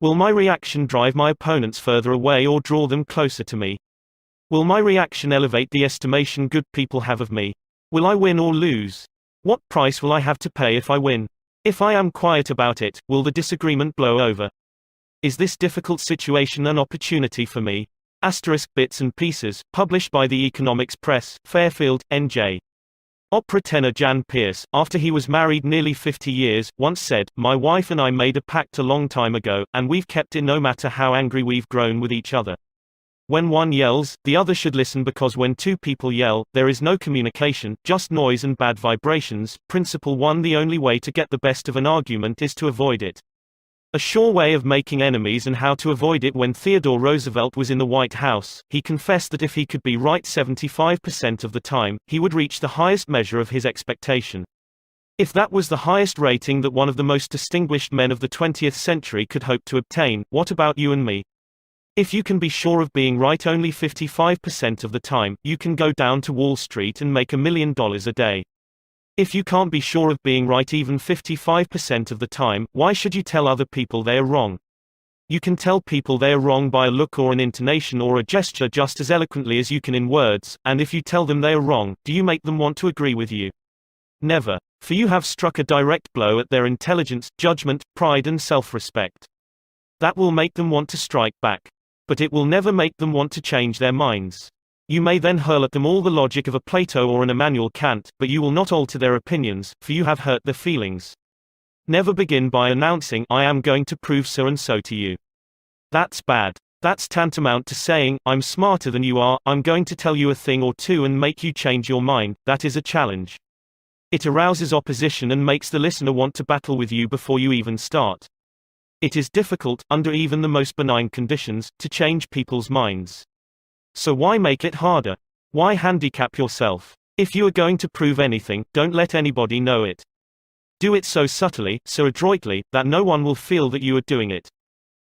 A: Will my reaction drive my opponents further away or draw them closer to me? Will my reaction elevate the estimation good people have of me? Will I win or lose? What price will I have to pay if I win? If I am quiet about it, will the disagreement blow over? Is this difficult situation an opportunity for me? Bits and Pieces, published by the Economics Press, Fairfield, NJ. Opera tenor Jan Pearce, after he was married nearly 50 years, once said, "My wife and I made a pact a long time ago, and we've kept it no matter how angry we've grown with each other." When one yells, the other should listen, because when two people yell, there is no communication, just noise and bad vibrations. Principle 1. The only way to get the best of an argument is to avoid it. A sure way of making enemies and how to avoid it. When Theodore Roosevelt was in the White House, he confessed that if he could be right 75% of the time, he would reach the highest measure of his expectation. If that was the highest rating that one of the most distinguished men of the 20th century could hope to obtain, what about you and me? If you can be sure of being right only 55% of the time, you can go down to Wall Street and make $1 million a day. If you can't be sure of being right even 55% of the time, why should you tell other people they are wrong? You can tell people they are wrong by a look or an intonation or a gesture just as eloquently as you can in words, and if you tell them they are wrong, do you make them want to agree with you? Never. For you have struck a direct blow at their intelligence, judgment, pride and self-respect. That will make them want to strike back. But it will never make them want to change their minds. You may then hurl at them all the logic of a Plato or an Immanuel Kant, but you will not alter their opinions, for you have hurt their feelings. Never begin by announcing, "I am going to prove so and so to you." That's bad. That's tantamount to saying, "I'm smarter than you are, I'm going to tell you a thing or two and make you change your mind." That is a challenge. It arouses opposition and makes the listener want to battle with you before you even start. It is difficult, under even the most benign conditions, to change people's minds. So why make it harder? Why handicap yourself? If you are going to prove anything, don't let anybody know it. Do it so subtly, so adroitly, that no one will feel that you are doing it.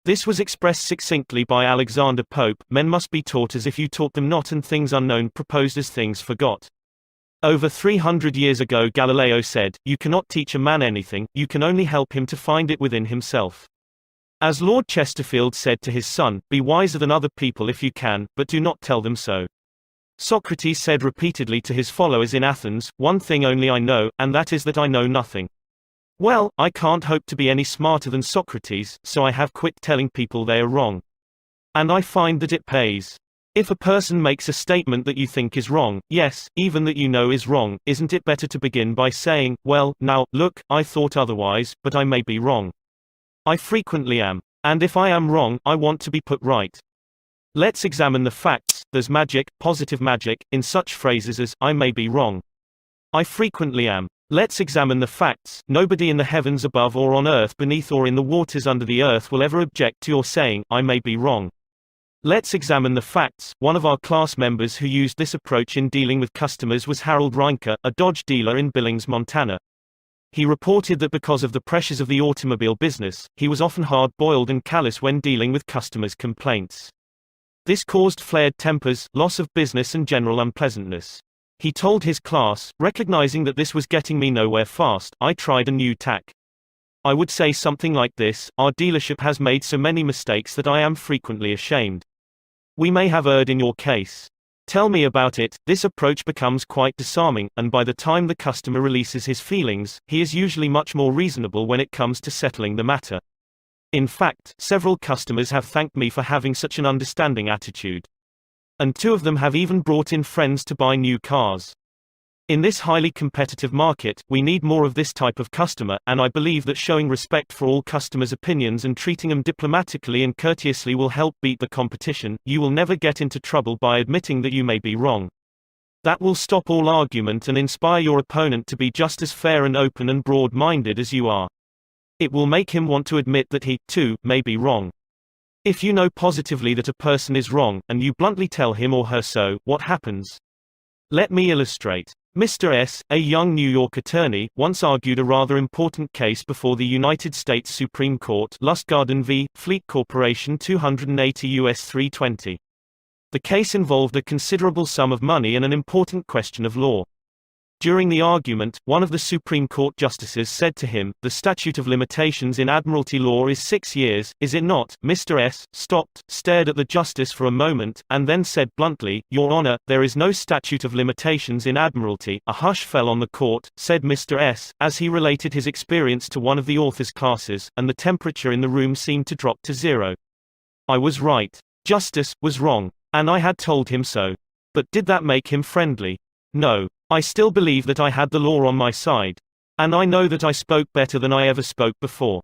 A: This was expressed succinctly by Alexander Pope: "Men must be taught as if you taught them not, and things unknown proposed as things forgot." Over 300 years ago Galileo said, "You cannot teach a man anything, you can only help him to find it within himself." As Lord Chesterfield said to his son, "Be wiser than other people if you can, but do not tell them so." Socrates said repeatedly to his followers in Athens, "One thing only I know, and that is that I know nothing." Well, I can't hope to be any smarter than Socrates, so I have quit telling people they are wrong. And I find that it pays. If a person makes a statement that you think is wrong, yes, even that you know is wrong, isn't it better to begin by saying, "Well, now, look, I thought otherwise, but I may be wrong. I frequently am. And if I am wrong, I want to be put right. Let's examine the facts." There's magic, positive magic, in such phrases as, "I may be wrong. I frequently am." Let's examine the facts. Nobody in the heavens above or on earth beneath or in the waters under the earth will ever object to your saying, "I may be wrong." Let's examine the facts. One of our class members who used this approach in dealing with customers was Harold Reinke, a Dodge dealer in Billings, Montana. He reported that because of the pressures of the automobile business, he was often hard-boiled and callous when dealing with customers' complaints. This caused flared tempers, loss of business and general unpleasantness. He told his class, "Recognizing that this was getting me nowhere fast, I tried a new tack. I would say something like this: our dealership has made so many mistakes that I am frequently ashamed. We may have erred in your case. Tell me about it." This approach becomes quite disarming, and by the time the customer releases his feelings, he is usually much more reasonable when it comes to settling the matter. In fact, several customers have thanked me for having such an understanding attitude. And 2 of them have even brought in friends to buy new cars. In this highly competitive market, we need more of this type of customer, and I believe that showing respect for all customers' opinions and treating them diplomatically and courteously will help beat the competition. You will never get into trouble by admitting that you may be wrong. That will stop all argument and inspire your opponent to be just as fair and open and broad-minded as you are. It will make him want to admit that he, too, may be wrong. If you know positively that a person is wrong, and you bluntly tell him or her so, what happens? Let me illustrate. Mr. S., a young New York attorney, once argued a rather important case before the United States Supreme Court, Lustgarten v. Fleet Corporation 280 U.S. 320. The case involved a considerable sum of money and an important question of law. During the argument, one of the Supreme Court justices said to him, "The statute of limitations in admiralty law is 6 years, is it not?" Mr. S. stopped, stared at the justice for a moment, and then said bluntly, "Your Honor, there is no statute of limitations in admiralty." A hush fell on the court, said Mr. S., as he related his experience to one of the author's classes, and the temperature in the room seemed to drop to 0. I was right. Justice was wrong. And I had told him so. But did that make him friendly? No. I still believe that I had the law on my side. And I know that I spoke better than I ever spoke before.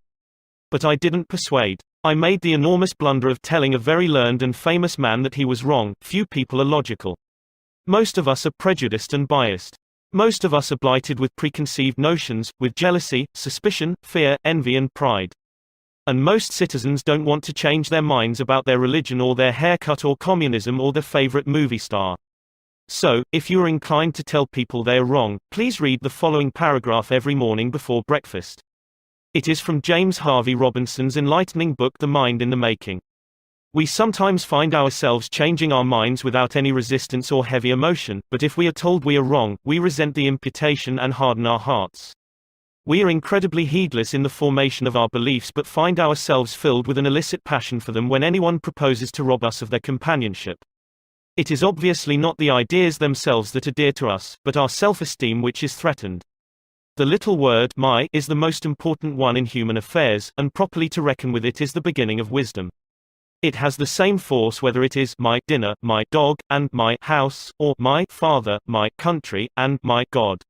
A: But I didn't persuade. I made the enormous blunder of telling a very learned and famous man that he was wrong. Few people are logical. Most of us are prejudiced and biased. Most of us are blighted with preconceived notions, with jealousy, suspicion, fear, envy and pride. And most citizens don't want to change their minds about their religion or their haircut or communism or their favorite movie star. So, if you are inclined to tell people they are wrong, please read the following paragraph every morning before breakfast. It is from James Harvey Robinson's enlightening book The Mind in the Making. We sometimes find ourselves changing our minds without any resistance or heavy emotion, but if we are told we are wrong, we resent the imputation and harden our hearts. We are incredibly heedless in the formation of our beliefs but find ourselves filled with an illicit passion for them when anyone proposes to rob us of their companionship. It is obviously not the ideas themselves that are dear to us, but our self-esteem which is threatened. The little word my is the most important one in human affairs, and properly to reckon with it is the beginning of wisdom. It has the same force whether it is my dinner, my dog, and my house, or my father, my country, and my God.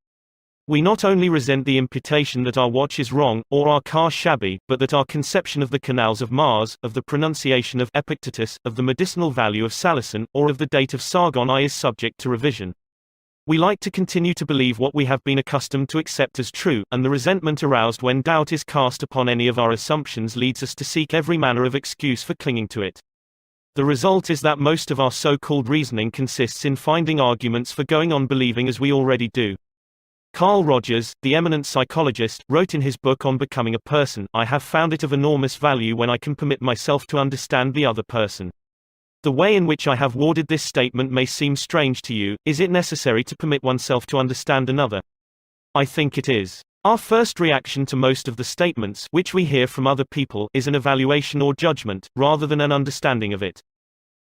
A: We not only resent the imputation that our watch is wrong, or our car shabby, but that our conception of the canals of Mars, of the pronunciation of Epictetus, of the medicinal value of salicin, or of the date of Sargon I is subject to revision. We like to continue to believe what we have been accustomed to accept as true, and the resentment aroused when doubt is cast upon any of our assumptions leads us to seek every manner of excuse for clinging to it. The result is that most of our so-called reasoning consists in finding arguments for going on believing as we already do. Carl Rogers, the eminent psychologist, wrote in his book On Becoming a Person, I have found it of enormous value when I can permit myself to understand the other person. The way in which I have worded this statement may seem strange to you. Is it necessary to permit oneself to understand another? I think it is. Our first reaction to most of the statements which we hear from other people is an evaluation or judgment, rather than an understanding of it.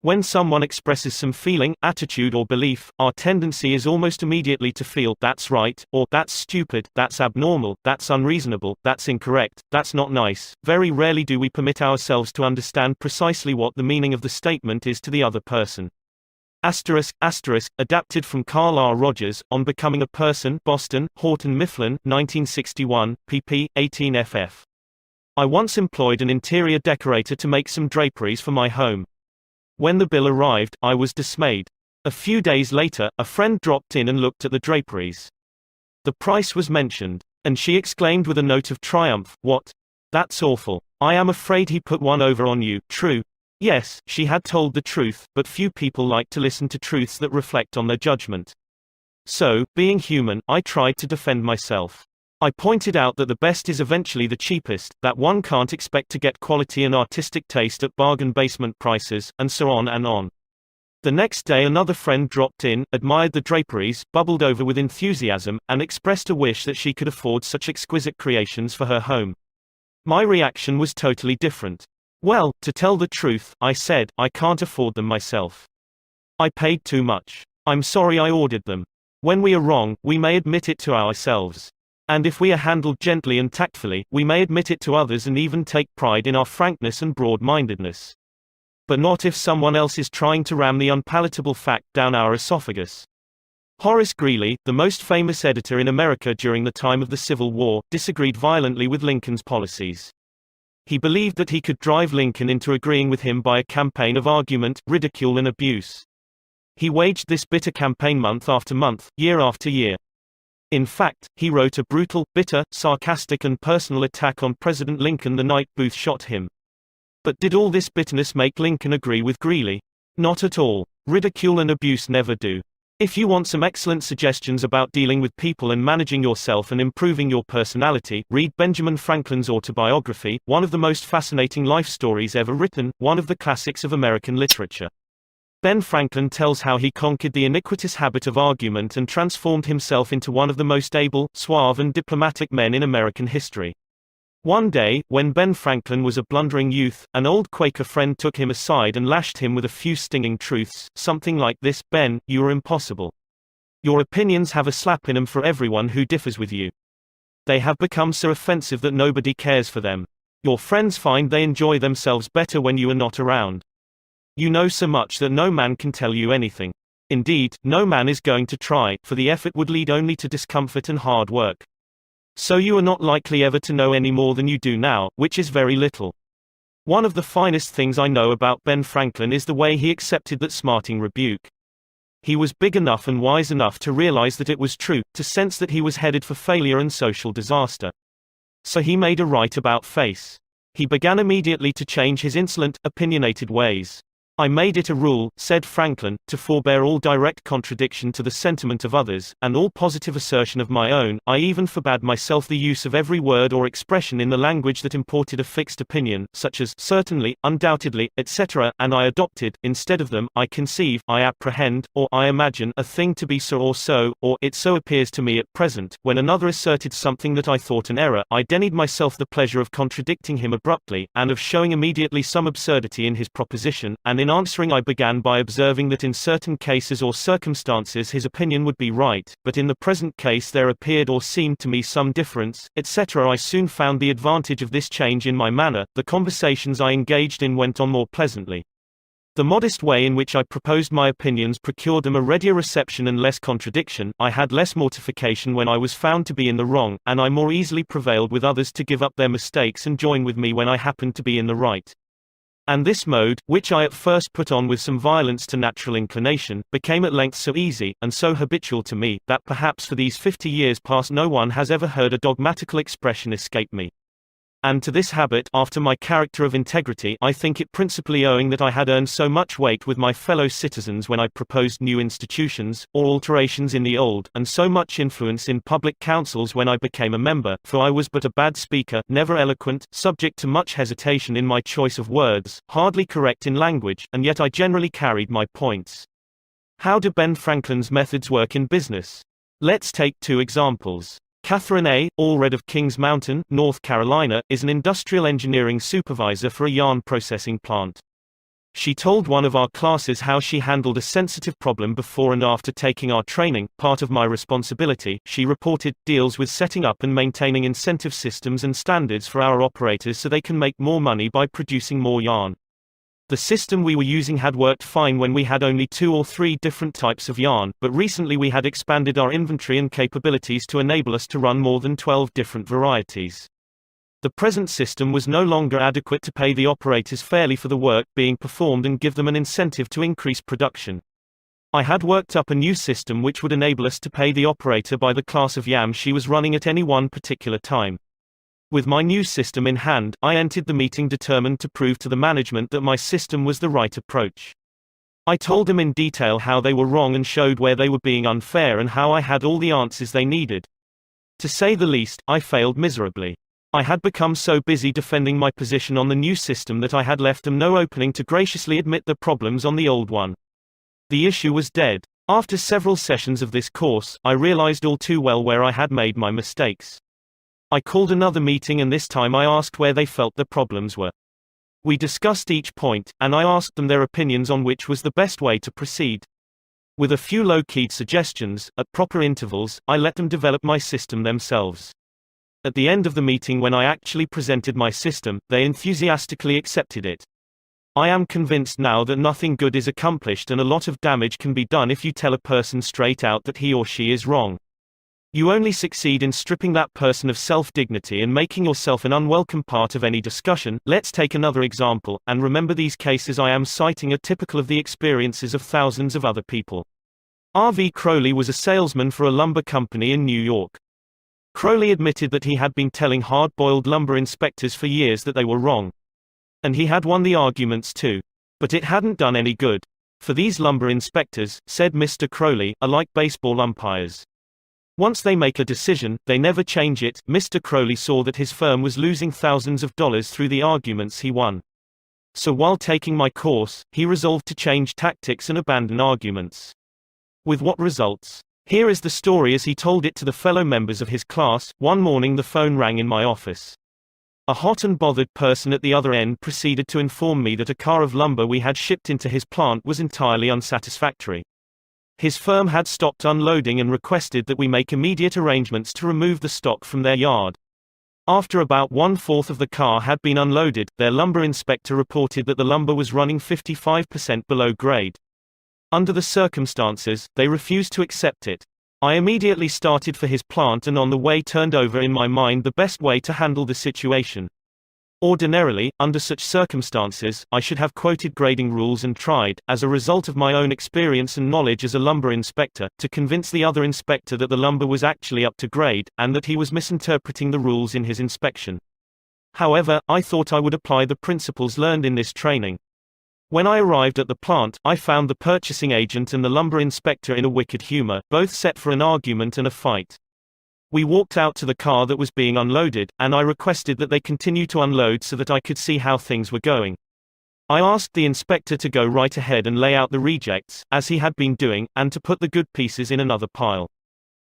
A: When someone expresses some feeling, attitude or belief, our tendency is almost immediately to feel, that's right, or that's stupid, that's abnormal, that's unreasonable, that's incorrect, that's not nice. Very rarely do we permit ourselves to understand precisely what the meaning of the statement is to the other person. Adapted from Carl R. Rogers, On Becoming a Person, Boston, Houghton Mifflin, 1961, pp. 18 ff. I once employed an interior decorator to make some draperies for my home. When the bill arrived, I was dismayed. A few days later, a friend dropped in and looked at the draperies. The price was mentioned, and she exclaimed with a note of triumph, "What? That's awful. I am afraid he put one over on you." True. Yes, she had told the truth, but few people like to listen to truths that reflect on their judgment. So, being human, I tried to defend myself. I pointed out that the best is eventually the cheapest, that one can't expect to get quality and artistic taste at bargain basement prices, and so on and on. The next day another friend dropped in, admired the draperies, bubbled over with enthusiasm, and expressed a wish that she could afford such exquisite creations for her home. My reaction was totally different. Well, to tell the truth, I said, I can't afford them myself. I paid too much. I'm sorry I ordered them. When we are wrong, we may admit it to ourselves. And if we are handled gently and tactfully, we may admit it to others and even take pride in our frankness and broad-mindedness. But not if someone else is trying to ram the unpalatable fact down our esophagus. Horace Greeley, the most famous editor in America during the time of the Civil War, disagreed violently with Lincoln's policies. He believed that he could drive Lincoln into agreeing with him by a campaign of argument, ridicule and abuse. He waged this bitter campaign month after month, year after year. In fact, he wrote a brutal, bitter, sarcastic and personal attack on President Lincoln the night Booth shot him. But did all this bitterness make Lincoln agree with Greeley? Not at all. Ridicule and abuse never do. If you want some excellent suggestions about dealing with people and managing yourself and improving your personality, read Benjamin Franklin's autobiography, one of the most fascinating life stories ever written, one of the classics of American literature. Ben Franklin tells how he conquered the iniquitous habit of argument and transformed himself into one of the most able, suave and diplomatic men in American history. One day, when Ben Franklin was a blundering youth, an old Quaker friend took him aside and lashed him with a few stinging truths, something like this: "Ben, you are impossible. Your opinions have a slap in them for everyone who differs with you. They have become so offensive that nobody cares for them. Your friends find they enjoy themselves better when you are not around. You know so much that no man can tell you anything. Indeed, no man is going to try, for the effort would lead only to discomfort and hard work. So you are not likely ever to know any more than you do now, which is very little. One of the finest things I know about Ben Franklin is the way he accepted that smarting rebuke. He was big enough and wise enough to realize that it was true, to sense that he was headed for failure and social disaster. So he made a right about face. He began immediately to change his insolent, opinionated ways. I made it a rule, said Franklin, to forbear all direct contradiction to the sentiment of others, and all positive assertion of my own. I even forbade myself the use of every word or expression in the language that imported a fixed opinion, such as certainly, undoubtedly, etc., and I adopted, instead of them, I conceive, I apprehend, or I imagine a thing to be so, or it so appears to me at present. When another asserted something that I thought an error, I denied myself the pleasure of contradicting him abruptly, and of showing immediately some absurdity in his proposition, and in answering I began by observing that in certain cases or circumstances his opinion would be right, but in the present case there appeared or seemed to me some difference, etc. I soon found the advantage of this change in my manner. The conversations I engaged in went on more pleasantly. The modest way in which I proposed my opinions procured them a readier reception and less contradiction. I had less mortification when I was found to be in the wrong, and I more easily prevailed with others to give up their mistakes and join with me when I happened to be in the right. And this mode, which I at first put on with some violence to natural inclination, became at length so easy, and so habitual to me, that perhaps for these 50 years past no one has ever heard a dogmatical expression escape me. And to this habit, after my character of integrity, I think it principally owing that I had earned so much weight with my fellow citizens when I proposed new institutions, or alterations in the old, and so much influence in public councils when I became a member, for I was but a bad speaker, never eloquent, subject to much hesitation in my choice of words, hardly correct in language, and yet I generally carried my points. How do Ben Franklin's methods work in business? Let's take two examples. Catherine A. Allred of Kings Mountain, North Carolina, is an industrial engineering supervisor for a yarn processing plant. She told one of our classes how she handled a sensitive problem before and after taking our training. Part of my responsibility, she reported, deals with setting up and maintaining incentive systems and standards for our operators so they can make more money by producing more yarn. The system we were using had worked fine when we had only 2 or 3 different types of yarn, but recently we had expanded our inventory and capabilities to enable us to run more than 12 different varieties. The present system was no longer adequate to pay the operators fairly for the work being performed and give them an incentive to increase production. I had worked up a new system which would enable us to pay the operator by the class of yam she was running at any one particular time. With my new system in hand, I entered the meeting determined to prove to the management that my system was the right approach. I told them in detail how they were wrong and showed where they were being unfair and how I had all the answers they needed. To say the least, I failed miserably. I had become so busy defending my position on the new system that I had left them no opening to graciously admit the problems on the old one. The issue was dead. After several sessions of this course, I realized all too well where I had made my mistakes. I called another meeting and this time I asked where they felt the problems were. We discussed each point, and I asked them their opinions on which was the best way to proceed. With a few low-keyed suggestions, at proper intervals, I let them develop my system themselves. At the end of the meeting when I actually presented my system, they enthusiastically accepted it. I am convinced now that nothing good is accomplished and a lot of damage can be done if you tell a person straight out that he or she is wrong. You only succeed in stripping that person of self-dignity and making yourself an unwelcome part of any discussion. Let's take another example, and remember these cases I am citing are typical of the experiences of thousands of other people. R.V. Crowley was a salesman for a lumber company in New York. Crowley admitted that he had been telling hard-boiled lumber inspectors for years that they were wrong. And he had won the arguments too. But it hadn't done any good. For these lumber inspectors, said Mr. Crowley, are like baseball umpires. Once they make a decision, they never change it. Mr. Crowley saw that his firm was losing thousands of dollars through the arguments he won. So while taking my course, he resolved to change tactics and abandon arguments. With what results? Here is the story as he told it to the fellow members of his class. One morning the phone rang in my office. A hot and bothered person at the other end proceeded to inform me that a car of lumber we had shipped into his plant was entirely unsatisfactory. His firm had stopped unloading and requested that we make immediate arrangements to remove the stock from their yard. After about 1/4 of the car had been unloaded, their lumber inspector reported that the lumber was running 55% below grade. Under the circumstances, they refused to accept it. I immediately started for his plant and on the way turned over in my mind the best way to handle the situation. Ordinarily, under such circumstances, I should have quoted grading rules and tried, as a result of my own experience and knowledge as a lumber inspector, to convince the other inspector that the lumber was actually up to grade, and that he was misinterpreting the rules in his inspection. However, I thought I would apply the principles learned in this training. When I arrived at the plant, I found the purchasing agent and the lumber inspector in a wicked humor, both set for an argument and a fight. We walked out to the car that was being unloaded, and I requested that they continue to unload so that I could see how things were going. I asked the inspector to go right ahead and lay out the rejects, as he had been doing, and to put the good pieces in another pile.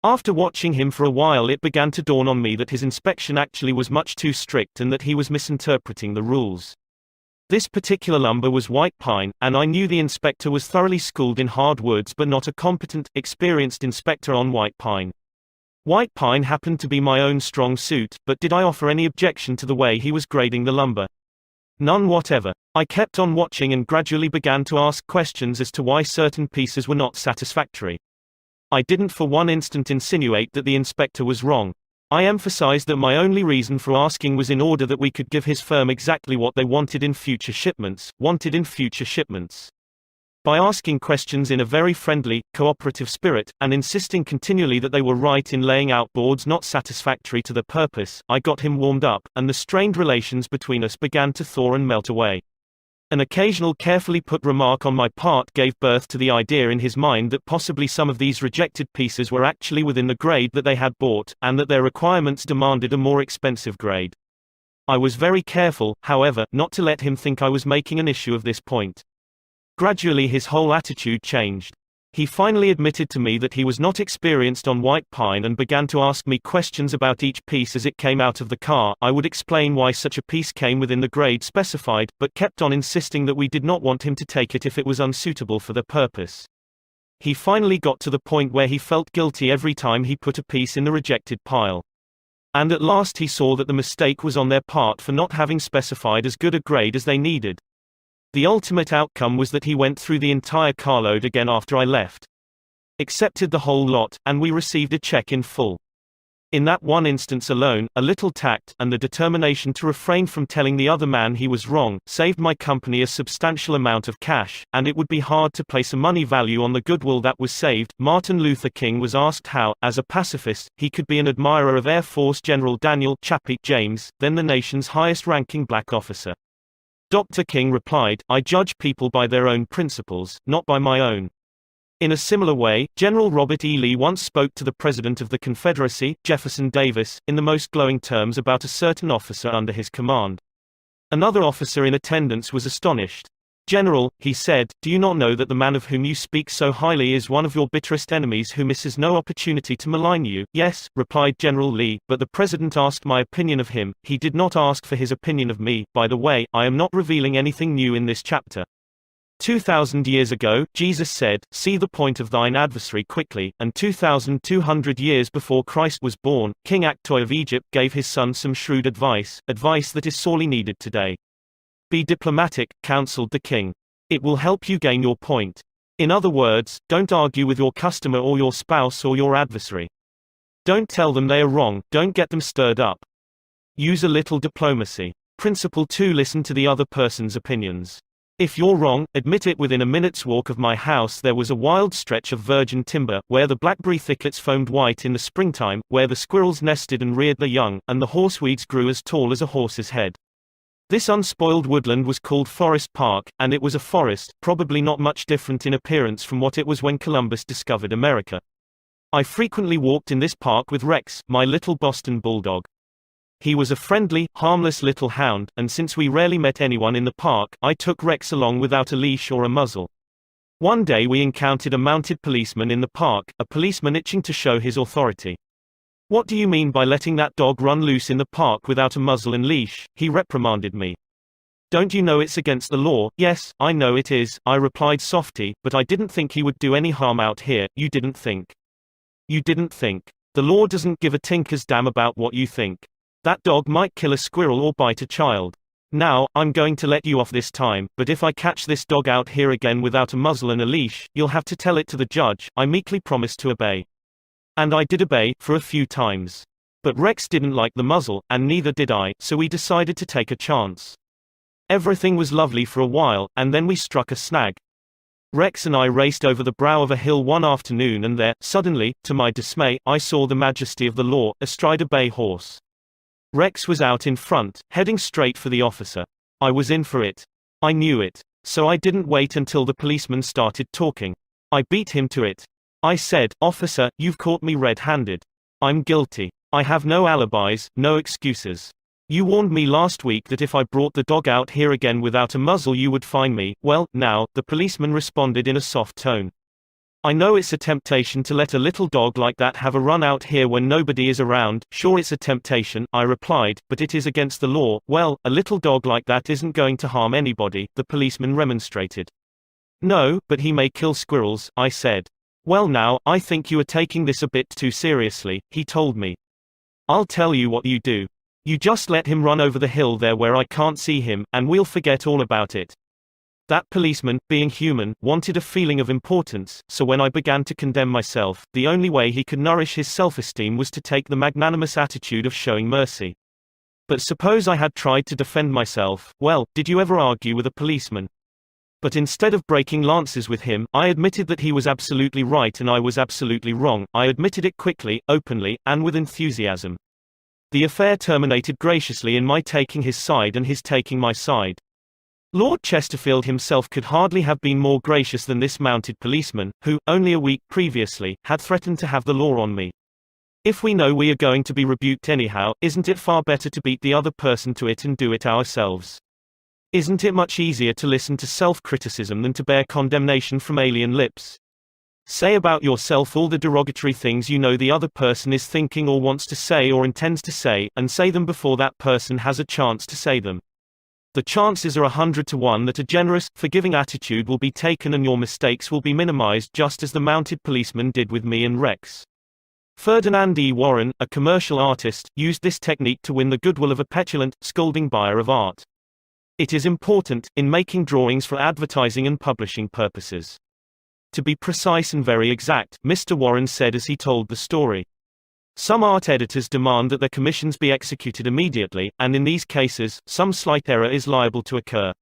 A: After watching him for a while, it began to dawn on me that his inspection actually was much too strict and that he was misinterpreting the rules. This particular lumber was white pine, and I knew the inspector was thoroughly schooled in hardwoods but not a competent, experienced inspector on white pine. White pine happened to be my own strong suit, but did I offer any objection to the way he was grading the lumber? None whatever. I kept on watching and gradually began to ask questions as to why certain pieces were not satisfactory. I didn't for one instant insinuate that the inspector was wrong. I emphasized that my only reason for asking was in order that we could give his firm exactly what they wanted in future shipments. By asking questions in a very friendly, cooperative spirit, and insisting continually that they were right in laying out boards not satisfactory to their purpose, I got him warmed up, and the strained relations between us began to thaw and melt away. An occasional carefully put remark on my part gave birth to the idea in his mind that possibly some of these rejected pieces were actually within the grade that they had bought, and that their requirements demanded a more expensive grade. I was very careful, however, not to let him think I was making an issue of this point. Gradually his whole attitude changed. He finally admitted to me that he was not experienced on white pine and began to ask me questions about each piece as it came out of the car. I would explain why such a piece came within the grade specified, but kept on insisting that we did not want him to take it if it was unsuitable for their purpose. He finally got to the point where he felt guilty every time he put a piece in the rejected pile. And at last he saw that the mistake was on their part for not having specified as good a grade as they needed. The ultimate outcome was that he went through the entire carload again after I left. Accepted the whole lot, and we received a check in full. In that one instance alone, a little tact, and the determination to refrain from telling the other man he was wrong, saved my company a substantial amount of cash, and it would be hard to place a money value on the goodwill that was saved. Martin Luther King was asked how, as a pacifist, he could be an admirer of Air Force General Daniel Chappie James, then the nation's highest-ranking black officer. Dr. King replied, "I judge people by their own principles, not by my own." In a similar way, General Robert E. Lee once spoke to the President of the Confederacy, Jefferson Davis, in the most glowing terms about a certain officer under his command. Another officer in attendance was astonished. "General," he said, "do you not know that the man of whom you speak so highly is one of your bitterest enemies who misses no opportunity to malign you?" "Yes," replied General Lee, "but the President asked my opinion of him, he did not ask for his opinion of me. By the way, I am not revealing anything new in this chapter. 2,000 years ago, Jesus said, 'See the point of thine adversary quickly,' and 2,200 years before Christ was born, King Aktoy of Egypt gave his son some shrewd advice that is sorely needed today. 'Be diplomatic,' counseled the king. 'It will help you gain your point. In other words, don't argue with your customer or your spouse or your adversary. Don't tell them they are wrong, don't get them stirred up. Use a little diplomacy. Principle 2: Listen to the other person's opinions. If you're wrong, admit it. Within a minute's walk of my house there was a wild stretch of virgin timber, where the blackberry thickets foamed white in the springtime, where the squirrels nested and reared their young, and the horseweeds grew as tall as a horse's head. This unspoiled woodland was called Forest Park, and it was a forest, probably not much different in appearance from what it was when Columbus discovered America. I frequently walked in this park with Rex, my little Boston bulldog. He was a friendly, harmless little hound, and since we rarely met anyone in the park, I took Rex along without a leash or a muzzle. One day we encountered a mounted policeman in the park, a policeman itching to show his authority. "What do you mean by letting that dog run loose in the park without a muzzle and leash?" he reprimanded me. "Don't you know it's against the law?" "Yes, I know it is," I replied softly, "but I didn't think he would do any harm out here." "You didn't think. You didn't think. The law doesn't give a tinker's damn about what you think. That dog might kill a squirrel or bite a child. Now, I'm going to let you off this time, but if I catch this dog out here again without a muzzle and a leash, you'll have to tell it to the judge." I meekly promised to obey. And I did obey, for a few times. But Rex didn't like the muzzle, and neither did I, so we decided to take a chance. Everything was lovely for a while, and then we struck a snag. Rex and I raced over the brow of a hill one afternoon, and there, suddenly, to my dismay, I saw the majesty of the law, astride a bay horse. Rex was out in front, heading straight for the officer. I was in for it. I knew it. So I didn't wait until the policeman started talking. I beat him to it. I said, "Officer, you've caught me red-handed. I'm guilty. I have no alibis, no excuses. You warned me last week that if I brought the dog out here again without a muzzle you would fine me." "Well, now," the policeman responded in a soft tone. "I know it's a temptation to let a little dog like that have a run out here when nobody is around." "Sure, it's a temptation," I replied, "but it is against the law." "Well, a little dog like that isn't going to harm anybody," the policeman remonstrated. "No, but he may kill squirrels," I said. "Well now, I think you are taking this a bit too seriously," he told me. "I'll tell you what you do. You just let him run over the hill there where I can't see him, and we'll forget all about it." That policeman, being human, wanted a feeling of importance, so when I began to condemn myself, the only way he could nourish his self-esteem was to take the magnanimous attitude of showing mercy. But suppose I had tried to defend myself, well, did you ever argue with a policeman? But instead of breaking lances with him, I admitted that he was absolutely right and I was absolutely wrong. I admitted it quickly, openly, and with enthusiasm. The affair terminated graciously in my taking his side and his taking my side. Lord Chesterfield himself could hardly have been more gracious than this mounted policeman, who, only a week previously, had threatened to have the law on me. If we know we are going to be rebuked anyhow, isn't it far better to beat the other person to it and do it ourselves? Isn't it much easier to listen to self-criticism than to bear condemnation from alien lips? Say about yourself all the derogatory things you know the other person is thinking or wants to say or intends to say, and say them before that person has a chance to say them. The chances are 100 to 1 that a generous, forgiving attitude will be taken and your mistakes will be minimized, just as the mounted policeman did with me and Rex. Ferdinand E. Warren, a commercial artist, used this technique to win the goodwill of a petulant, scolding buyer of art. It is important, in making drawings for advertising and publishing purposes, to be precise and very exact, Mr. Warren said as he told the story. Some art editors demand that their commissions be executed immediately, and in these cases, some slight error is liable to occur.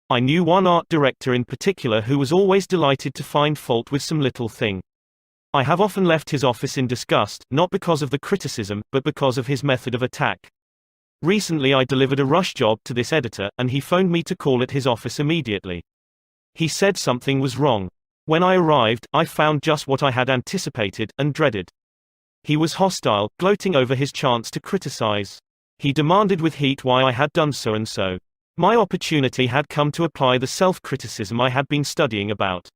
A: I knew one art director in particular who was always delighted to find fault with some little thing. I have often left his office in disgust, not because of the criticism, but because of his method of attack. Recently I delivered a rush job to this editor, and he phoned me to call at his office immediately. He said something was wrong. When I arrived, I found just what I had anticipated, and dreaded. He was hostile, gloating over his chance to criticize. He demanded with heat why I had done so and so. My opportunity had come to apply the self-criticism I had been studying about.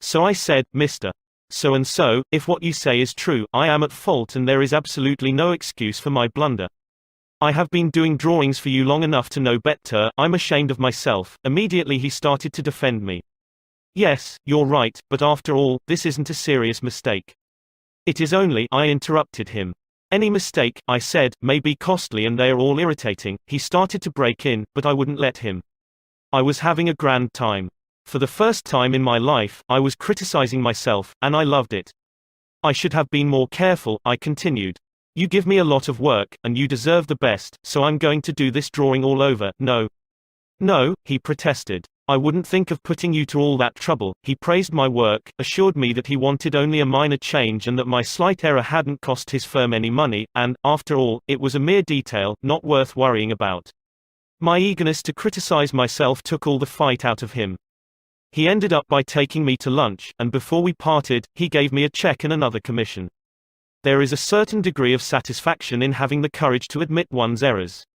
A: So I said, "Mr. So-and-so, if what you say is true, I am at fault and there is absolutely no excuse for my blunder. I have been doing drawings for you long enough to know better, I'm ashamed of myself." Immediately he started to defend me. "Yes, you're right, but after all, this isn't a serious mistake." "It is only," I interrupted him. "Any mistake," I said, "may be costly and they are all irritating." He started to break in, but I wouldn't let him. I was having a grand time. For the first time in my life, I was criticizing myself, and I loved it. "I should have been more careful," I continued. "You give me a lot of work, and you deserve the best, so I'm going to do this drawing all over." "No. No," he protested. "I wouldn't think of putting you to all that trouble." He praised my work, assured me that he wanted only a minor change and that my slight error hadn't cost his firm any money, and, after all, it was a mere detail, not worth worrying about. My eagerness to criticize myself took all the fight out of him. He ended up by taking me to lunch, and before we parted, he gave me a check and another commission. There is a certain degree of satisfaction in having the courage to admit one's errors.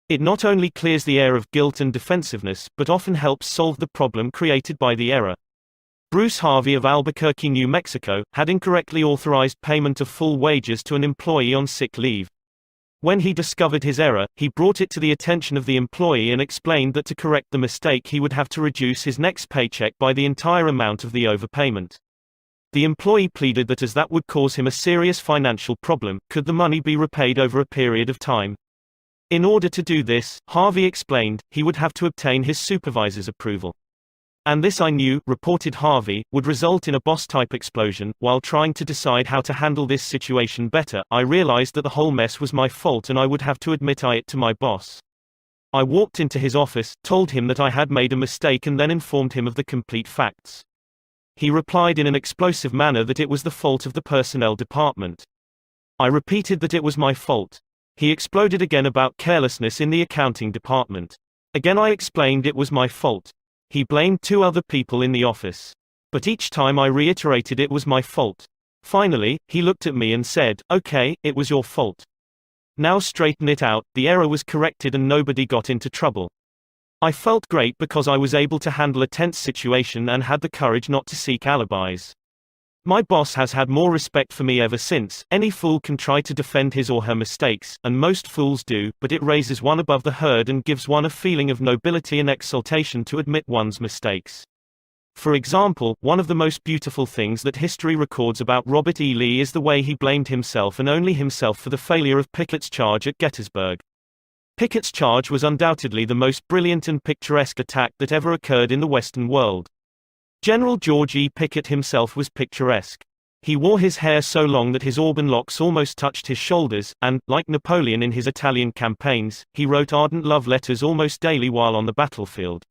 A: It not only clears the air of guilt and defensiveness, but often helps solve the problem created by the error. Bruce Harvey of Albuquerque, New Mexico, had incorrectly authorized payment of full wages to an employee on sick leave. When he discovered his error, he brought it to the attention of the employee and explained that to correct the mistake he would have to reduce his next paycheck by the entire amount of the overpayment. The employee pleaded that as that would cause him a serious financial problem, could the money be repaid over a period of time? In order to do this, Harvey explained, he would have to obtain his supervisor's approval. And this, I knew, reported Harvey, would result in a boss-type explosion. While trying to decide how to handle this situation better, I realized that the whole mess was my fault and I would have to admit it to my boss. I walked into his office, told him that I had made a mistake and then informed him of the complete facts. He replied in an explosive manner that it was the fault of the personnel department. I repeated that it was my fault. He exploded again about carelessness in the accounting department. Again I explained it was my fault. He blamed 2 other people in the office. But each time I reiterated it was my fault. Finally, he looked at me and said, "Okay, it was your fault. Now straighten it out." The error was corrected and nobody got into trouble. I felt great because I was able to handle a tense situation and had the courage not to seek alibis. My boss has had more respect for me ever since. Any fool can try to defend his or her mistakes, and most fools do, but it raises one above the herd and gives one a feeling of nobility and exaltation to admit one's mistakes. For example, one of the most beautiful things that history records about Robert E. Lee is the way he blamed himself and only himself for the failure of Pickett's charge at Gettysburg. Pickett's charge was undoubtedly the most brilliant and picturesque attack that ever occurred in the Western world. General George E. Pickett himself was picturesque. He wore his hair so long that his auburn locks almost touched his shoulders, and, like Napoleon in his Italian campaigns, he wrote ardent love letters almost daily while on the battlefield.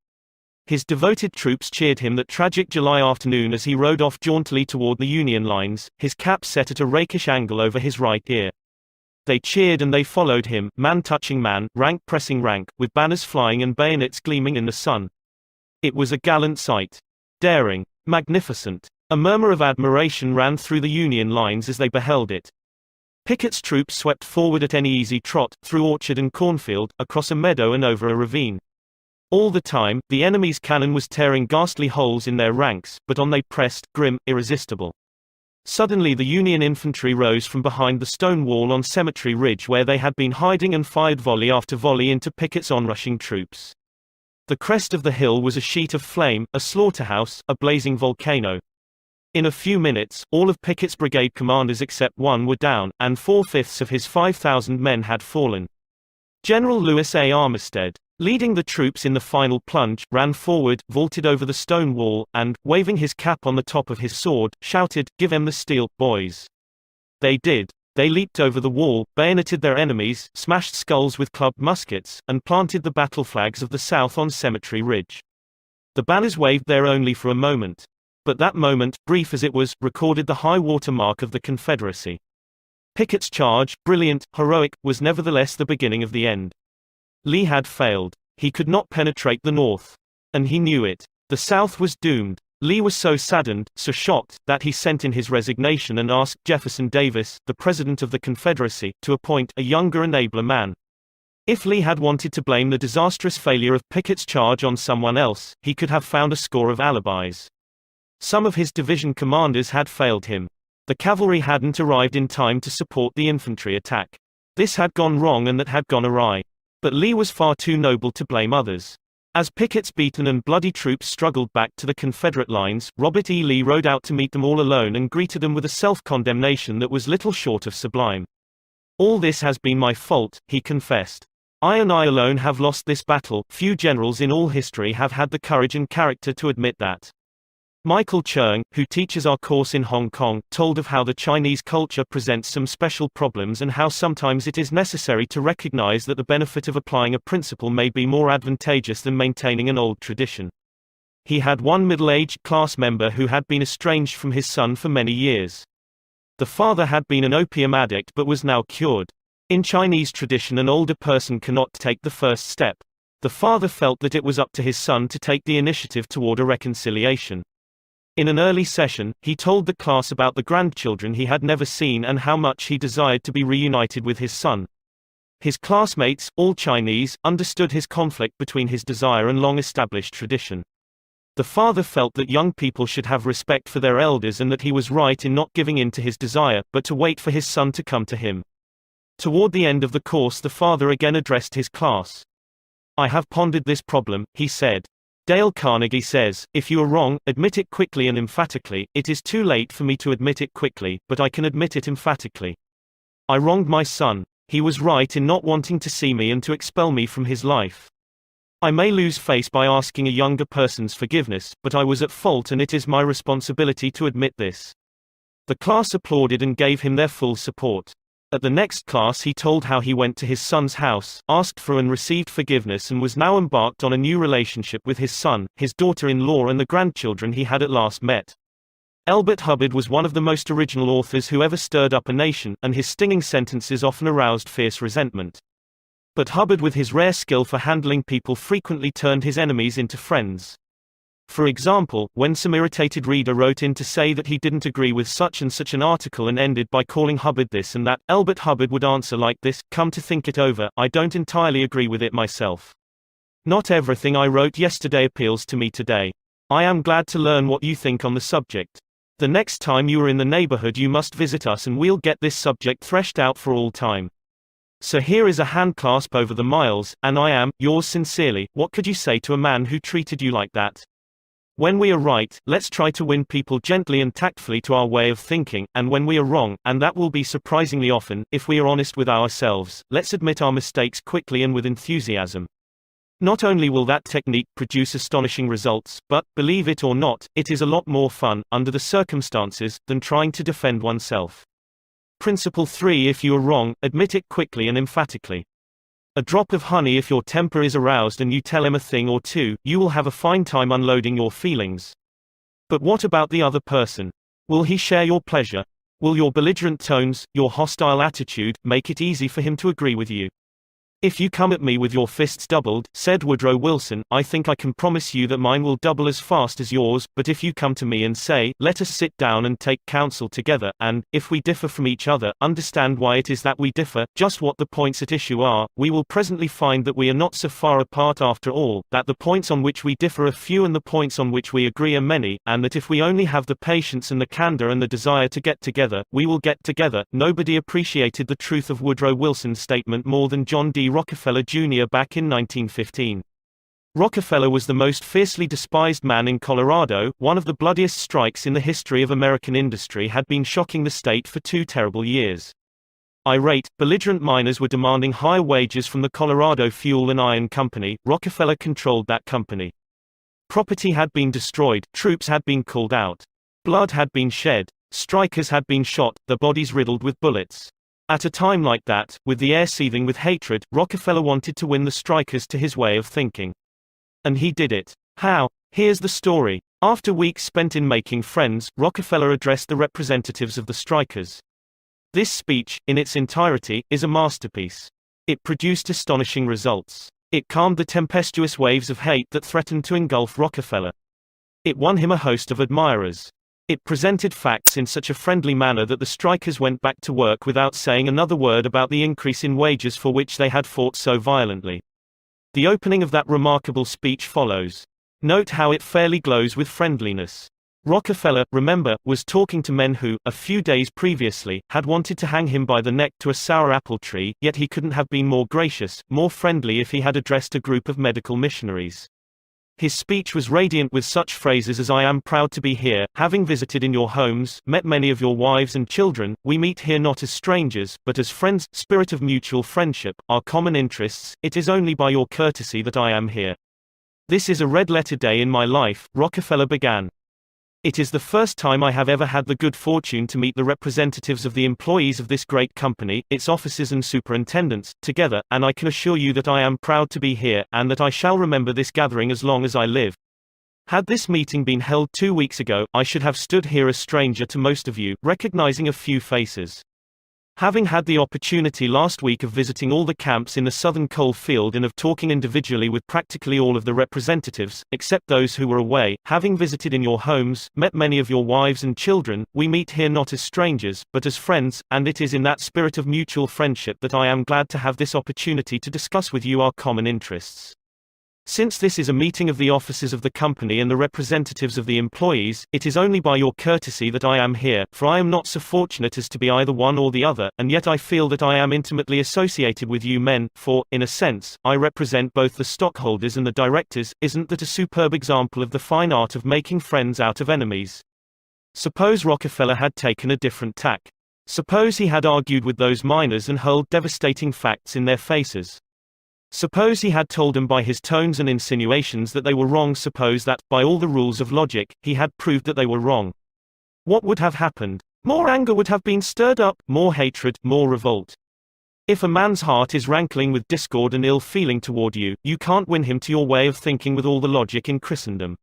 A: His devoted troops cheered him that tragic July afternoon as he rode off jauntily toward the Union lines, his cap set at a rakish angle over his right ear. They cheered and they followed him, man touching man, rank pressing rank, with banners flying and bayonets gleaming in the sun. It was a gallant sight. Daring. Magnificent. A murmur of admiration ran through the Union lines as they beheld it. Pickett's troops swept forward at any easy trot, through orchard and cornfield, across a meadow and over a ravine. All the time, the enemy's cannon was tearing ghastly holes in their ranks, but on they pressed, grim, irresistible. Suddenly the Union infantry rose from behind the stone wall on Cemetery Ridge where they had been hiding and fired volley after volley into Pickett's onrushing troops. The crest of the hill was a sheet of flame, a slaughterhouse, a blazing volcano. In a few minutes, all of Pickett's brigade commanders except one were down, and 4/5 of his 5,000 men had fallen. General Lewis A. Armistead, leading the troops in the final plunge, ran forward, vaulted over the stone wall, and, waving his cap on the top of his sword, shouted, "Give 'em the steel, boys." They did. They leaped over the wall, bayoneted their enemies, smashed skulls with clubbed muskets, and planted the battle flags of the South on Cemetery Ridge. The banners waved there only for a moment. But that moment, brief as it was, recorded the high water mark of the Confederacy. Pickett's charge, brilliant, heroic, was nevertheless the beginning of the end. Lee had failed. He could not penetrate the North. And he knew it. The South was doomed. Lee was so saddened, so shocked, that he sent in his resignation and asked Jefferson Davis, the President of the Confederacy, to appoint a younger and abler man. If Lee had wanted to blame the disastrous failure of Pickett's charge on someone else, he could have found a score of alibis. Some of his division commanders had failed him. The cavalry hadn't arrived in time to support the infantry attack. This had gone wrong and that had gone awry. But Lee was far too noble to blame others. As Pickett's beaten and bloody troops struggled back to the Confederate lines, Robert E. Lee rode out to meet them all alone and greeted them with a self-condemnation that was little short of sublime. "All this has been my fault," he confessed. I alone have lost this battle. Few generals in all history have had the courage and character to admit that." Michael Cheung, who teaches our course in Hong Kong, told of how the Chinese culture presents some special problems and how sometimes it is necessary to recognize that the benefit of applying a principle may be more advantageous than maintaining an old tradition. He had one middle-aged class member who had been estranged from his son for many years. The father had been an opium addict but was now cured. In Chinese tradition, an older person cannot take the first step. The father felt that it was up to his son to take the initiative toward a reconciliation. In an early session, he told the class about the grandchildren he had never seen and how much he desired to be reunited with his son. His classmates, all Chinese, understood his conflict between his desire and long-established tradition. The father felt that young people should have respect for their elders and that he was right in not giving in to his desire, but to wait for his son to come to him. Toward the end of the course, the father again addressed his class. "I have pondered this problem," he said. Dale Carnegie says, "If you are wrong, admit it quickly and emphatically. It is too late for me to admit it quickly, but I can admit it emphatically. I wronged my son. He was right in not wanting to see me and to expel me from his life. I may lose face by asking a younger person's forgiveness, but I was at fault and it is my responsibility to admit this." The class applauded and gave him their full support. At the next class he told how he went to his son's house, asked for and received forgiveness and was now embarked on a new relationship with his son, his daughter-in-law and the grandchildren he had at last met. Elbert Hubbard was one of the most original authors who ever stirred up a nation, and his stinging sentences often aroused fierce resentment. But Hubbard, with his rare skill for handling people, frequently turned his enemies into friends. For example, when some irritated reader wrote in to say that he didn't agree with such and such an article and ended by calling Hubbard this and that, Elbert Hubbard would answer like this: "Come to think it over, I don't entirely agree with it myself. Not everything I wrote yesterday appeals to me today. I am glad to learn what you think on the subject. The next time you are in the neighborhood you must visit us and we'll get this subject threshed out for all time. So here is a handclasp over the miles, and I am, yours sincerely." What could you say to a man who treated you like that? When we are right, let's try to win people gently and tactfully to our way of thinking, and when we are wrong, and that will be surprisingly often, if we are honest with ourselves, let's admit our mistakes quickly and with enthusiasm. Not only will that technique produce astonishing results, but, believe it or not, it is a lot more fun, under the circumstances, than trying to defend oneself. Principle 3: If you are wrong, admit it quickly and emphatically. A drop of honey. If your temper is aroused and you tell him a thing or two, you will have a fine time unloading your feelings. But what about the other person? Will he share your pleasure? Will your belligerent tones, your hostile attitude, make it easy for him to agree with you? "If you come at me with your fists doubled," said Woodrow Wilson, "I think I can promise you that mine will double as fast as yours, but if you come to me and say, 'Let us sit down and take counsel together, and, if we differ from each other, understand why it is that we differ, just what the points at issue are,' we will presently find that we are not so far apart after all, that the points on which we differ are few and the points on which we agree are many, and that if we only have the patience and the candor and the desire to get together, we will get together." Nobody appreciated the truth of Woodrow Wilson's statement more than John D. Rockefeller Jr. back in 1915. Rockefeller was the most fiercely despised man in Colorado. One of the bloodiest strikes in the history of American industry had been shocking the state for 2 terrible years. Irate, belligerent miners were demanding higher wages from the Colorado Fuel and Iron Company. Rockefeller controlled that company. Property had been destroyed, troops had been called out. Blood had been shed. Strikers had been shot, their bodies riddled with bullets. At a time like that, with the air seething with hatred, Rockefeller wanted to win the strikers to his way of thinking. And he did it. How? Here's the story. After weeks spent in making friends, Rockefeller addressed the representatives of the strikers. This speech, in its entirety, is a masterpiece. It produced astonishing results. It calmed the tempestuous waves of hate that threatened to engulf Rockefeller. It won him a host of admirers. It presented facts in such a friendly manner that the strikers went back to work without saying another word about the increase in wages for which they had fought so violently. The opening of that remarkable speech follows. Note how it fairly glows with friendliness. Rockefeller, remember, was talking to men who, a few days previously, had wanted to hang him by the neck to a sour apple tree, yet he couldn't have been more gracious, more friendly if he had addressed a group of medical missionaries. His speech was radiant with such phrases as "I am proud to be here, having visited in your homes, met many of your wives and children, we meet here not as strangers, but as friends, spirit of mutual friendship, our common interests, it is only by your courtesy that I am here. This is a red-letter day in my life," Rockefeller began. "It is the first time I have ever had the good fortune to meet the representatives of the employees of this great company, its officers and superintendents, together, and I can assure you that I am proud to be here, and that I shall remember this gathering as long as I live. Had this meeting been held 2 weeks ago, I should have stood here a stranger to most of you, recognizing a few faces. Having had the opportunity last week of visiting all the camps in the southern coal field and of talking individually with practically all of the representatives, except those who were away, having visited in your homes, met many of your wives and children, we meet here not as strangers, but as friends, and it is in that spirit of mutual friendship that I am glad to have this opportunity to discuss with you our common interests. Since this is a meeting of the officers of the company and the representatives of the employees, it is only by your courtesy that I am here, for I am not so fortunate as to be either one or the other, and yet I feel that I am intimately associated with you men, for, in a sense, I represent both the stockholders and the directors. Isn't that a superb example of the fine art of making friends out of enemies? Suppose Rockefeller had taken a different tack. Suppose he had argued with those miners and hurled devastating facts in their faces. Suppose he had told them by his tones and insinuations that they were wrong. Suppose that, by all the rules of logic, he had proved that they were wrong. What would have happened? More anger would have been stirred up, more hatred, more revolt. If a man's heart is rankling with discord and ill feeling toward you, you can't win him to your way of thinking with all the logic in Christendom.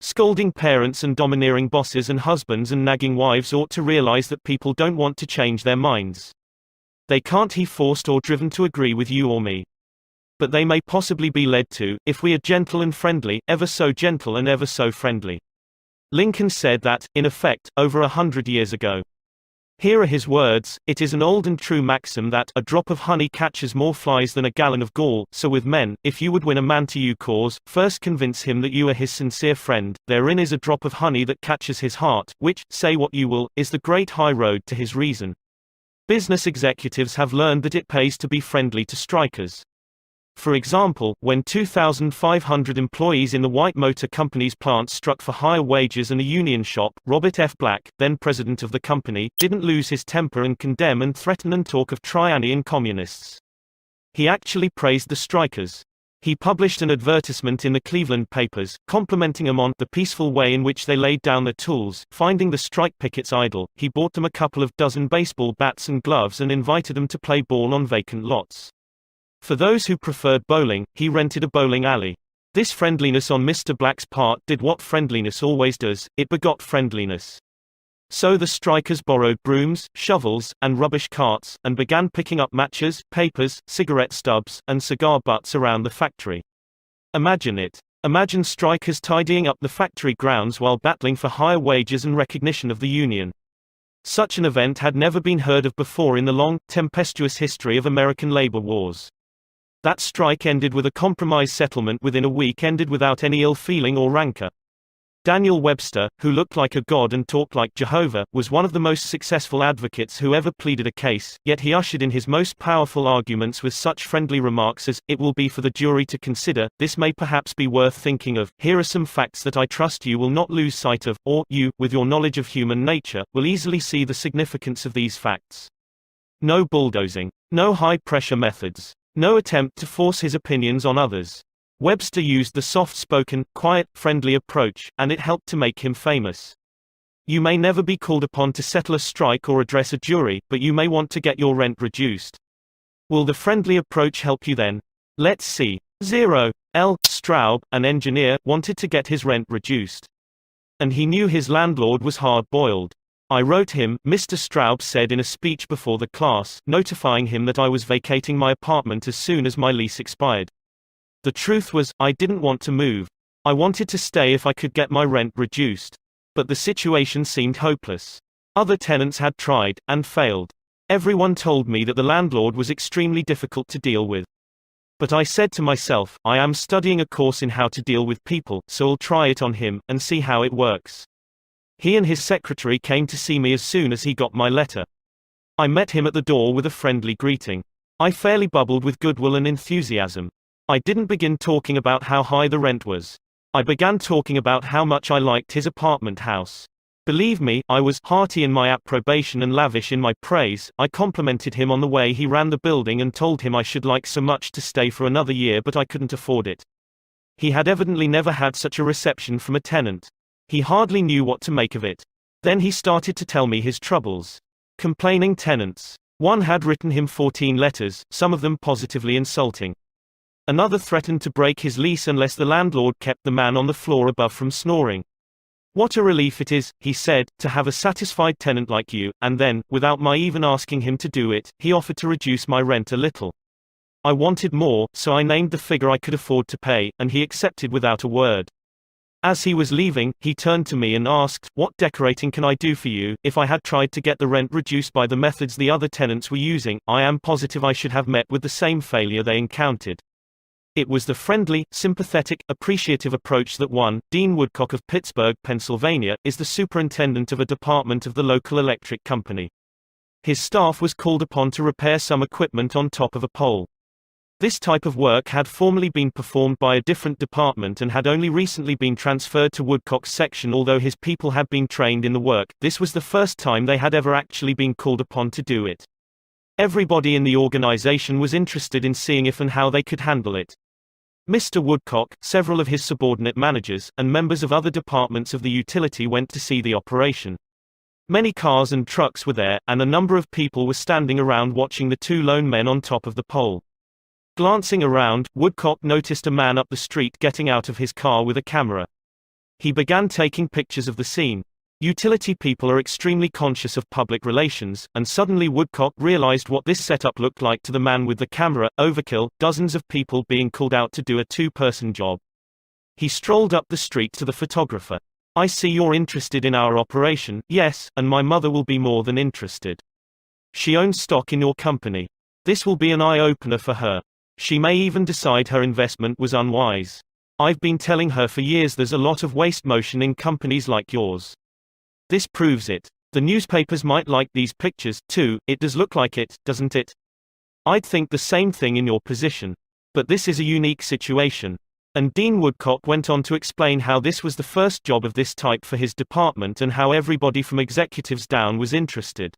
A: Scolding parents and domineering bosses and husbands and nagging wives ought to realize that people don't want to change their minds. They can't be forced or driven to agree with you or me. But they may possibly be led to, if we are gentle and friendly, ever so gentle and ever so friendly. Lincoln said that, in effect, over 100 years ago. Here are his words: "It is an old and true maxim that a drop of honey catches more flies than a gallon of gall, so with men, if you would win a man to your cause, first convince him that you are his sincere friend, therein is a drop of honey that catches his heart, which, say what you will, is the great high road to his reason." Business executives have learned that it pays to be friendly to strikers. For example, when 2,500 employees in the White Motor Company's plant struck for higher wages and a union shop, Robert F. Black, then president of the company, didn't lose his temper and condemn and threaten and talk of tyranny and communists. He actually praised the strikers. He published an advertisement in the Cleveland papers, complimenting them on the peaceful way in which they laid down their tools. Finding the strike pickets idle, he bought them a couple of dozen baseball bats and gloves and invited them to play ball on vacant lots. For those who preferred bowling, he rented a bowling alley. This friendliness on Mr. Black's part did what friendliness always does: it begot friendliness. So the strikers borrowed brooms, shovels, and rubbish carts, and began picking up matches, papers, cigarette stubs, and cigar butts around the factory. Imagine it. Imagine strikers tidying up the factory grounds while battling for higher wages and recognition of the union. Such an event had never been heard of before in the long, tempestuous history of American labor wars. That strike ended with a compromise settlement within a week, ended without any ill feeling or rancor. Daniel Webster, who looked like a god and talked like Jehovah, was one of the most successful advocates who ever pleaded a case, yet he ushered in his most powerful arguments with such friendly remarks as, "It will be for the jury to consider, this may perhaps be worth thinking of, here are some facts that I trust you will not lose sight of, or, you, with your knowledge of human nature, will easily see the significance of these facts." No bulldozing. No high-pressure methods. No attempt to force his opinions on others. Webster used the soft-spoken, quiet, friendly approach, and it helped to make him famous. You may never be called upon to settle a strike or address a jury, but you may want to get your rent reduced. Will the friendly approach help you then? Let's see. 0. L. Straub, an engineer, wanted to get his rent reduced. And he knew his landlord was hard-boiled. "I wrote him," Mr. Straub said in a speech before the class, notifying him that I was vacating my apartment as soon as my lease expired. The truth was, I didn't want to move. I wanted to stay if I could get my rent reduced. But the situation seemed hopeless. Other tenants had tried, and failed. Everyone told me that the landlord was extremely difficult to deal with. But I said to myself, I am studying a course in how to deal with people, so I'll try it on him, and see how it works. He and his secretary came to see me as soon as he got my letter. I met him at the door with a friendly greeting. I fairly bubbled with goodwill and enthusiasm. I didn't begin talking about how high the rent was. I began talking about how much I liked his apartment house. Believe me, I was hearty in my approbation and lavish in my praise. I complimented him on the way he ran the building and told him I should like so much to stay for another year, but I couldn't afford it. He had evidently never had such a reception from a tenant. He hardly knew what to make of it. Then he started to tell me his troubles. Complaining tenants. One had written him 14 letters, some of them positively insulting. Another threatened to break his lease unless the landlord kept the man on the floor above from snoring. "What a relief it is," he said, "to have a satisfied tenant like you," and then, without my even asking him to do it, he offered to reduce my rent a little. I wanted more, so I named the figure I could afford to pay, and he accepted without a word. As he was leaving, he turned to me and asked, "What decorating can I do for you?" If I had tried to get the rent reduced by the methods the other tenants were using, I am positive I should have met with the same failure they encountered. It was the friendly, sympathetic, appreciative approach that won. Dean Woodcock of Pittsburgh, Pennsylvania, is the superintendent of a department of the local electric company. His staff was called upon to repair some equipment on top of a pole. This type of work had formerly been performed by a different department and had only recently been transferred to Woodcock's section. Although his people had been trained in the work, this was the first time they had ever actually been called upon to do it. Everybody in the organization was interested in seeing if and how they could handle it. Mr. Woodcock, several of his subordinate managers, and members of other departments of the utility went to see the operation. Many cars and trucks were there, and a number of people were standing around watching the two lone men on top of the pole. Glancing around, Woodcock noticed a man up the street getting out of his car with a camera. He began taking pictures of the scene. Utility people are extremely conscious of public relations, and suddenly Woodcock realized what this setup looked like to the man with the camera. Overkill, dozens of people being called out to do a two-person job. He strolled up the street to the photographer. "I see you're interested in our operation." "Yes, and my mother will be more than interested. She owns stock in your company. This will be an eye-opener for her. She may even decide her investment was unwise. I've been telling her for years there's a lot of waste motion in companies like yours. This proves it. The newspapers might like these pictures, too. It does look like it, doesn't it? I'd think the same thing in your position. But this is a unique situation." And Dean Woodcock went on to explain how this was the first job of this type for his department and how everybody from executives down was interested.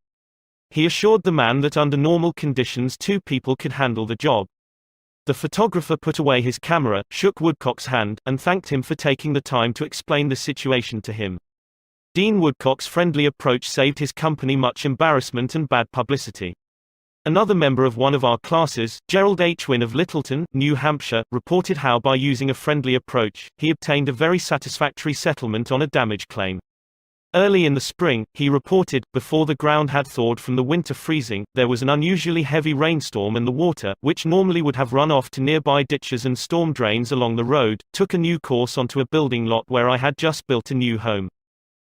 A: He assured the man that under normal conditions two people could handle the job. The photographer put away his camera, shook Woodcock's hand, and thanked him for taking the time to explain the situation to him. Dean Woodcock's friendly approach saved his company much embarrassment and bad publicity. Another member of one of our classes, Gerald H. Wynn of Littleton, New Hampshire, reported how by using a friendly approach, he obtained a very satisfactory settlement on a damage claim. Early in the spring, he reported, before the ground had thawed from the winter freezing, there was an unusually heavy rainstorm and the water, which normally would have run off to nearby ditches and storm drains along the road, took a new course onto a building lot where I had just built a new home.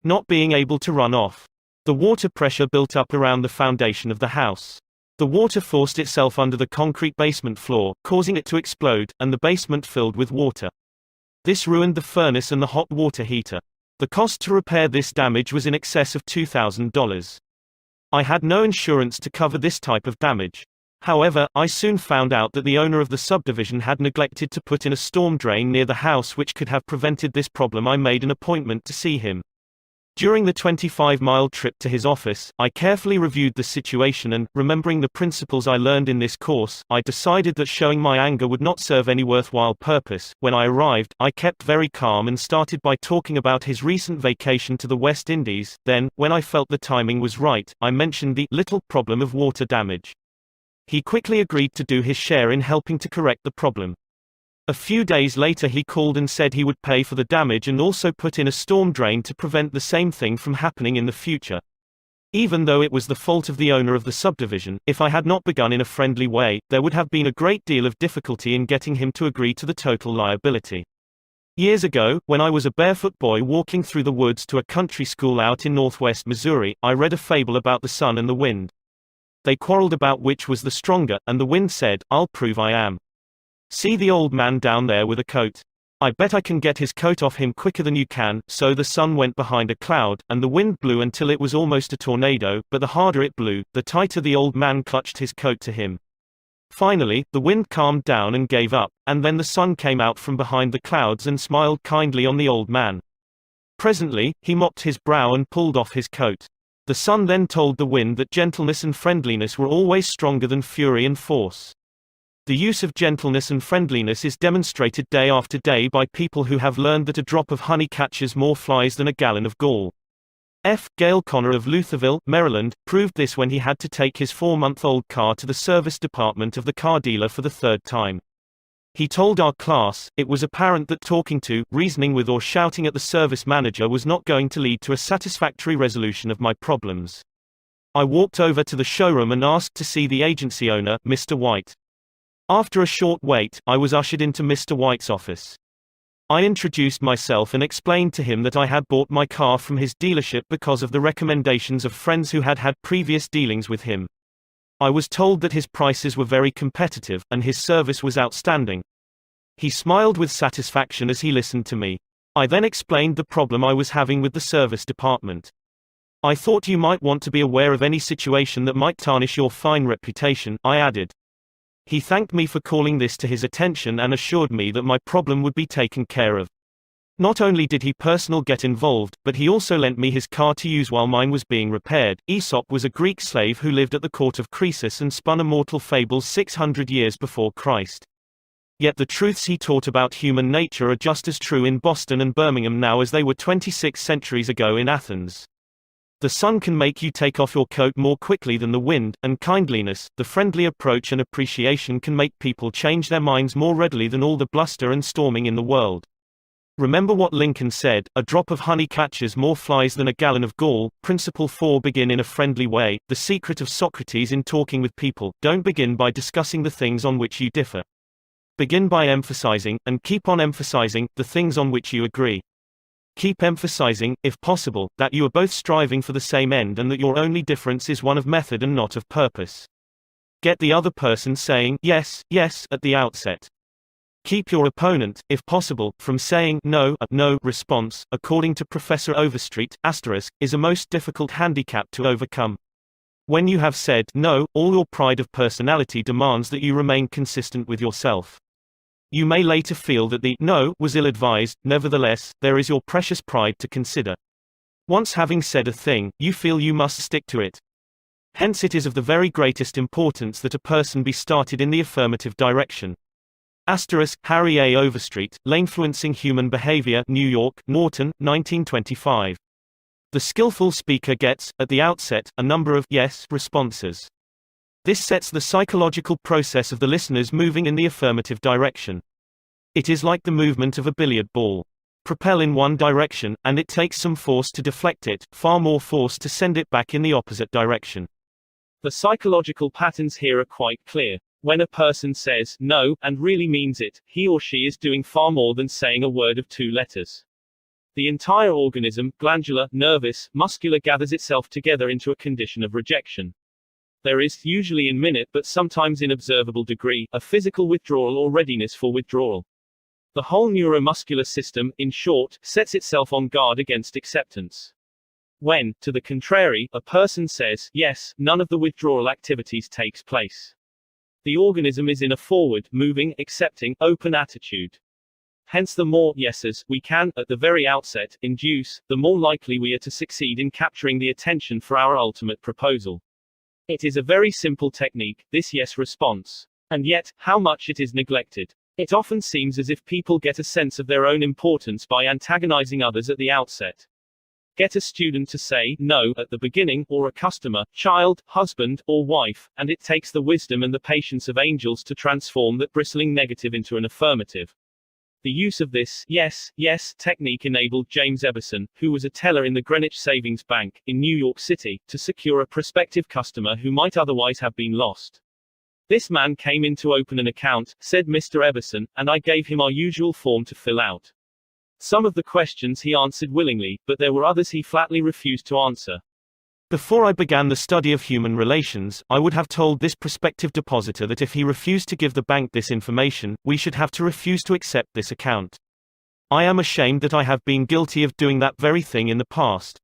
A: Not being able to run off. The water pressure built up around the foundation of the house. The water forced itself under the concrete basement floor, causing it to explode, and the basement filled with water. This ruined the furnace and the hot water heater. The cost to repair this damage was in excess of $2,000. I had no insurance to cover this type of damage. However, I soon found out that the owner of the subdivision had neglected to put in a storm drain near the house which could have prevented this problem. I made an appointment to see him. During the 25-mile trip to his office, I carefully reviewed the situation and, remembering the principles I learned in this course, I decided that showing my anger would not serve any worthwhile purpose. When I arrived, I kept very calm and started by talking about his recent vacation to the West Indies. Then, when I felt the timing was right, I mentioned the little problem of water damage. He quickly agreed to do his share in helping to correct the problem. A few days later he called and said he would pay for the damage and also put in a storm drain to prevent the same thing from happening in the future. Even though it was the fault of the owner of the subdivision, if I had not begun in a friendly way, there would have been a great deal of difficulty in getting him to agree to the total liability. Years ago, when I was a barefoot boy walking through the woods to a country school out in northwest Missouri, I read a fable about the sun and the wind. They quarreled about which was the stronger, and the wind said, "I'll prove I am. See the old man down there with a coat? I bet I can get his coat off him quicker than you can." So the sun went behind a cloud, and the wind blew until it was almost a tornado, but the harder it blew, the tighter the old man clutched his coat to him. Finally, the wind calmed down and gave up, and then the sun came out from behind the clouds and smiled kindly on the old man. Presently, he mopped his brow and pulled off his coat. The sun then told the wind that gentleness and friendliness were always stronger than fury and force. The use of gentleness and friendliness is demonstrated day after day by people who have learned that a drop of honey catches more flies than a gallon of gall. F. Gale Connor of Lutherville, Maryland, proved this when he had to take his 4-month-old car to the service department of the car dealer for the third time. He told our class, "It was apparent that talking to, reasoning with or shouting at the service manager was not going to lead to a satisfactory resolution of my problems. I walked over to the showroom and asked to see the agency owner, Mr. White. After a short wait, I was ushered into Mr. White's office. I introduced myself and explained to him that I had bought my car from his dealership because of the recommendations of friends who had had previous dealings with him. I was told that his prices were very competitive, and his service was outstanding." He smiled with satisfaction as he listened to me. I then explained the problem I was having with the service department. "I thought you might want to be aware of any situation that might tarnish your fine reputation," I added. He thanked me for calling this to his attention and assured me that my problem would be taken care of. Not only did he personally get involved, but he also lent me his car to use while mine was being repaired. Aesop was a Greek slave who lived at the court of Croesus and spun immortal fables 600 years before Christ. Yet the truths he taught about human nature are just as true in Boston and Birmingham now as they were 26 centuries ago in Athens. The sun can make you take off your coat more quickly than the wind, and kindliness, the friendly approach and appreciation can make people change their minds more readily than all the bluster and storming in the world. Remember what Lincoln said, "A drop of honey catches more flies than a gallon of gall." Principle 4. Begin in a friendly way. The secret of Socrates in talking with people: don't begin by discussing the things on which you differ. Begin by emphasizing, and keep on emphasizing, the things on which you agree. Keep emphasizing, if possible, that you are both striving for the same end and that your only difference is one of method and not of purpose. Get the other person saying, yes, yes, at the outset. Keep your opponent, if possible, from saying no. A no response, according to Professor Overstreet, is a most difficult handicap to overcome. When you have said no, all your pride of personality demands that you remain consistent with yourself. You may later feel that the no was ill-advised, nevertheless, there is your precious pride to consider. Once having said a thing, you feel you must stick to it. Hence it is of the very greatest importance that a person be started in the affirmative direction. Harry A. Overstreet, Influencing Human Behavior, New York, Norton, 1925. The skillful speaker gets, at the outset, a number of yes responses. This sets the psychological process of the listeners moving in the affirmative direction. It is like the movement of a billiard ball. Propel in one direction, and it takes some force to deflect it, far more force to send it back in the opposite direction. The psychological patterns here are quite clear. When a person says no, and really means it, he or she is doing far more than saying a word of 2 letters. The entire organism, glandular, nervous, muscular, gathers itself together into a condition of rejection. There is, usually in minute but sometimes in observable degree, a physical withdrawal or readiness for withdrawal. The whole neuromuscular system, in short, sets itself on guard against acceptance. When, to the contrary, a person says yes, none of the withdrawal activities takes place. The organism is in a forward, moving, accepting, open attitude. Hence the more yeses we can, at the very outset, induce, the more likely we are to succeed in capturing the attention for our ultimate proposal. It is a very simple technique, this yes response. And yet, how much it is neglected. It often seems as if people get a sense of their own importance by antagonizing others at the outset. Get a student to say no at the beginning, or a customer, child, husband, or wife, and it takes the wisdom and the patience of angels to transform that bristling negative into an affirmative. The use of this yes, yes technique enabled James Eberson, who was a teller in the Greenwich Savings Bank, in New York City, to secure a prospective customer who might otherwise have been lost. "This man came in to open an account," said Mr. Eberson, "and I gave him our usual form to fill out. Some of the questions he answered willingly, but there were others he flatly refused to answer. Before I began the study of human relations, I would have told this prospective depositor that if he refused to give the bank this information, we should have to refuse to accept this account. I am ashamed that I have been guilty of doing that very thing in the past.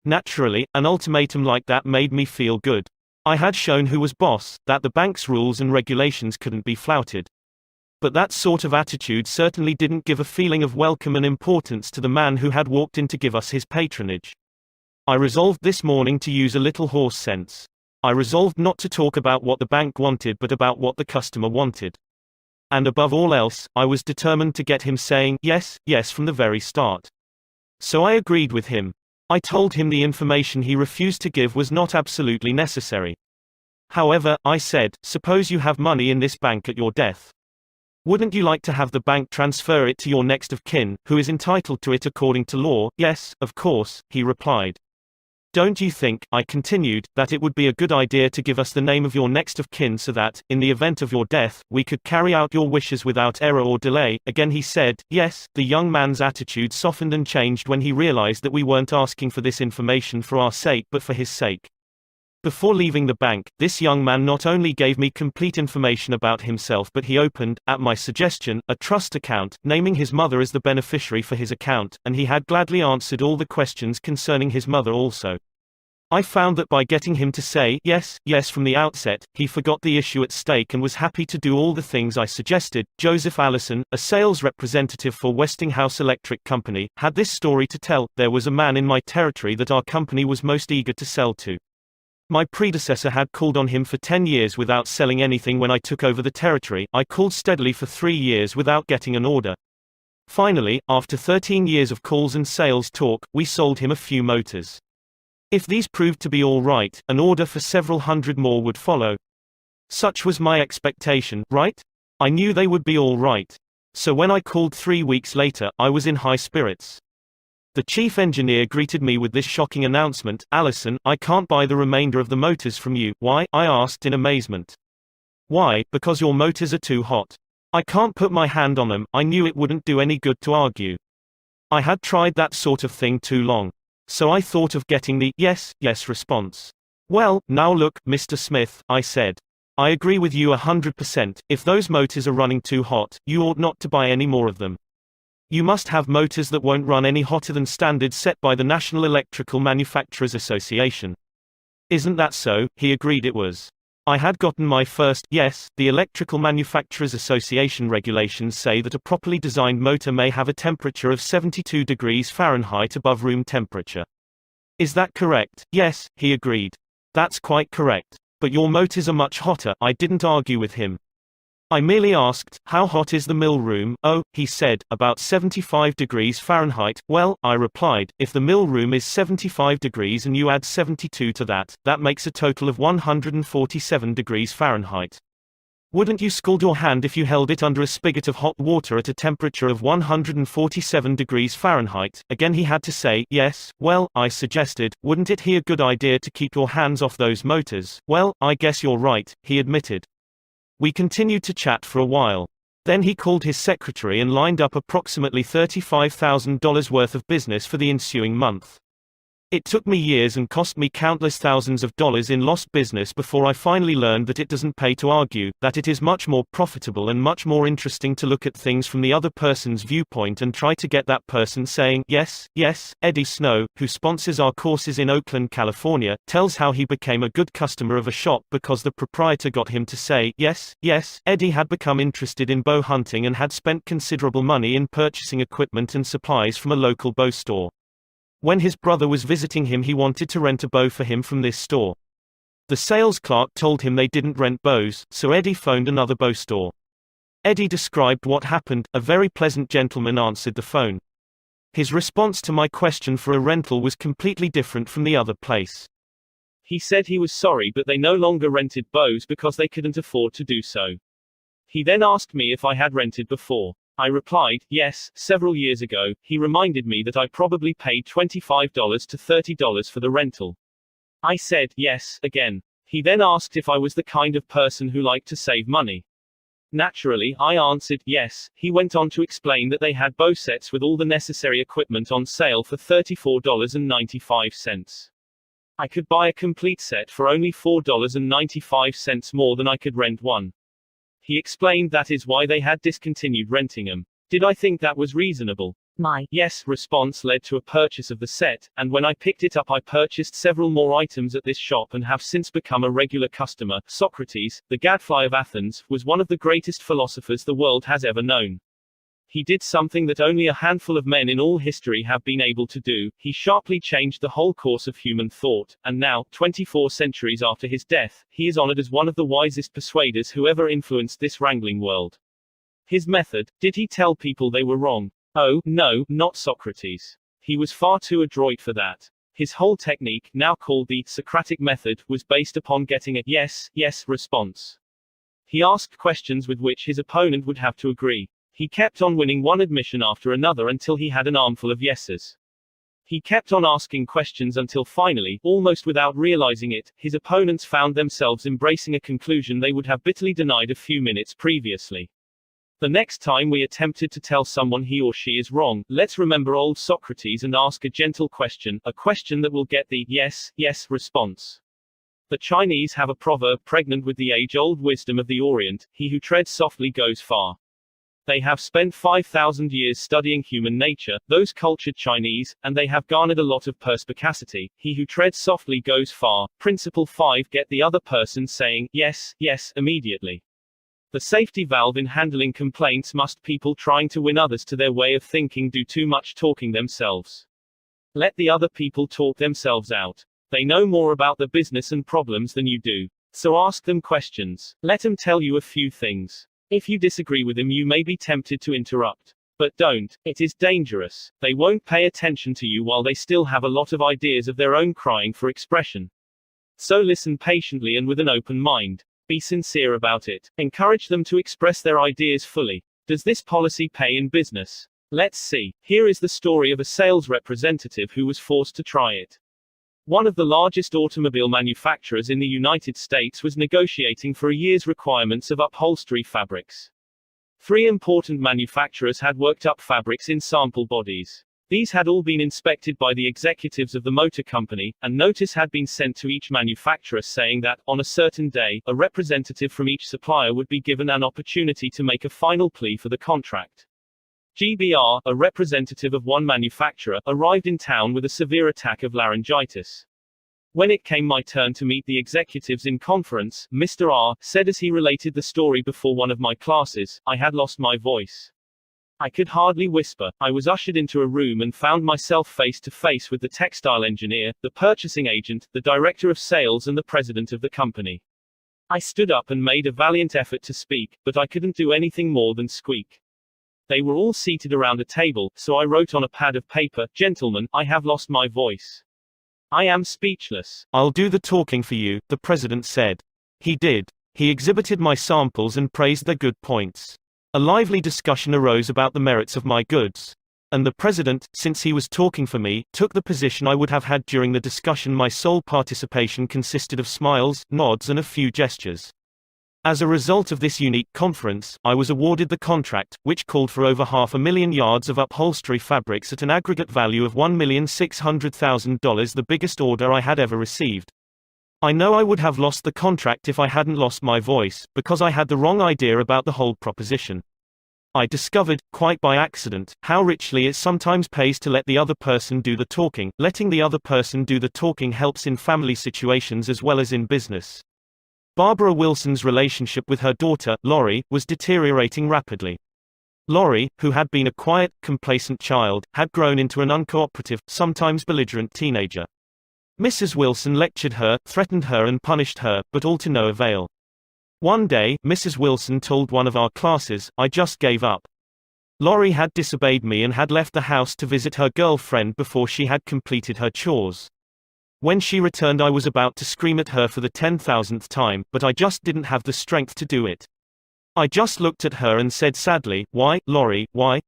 A: Naturally, an ultimatum like that made me feel good. I had shown who was boss, that the bank's rules and regulations couldn't be flouted. But that sort of attitude certainly didn't give a feeling of welcome and importance to the man who had walked in to give us his patronage. I resolved this morning to use a little horse sense. I resolved not to talk about what the bank wanted but about what the customer wanted. And above all else, I was determined to get him saying yes, yes from the very start. So I agreed with him. I told him the information he refused to give was not absolutely necessary. However, I said, suppose you have money in this bank at your death. Wouldn't you like to have the bank transfer it to your next of kin, who is entitled to it according to law? Yes, of course, he replied. Don't you think, I continued, that it would be a good idea to give us the name of your next of kin so that, in the event of your death, we could carry out your wishes without error or delay? Again he said, yes. The young man's attitude softened and changed when he realized that we weren't asking for this information for our sake but for his sake. Before leaving the bank, this young man not only gave me complete information about himself but he opened, at my suggestion, a trust account, naming his mother as the beneficiary for his account, and he had gladly answered all the questions concerning his mother also. I found that by getting him to say yes, yes from the outset, he forgot the issue at stake and was happy to do all the things I suggested. Joseph Allison, a sales representative for Westinghouse Electric Company, had this story to tell. There was a man in my territory that our company was most eager to sell to. My predecessor had called on him for 10 years without selling anything. When I took over the territory, I called steadily for 3 years without getting an order. Finally, after 13 years of calls and sales talk, we sold him a few motors. If these proved to be all right, an order for several hundred more would follow. Such was my expectation, right? I knew they would be all right. So when I called 3 weeks later, I was in high spirits. The chief engineer greeted me with this shocking announcement: "Allison, I can't buy the remainder of the motors from you." "Why?" I asked in amazement. "Why, because your motors are too hot. I can't put my hand on them." I knew it wouldn't do any good to argue. I had tried that sort of thing too long. So I thought of getting the yes, yes response. "Well, now look, Mr. Smith," I said. "I agree with you 100%. If those motors are running too hot, you ought not to buy any more of them. You must have motors that won't run any hotter than standards set by the National Electrical Manufacturers Association." "Isn't that so?" He agreed it was. I had gotten my first yes. The Electrical Manufacturers Association regulations say that a properly designed motor may have a temperature of 72 degrees Fahrenheit above room temperature. "Is that correct?" "Yes," he agreed. "That's quite correct. But your motors are much hotter." I didn't argue with him. I merely asked, "How hot is the mill room?" "Oh," he said, "about 75 degrees Fahrenheit." "Well," I replied, "if the mill room is 75 degrees and you add 72 to that, that makes a total of 147 degrees Fahrenheit. Wouldn't you scald your hand if you held it under a spigot of hot water at a temperature of 147 degrees Fahrenheit?" Again he had to say, "Yes." "Well," I suggested, "wouldn't it be a good idea to keep your hands off those motors?" "Well, I guess you're right," he admitted. We continued to chat for a while. Then he called his secretary and lined up approximately $35,000 worth of business for the ensuing month. It took me years and cost me countless thousands of dollars in lost business before I finally learned that it doesn't pay to argue, that it is much more profitable and much more interesting to look at things from the other person's viewpoint and try to get that person saying, "Yes, yes." Eddie Snow, who sponsors our courses in Oakland, California, tells how he became a good customer of a shop because the proprietor got him to say, "Yes, yes." Eddie had become interested in bow hunting and had spent considerable money in purchasing equipment and supplies from a local bow store. When his brother was visiting him, he wanted to rent a bow for him from this store. The sales clerk told him they didn't rent bows, so Eddie phoned another bow store. Eddie described what happened. A very pleasant gentleman answered the phone. His response to my question for a rental was completely different from the other place. He said he was sorry, but they no longer rented bows because they couldn't afford to do so. He then asked me if I had rented before. I replied, "Yes, several years ago." He reminded me that I probably paid $25 to $30 for the rental. I said, "Yes," again. He then asked if I was the kind of person who liked to save money. Naturally, I answered, "Yes." He went on to explain that they had bow sets with all the necessary equipment on sale for $34.95. I could buy a complete set for only $4.95 more than I could rent one. He explained that is why they had discontinued renting them. Did I think that was reasonable? My yes response led to a purchase of the set, and when I picked it up I purchased several more items at this shop and have since become a regular customer. Socrates, the gadfly of Athens, was one of the greatest philosophers the world has ever known. He did something that only a handful of men in all history have been able to do. He sharply changed the whole course of human thought, and now, 24 centuries after his death, he is honored as one of the wisest persuaders who ever influenced this wrangling world. His method: did he tell people they were wrong? Oh, no, not Socrates. He was far too adroit for that. His whole technique, now called the Socratic method, was based upon getting a yes, yes response. He asked questions with which his opponent would have to agree. He kept on winning one admission after another until he had an armful of yeses. He kept on asking questions until finally, almost without realizing it, his opponents found themselves embracing a conclusion they would have bitterly denied a few minutes previously. The next time we attempted to tell someone he or she is wrong, let's remember old Socrates and ask a gentle question, a question that will get the yes, yes response. The Chinese have a proverb pregnant with the age-old wisdom of the Orient: he who treads softly goes far. They have spent 5,000 years studying human nature, those cultured Chinese, and they have garnered a lot of perspicacity. He who treads softly goes far. Principle 5. Get the other person saying, yes, yes, immediately. The safety valve in handling complaints must people trying to win others to their way of thinking do too much talking themselves. Let the other people talk themselves out. They know more about the business and problems than you do. So ask them questions. Let them tell you a few things. If you disagree with them, you may be tempted to interrupt. But don't. It is dangerous. They won't pay attention to you while they still have a lot of ideas of their own crying for expression. So listen patiently and with an open mind. Be sincere about it. Encourage them to express their ideas fully. Does this policy pay in business? Let's see. Here is the story of a sales representative who was forced to try it. One of the largest automobile manufacturers in the United States was negotiating for a year's requirements of upholstery fabrics. 3 important manufacturers had worked up fabrics in sample bodies. These had all been inspected by the executives of the motor company, and notice had been sent to each manufacturer saying that, on a certain day, a representative from each supplier would be given an opportunity to make a final plea for the contract. GBR, a representative of one manufacturer, arrived in town with a severe attack of laryngitis. When it came my turn to meet the executives in conference, Mr. R said as he related the story before one of my classes, I had lost my voice. I could hardly whisper. I was ushered into a room and found myself face to face with the textile engineer, the purchasing agent, the director of sales and the president of the company. I stood up and made a valiant effort to speak, but I couldn't do anything more than squeak. They were all seated around a table, so I wrote on a pad of paper, "Gentlemen, I have lost my voice. I am speechless." "I'll do the talking for you," the president said. He did. He exhibited my samples and praised their good points. A lively discussion arose about the merits of my goods. And the president, since he was talking for me, took the position I would have had during the discussion. My sole participation consisted of smiles, nods and a few gestures. As a result of this unique conference, I was awarded the contract, which called for over 500,000 yards of upholstery fabrics at an aggregate value of $1,600,000, the biggest order I had ever received. I know I would have lost the contract if I hadn't lost my voice, because I had the wrong idea about the whole proposition. I discovered, quite by accident, how richly it sometimes pays to let the other person do the talking. Letting the other person do the talking helps in family situations as well as in business. Barbara Wilson's relationship with her daughter, Lori, was deteriorating rapidly. Lori, who had been a quiet, complacent child, had grown into an uncooperative, sometimes belligerent teenager. Mrs. Wilson lectured her, threatened her and punished her, but all to no avail. One day, Mrs. Wilson told one of our classes, "I just gave up." Lori had disobeyed me and had left the house to visit her girlfriend before she had completed her chores. When she returned, I was about to scream at her for the 10,000th time, but I just didn't have the strength to do it. I just looked at her and said sadly, "Why, Lori, why?"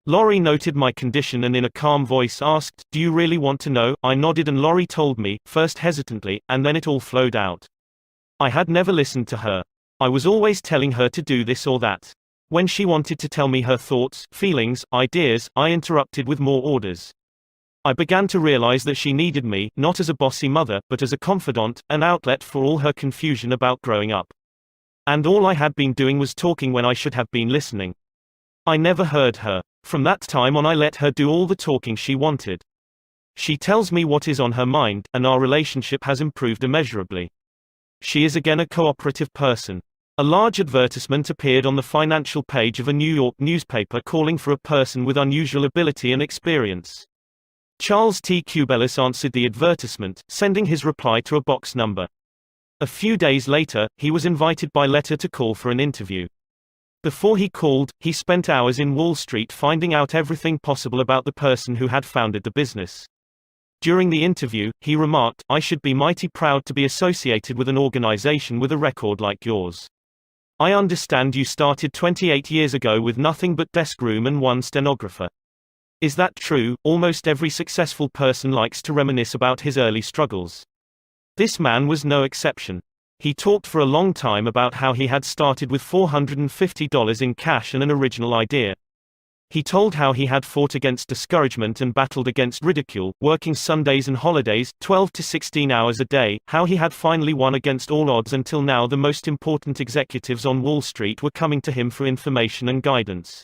A: Lori noted my condition and in a calm voice asked, "Do you really want to know?" I nodded and Lori told me, first hesitantly, and then it all flowed out. I had never listened to her. I was always telling her to do this or that. When she wanted to tell me her thoughts, feelings, ideas, I interrupted with more orders. I began to realize that she needed me, not as a bossy mother, but as a confidant, an outlet for all her confusion about growing up. And all I had been doing was talking when I should have been listening. I never heard her. From that time on, I let her do all the talking she wanted. She tells me what is on her mind, and our relationship has improved immeasurably. She is again a cooperative person. A large advertisement appeared on the financial page of a New York newspaper calling for a person with unusual ability and experience. Charles T. Cubelis answered the advertisement, sending his reply to a box number. A few days later, he was invited by letter to call for an interview. Before he called, he spent hours in Wall Street finding out everything possible about the person who had founded the business. During the interview, he remarked, "I should be mighty proud to be associated with an organization with a record like yours. I understand you started 28 years ago with nothing but desk room and one stenographer. Is that true?" Almost every successful person likes to reminisce about his early struggles. This man was no exception. He talked for a long time about how he had started with $450 in cash and an original idea. He told how he had fought against discouragement and battled against ridicule, working Sundays and holidays, 12 to 16 hours a day, how he had finally won against all odds until now the most important executives on Wall Street were coming to him for information and guidance.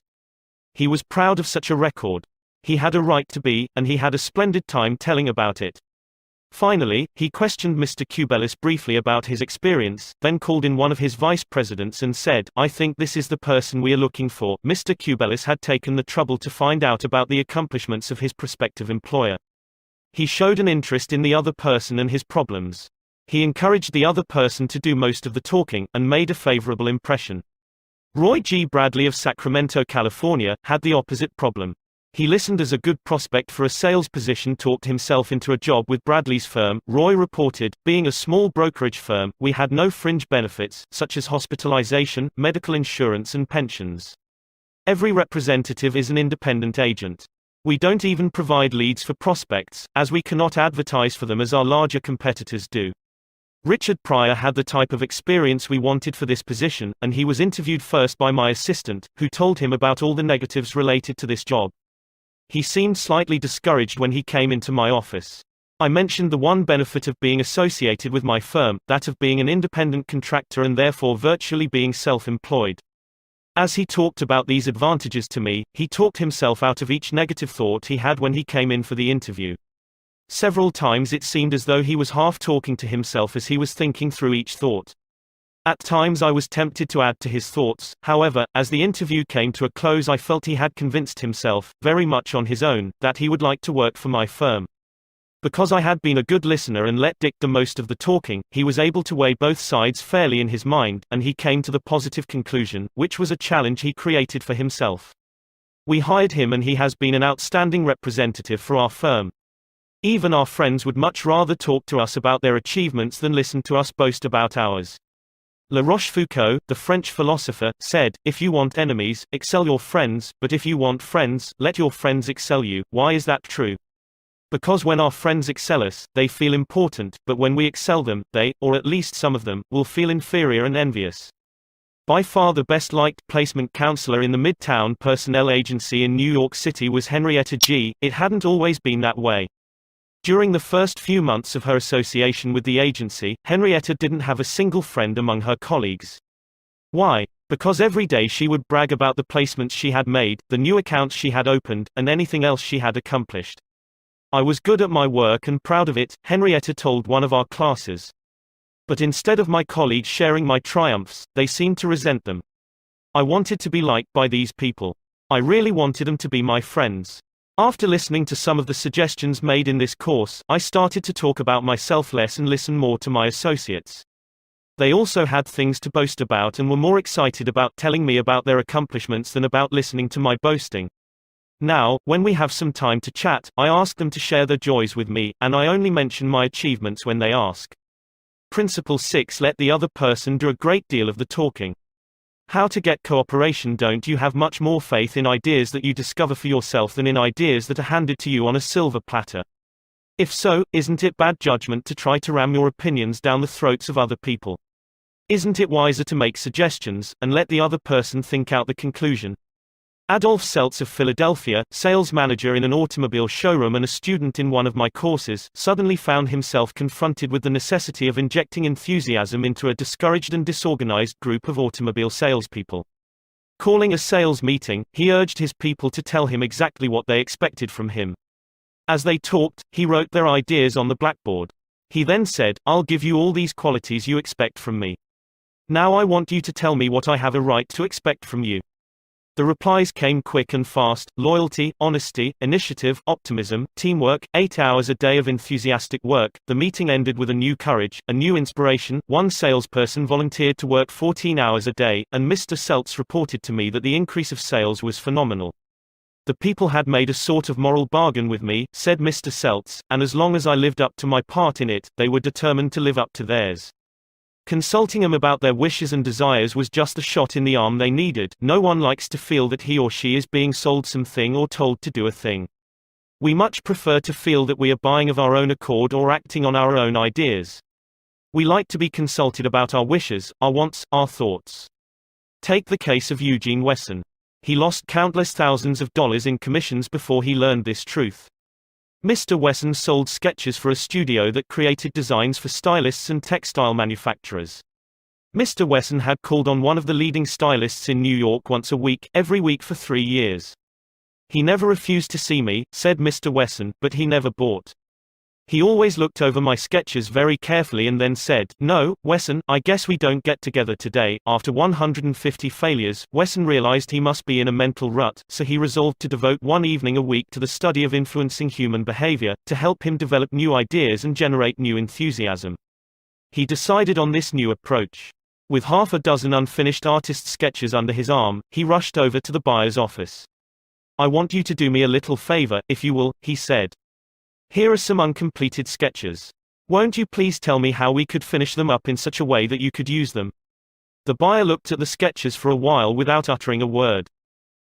A: He was proud of such a record. He had a right to be, and he had a splendid time telling about it. Finally, he questioned Mr. Kubelis briefly about his experience, then called in one of his vice presidents and said, "I think this is the person we are looking for." Mr. Kubelis had taken the trouble to find out about the accomplishments of his prospective employer. He showed an interest in the other person and his problems. He encouraged the other person to do most of the talking, and made a favorable impression. Roy G. Bradley of Sacramento, California, had the opposite problem. He listened as a good prospect for a sales position talked himself into a job with Bradley's firm. Roy reported, "Being a small brokerage firm, we had no fringe benefits, such as hospitalization, medical insurance and pensions. Every representative is an independent agent. We don't even provide leads for prospects, as we cannot advertise for them as our larger competitors do." Richard Pryor had the type of experience we wanted for this position, and he was interviewed first by my assistant, who told him about all the negatives related to this job. He seemed slightly discouraged when he came into my office. I mentioned the one benefit of being associated with my firm, that of being an independent contractor and therefore virtually being self-employed. As he talked about these advantages to me, he talked himself out of each negative thought he had when he came in for the interview. Several times it seemed as though he was half talking to himself as he was thinking through each thought. At times I was tempted to add to his thoughts, however, as the interview came to a close I felt he had convinced himself, very much on his own, that he would like to work for my firm. Because I had been a good listener and let Dick do most of the talking, he was able to weigh both sides fairly in his mind, and he came to the positive conclusion, which was a challenge he created for himself. We hired him and he has been an outstanding representative for our firm. Even our friends would much rather talk to us about their achievements than listen to us boast about ours. La Rochefoucauld, the French philosopher, said, "If you want enemies, excel your friends, but if you want friends, let your friends excel you." Why is that true? Because when our friends excel us, they feel important, but when we excel them, they, or at least some of them, will feel inferior and envious. By far the best-liked placement counselor in the Midtown Personnel Agency in New York City was Henrietta G. It hadn't always been that way. During the first few months of her association with the agency, Henrietta didn't have a single friend among her colleagues. Why? Because every day she would brag about the placements she had made, the new accounts she had opened, and anything else she had accomplished. "I was good at my work and proud of it," Henrietta told one of our classes. But instead of my colleagues sharing my triumphs, they seemed to resent them. I wanted to be liked by these people. I really wanted them to be my friends. After listening to some of the suggestions made in this course, I started to talk about myself less and listen more to my associates. They also had things to boast about and were more excited about telling me about their accomplishments than about listening to my boasting. Now, when we have some time to chat, I ask them to share their joys with me, and I only mention my achievements when they ask. Principle 6: Let the other person do a great deal of the talking. How to get cooperation? Don't you have much more faith in ideas that you discover for yourself than in ideas that are handed to you on a silver platter? If so, isn't it bad judgment to try to ram your opinions down the throats of other people? Isn't it wiser to make suggestions, and let the other person think out the conclusion? Adolf Seltz of Philadelphia, sales manager in an automobile showroom and a student in one of my courses, suddenly found himself confronted with the necessity of injecting enthusiasm into a discouraged and disorganized group of automobile salespeople. Calling a sales meeting, he urged his people to tell him exactly what they expected from him. As they talked, he wrote their ideas on the blackboard. He then said, "I'll give you all these qualities you expect from me. Now I want you to tell me what I have a right to expect from you." The replies came quick and fast: loyalty, honesty, initiative, optimism, teamwork, 8 hours a day of enthusiastic work. The meeting ended with a new courage, a new inspiration. One salesperson volunteered to work 14 hours a day, and Mr. Seltz reported to me that the increase of sales was phenomenal. "The people had made a sort of moral bargain with me," said Mr. Seltz, "and as long as I lived up to my part in it, they were determined to live up to theirs. Consulting them about their wishes and desires was just a shot in the arm they needed. No one likes to feel that he or she is being sold something or told to do a thing. We much prefer to feel that we are buying of our own accord or acting on our own ideas. We like to be consulted about our wishes, our wants, our thoughts." Take the case of Eugene Wesson. He lost countless thousands of dollars in commissions before he learned this truth. Mr. Wesson sold sketches for a studio that created designs for stylists and textile manufacturers. Mr. Wesson had called on one of the leading stylists in New York once a week, every week for 3 years. He never refused to see me, said Mr. Wesson, but he never bought. He always looked over my sketches very carefully and then said, "No, Wesson, I guess we don't get together today." After 150 failures, Wesson realized he must be in a mental rut, so he resolved to devote one evening a week to the study of influencing human behavior, to help him develop new ideas and generate new enthusiasm. He decided on this new approach. With half a dozen unfinished artist sketches under his arm, he rushed over to the buyer's office. "I want you to do me a little favor, if you will," he said. "Here are some uncompleted sketches. Won't you please tell me how we could finish them up in such a way that you could use them?" The buyer looked at the sketches for a while without uttering a word.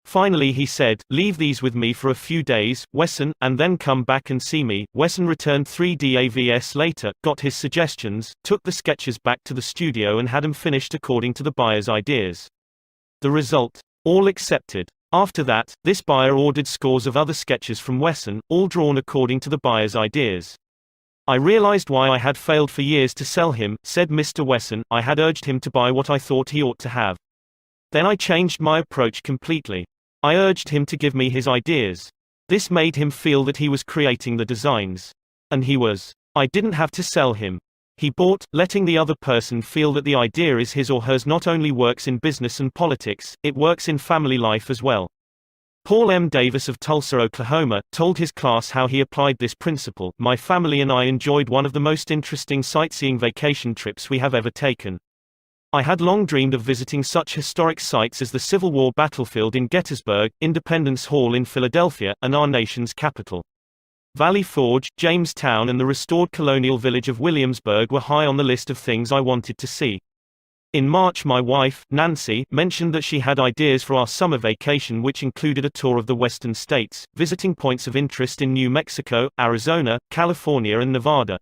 A: Finally he said, "Leave these with me for a few days, Wesson, and then come back and see me." Wesson returned 3 days later, got his suggestions, took the sketches back to the studio and had them finished according to the buyer's ideas. The result? All accepted. After that, this buyer ordered scores of other sketches from Wesson, all drawn according to the buyer's ideas. "I realized why I had failed for years to sell him," said Mr. Wesson. "I had urged him to buy what I thought he ought to have. Then I changed my approach completely. I urged him to give me his ideas. This made him feel that he was creating the designs. And he was. I didn't have to sell him. He bought." Letting the other person feel that the idea is his or hers not only works in business and politics, it works in family life as well. Paul M. Davis of Tulsa, Oklahoma, told his class how he applied this principle. "My family and I enjoyed one of the most interesting sightseeing vacation trips we have ever taken. I had long dreamed of visiting such historic sites as the Civil War battlefield in Gettysburg, Independence Hall in Philadelphia, and our nation's capital. Valley Forge, Jamestown and the restored colonial village of Williamsburg were high on the list of things I wanted to see." In March, my wife, Nancy, mentioned that she had ideas for our summer vacation, which included a tour of the western states, visiting points of interest in New Mexico, Arizona, California and Nevada.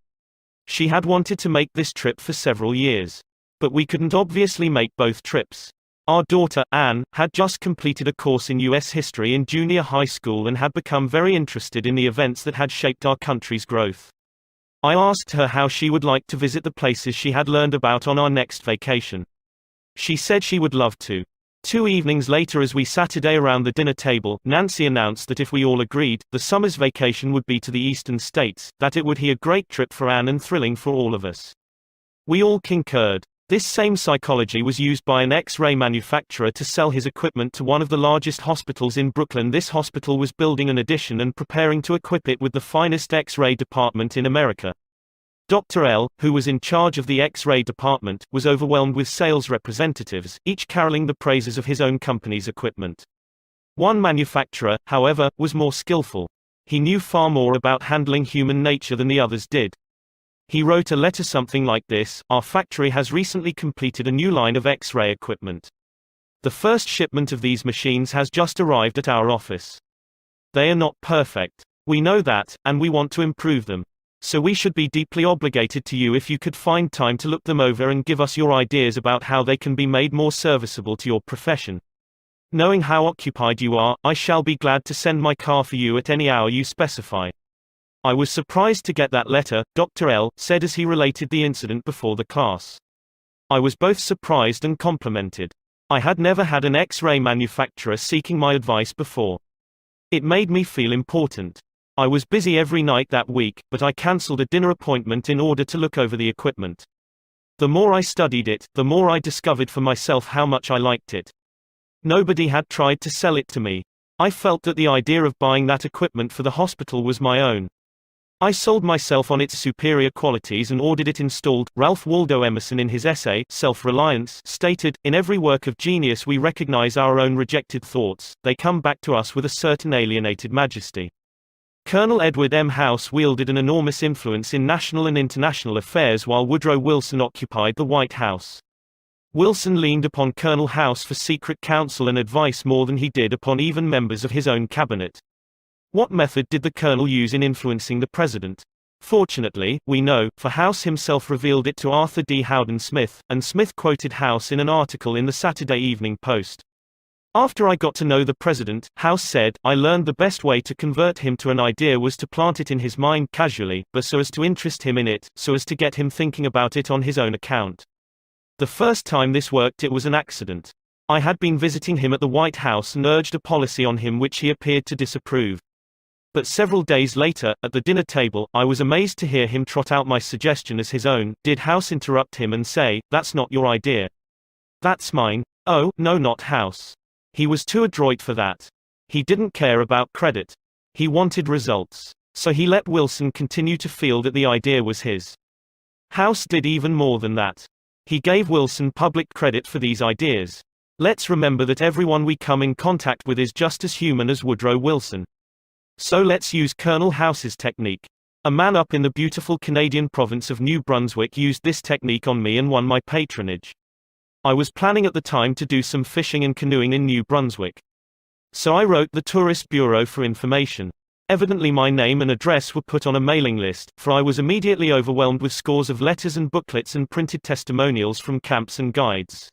A: She had wanted to make this trip for several years. But we couldn't obviously make both trips. Our daughter, Anne, had just completed a course in U.S. history in junior high school and had become very interested in the events that had shaped our country's growth. I asked her how she would like to visit the places she had learned about on our next vacation. She said she would love to. 2 evenings later, as we sat around the dinner table, Nancy announced that if we all agreed, the summer's vacation would be to the eastern states, that it would be a great trip for Anne and thrilling for all of us. We all concurred. This same psychology was used by an X-ray manufacturer to sell his equipment to one of the largest hospitals in Brooklyn. This hospital was building an addition and preparing to equip it with the finest X-ray department in America. Dr. L, who was in charge of the X-ray department, was overwhelmed with sales representatives, each caroling the praises of his own company's equipment. One manufacturer, however, was more skillful. He knew far more about handling human nature than the others did. He wrote a letter something like this: "Our factory has recently completed a new line of X-ray equipment. The first shipment of these machines has just arrived at our office. They are not perfect. We know that, and we want to improve them. So we should be deeply obligated to you if you could find time to look them over and give us your ideas about how they can be made more serviceable to your profession. Knowing how occupied you are, I shall be glad to send my car for you at any hour you specify." "I was surprised to get that letter," Dr. L said as he related the incident before the class. "I was both surprised and complimented. I had never had an X-ray manufacturer seeking my advice before. It made me feel important. I was busy every night that week, but I cancelled a dinner appointment in order to look over the equipment. The more I studied it, the more I discovered for myself how much I liked it. Nobody had tried to sell it to me. I felt that the idea of buying that equipment for the hospital was my own. I sold myself on its superior qualities and ordered it installed." Ralph Waldo Emerson, in his essay, Self-Reliance, stated, "In every work of genius we recognize our own rejected thoughts, they come back to us with a certain alienated majesty." Colonel Edward M. House wielded an enormous influence in national and international affairs while Woodrow Wilson occupied the White House. Wilson leaned upon Colonel House for secret counsel and advice more than he did upon even members of his own cabinet. What method did the colonel use in influencing the president? Fortunately, we know, for House himself revealed it to Arthur D. Howden Smith, and Smith quoted House in an article in the Saturday Evening Post. After I got to know the president, House said, I learned the best way to convert him to an idea was to plant it in his mind casually, but so as to interest him in it, so as to get him thinking about it on his own account. The first time this worked it was an accident. I had been visiting him at the White House and urged a policy on him which he appeared to disapprove. But several days later, at the dinner table, I was amazed to hear him trot out my suggestion as his own. Did House interrupt him and say, "That's not your idea. That's mine"? Oh, no, not House. He was too adroit for that. He didn't care about credit. He wanted results. So he let Wilson continue to feel that the idea was his. House did even more than that. He gave Wilson public credit for these ideas. Let's remember that everyone we come in contact with is just as human as Woodrow Wilson. So let's use Colonel House's technique. A man up in the beautiful Canadian province of New Brunswick used this technique on me and won my patronage. I was planning at the time to do some fishing and canoeing in New Brunswick. So I wrote the Tourist Bureau for information. Evidently my name and address were put on a mailing list, for I was immediately overwhelmed with scores of letters and booklets and printed testimonials from camps and guides.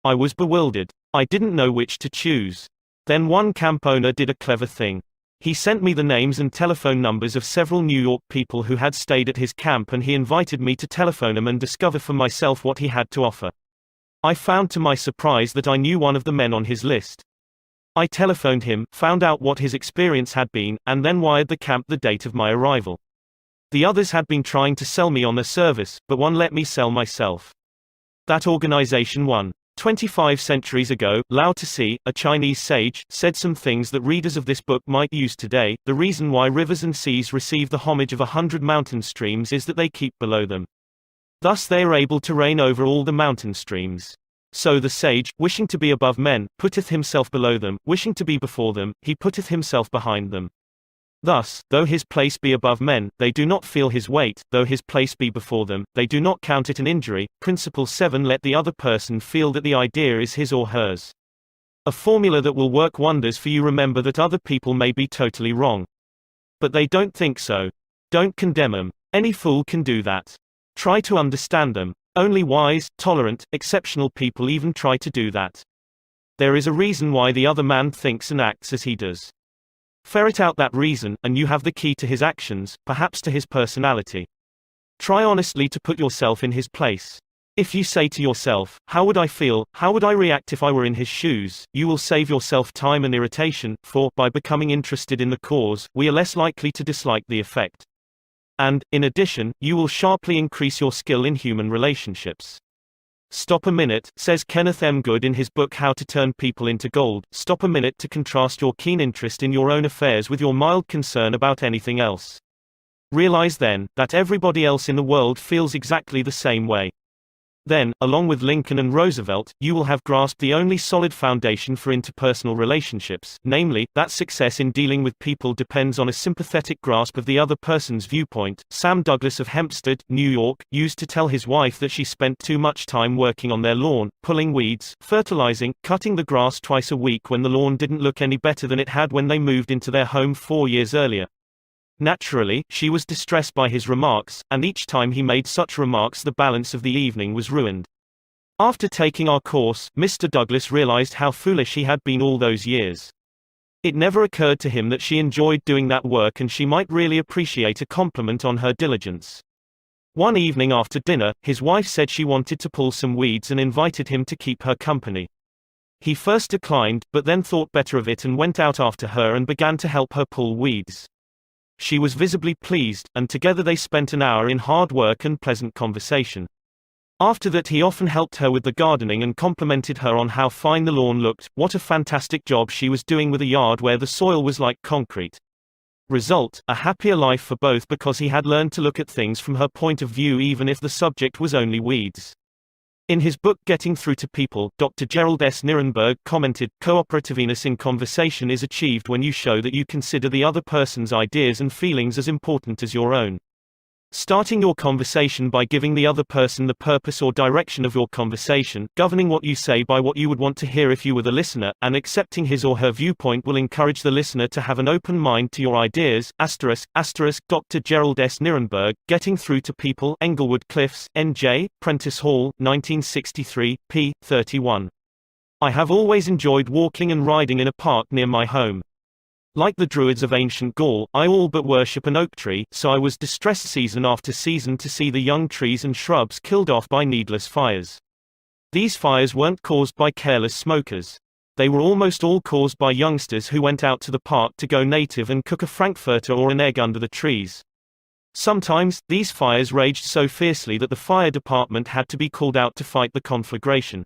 A: I was bewildered. I didn't know which to choose. Then one camp owner did a clever thing. He sent me the names and telephone numbers of several New York people who had stayed at his camp, and he invited me to telephone them and discover for myself what he had to offer. I found to my surprise that I knew one of the men on his list. I telephoned him, found out what his experience had been, and then wired the camp the date of my arrival. The others had been trying to sell me on their service, but one let me sell myself. That organization won. 25 centuries ago, Lao Tse, a Chinese sage, said some things that readers of this book might use today. The reason why rivers and seas receive the homage of 100 mountain streams is that they keep below them. Thus they are able to reign over all the mountain streams. So the sage, wishing to be above men, putteth himself below them, wishing to be before them, he putteth himself behind them. Thus, though his place be above men, they do not feel his weight; though his place be before them, they do not count it an injury. Principle 7. Let the other person feel that the idea is his or hers. A formula that will work wonders for you. Remember that other people may be totally wrong. But they don't think so. Don't condemn them. Any fool can do that. Try to understand them. Only wise, tolerant, exceptional people even try to do that. There is a reason why the other man thinks and acts as he does. Ferret out that reason, and you have the key to his actions, perhaps to his personality. Try honestly to put yourself in his place. If you say to yourself, "How would I feel, how would I react if I were in his shoes?" you will save yourself time and irritation, for, by becoming interested in the cause, we are less likely to dislike the effect. And, in addition, you will sharply increase your skill in human relationships. Stop a minute, says Kenneth M. Good in his book How to Turn People into Gold. Stop a minute to contrast your keen interest in your own affairs with your mild concern about anything else. Realize then, that everybody else in the world feels exactly the same way. Then, along with Lincoln and Roosevelt, you will have grasped the only solid foundation for interpersonal relationships, namely, that success in dealing with people depends on a sympathetic grasp of the other person's viewpoint. Sam Douglas of Hempstead, New York, used to tell his wife that she spent too much time working on their lawn, pulling weeds, fertilizing, cutting the grass twice a week when the lawn didn't look any better than it had when they moved into their home 4 years earlier. Naturally, she was distressed by his remarks, and each time he made such remarks the balance of the evening was ruined. After taking our course, Mr. Douglas realized how foolish he had been all those years. It never occurred to him that she enjoyed doing that work and she might really appreciate a compliment on her diligence. One evening after dinner, his wife said she wanted to pull some weeds and invited him to keep her company. He first declined, but then thought better of it and went out after her and began to help her pull weeds. She was visibly pleased, and together they spent an hour in hard work and pleasant conversation. After that he often helped her with the gardening and complimented her on how fine the lawn looked, what a fantastic job she was doing with a yard where the soil was like concrete. Result, a happier life for both because he had learned to look at things from her point of view even if the subject was only weeds. In his book Getting Through to People, Dr. Gerald S. Nirenberg commented, "Cooperativeness in conversation is achieved when you show that you consider the other person's ideas and feelings as important as your own. Starting your conversation by giving the other person the purpose or direction of your conversation, governing what you say by what you would want to hear if you were the listener, and accepting his or her viewpoint will encourage the listener to have an open mind to your ideas." Dr. Gerald S. Nirenberg, Getting Through to People, Englewood Cliffs, N.J., Prentice Hall, 1963, p. 31. I have always enjoyed walking and riding in a park near my home. Like the Druids of ancient Gaul, I all but worship an oak tree, so I was distressed season after season to see the young trees and shrubs killed off by needless fires. These fires weren't caused by careless smokers. They were almost all caused by youngsters who went out to the park to go native and cook a frankfurter or an egg under the trees. Sometimes, these fires raged so fiercely that the fire department had to be called out to fight the conflagration.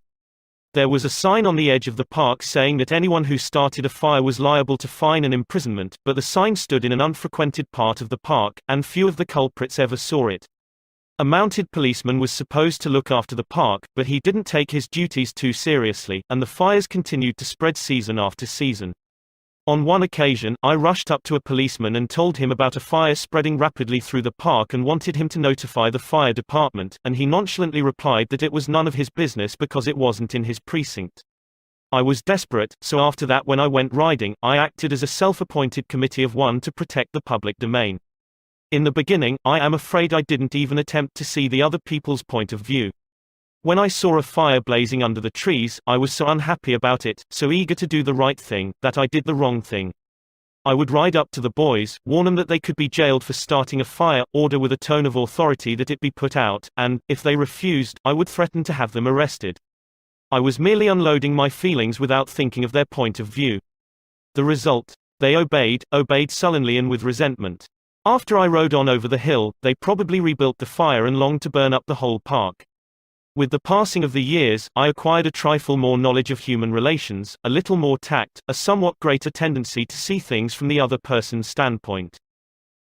A: There was a sign on the edge of the park saying that anyone who started a fire was liable to fine and imprisonment, but the sign stood in an unfrequented part of the park, and few of the culprits ever saw it. A mounted policeman was supposed to look after the park, but he didn't take his duties too seriously, and the fires continued to spread season after season. On one occasion, I rushed up to a policeman and told him about a fire spreading rapidly through the park and wanted him to notify the fire department, and he nonchalantly replied that it was none of his business because it wasn't in his precinct. I was desperate, so after that when I went riding, I acted as a self-appointed committee of one to protect the public domain. In the beginning, I am afraid I didn't even attempt to see the other people's point of view. When I saw a fire blazing under the trees, I was so unhappy about it, so eager to do the right thing, that I did the wrong thing. I would ride up to the boys, warn them that they could be jailed for starting a fire, order with a tone of authority that it be put out, and, if they refused, I would threaten to have them arrested. I was merely unloading my feelings without thinking of their point of view. The result? They obeyed sullenly and with resentment. After I rode on over the hill, they probably rebuilt the fire and longed to burn up the whole park. With the passing of the years, I acquired a trifle more knowledge of human relations, a little more tact, a somewhat greater tendency to see things from the other person's standpoint.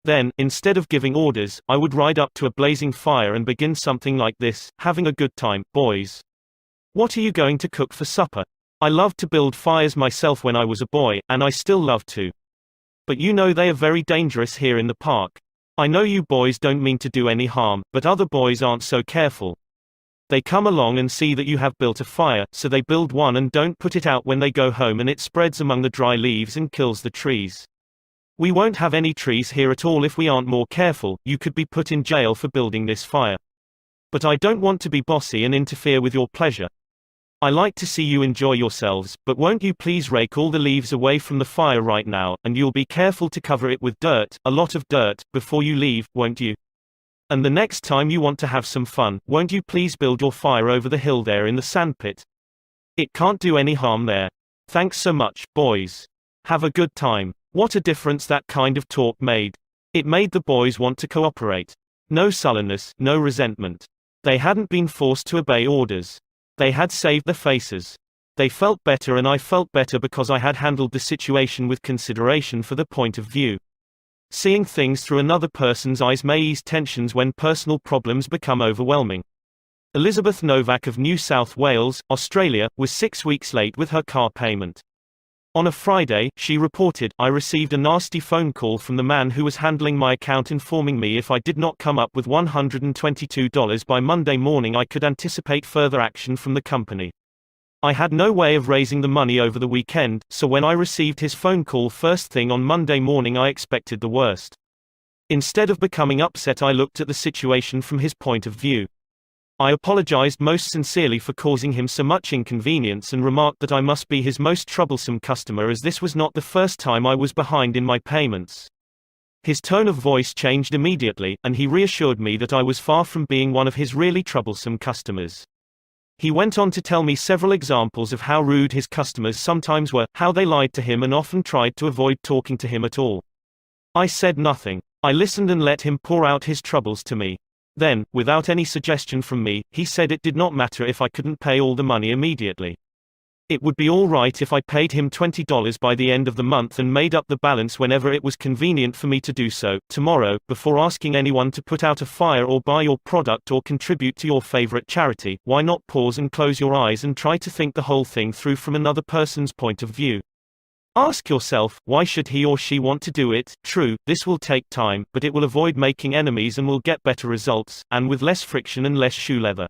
A: Then, instead of giving orders, I would ride up to a blazing fire and begin something like this: "Having a good time, boys? What are you going to cook for supper? I loved to build fires myself when I was a boy, and I still love to. But you know they are very dangerous here in the park. I know you boys don't mean to do any harm, but other boys aren't so careful. They come along and see that you have built a fire, so they build one and don't put it out when they go home, and it spreads among the dry leaves and kills the trees. We won't have any trees here at all if we aren't more careful. You could be put in jail for building this fire. But I don't want to be bossy and interfere with your pleasure. I like to see you enjoy yourselves, but won't you please rake all the leaves away from the fire right now, and you'll be careful to cover it with dirt, a lot of dirt, before you leave, won't you? And the next time you want to have some fun, won't you please build your fire over the hill there in the sandpit? It can't do any harm there. Thanks so much, boys. Have a good time." What a difference that kind of talk made. It made the boys want to cooperate. No sullenness, no resentment. They hadn't been forced to obey orders. They had saved their faces. They felt better, and I felt better because I had handled the situation with consideration for their point of view. Seeing things through another person's eyes may ease tensions when personal problems become overwhelming. Elizabeth Novak of New South Wales, Australia, was 6 weeks late with her car payment. On a Friday, she reported, "I received a nasty phone call from the man who was handling my account informing me if I did not come up with $122 by Monday morning I could anticipate further action from the company. I had no way of raising the money over the weekend, so when I received his phone call first thing on Monday morning I expected the worst. Instead of becoming upset, I looked at the situation from his point of view. I apologized most sincerely for causing him so much inconvenience and remarked that I must be his most troublesome customer, as this was not the first time I was behind in my payments." His tone of voice changed immediately, and he reassured me that I was far from being one of his really troublesome customers. He went on to tell me several examples of how rude his customers sometimes were, how they lied to him and often tried to avoid talking to him at all. I said nothing. I listened and let him pour out his troubles to me. Then, without any suggestion from me, he said it did not matter if I couldn't pay all the money immediately. It would be all right if I paid him $20 by the end of the month and made up the balance whenever it was convenient for me to do so, tomorrow, before asking anyone to put out a fire or buy your product or contribute to your favorite charity. Why not pause and close your eyes and try to think the whole thing through from another person's point of view? Ask yourself, why should he or she want to do it? True, this will take time, but it will avoid making enemies and will get better results, and with less friction and less shoe leather.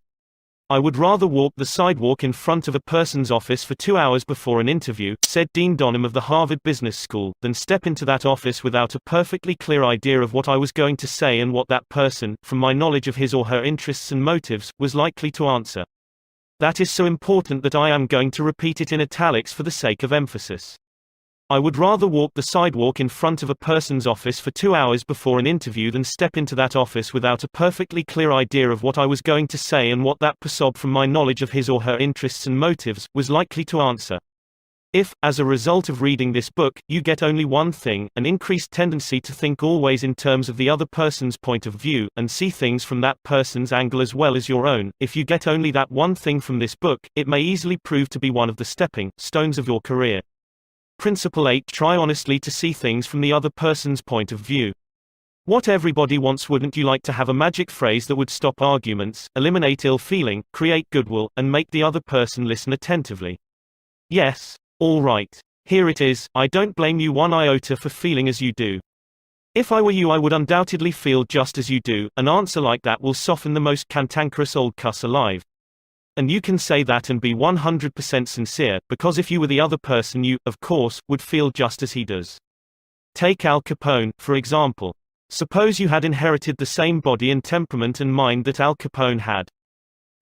A: I would rather walk the sidewalk in front of a person's office for 2 hours before an interview, said Dean Donham of the Harvard Business School, than step into that office without a perfectly clear idea of what I was going to say and what that person, from my knowledge of his or her interests and motives, was likely to answer. That is so important that I am going to repeat it in italics for the sake of emphasis. I would rather walk the sidewalk in front of a person's office for 2 hours before an interview than step into that office without a perfectly clear idea of what I was going to say and what that person, from my knowledge of his or her interests and motives, was likely to answer. If, as a result of reading this book, you get only one thing, an increased tendency to think always in terms of the other person's point of view, and see things from that person's angle as well as your own, if you get only that one thing from this book, it may easily prove to be one of the stepping stones of your career. Principle 8. Try honestly to see things from the other person's point of view. What everybody wants. Wouldn't you like to have a magic phrase that would stop arguments, eliminate ill feeling, create goodwill, and make the other person listen attentively? Yes. All right. Here it is. I don't blame you one iota for feeling as you do. If I were you, I would undoubtedly feel just as you do. An answer like that will soften the most cantankerous old cuss alive. And you can say that and be 100% sincere, because if you were the other person, you, of course, would feel just as he does. Take Al Capone, for example. Suppose you had inherited the same body and temperament and mind that Al Capone had.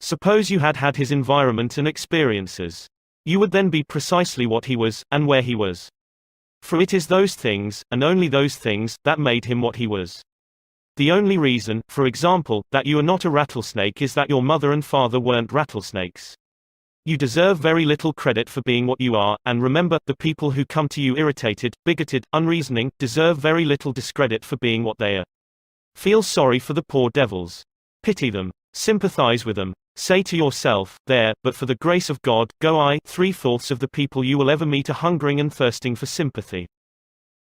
A: Suppose you had had his environment and experiences. You would then be precisely what he was, and where he was. For it is those things, and only those things, that made him what he was. The only reason, for example, that you are not a rattlesnake is that your mother and father weren't rattlesnakes. You deserve very little credit for being what you are, and remember, the people who come to you irritated, bigoted, unreasoning, deserve very little discredit for being what they are. Feel sorry for the poor devils. Pity them. Sympathize with them. Say to yourself, there, but for the grace of God, go I. 3/4 of the people you will ever meet are hungering and thirsting for sympathy.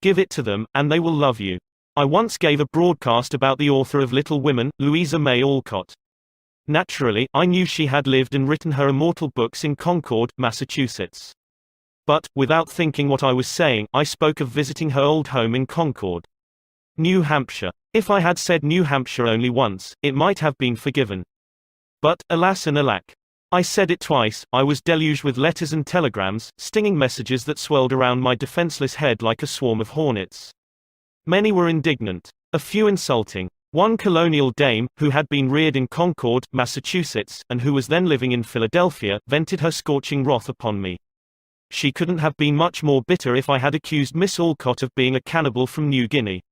A: Give it to them, and they will love you. I once gave a broadcast about the author of Little Women, Louisa May Alcott. Naturally, I knew she had lived and written her immortal books in Concord, Massachusetts. But, without thinking what I was saying, I spoke of visiting her old home in Concord, New Hampshire. If I had said New Hampshire only once, it might have been forgiven. But, alas and alack. I said it twice. I was deluged with letters and telegrams, stinging messages that swirled around my defenseless head like a swarm of hornets. Many were indignant, a few insulting. One colonial dame, who had been reared in Concord, Massachusetts, and who was then living in Philadelphia, vented her scorching wrath upon me. She couldn't have been much more bitter if I had accused Miss Alcott of being a cannibal from New Guinea.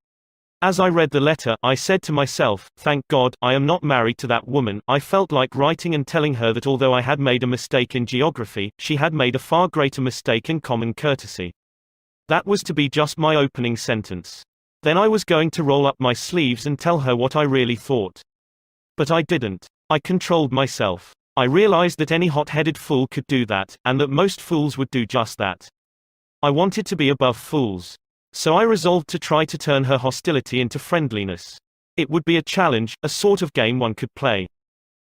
A: As I read the letter, I said to myself, thank God, I am not married to that woman. I felt like writing and telling her that although I had made a mistake in geography, she had made a far greater mistake in common courtesy. That was to be just my opening sentence. Then I was going to roll up my sleeves and tell her what I really thought. But I didn't. I controlled myself. I realized that any hot-headed fool could do that, and that most fools would do just that. I wanted to be above fools. So I resolved to try to turn her hostility into friendliness. It would be a challenge, a sort of game one could play.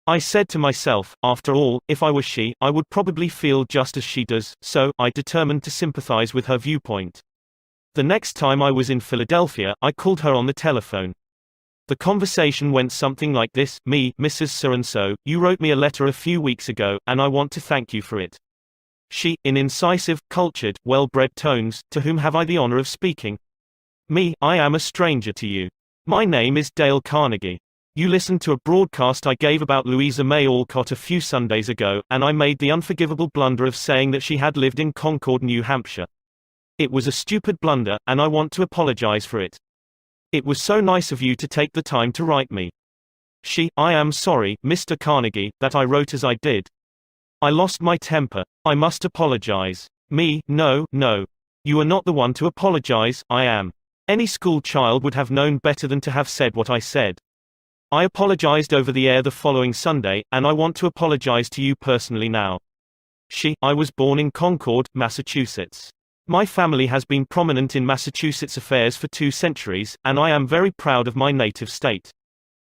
A: I said to myself, after all, if I were she, I would probably feel just as she does, so I determined to sympathize with her viewpoint. The next time I was in Philadelphia, I called her on the telephone. The conversation went something like this: me, Mrs. So-and-so, you wrote me a letter a few weeks ago, and I want to thank you for it. She, in incisive, cultured, well-bred tones, to whom have I the honor of speaking? Me, I am a stranger to you. My name is Dale Carnegie. You listened to a broadcast I gave about Louisa May Alcott a few Sundays ago, and I made the unforgivable blunder of saying that she had lived in Concord, New Hampshire. It was a stupid blunder, and I want to apologize for it. It was so nice of you to take the time to write me. She, I am sorry, Mr. Carnegie, that I wrote as I did. I lost my temper. I must apologize. Me, no. You are not the one to apologize, I am. Any school child would have known better than to have said what I said. I apologized over the air the following Sunday, and I want to apologize to you personally now. She, I was born in Concord, Massachusetts. My family has been prominent in Massachusetts affairs for 2 centuries, and I am very proud of my native state.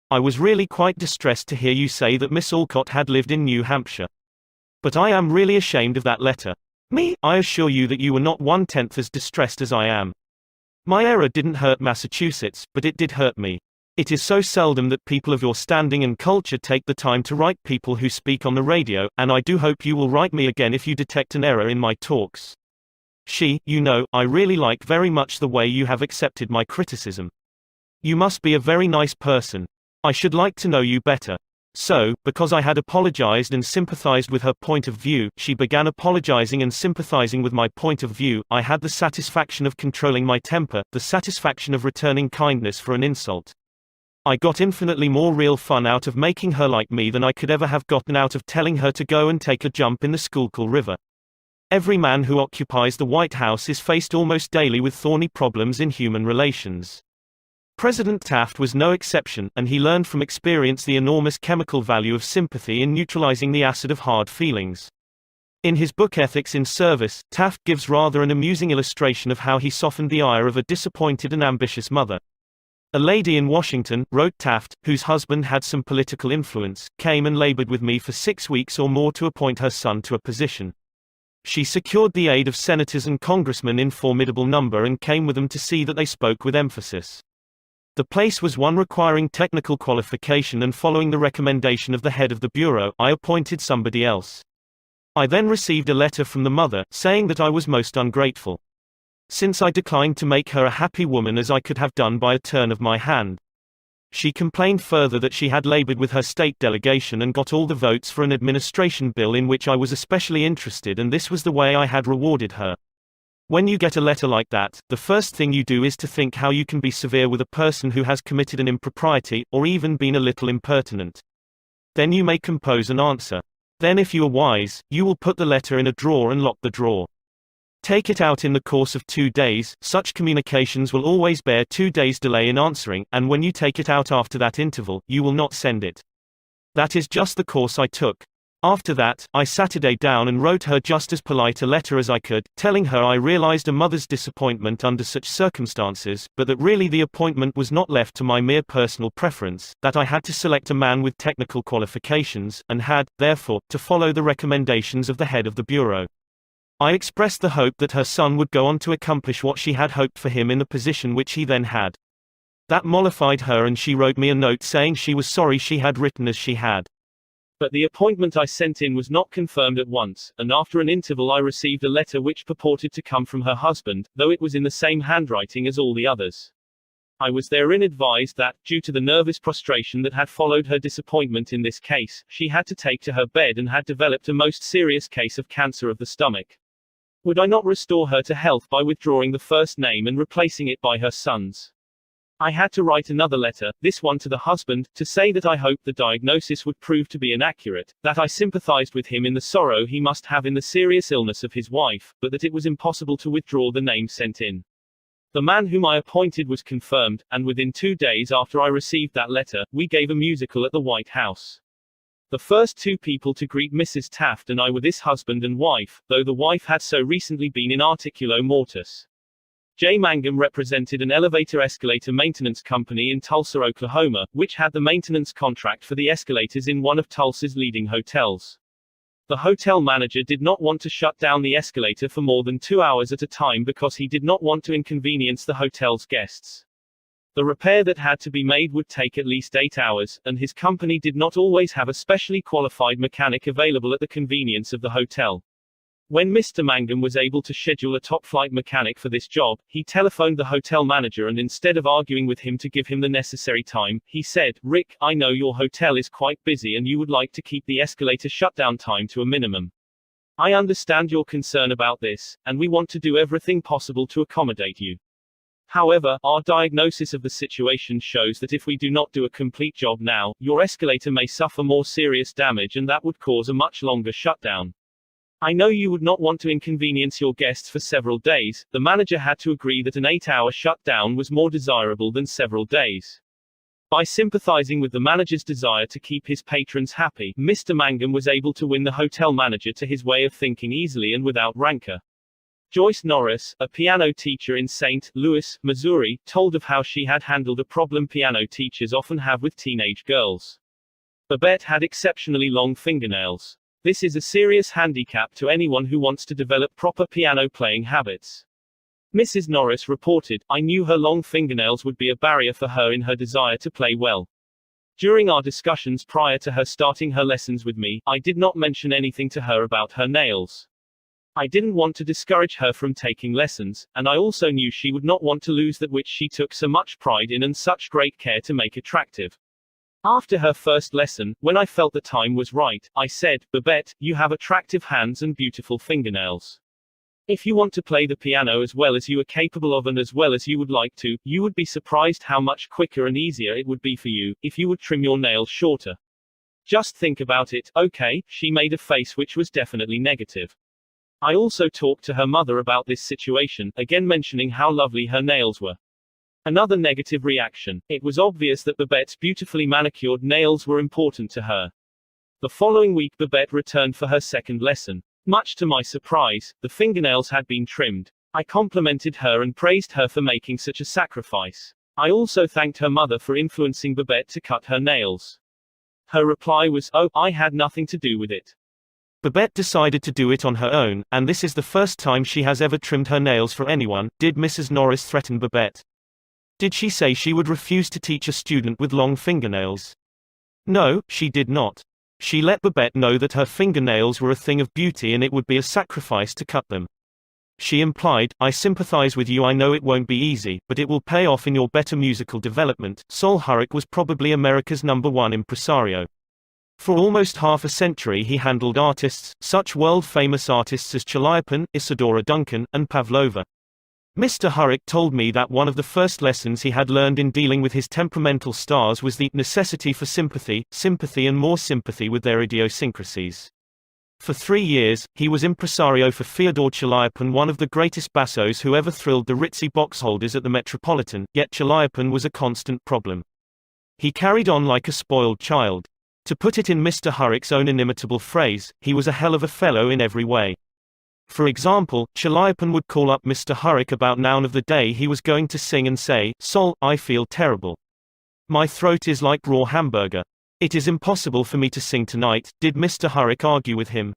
A: I was really quite distressed to hear you say that Miss Alcott had lived in New Hampshire. But I am really ashamed of that letter. Me, I assure you that you were not 1/10 as distressed as I am. My error didn't hurt Massachusetts, but it did hurt me. It is so seldom that people of your standing and culture take the time to write people who speak on the radio, and I do hope you will write me again if you detect an error in my talks. She, you know, I really like very much the way you have accepted my criticism. You must be a very nice person. I should like to know you better. So, because I had apologized and sympathized with her point of view, she began apologizing and sympathizing with my point of view. I had the satisfaction of controlling my temper, the satisfaction of returning kindness for an insult. I got infinitely more real fun out of making her like me than I could ever have gotten out of telling her to go and take a jump in the Schuylkill River. Every man who occupies the White House is faced almost daily with thorny problems in human relations. President Taft was no exception, and he learned from experience the enormous chemical value of sympathy in neutralizing the acid of hard feelings. In his book Ethics in Service, Taft gives rather an amusing illustration of how he softened the ire of a disappointed and ambitious mother. A lady in Washington, wrote Taft, whose husband had some political influence, came and labored with me for 6 weeks or more to appoint her son to a position. She secured the aid of senators and congressmen in formidable number and came with them to see that they spoke with emphasis. The place was one requiring technical qualification, and following the recommendation of the head of the bureau, I appointed somebody else. I then received a letter from the mother, saying that I was most ungrateful, since I declined to make her a happy woman as I could have done by a turn of my hand. She complained further that she had labored with her state delegation and got all the votes for an administration bill in which I was especially interested, and this was the way I had rewarded her. When you get a letter like that, the first thing you do is to think how you can be severe with a person who has committed an impropriety, or even been a little impertinent. Then you may compose an answer. Then, if you are wise, you will put the letter in a drawer and lock the drawer. Take it out in the course of 2 days. Such communications will always bear 2 days delay in answering, and when you take it out after that interval, you will not send it. That is just the course I took. After that, I sat a day down and wrote her just as polite a letter as I could, telling her I realized a mother's disappointment under such circumstances, but that really the appointment was not left to my mere personal preference, that I had to select a man with technical qualifications, and had, therefore, to follow the recommendations of the head of the bureau. I expressed the hope that her son would go on to accomplish what she had hoped for him in the position which he then had. That mollified her, and she wrote me a note saying she was sorry she had written as she had. But the appointment I sent in was not confirmed at once, and after an interval I received a letter which purported to come from her husband, though it was in the same handwriting as all the others. I was therein advised that, due to the nervous prostration that had followed her disappointment in this case, she had to take to her bed and had developed a most serious case of cancer of the stomach. Would I not restore her to health by withdrawing the first name and replacing it by her son's? I had to write another letter, this one to the husband, to say that I hoped the diagnosis would prove to be inaccurate, that I sympathized with him in the sorrow he must have in the serious illness of his wife, but that it was impossible to withdraw the name sent in. The man whom I appointed was confirmed, and within 2 days after I received that letter, we gave a musical at the White House. The first 2 people to greet Mrs. Taft and I were this husband and wife, though the wife had so recently been in articulo mortis. J. Mangum represented an elevator-escalator maintenance company in Tulsa, Oklahoma, which had the maintenance contract for the escalators in one of Tulsa's leading hotels. The hotel manager did not want to shut down the escalator for more than 2 hours at a time because he did not want to inconvenience the hotel's guests. The repair that had to be made would take at least 8 hours, and his company did not always have a specially qualified mechanic available at the convenience of the hotel. When Mr. Mangum was able to schedule a top-flight mechanic for this job, he telephoned the hotel manager, and instead of arguing with him to give him the necessary time, he said, "Rick, I know your hotel is quite busy and you would like to keep the escalator shutdown time to a minimum. I understand your concern about this, and we want to do everything possible to accommodate you. However, our diagnosis of the situation shows that if we do not do a complete job now, your escalator may suffer more serious damage, and that would cause a much longer shutdown. I know you would not want to inconvenience your guests for several days." The manager had to agree that an 8-hour shutdown was more desirable than several days. By sympathizing with the manager's desire to keep his patrons happy, Mr. Mangum was able to win the hotel manager to his way of thinking easily and without rancor. Joyce Norris, a piano teacher in St. Louis, Missouri, told of how she had handled a problem piano teachers often have with teenage girls. Babette had exceptionally long fingernails. This is a serious handicap to anyone who wants to develop proper piano playing habits. Mrs. Norris reported, "I knew her long fingernails would be a barrier for her in her desire to play well. During our discussions prior to her starting her lessons with me, I did not mention anything to her about her nails. I didn't want to discourage her from taking lessons, and I also knew she would not want to lose that which she took so much pride in and such great care to make attractive. After her first lesson, when I felt the time was right, I said, "Babette, you have attractive hands and beautiful fingernails. If you want to play the piano as well as you are capable of and as well as you would like to, you would be surprised how much quicker and easier it would be for you, if you would trim your nails shorter. Just think about it." Okay, she made a face which was definitely negative. I also talked to her mother about this situation, again mentioning how lovely her nails were. Another negative reaction. It was obvious that Babette's beautifully manicured nails were important to her. The following week Babette returned for her second lesson. Much to my surprise, the fingernails had been trimmed. I complimented her and praised her for making such a sacrifice. I also thanked her mother for influencing Babette to cut her nails. Her reply was, "Oh, I had nothing to do with it." Babette decided to do it on her own, and this is the first time she has ever trimmed her nails for anyone. Did Mrs. Norris threaten Babette? Did she say she would refuse to teach a student with long fingernails? No, she did not. She let Babette know that her fingernails were a thing of beauty and it would be a sacrifice to cut them. She implied, "I sympathize with you, I know it won't be easy, but it will pay off in your better musical development." Sol Hurrick was probably America's #1 impresario. For almost half a century he handled artists, such world-famous artists as Chaliapin, Isadora Duncan, and Pavlova. Mr. Hurrick told me that one of the first lessons he had learned in dealing with his temperamental stars was the necessity for sympathy and more sympathy with their idiosyncrasies. For 3 years, he was impresario for Fyodor Chaliapin, one of the greatest bassos who ever thrilled the ritzy boxholders at the Metropolitan, yet Chaliapin was a constant problem. He carried on like a spoiled child. To put it in Mr. Hurrick's own inimitable phrase, he was a hell of a fellow in every way. For example, Chaliapin would call up Mr. Hurrick about noon of the day he was going to sing and say, "Sol, I feel terrible. My throat is like raw hamburger. It is impossible for me to sing tonight." Did Mr. Hurrick argue with him?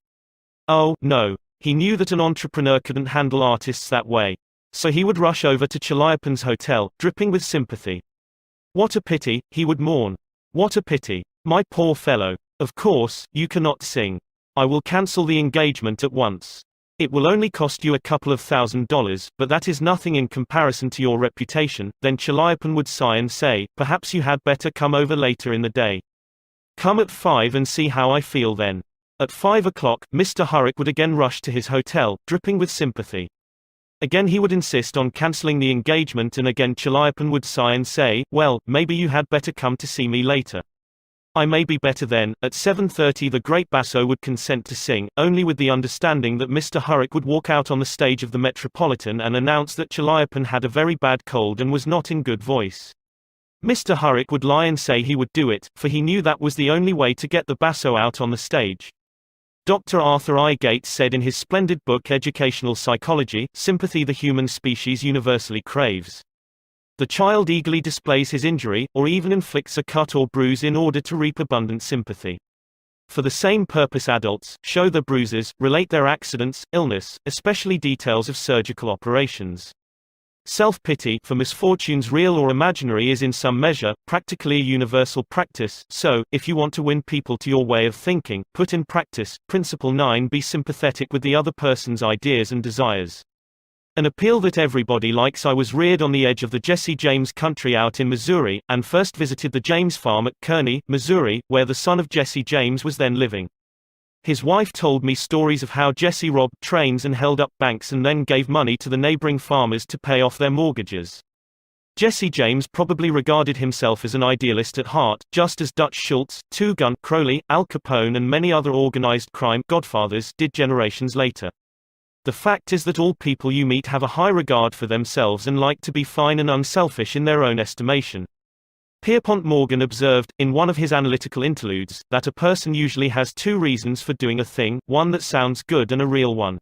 A: Oh, no. He knew that an entrepreneur couldn't handle artists that way. So he would rush over to Chaliapin's hotel, dripping with sympathy. "What a pity," he would mourn. "What a pity. My poor fellow. Of course, you cannot sing. I will cancel the engagement at once. It will only cost you a couple of $1,000s, but that is nothing in comparison to your reputation." Then Chaliapin would sigh and say, "Perhaps you had better come over later in the day. Come at 5 and see how I feel then." At 5 o'clock, Mr. Hurrick would again rush to his hotel, dripping with sympathy. Again he would insist on cancelling the engagement, and again Chaliapin would sigh and say, "Well, maybe you had better come to see me later. I may be better then." At 7:30 the great basso would consent to sing, only with the understanding that Mr. Hurrick would walk out on the stage of the Metropolitan and announce that Chaliapin had a very bad cold and was not in good voice. Mr. Hurrick would lie and say he would do it, for he knew that was the only way to get the basso out on the stage. Dr. Arthur I. Gates said in his splendid book Educational Psychology, "Sympathy the human species universally craves. The child eagerly displays his injury, or even inflicts a cut or bruise in order to reap abundant sympathy. For the same purpose adults show their bruises, relate their accidents, illness, especially details of surgical operations. Self-pity, for misfortunes real or imaginary, is in some measure, practically a universal practice. So, if you want to win people to your way of thinking, put in practice, Principle 9: be sympathetic with the other person's ideas and desires. An appeal that everybody likes. I was reared on the edge of the Jesse James country out in Missouri, and first visited the James farm at Carnegie, Missouri, where the son of Jesse James was then living. His wife told me stories of how Jesse robbed trains and held up banks and then gave money to the neighboring farmers to pay off their mortgages. Jesse James probably regarded himself as an idealist at heart, just as Dutch Schultz, Two Gun, Crowley, Al Capone and many other organized crime godfathers did generations later. The fact is that all people you meet have a high regard for themselves and like to be fine and unselfish in their own estimation. Pierpont Morgan observed, in one of his analytical interludes, that a person usually has 2 reasons for doing a thing, one that sounds good and a real one.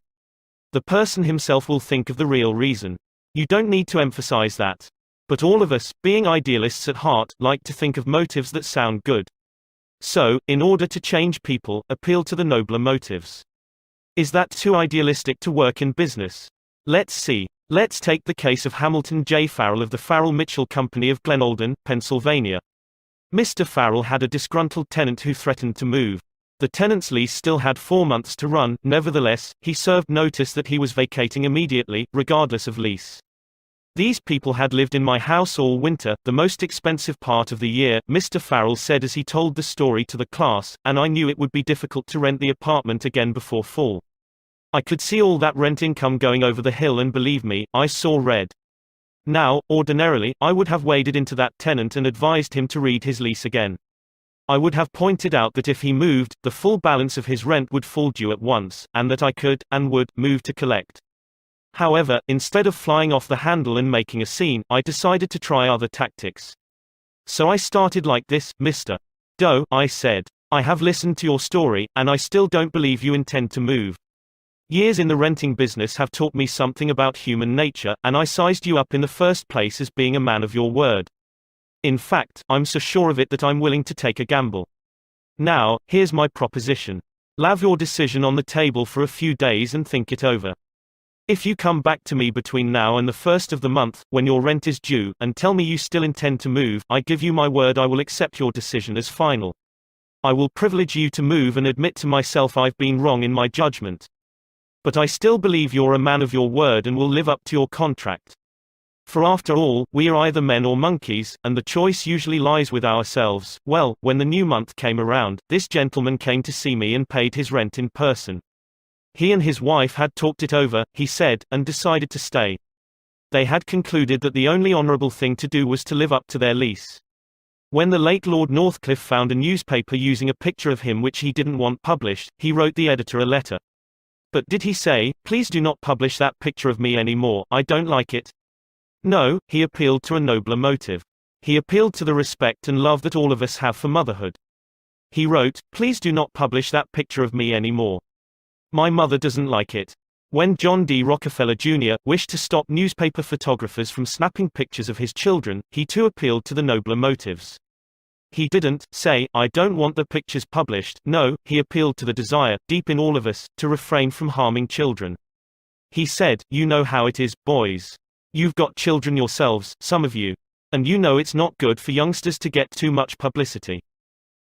A: The person himself will think of the real reason. You don't need to emphasize that. But all of us, being idealists at heart, like to think of motives that sound good. So, in order to change people, appeal to the nobler motives. Is that too idealistic to work in business? Let's see. Let's take the case of Hamilton J. Farrell of the Farrell-Mitchell Company of Glenolden, Pennsylvania. Mr. Farrell had a disgruntled tenant who threatened to move. The tenant's lease still had 4 months to run, nevertheless, he served notice that he was vacating immediately, regardless of lease. These people had lived in my house all winter, the most expensive part of the year, Mr. Farrell said as he told the story to the class, and I knew it would be difficult to rent the apartment again before fall. I could see all that rent income going over the hill, and believe me, I saw red. Now, ordinarily, I would have waded into that tenant and advised him to read his lease again. I would have pointed out that if he moved, the full balance of his rent would fall due at once, and that I could, and would, move to collect. However, instead of flying off the handle and making a scene, I decided to try other tactics. So I started like this, Mr. Doe, I said. I have listened to your story, and I still don't believe you intend to move. Years in the renting business have taught me something about human nature, and I sized you up in the first place as being a man of your word. In fact, I'm so sure of it that I'm willing to take a gamble. Now, here's my proposition. Leave your decision on the table for a few days and think it over. If you come back to me between now and the 1st of the month, when your rent is due, and tell me you still intend to move, I give you my word I will accept your decision as final. I will privilege you to move and admit to myself I've been wrong in my judgment. But I still believe you're a man of your word and will live up to your contract. For after all, we are either men or monkeys, and the choice usually lies with ourselves. Well, when the new month came around, this gentleman came to see me and paid his rent in person. He and his wife had talked it over, he said, and decided to stay. They had concluded that the only honorable thing to do was to live up to their lease. When the late Lord Northcliffe found a newspaper using a picture of him which he didn't want published, he wrote the editor a letter. But did he say, "Please do not publish that picture of me anymore, I don't like it"? No, he appealed to a nobler motive. He appealed to the respect and love that all of us have for motherhood. He wrote, "Please do not publish that picture of me anymore. My mother doesn't like it." When John D. Rockefeller Jr. wished to stop newspaper photographers from snapping pictures of his children, he too appealed to the nobler motives. He didn't say, "I don't want the pictures published." No, he appealed to the desire, deep in all of us, to refrain from harming children. He said, "You know how it is, boys. You've got children yourselves, some of you. And you know it's not good for youngsters to get too much publicity."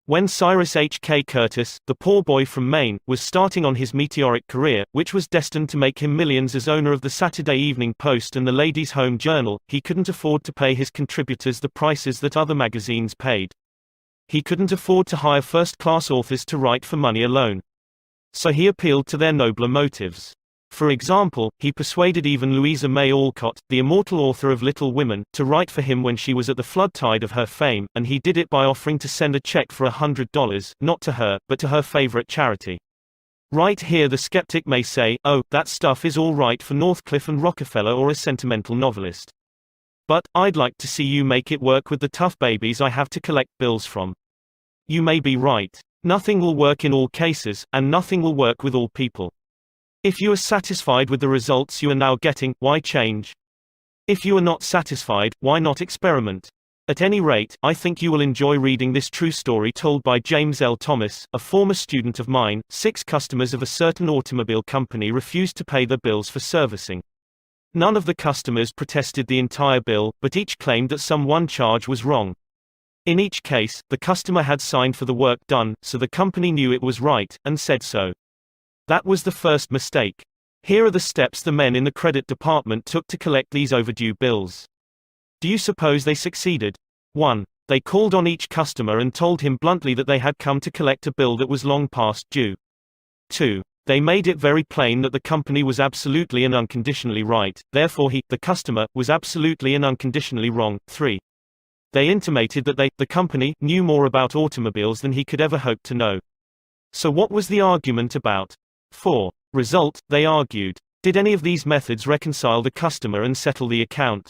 A: When Cyrus H.K. Curtis, the poor boy from Maine, was starting on his meteoric career, which was destined to make him millions as owner of the Saturday Evening Post and the Ladies' Home Journal, he couldn't afford to pay his contributors the prices that other magazines paid. He couldn't afford to hire first-class authors to write for money alone. So he appealed to their nobler motives. For example, he persuaded even Louisa May Alcott, the immortal author of Little Women, to write for him when she was at the flood tide of her fame, and he did it by offering to send a check for $100, not to her, but to her favorite charity. Right here the skeptic may say, "Oh, that stuff is all right for Northcliffe and Rockefeller or a sentimental novelist. But, I'd like to see you make it work with the tough babies I have to collect bills from." You may be right. Nothing will work in all cases, and nothing will work with all people. If you are satisfied with the results you are now getting, why change? If you are not satisfied, why not experiment? At any rate, I think you will enjoy reading this true story told by James L. Thomas, a former student of mine. 6 customers of a certain automobile company refused to pay their bills for servicing. None of the customers protested the entire bill, but each claimed that some one charge was wrong. In each case, the customer had signed for the work done, so the company knew it was right, and said so. That was the first mistake. Here are the steps the men in the credit department took to collect these overdue bills. Do you suppose they succeeded? 1. They called on each customer and told him bluntly that they had come to collect a bill that was long past due. 2. They made it very plain that the company was absolutely and unconditionally right, therefore he, the customer, was absolutely and unconditionally wrong. 3. They intimated that they, the company, knew more about automobiles than he could ever hope to know. So what was the argument about? 4. Result, they argued. Did any of these methods reconcile the customer and settle the account?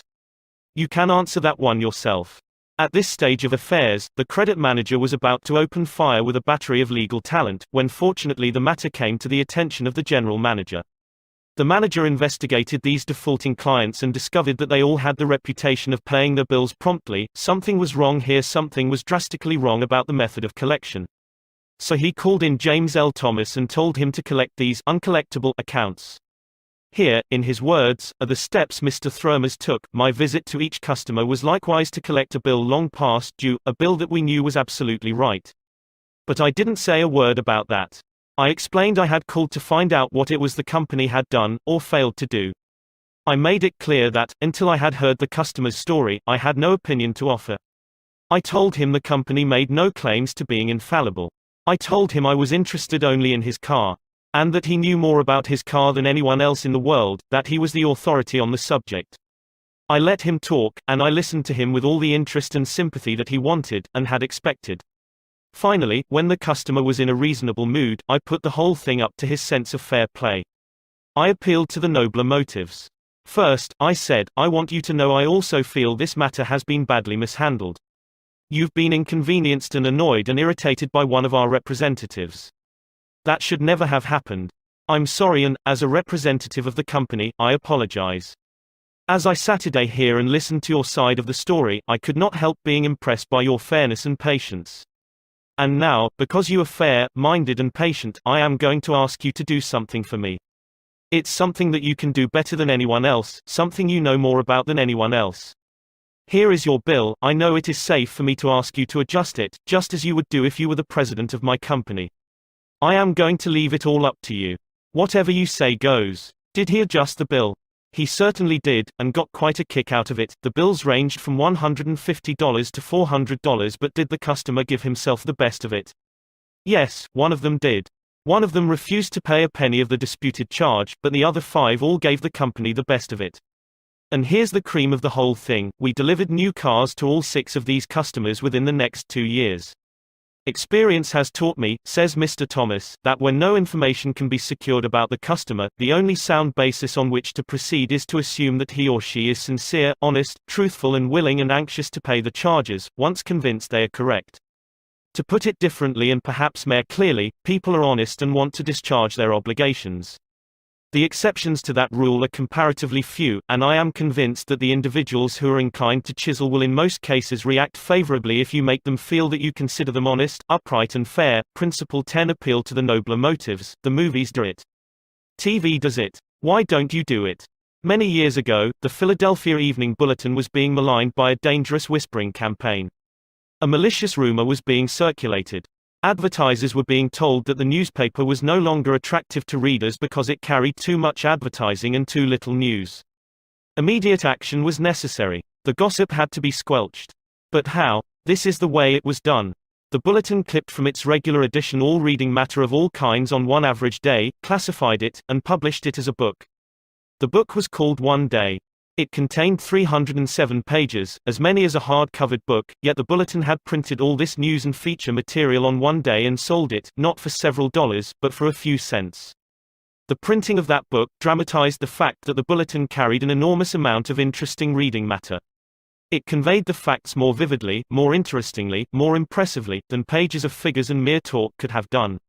A: You can answer that one yourself. At this stage of affairs, the credit manager was about to open fire with a battery of legal talent, when fortunately the matter came to the attention of the general manager. The manager investigated these defaulting clients and discovered that they all had the reputation of paying their bills promptly. Something was wrong here, something was drastically wrong about the method of collection. So he called in James L. Thomas and told him to collect these uncollectible accounts. Here, in his words, are the steps Mr. Thromers took. My visit to each customer was likewise to collect a bill long past due, a bill that we knew was absolutely right. But I didn't say a word about that. I explained I had called to find out what it was the company had done, or failed to do. I made it clear that, until I had heard the customer's story, I had no opinion to offer. I told him the company made no claims to being infallible. I told him I was interested only in his car, and that he knew more about his car than anyone else in the world, that he was the authority on the subject. I let him talk, and I listened to him with all the interest and sympathy that he wanted, and had expected. Finally, when the customer was in a reasonable mood, I put the whole thing up to his sense of fair play. I appealed to the nobler motives. First, I said, I want you to know I also feel this matter has been badly mishandled. You've been inconvenienced and annoyed and irritated by one of our representatives. That should never have happened. I'm sorry and, as a representative of the company, I apologize. As I sat today here and listened to your side of the story, I could not help being impressed by your fairness and patience. And now, because you are fair-minded and patient, I am going to ask you to do something for me. It's something that you can do better than anyone else, something you know more about than anyone else. Here is your bill. I know it is safe for me to ask you to adjust it, just as you would do if you were the president of my company. I am going to leave it all up to you. Whatever you say goes. Did he adjust the bill? He certainly did, and got quite a kick out of it. The bills ranged from $150 to $400, but did the customer give himself the best of it? Yes, one of them did. One of them refused to pay a penny of the disputed charge, but the other 5 all gave the company the best of it. And here's the cream of the whole thing: we delivered new cars to all 6 of these customers within the next 2 years. Experience has taught me, says Mr. Thomas, that when no information can be secured about the customer, the only sound basis on which to proceed is to assume that he or she is sincere, honest, truthful and willing and anxious to pay the charges, once convinced they are correct. To put it differently and perhaps more clearly, people are honest and want to discharge their obligations. The exceptions to that rule are comparatively few, and I am convinced that the individuals who are inclined to chisel will in most cases react favorably if you make them feel that you consider them honest, upright and fair. Principle 10: Appeal to the nobler motives. The movies do it. TV does it. Why don't you do it? Many years ago, the Philadelphia Evening Bulletin was being maligned by a dangerous whispering campaign. A malicious rumor was being circulated. Advertisers were being told that the newspaper was no longer attractive to readers because it carried too much advertising and too little news. Immediate action was necessary. The gossip had to be squelched. But how? This is the way it was done. The bulletin clipped from its regular edition all reading matter of all kinds on one average day, classified it, and published it as a book. The book was called One Day. It contained 307 pages, as many as a hard-covered book, yet the bulletin had printed all this news and feature material on one day and sold it, not for several dollars, but for a few cents. The printing of that book dramatized the fact that the bulletin carried an enormous amount of interesting reading matter. It conveyed the facts more vividly, more interestingly, more impressively, than pages of figures and mere talk could have done.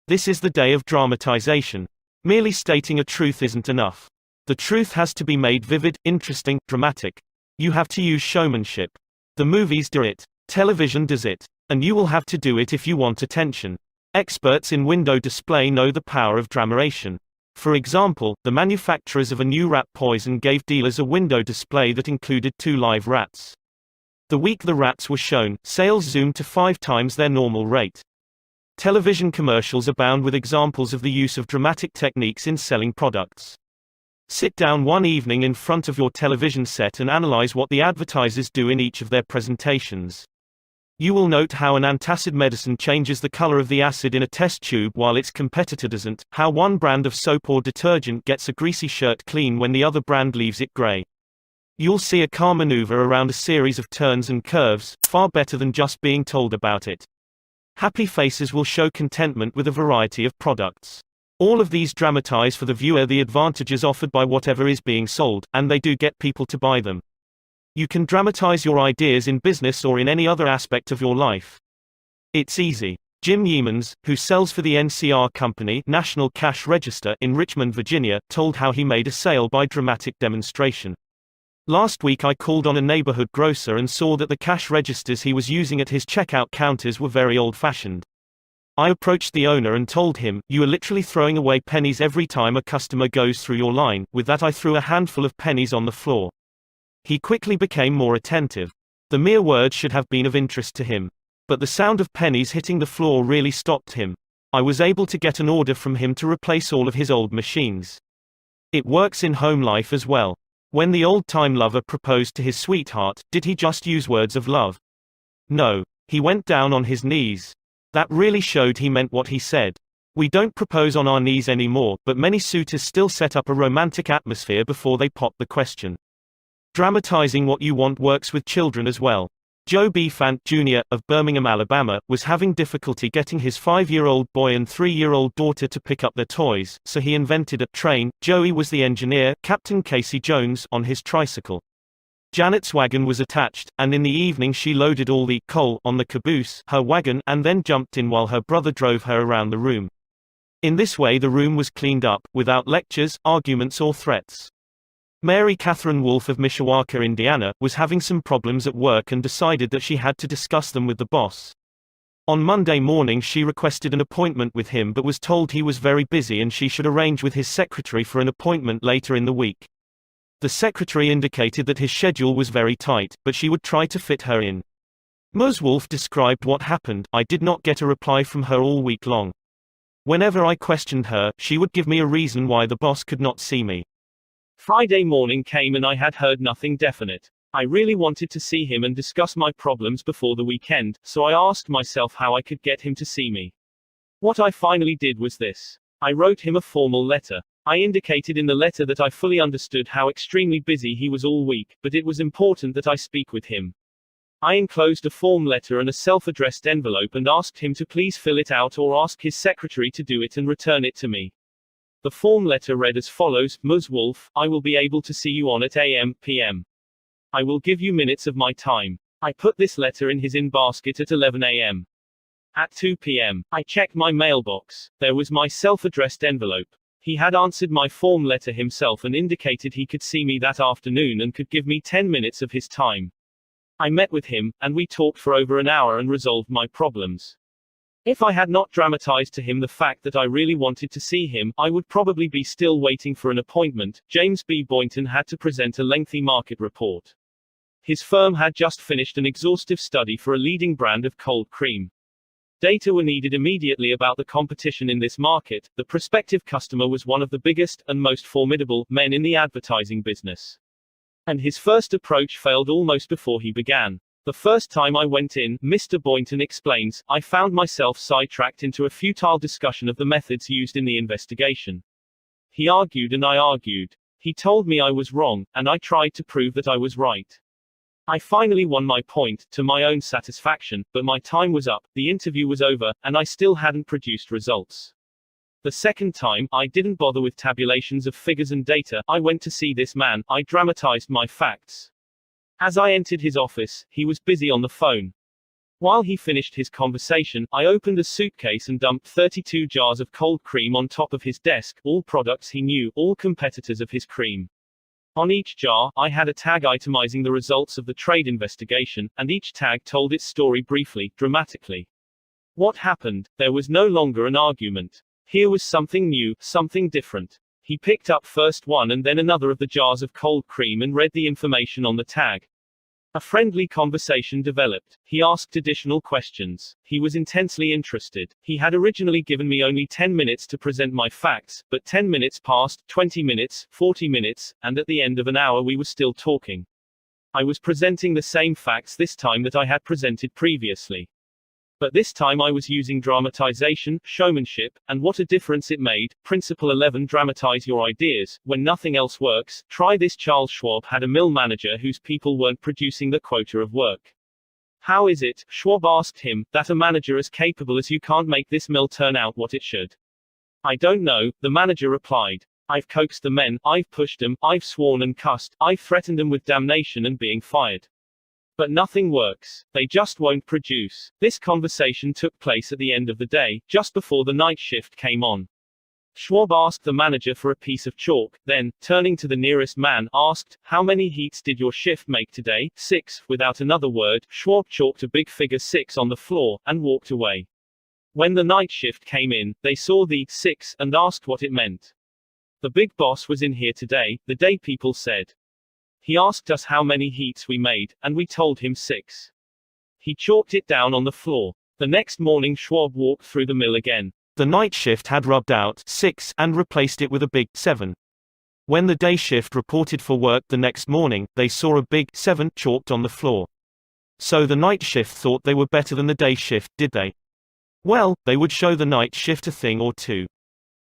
A: This is the day of dramatization. Merely stating a truth isn't enough. The truth has to be made vivid, interesting, dramatic. You have to use showmanship. The movies do it. Television does it. And you will have to do it if you want attention. Experts in window display know the power of dramatization. For example, the manufacturers of a new rat poison gave dealers a window display that included 2 live rats. The week the rats were shown, sales zoomed to 5 times their normal rate. Television commercials abound with examples of the use of dramatic techniques in selling products. Sit down one evening in front of your television set and analyze what the advertisers do in each of their presentations. You will note how an antacid medicine changes the color of the acid in a test tube while its competitor doesn't, how one brand of soap or detergent gets a greasy shirt clean when the other brand leaves it gray. You'll see a car maneuver around a series of turns and curves, far better than just being told about it. Happy faces will show contentment with a variety of products. All of these dramatize for the viewer the advantages offered by whatever is being sold, and they do get people to buy them. You can dramatize your ideas in business or in any other aspect of your life. It's easy. Jim Yeamans, who sells for the NCR Company, National Cash Register, in Richmond, Virginia, told how he made a sale by dramatic demonstration. Last week I called on a neighborhood grocer and saw that the cash registers he was using at his checkout counters were very old-fashioned. I approached the owner and told him, "You are literally throwing away pennies every time a customer goes through your line." With that I threw a handful of pennies on the floor. He quickly became more attentive. The mere words should have been of interest to him. But the sound of pennies hitting the floor really stopped him. I was able to get an order from him to replace all of his old machines. It works in home life as well. When the old-time lover proposed to his sweetheart, did he just use words of love? No. He went down on his knees. That really showed he meant what he said. We don't propose on our knees anymore, but many suitors still set up a romantic atmosphere before they pop the question. Dramatizing what you want works with children as well. Joe B. Fant Jr., of Birmingham, Alabama, was having difficulty getting his 5-year-old boy and 3-year-old daughter to pick up their toys, so he invented a train. Joey was the engineer, Captain Casey Jones, on his tricycle. Janet's wagon was attached, and in the evening she loaded all the coal on the caboose, her wagon, and then jumped in while her brother drove her around the room. In this way the room was cleaned up, without lectures, arguments or threats. Mary Catherine Wolfe of Mishawaka, Indiana, was having some problems at work and decided that she had to discuss them with the boss. On Monday morning she requested an appointment with him but was told he was very busy and she should arrange with his secretary for an appointment later in the week. The secretary indicated that his schedule was very tight, but she would try to fit her in. Ms. Wolfe described what happened. I did not get a reply from her all week long. Whenever I questioned her, she would give me a reason why the boss could not see me. Friday morning came and I had heard nothing definite. I really wanted to see him and discuss my problems before the weekend, so I asked myself how I could get him to see me. What I finally did was this. I wrote him a formal letter. I indicated in the letter that I fully understood how extremely busy he was all week, but it was important that I speak with him. I enclosed a form letter and a self-addressed envelope and asked him to please fill it out or ask his secretary to do it and return it to me. The form letter read as follows: Ms. Wolfe, I will be able to see you on at AM, PM. I will give you minutes of my time. I put this letter in his in-basket at 11 AM. At 2 PM, I checked my mailbox. There was my self-addressed envelope. He had answered my form letter himself and indicated he could see me that afternoon and could give me 10 minutes of his time. I met with him, and we talked for over an hour and resolved my problems. If I had not dramatized to him the fact that I really wanted to see him, I would probably be still waiting for an appointment. James B. Boynton had to present a lengthy market report. His firm had just finished an exhaustive study for a leading brand of cold cream. Data were needed immediately about the competition in this market. The prospective customer was one of the biggest and most formidable men in the advertising business. And his first approach failed almost before he began. The first time I went in, Mr. Boynton explains, I found myself sidetracked into a futile discussion of the methods used in the investigation. He argued and I argued. He told me I was wrong, and I tried to prove that I was right. I finally won my point, to my own satisfaction, but my time was up, the interview was over, and I still hadn't produced results. The second time, I didn't bother with tabulations of figures and data. I went to see this man. I dramatized my facts. As I entered his office, he was busy on the phone. While he finished his conversation, I opened a suitcase and dumped 32 jars of cold cream on top of his desk, all products he knew, all competitors of his cream. On each jar, I had a tag itemizing the results of the trade investigation, and each tag told its story briefly, dramatically. What happened? There was no longer an argument. Here was something new, something different. He picked up first one and then another of the jars of cold cream and read the information on the tag. A friendly conversation developed. He asked additional questions. He was intensely interested. He had originally given me only 10 minutes to present my facts, but 10 minutes passed, 20 minutes, 40 minutes, and at the end of an hour we were still talking. I was presenting the same facts this time that I had presented previously. But this time I was using dramatization, showmanship, and what a difference it made. Principle 11: Dramatize your ideas. When nothing else works, try this. Charles Schwab had a mill manager whose people weren't producing the quota of work. How is it, Schwab asked him, that a manager as capable as you can't make this mill turn out what it should? I don't know, the manager replied. I've coaxed the men, I've pushed them, I've sworn and cussed, I've threatened them with damnation and being fired. But nothing works. They just won't produce. This conversation took place at the end of the day, just before the night shift came on. Schwab asked the manager for a piece of chalk, then, turning to the nearest man, asked, how many heats did your shift make today? 6. Without another word, Schwab chalked a big figure 6 on the floor, and walked away. When the night shift came in, they saw the 6, and asked what it meant. The big boss was in here today, the day people said. He asked us how many heats we made, and we told him 6. He chalked it down on the floor. The next morning Schwab walked through the mill again. The night shift had rubbed out 6 and replaced it with a big 7. When the day shift reported for work the next morning, they saw a big 7 chalked on the floor. So the night shift thought they were better than the day shift, did they? Well, they would show the night shift a thing or two.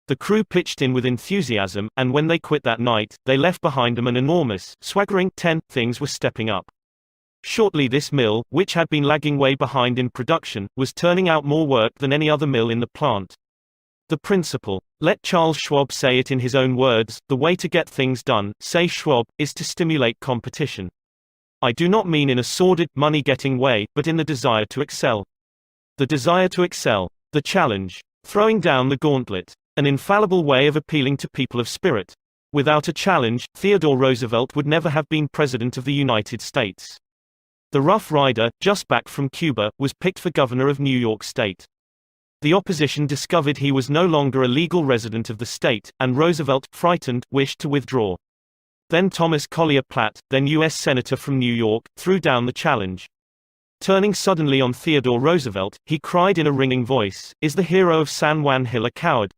A: The crew pitched in with enthusiasm, and when they quit that night, they left behind them an enormous, swaggering 10. Things were stepping up. Shortly this mill, which had been lagging way behind in production, was turning out more work than any other mill in the plant. The principle. Let Charles Schwab say it in his own words, the way to get things done, say Schwab, is to stimulate competition. I do not mean in a sordid, money-getting way, but in the desire to excel. The desire to excel. The challenge. Throwing down the gauntlet. An infallible way of appealing to people of spirit. Without a challenge, Theodore Roosevelt would never have been President of the United States. The Rough Rider, just back from Cuba, was picked for governor of New York State. The opposition discovered he was no longer a legal resident of the state, and Roosevelt, frightened, wished to withdraw. Then Thomas Collier Platt, then U.S. Senator from New York, threw down the challenge. Turning suddenly on Theodore Roosevelt, he cried in a ringing voice, "Is the hero of San Juan Hill a coward?"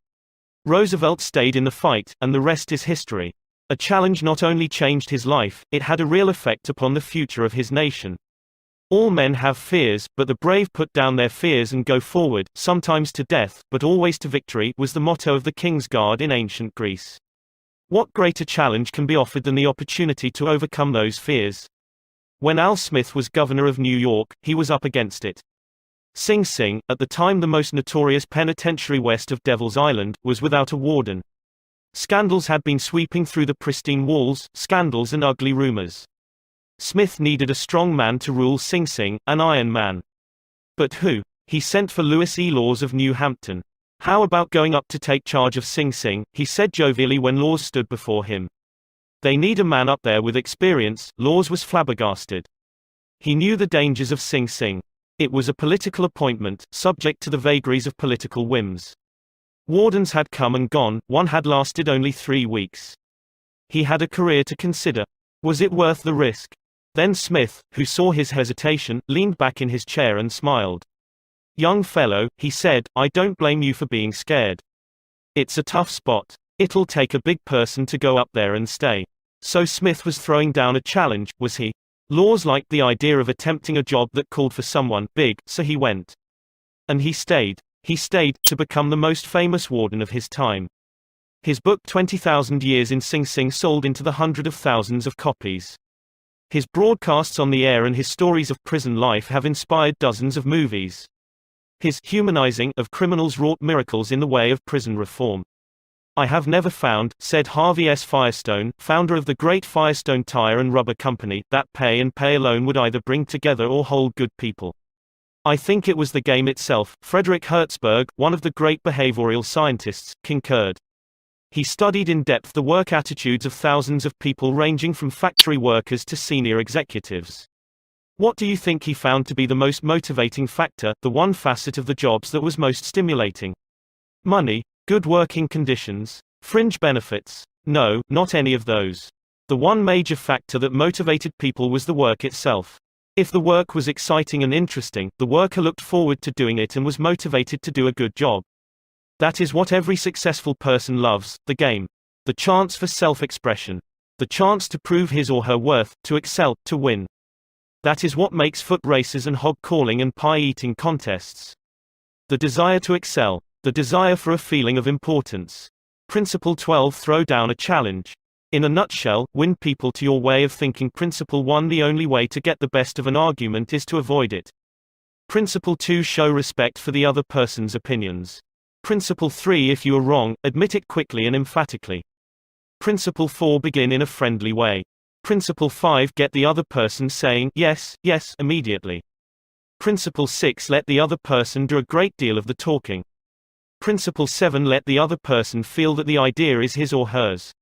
A: Roosevelt stayed in the fight, and the rest is history. A challenge not only changed his life, it had a real effect upon the future of his nation. All men have fears, but the brave put down their fears and go forward, sometimes to death, but always to victory, was the motto of the King's Guard in ancient Greece. What greater challenge can be offered than the opportunity to overcome those fears? When Al Smith was governor of New York, he was up against it. Sing Sing, at the time the most notorious penitentiary west of Devil's Island, was without a warden. Scandals had been sweeping through the pristine walls, scandals and ugly rumors. Smith needed a strong man to rule Sing Sing, an iron man. But who? He sent for Lewis E. Laws of New Hampton. "How about going up to take charge of Sing Sing?" he said jovially when Laws stood before him. "They need a man up there with experience." Laws was flabbergasted. He knew the dangers of Sing Sing. It was a political appointment, subject to the vagaries of political whims. Wardens had come and gone, one had lasted only 3 weeks. He had a career to consider. Was it worth the risk? Then Smith, who saw his hesitation, leaned back in his chair and smiled. "Young fellow," he said, "I don't blame you for being scared. It's a tough spot. It'll take a big person to go up there and stay." So Smith was throwing down a challenge, was he? Laws liked the idea of attempting a job that called for someone big, so he went. And he stayed. He stayed, to become the most famous warden of his time. His book 20,000 Years in Sing Sing sold into the hundreds of thousands of copies. His broadcasts on the air and his stories of prison life have inspired dozens of movies. His humanizing of criminals wrought miracles in the way of prison reform. "I have never found," said Harvey S. Firestone, founder of the great Firestone Tire and Rubber Company, "that pay and pay alone would either bring together or hold good people. I think it was the game itself." Frederick Hertzberg, one of the great behavioral scientists, concurred. He studied in depth the work attitudes of thousands of people ranging from factory workers to senior executives. What do you think he found to be the most motivating factor, the one facet of the jobs that was most stimulating? Money? Good working conditions? Fringe benefits? No, not any of those. The one major factor that motivated people was the work itself. If the work was exciting and interesting, the worker looked forward to doing it and was motivated to do a good job. That is what every successful person loves, the game. The chance for self-expression. The chance to prove his or her worth, to excel, to win. That is what makes foot races and hog calling and pie-eating contests. The desire to excel. The desire for a feeling of importance. Principle 12. Throw down a challenge. In a nutshell, win people to your way of thinking. Principle 1. The only way to get the best of an argument is to avoid it. Principle 2. Show respect for the other person's opinions. Principle 3. If you are wrong, admit it quickly and emphatically. Principle 4. Begin in a friendly way. Principle 5. Get the other person saying, "Yes, yes," immediately. Principle 6. Let the other person do a great deal of the talking. Principle 7. Let the other person feel that the idea is his or hers.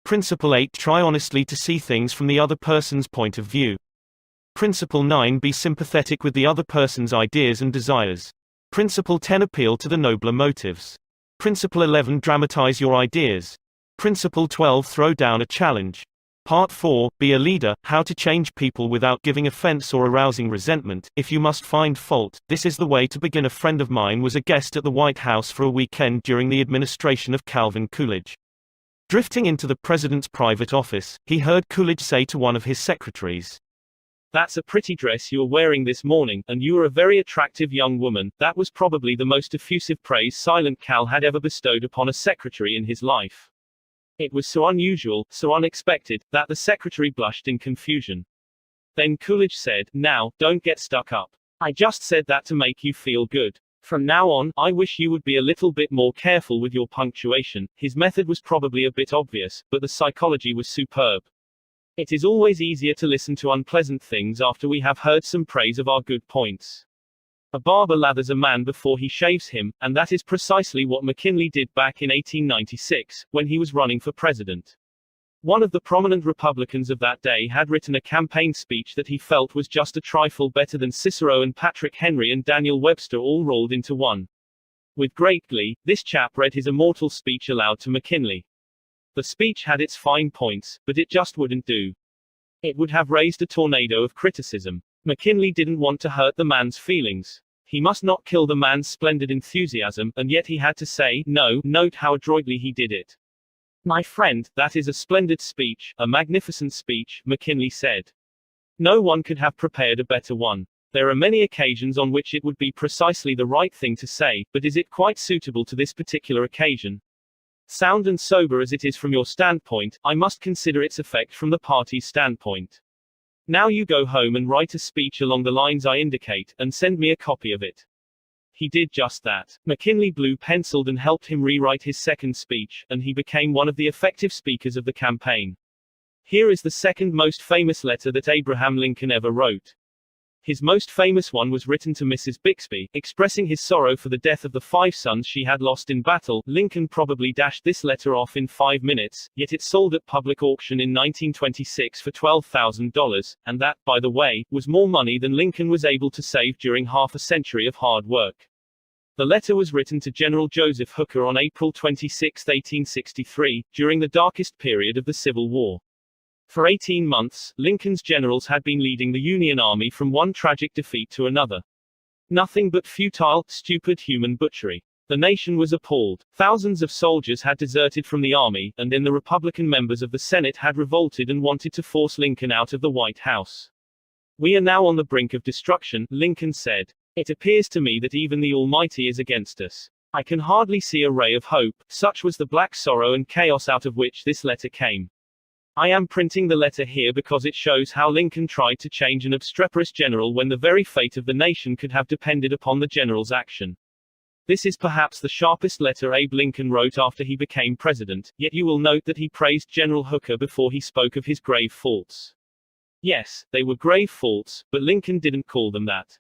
A: Principle 8. Try honestly to see things from the other person's point of view. Principle 9. Be sympathetic with the other person's ideas and desires. Principle 10. Appeal to the nobler motives. Principle 11. Dramatize your ideas. Principle 12. Throw down a challenge. Part 4. Be a leader, how to change people without giving offense or arousing resentment. If you must find fault, this is the way to begin. A friend of mine was a guest at the White House for a weekend during the administration of Calvin Coolidge. Drifting into the president's private office, he heard Coolidge say to one of his secretaries,
B: "That's a pretty dress you're wearing this morning, and you are a very attractive young woman." That was probably the most effusive praise Silent Cal had ever bestowed upon a secretary in his life. It was so unusual, so unexpected, that the secretary blushed in confusion. Then Coolidge said, "Now, don't get stuck up. I just said that to make you feel good. From now on, I wish you would be a little bit more careful with your punctuation." His method was probably a bit obvious, but the psychology was superb. It is always easier to listen to unpleasant things after we have heard some praise of our good points. A barber lathers a man before he shaves him, and that is precisely what McKinley did back in 1896, when he was running for president. One of the prominent Republicans of that day had written a campaign speech that he felt was just a trifle better than Cicero and Patrick Henry and Daniel Webster all rolled into one. With great glee, this chap read his immortal speech aloud to McKinley. The speech had its fine points, but it just wouldn't do. It would have raised a tornado of criticism. McKinley didn't want to hurt the man's feelings. He must not kill the man's splendid enthusiasm, and yet he had to say, "No." Note how adroitly he did it. "My friend, that is a splendid speech, a magnificent speech," McKinley said. "No one could have prepared a better one. There are many occasions on which it would be precisely the right thing to say, but is it quite suitable to this particular occasion? Sound and sober as it is from your standpoint, I must consider its effect from the party's standpoint. Now you go home and write a speech along the lines I indicate, and send me a copy of it." He did just that. McKinley blue-penciled and helped him rewrite his second speech, and he became one of the effective speakers of the campaign. Here is the second most famous letter that Abraham Lincoln ever wrote. His most famous one was written to Mrs. Bixby, expressing his sorrow for the death of the 5 sons she had lost in battle. Lincoln probably dashed this letter off in 5 minutes, yet it sold at public auction in 1926 for $12,000, and that, by the way, was more money than Lincoln was able to save during half a century of hard work. The letter was written to General Joseph Hooker on April 26, 1863, during the darkest period of the Civil War. For 18 months, Lincoln's generals had been leading the Union Army from one tragic defeat to another. Nothing but futile, stupid human butchery. The nation was appalled. Thousands of soldiers had deserted from the army, and then the Republican members of the Senate had revolted and wanted to force Lincoln out of the White House. "We are now on the brink of destruction," Lincoln said. "It appears to me that even the Almighty is against us. I can hardly see a ray of hope." Such was the black sorrow and chaos out of which this letter came. I am printing the letter here because it shows how Lincoln tried to change an obstreperous general when the very fate of the nation could have depended upon the general's action. This is perhaps the sharpest letter Abe Lincoln wrote after he became president, yet you will note that he praised General Hooker before he spoke of his grave faults. Yes, they were grave faults, but Lincoln didn't call them that.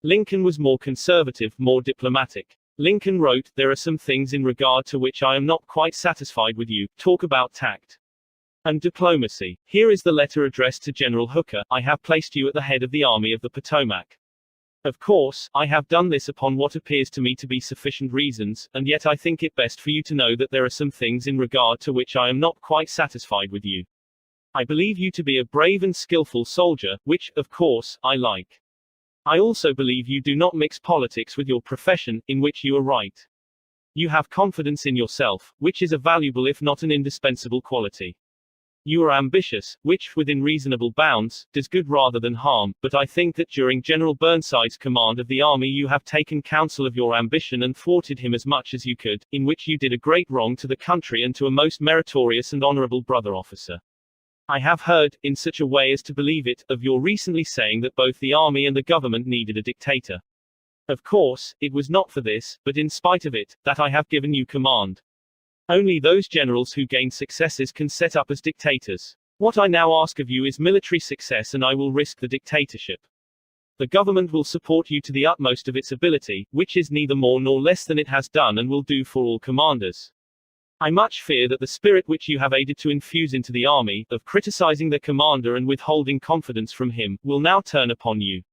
B: Lincoln was more conservative, more diplomatic. Lincoln wrote, "There are some things in regard to which I am not quite satisfied with you. Talk about tact and diplomacy. Here is the letter addressed to General Hooker. I have placed you at the head of the Army of the Potomac. Of course, I have done this upon what appears to me to be sufficient reasons, and yet I think it best for you to know that there are some things in regard to which I am not quite satisfied with you. I believe you to be a brave and skillful soldier, which, of course, I like. I also believe you do not mix politics with your profession, in which you are right. You have confidence in yourself, which is a valuable if not an indispensable quality. You are ambitious, which, within reasonable bounds, does good rather than harm, but I think that during General Burnside's command of the army you have taken counsel of your ambition and thwarted him as much as you could, in which you did a great wrong to the country and to a most meritorious and honorable brother officer. I have heard, in such a way as to believe it, of your recently saying that both the army and the government needed a dictator. Of course, it was not for this, but in spite of it, that I have given you command. Only those generals who gain successes can set up as dictators. What I now ask of you is military success, and I will risk the dictatorship. The government will support you to the utmost of its ability, which is neither more nor less than it has done and will do for all commanders. I much fear that the spirit which you have aided to infuse into the army, of criticizing the commander and withholding confidence from him, will now turn upon you.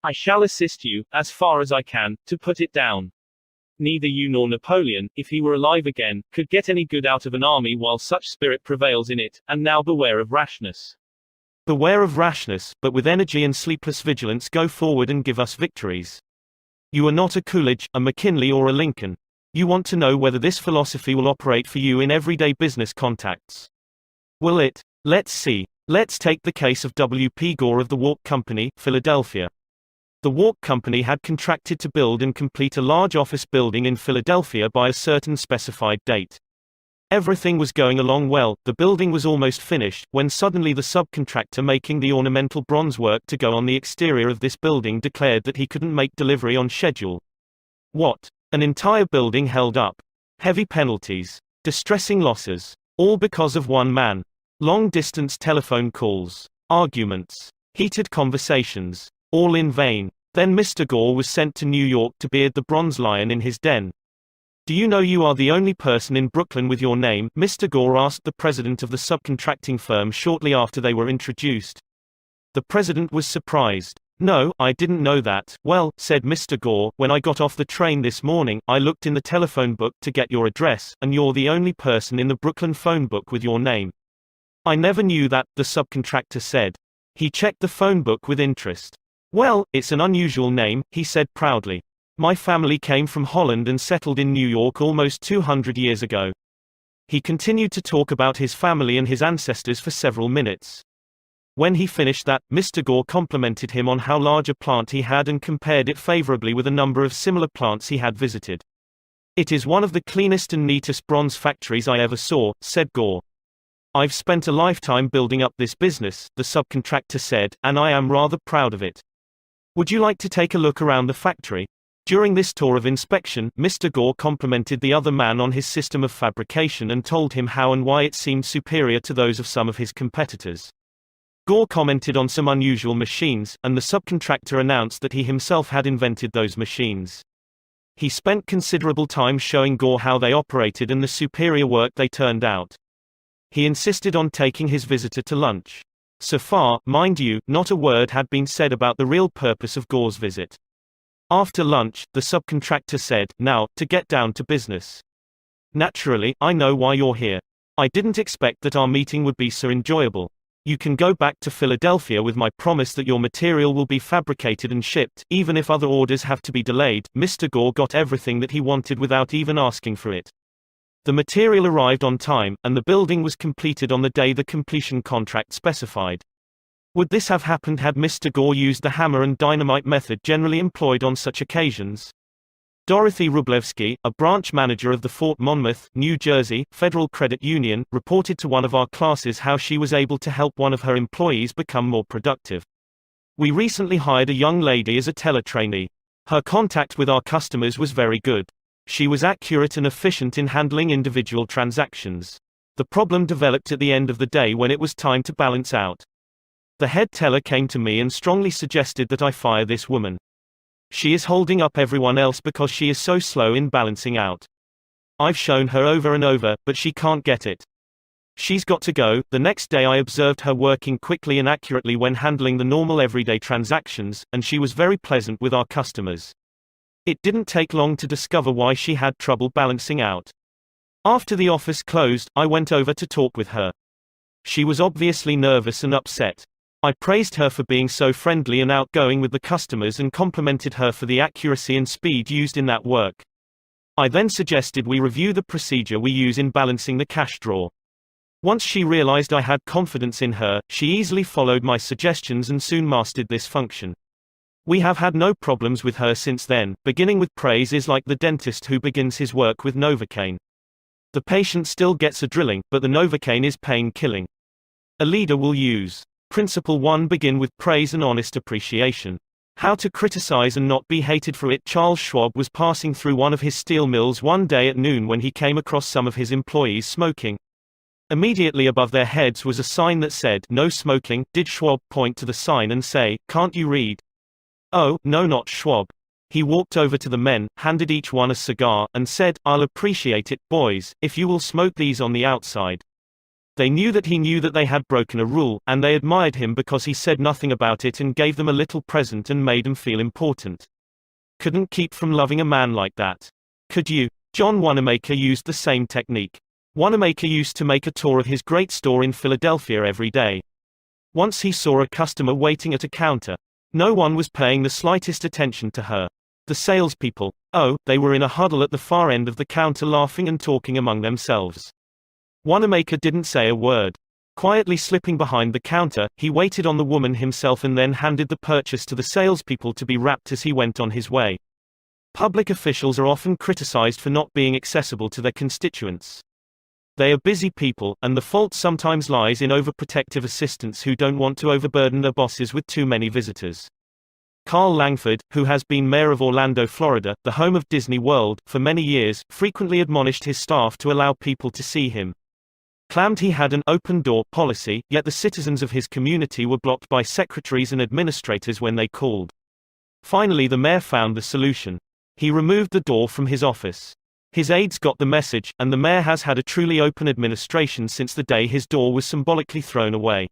B: I shall assist you, as far as I can, to put it down. Neither you nor Napoleon, if he were alive again, could get any good out of an army while such spirit prevails in it, and now beware of rashness.
A: Beware of rashness, but with energy and sleepless vigilance go forward and give us victories. You are not a Coolidge, a McKinley or a Lincoln. You want to know whether this philosophy will operate for you in everyday business contacts. Will it? Let's see. Let's take the case of W. P. Gore of the Walk Company, Philadelphia. The Walk Company had contracted to build and complete a large office building in Philadelphia by a certain specified date. Everything was going along well, the building was almost finished, when suddenly the subcontractor making the ornamental bronze work to go on the exterior of this building declared that he couldn't make delivery on schedule. What? An entire building held up. Heavy penalties. Distressing losses. All because of one man. Long-distance telephone calls. Arguments. Heated conversations. All in vain. Then Mr. Gore was sent to New York to beard the bronze lion in his den. Do you know you are the only person in Brooklyn with your name? Mr. Gore asked the president of the subcontracting firm shortly after they were introduced. The president was surprised. No, I didn't know that. Well, said Mr. Gore, when I got off the train this morning, I looked in the telephone book to get your address, and you're the only person in the Brooklyn phone book with your name. I never knew that, the subcontractor said. He checked the phone book with interest. Well, it's an unusual name, he said proudly. My family came from Holland and settled in New York almost 200 years ago. He continued to talk about his family and his ancestors for several minutes. When he finished that, Mr. Gore complimented him on how large a plant he had and compared it favorably with a number of similar plants he had visited. It is one of the cleanest and neatest bronze factories I ever saw, said Gore. I've spent a lifetime building up this business, the subcontractor said, and I am rather proud of it. Would you like to take a look around the factory? During this tour of inspection, Mr. Gore complimented the other man on his system of fabrication and told him how and why it seemed superior to those of some of his competitors. Gore commented on some unusual machines, and the subcontractor announced that he himself had invented those machines. He spent considerable time showing Gore how they operated and the superior work they turned out. He insisted on taking his visitor to lunch. So far, mind you, not a word had been said about the real purpose of Gore's visit. After lunch, the subcontractor said, now, to get down to business. Naturally, I know why you're here. I didn't expect that our meeting would be so enjoyable. You can go back to Philadelphia with my promise that your material will be fabricated and shipped, even if other orders have to be delayed. Mr. Gore got everything that he wanted without even asking for it. The material arrived on time, and the building was completed on the day the completion contract specified. Would this have happened had Mr. Gore used the hammer and dynamite method generally employed on such occasions? Dorothy Wrublewski, a branch manager of the Fort Monmouth, New Jersey, Federal Credit Union, reported to one of our classes how she was able to help one of her employees become more productive. We recently hired a young lady as a teletrainee. Her contact with our customers was very good. She was accurate and efficient in handling individual transactions. The problem developed at the end of the day when it was time to balance out. The head teller came to me and strongly suggested that I fire this woman. She is holding up everyone else because she is so slow in balancing out. I've shown her over and over, but she can't get it. She's got to go. The next day I observed her working quickly and accurately when handling the normal everyday transactions, and she was very pleasant with our customers. It didn't take long to discover why she had trouble balancing out. After the office closed, I went over to talk with her. She was obviously nervous and upset. I praised her for being so friendly and outgoing with the customers and complimented her for the accuracy and speed used in that work. I then suggested we review the procedure we use in balancing the cash drawer. Once she realized I had confidence in her, she easily followed my suggestions and soon mastered this function. We have had no problems with her since then. Beginning with praise is like the dentist who begins his work with Novocaine. The patient still gets a drilling, but the Novocaine is pain-killing. A leader will use Principle 1. Begin with praise and honest appreciation. How to criticize and not be hated for it. Charles Schwab was passing through one of his steel mills one day at noon when he came across some of his employees smoking. Immediately above their heads was a sign that said, "No smoking." Did Schwab point to the sign and say, "Can't you read?" Oh, no, not Schwab. He walked over to the men, handed each one a cigar, and said, "I'll appreciate it, boys, if you will smoke these on the outside." They knew that he knew that they had broken a rule, and they admired him because he said nothing about it and gave them a little present and made them feel important. Couldn't keep from loving a man like that. Could you? John Wanamaker used the same technique. Wanamaker used to make a tour of his great store in Philadelphia every day. Once he saw a customer waiting at a counter. No one was paying the slightest attention to her. The salespeople. Oh, they were in a huddle at the far end of the counter laughing and talking among themselves. Wanamaker didn't say a word. Quietly slipping behind the counter, he waited on the woman himself and then handed the purchase to the salespeople to be wrapped as he went on his way. Public officials are often criticized for not being accessible to their constituents. They are busy people, and the fault sometimes lies in overprotective assistants who don't want to overburden their bosses with too many visitors. Carl Langford, who has been mayor of Orlando, Florida, the home of Disney World, for many years, frequently admonished his staff to allow people to see him. Claimed he had an open-door policy, yet the citizens of his community were blocked by secretaries and administrators when they called. Finally, the mayor found the solution. He removed the door from his office. His aides got the message, and the mayor has had a truly open administration since the day his door was symbolically thrown away.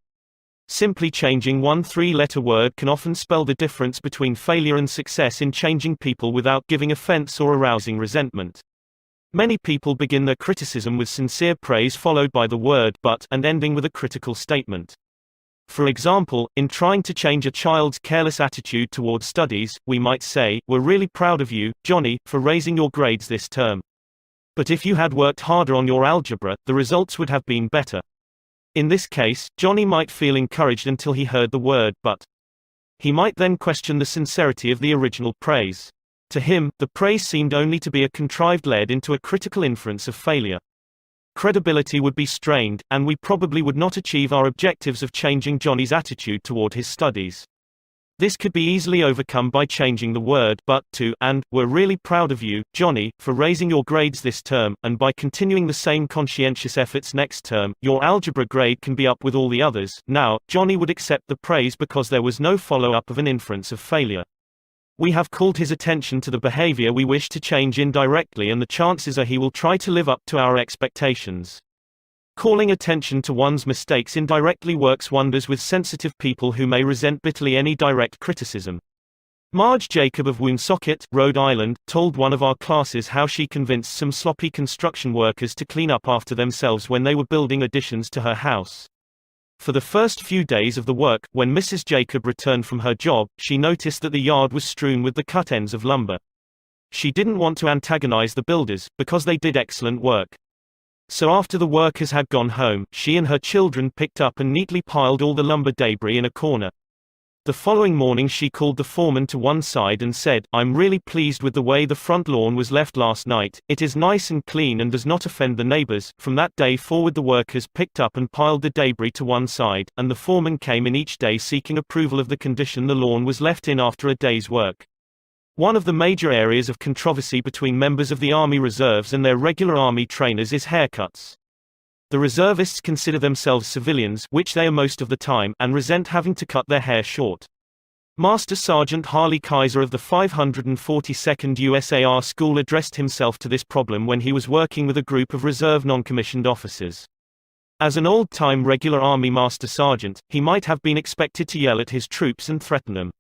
A: Simply changing one three-letter word can often spell the difference between failure and success in changing people without giving offense or arousing resentment. Many people begin their criticism with sincere praise followed by the word but and ending with a critical statement. For example, in trying to change a child's careless attitude toward studies, we might say, "We're really proud of you, Johnny, for raising your grades this term. But if you had worked harder on your algebra, the results would have been better." In this case, Johnny might feel encouraged until he heard the word but. He might then question the sincerity of the original praise. To him, the praise seemed only to be a contrived lead into a critical inference of failure. Credibility would be strained, and we probably would not achieve our objectives of changing Johnny's attitude toward his studies. This could be easily overcome by changing the word but to and "We're really proud of you, Johnny, for raising your grades this term," and by continuing the same conscientious efforts next term, "Your algebra grade can be up with all the others." Now, Johnny would accept the praise because there was no follow-up of an inference of failure. We have called his attention to the behavior we wish to change indirectly, and the chances are he will try to live up to our expectations. Calling attention to one's mistakes indirectly works wonders with sensitive people who may resent bitterly any direct criticism. Marge Jacob of Woonsocket, Rhode Island, told one of our classes how she convinced some sloppy construction workers to clean up after themselves when they were building additions to her house. For the first few days of the work, when Mrs. Jacob returned from her job, she noticed that the yard was strewn with the cut ends of lumber. She didn't want to antagonize the builders, because they did excellent work. So after the workers had gone home, she and her children picked up and neatly piled all the lumber debris in a corner. The following morning she called the foreman to one side and said, "I'm really pleased with the way the front lawn was left last night. It is nice and clean and does not offend the neighbors." From that day forward the workers picked up and piled the debris to one side, and the foreman came in each day seeking approval of the condition the lawn was left in after a day's work. One of the major areas of controversy between members of the Army Reserves and their regular Army trainers is haircuts. The reservists consider themselves civilians, which they are most of the time, and resent having to cut their hair short. Master Sergeant Harley Kaiser of the 542nd USAR School addressed himself to this problem when he was working with a group of reserve non-commissioned officers. As an old-time regular Army Master Sergeant, he might have been expected to yell at his troops and threaten them.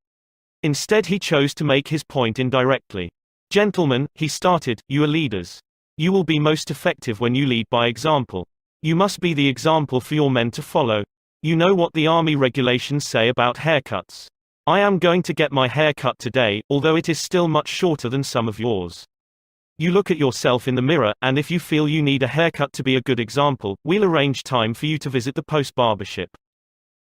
A: Instead he chose to make his point indirectly. "Gentlemen," he started, "you are leaders. You will be most effective when you lead by example. You must be the example for your men to follow. You know what the Army regulations say about haircuts. I am going to get my hair cut today, although it is still much shorter than some of yours. You look at yourself in the mirror, and if you feel you need a haircut to be a good example, we'll arrange time for you to visit the post barbership."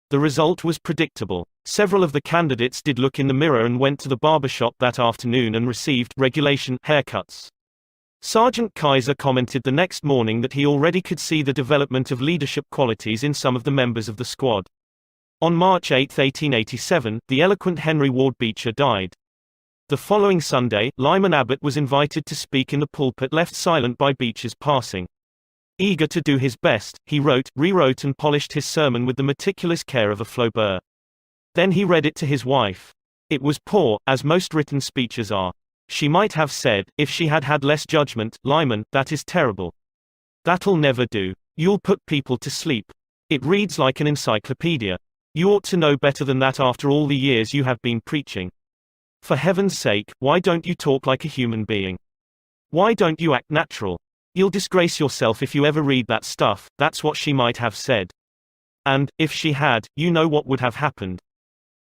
A: The result was predictable. Several of the candidates did look in the mirror and went to the barbershop that afternoon and received regulation haircuts. Sergeant Kaiser commented the next morning that he already could see the development of leadership qualities in some of the members of the squad. On March 8, 1887, the eloquent Henry Ward Beecher died. The following Sunday, Lyman Abbott was invited to speak in the pulpit left silent by Beecher's passing. Eager to do his best, he wrote, rewrote and polished his sermon with the meticulous care of a Flaubert. Then he read it to his wife. It was poor, as most written speeches are. She might have said, if she had had less judgment, "Lyman, that is terrible. That'll never do. You'll put people to sleep. It reads like an encyclopedia. You ought to know better than that after all the years you have been preaching. For heaven's sake, why don't you talk like a human being? Why don't you act natural? You'll disgrace yourself if you ever read that stuff." That's what she might have said. And, if she had, you know what would have happened.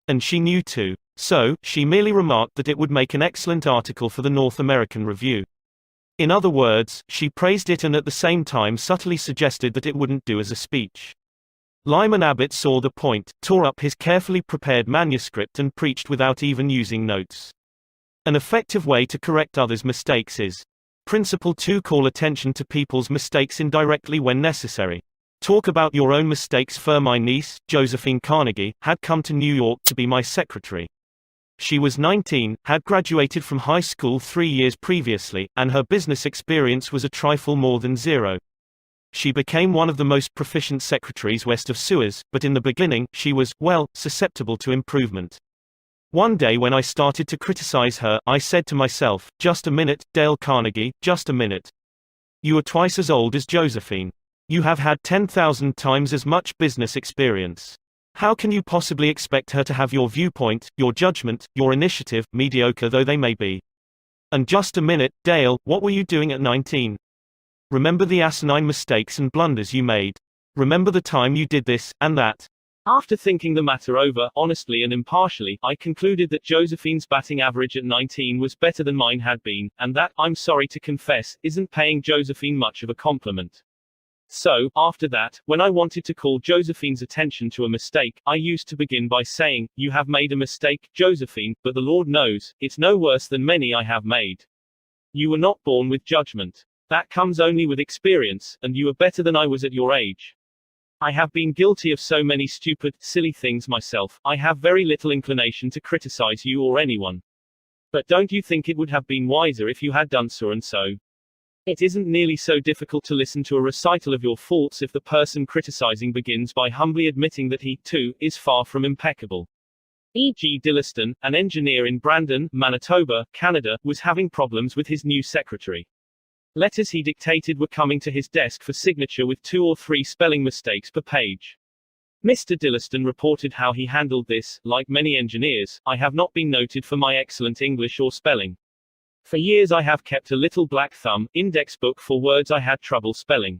A: And she knew too. So, she merely remarked that it would make an excellent article for the North American Review. In other words, she praised it and at the same time subtly suggested that it wouldn't do as a speech. Lyman Abbott saw the point, tore up his carefully prepared manuscript and preached without even using notes. An effective way to correct others' mistakes is: Principle 2. Call attention to people's mistakes indirectly when necessary. Talk about your own mistakes. My niece, Josephine Carnegie, had come to New York to be my secretary. She was 19, had graduated from high school 3 years previously, and her business experience was a trifle more than zero. She became one of the most proficient secretaries west of Suez, but in the beginning, she was, well, susceptible to improvement. One day when I started to criticize her, I said to myself, just a minute, Dale Carnegie, just a minute. You are twice as old as Josephine. You have had 10,000 times as much business experience. How can you possibly expect her to have your viewpoint, your judgment, your initiative, mediocre though they may be? And just a minute, Dale, what were you doing at 19? Remember the asinine mistakes and blunders you made. Remember the time you did this, and that.
B: After thinking the matter over, honestly and impartially, I concluded that Josephine's batting average at 19 was better than mine had been, and that, I'm sorry to confess, isn't paying Josephine much of a compliment. So, after that, when I wanted to call Josephine's attention to a mistake, I used to begin by saying, you have made a mistake, Josephine, but the Lord knows, it's no worse than many I have made. You were not born with judgment. That comes only with experience, and you are better than I was at your age. I have been guilty of so many stupid, silly things myself, I have very little inclination to criticize you or anyone. But don't you think it would have been wiser if you had done so and so? It isn't nearly so difficult to listen to a recital of your faults if the person criticizing begins by humbly admitting that he, too, is far from impeccable. E.G. Dilliston, an engineer in Brandon, Manitoba, Canada, was having problems with his new secretary. Letters he dictated were coming to his desk for signature with 2 or 3 spelling mistakes per page. Mr. Dilliston reported how he handled this. Like many engineers, I have not been noted for my excellent English or spelling. For years I have kept a little black thumb index book for words I had trouble spelling.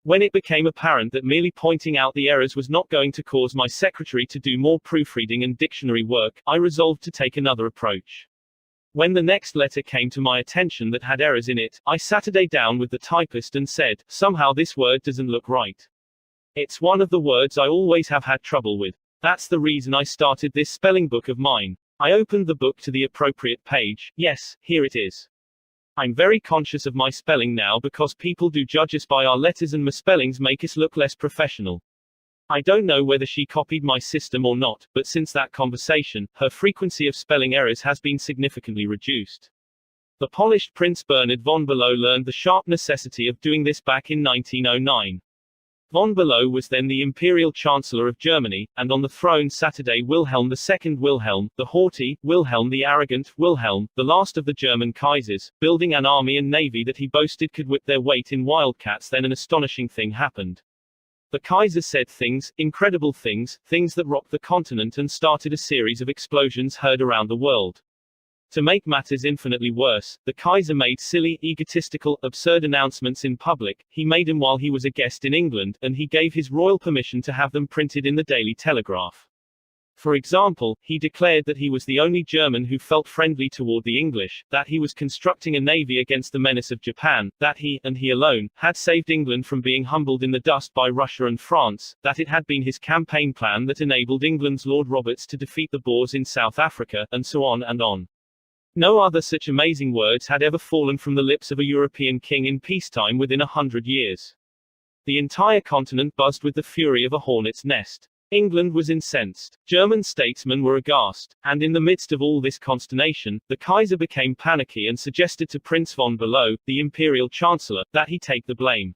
B: When it became apparent that merely pointing out the errors was not going to cause my secretary to do more proofreading and dictionary work, I resolved to take another approach. When the next letter came to my attention that had errors in it, I sat down with the typist and said, somehow this word doesn't look right. It's one of the words I always have had trouble with. That's the reason I started this spelling book of mine. I opened the book to the appropriate page. Yes, here it is. I'm very conscious of my spelling now because people do judge us by our letters and misspellings make us look less professional. I don't know whether she copied my system or not, but since that conversation, her frequency of spelling errors has been significantly reduced. The polished Prince Bernhard von Bülow learned the sharp necessity of doing this back in 1909. Von Bülow was then the Imperial Chancellor of Germany, and on the throne sat Wilhelm II. Wilhelm, the haughty, Wilhelm the arrogant, Wilhelm, the last of the German Kaisers, building an army and navy that he boasted could whip their weight in wildcats. Then an astonishing thing happened. The Kaiser said things, incredible things, things that rocked the continent and started a series of explosions heard around the world. To make matters infinitely worse, the Kaiser made silly, egotistical, absurd announcements in public. He made them while he was a guest in England, and he gave his royal permission to have them printed in the Daily Telegraph. For example, he declared that he was the only German who felt friendly toward the English, that he was constructing a navy against the menace of Japan, that he, and he alone, had saved England from being humbled in the dust by Russia and France, that it had been his campaign plan that enabled England's Lord Roberts to defeat the Boers in South Africa, and so on and on. No other such amazing words had ever fallen from the lips of a European king in peacetime within 100 years. The entire continent buzzed with the fury of a hornet's nest. England was incensed. German statesmen were aghast. And in the midst of all this consternation, the Kaiser became panicky and suggested to Prince von Bülow, the Imperial Chancellor, that he take the blame.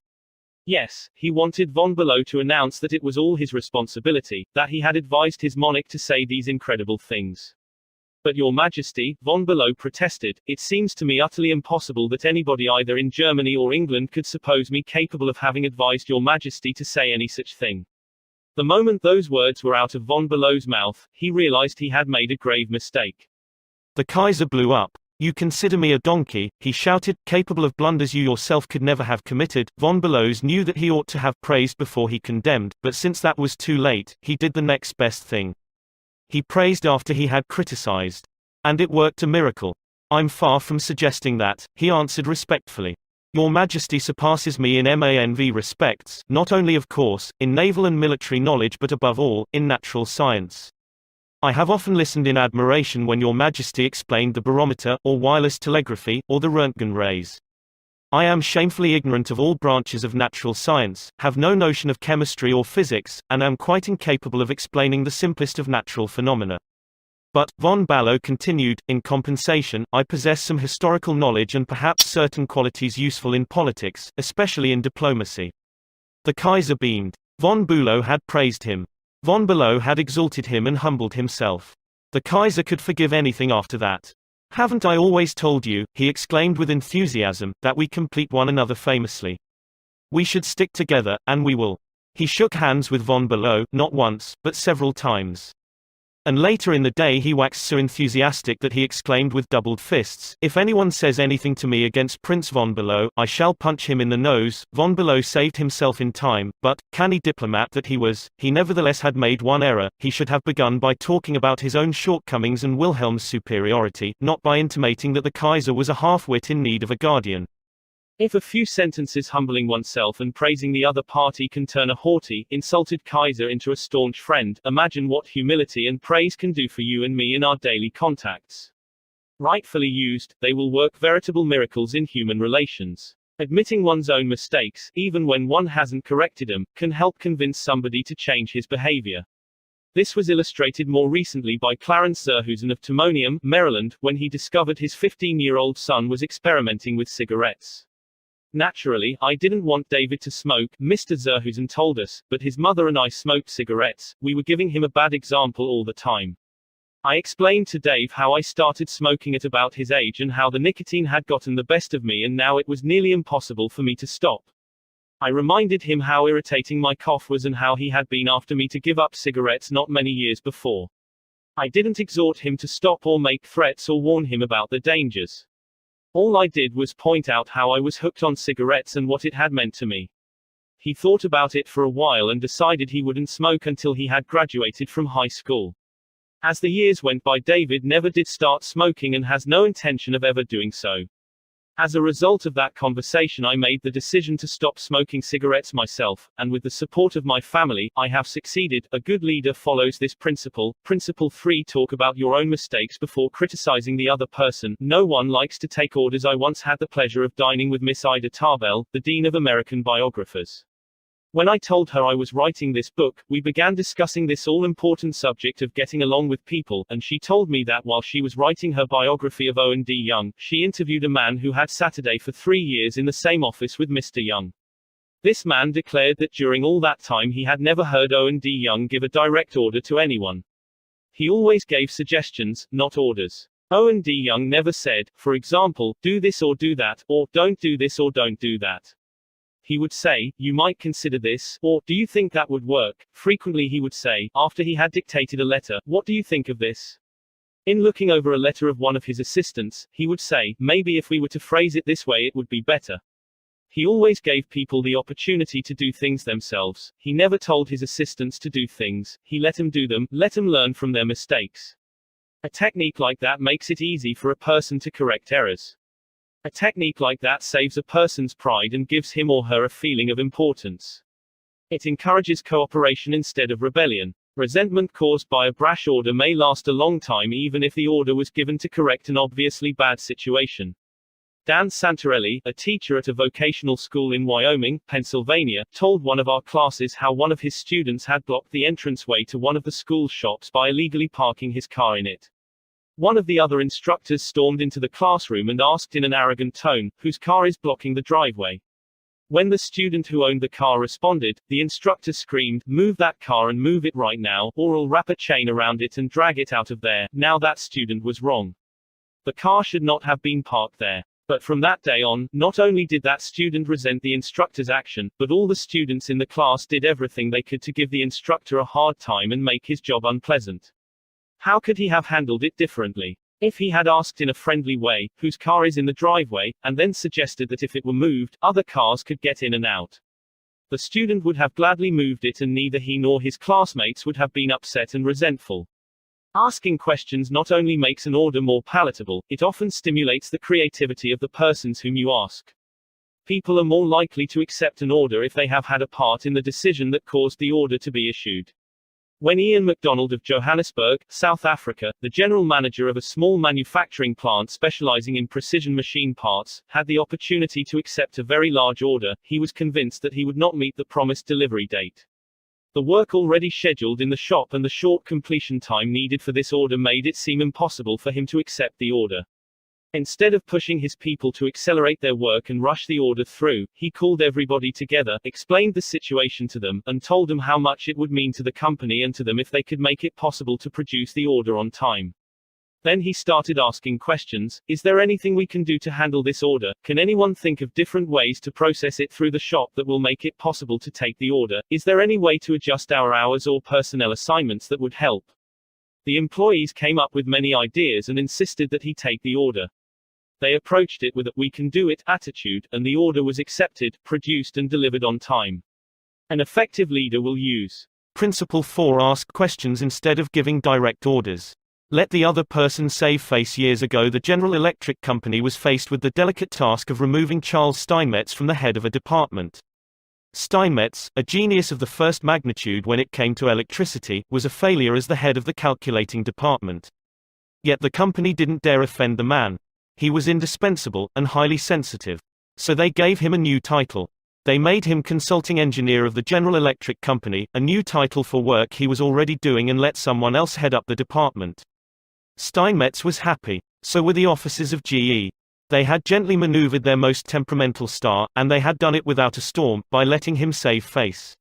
B: Yes, he wanted von Bülow to announce that it was all his responsibility, that he had advised his monarch to say these incredible things. But Your Majesty, von Bülow protested, it seems to me utterly impossible that anybody either in Germany or England could suppose me capable of having advised Your Majesty to say any such thing. The moment those words were out of von Bülow's mouth, he realized he had made a grave mistake.
A: The Kaiser blew up. You consider me a donkey, he shouted, capable of blunders you yourself could never have committed. Von Bülow knew that he ought to have praised before he condemned, but since that was too late, he did the next best thing. He praised after he had criticized. And it worked a miracle. I'm far from suggesting that, he answered respectfully. Your Majesty surpasses me in MANV respects, not only of course, in naval and military knowledge but above all, in natural science. I have often listened in admiration when Your Majesty explained the barometer, or wireless telegraphy, or the Röntgen rays. I am shamefully ignorant of all branches of natural science, have no notion of chemistry or physics, and am quite incapable of explaining the simplest of natural phenomena. But, von Ballow continued, in compensation, I possess some historical knowledge and perhaps certain qualities useful in politics, especially in diplomacy. The Kaiser beamed. Von Bülow had praised him. Von Ballow had exalted him and humbled himself. The Kaiser could forgive anything after that. Haven't I always told you, he exclaimed with enthusiasm, that we complete one another famously. We should stick together, and we will. He shook hands with von Ballow, not once, but several times. And later in the day he waxed so enthusiastic that he exclaimed with doubled fists, if anyone says anything to me against Prince von Ballow, I shall punch him in the nose. Von Ballow saved himself in time, but, canny diplomat that he was, he nevertheless had made one error. He should have begun by talking about his own shortcomings and Wilhelm's superiority, not by intimating that the Kaiser was a half-wit in need of a guardian.
B: If a few sentences humbling oneself and praising the other party can turn a haughty, insulted Kaiser into a staunch friend, imagine what humility and praise can do for you and me in our daily contacts. Rightfully used, they will work veritable miracles in human relations. Admitting one's own mistakes, even when one hasn't corrected them, can help convince somebody to change his behavior. This was illustrated more recently by Clarence Zerhusen of Timonium, Maryland, when he discovered his 15-year-old son was experimenting with cigarettes. Naturally, I didn't want David to smoke, Mr. Zerhusen told us, but his mother and I smoked cigarettes. We were giving him a bad example all the time. I explained to Dave how I started smoking at about his age and how the nicotine had gotten the best of me and now it was nearly impossible for me to stop. I reminded him how irritating my cough was and how he had been after me to give up cigarettes not many years before. I didn't exhort him to stop or make threats or warn him about the dangers. All I did was point out how I was hooked on cigarettes and what it had meant to me. He thought about it for a while and decided he wouldn't smoke until he had graduated from high school. As the years went by, David never did start smoking and has no intention of ever doing so. As a result of that conversation, I made the decision to stop smoking cigarettes myself, and with the support of my family, I have succeeded. A good leader follows this principle. Principle 3: talk about your own mistakes before criticizing the other person. No one likes to take orders. I once had the pleasure of dining with Miss Ida Tarbell, the Dean of American Biographers. When I told her I was writing this book, we began discussing this all-important subject of getting along with people, and she told me that while she was writing her biography of Owen D. Young, she interviewed a man who had Saturday for 3 years in the same office with Mr. Young. This man declared that during all that time he had never heard Owen D. Young give a direct order to anyone. He always gave suggestions, not orders. Owen D. Young never said, for example, do this or do that, or don't do this or don't do that. He would say, you might consider this, or, do you think that would work? Frequently he would say, after he had dictated a letter, what do you think of this? In looking over a letter of one of his assistants, he would say, maybe if we were to phrase it this way it would be better. He always gave people the opportunity to do things themselves. He never told his assistants to do things, he let them do them, let them learn from their mistakes. A technique like that makes it easy for a person to correct errors. A technique like that saves a person's pride and gives him or her a feeling of importance. It encourages cooperation instead of rebellion. Resentment caused by a brash order may last a long time even if the order was given to correct an obviously bad situation. Dan Santarelli, a teacher at a vocational school in Wyoming, Pennsylvania, told one of our classes how one of his students had blocked the entranceway to one of the school's shops by illegally parking his car in it. One of the other instructors stormed into the classroom and asked in an arrogant tone, whose car is blocking the driveway? When the student who owned the car responded, the instructor screamed, move that car and move it right now, or I'll wrap a chain around it and drag it out of there. Now that student was wrong. The car should not have been parked there. But from that day on, not only did that student resent the instructor's action, but all the students in the class did everything they could to give the instructor a hard time and make his job unpleasant. How could he have handled it differently? If he had asked in a friendly way, whose car is in the driveway, and then suggested that if it were moved, other cars could get in and out. The student would have gladly moved it and neither he nor his classmates would have been upset and resentful. Asking questions not only makes an order more palatable, it often stimulates the creativity of the persons whom you ask. People are more likely to accept an order if they have had a part in the decision that caused the order to be issued. When Ian MacDonald of Johannesburg, South Africa, the general manager of a small manufacturing plant specializing in precision machine parts, had the opportunity to accept a very large order, he was convinced that he would not meet the promised delivery date. The work already scheduled in the shop and the short completion time needed for this order made it seem impossible for him to accept the order. Instead of pushing his people to accelerate their work and rush the order through, he called everybody together, explained the situation to them, and told them how much it would mean to the company and to them if they could make it possible to produce the order on time. Then he started asking questions. Is there anything we can do to handle this order? Can anyone think of different ways to process it through the shop that will make it possible to take the order? Is there any way to adjust our hours or personnel assignments that would help? The employees came up with many ideas and insisted that he take the order. They approached it with a "we can do it" attitude, and the order was accepted, produced and delivered on time. An effective leader will use
A: Principle 4. Ask questions instead of giving direct orders. Let the other person save face. Years ago, the General Electric Company was faced with the delicate task of removing Charles Steinmetz from the head of a department. Steinmetz, a genius of the first magnitude when it came to electricity, was a failure as the head of the calculating department. Yet the company didn't dare offend the man. He was indispensable, and highly sensitive. So they gave him a new title. They made him consulting engineer of the General Electric Company, a new title for work he was already doing, and let someone else head up the department. Steinmetz was happy. So were the officers of GE. They had gently maneuvered their most temperamental star, and they had done it without a storm, by letting him save face.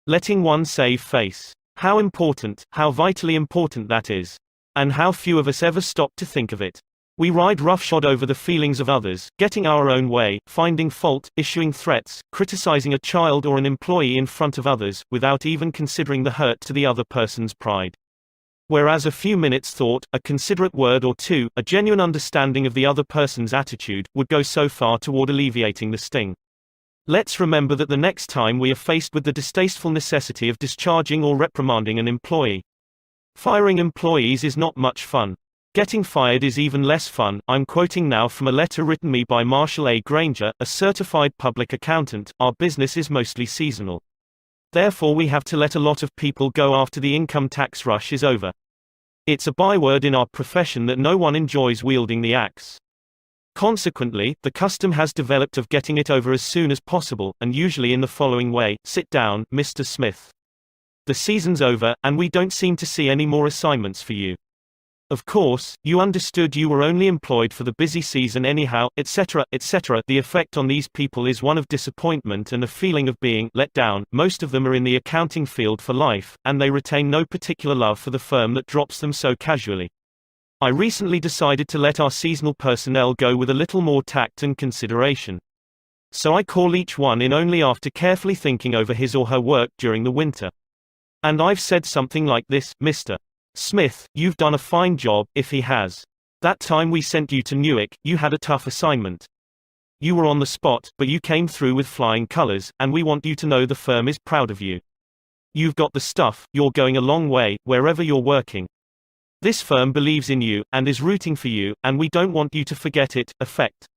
A: Letting one save face. How important, how vitally important that is. And how few of us ever stop to think of it. We ride roughshod over the feelings of others, getting our own way, finding fault, issuing threats, criticizing a child or an employee in front of others, without even considering the hurt to the other person's pride. Whereas a few minutes' thought, a considerate word or two, a genuine understanding of the other person's attitude, would go so far toward alleviating the sting. Let's remember that the next time we are faced with the distasteful necessity of discharging or reprimanding an employee. Firing employees is not much fun. Getting fired is even less fun. I'm quoting now from a letter written me by Marshall A. Granger, a certified public accountant. Our business is mostly seasonal. Therefore we have to let a lot of people go after the income tax rush is over. It's a byword in our profession that no one enjoys wielding the axe. Consequently, the custom has developed of getting it over as soon as possible, and usually in the following way: sit down, Mr. Smith. The season's over, and we don't seem to see any more assignments for you. Of course, you understood you were only employed for the busy season anyhow, etc., etc. The effect on these people is one of disappointment and a feeling of being let down. Most of them are in the accounting field for life, and they retain no particular love for the firm that drops them so casually. I recently decided to let our seasonal personnel go with a little more tact and consideration. So I call each one in only after carefully thinking over his or her work during the winter. And I've said something like this: Mr. Smith, you've done a fine job. If he has. That time we sent you to Newark, you had a tough assignment. You were on the spot, but you came through with flying colors, and we want you to know the firm is proud of you. You've got the stuff, you're going a long way, wherever you're working. This firm believes in you, and is rooting for you, and we don't want you to forget it. Effect.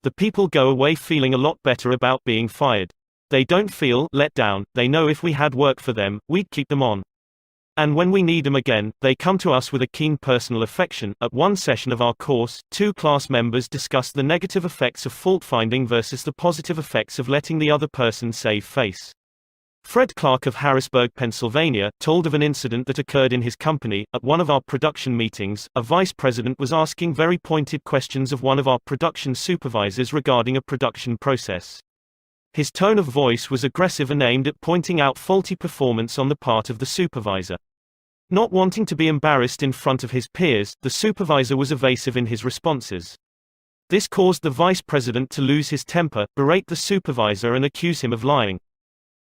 A: The people go away feeling a lot better about being fired. They don't feel let down. They know if we had work for them, we'd keep them on. And when we need them again, they come to us with a keen personal affection. At one session of our course, 2 class members discussed the negative effects of fault-finding versus the positive effects of letting the other person save face. Fred Clark of Harrisburg, Pennsylvania, told of an incident that occurred in his company. At one of our production meetings, a vice president was asking very pointed questions of one of our production supervisors regarding a production process. His tone of voice was aggressive and aimed at pointing out faulty performance on the part of the supervisor. Not wanting to be embarrassed in front of his peers, the supervisor was evasive in his responses. This caused the vice president to lose his temper, berate the supervisor, and accuse him of lying.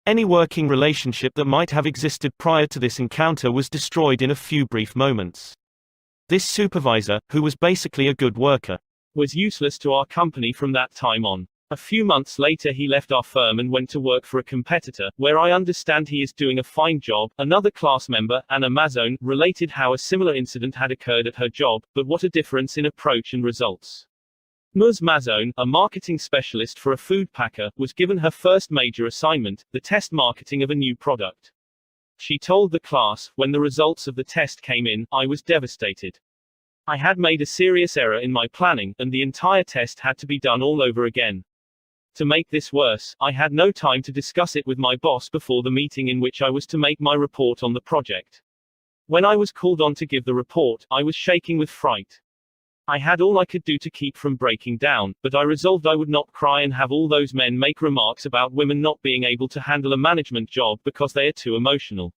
A: Any working relationship that might have existed prior to this encounter was destroyed in a few brief moments. This supervisor, who was basically a good worker, was useless to our company from that time on.
B: A few months later he left our firm and went to work for a competitor, where I understand he is doing a fine job. Another class member, Anna Mazzone, related how a similar incident had occurred at her job, but what a difference in approach and results. Ms. Mazzone, a marketing specialist for a food packer, was given her first major assignment, the test marketing of a new product. She told the class, when the results of the test came in, I was devastated. I had made a serious error in my planning, and the entire test had to be done all over again. To make this worse, I had no time to discuss it with my boss before the meeting in which I was to make my report on the project. When I was called on to give the report, I was shaking with fright. I had all I could do to keep from breaking down, but I resolved I would not cry and have all those men make remarks about women not being able to handle a management job because they are too emotional.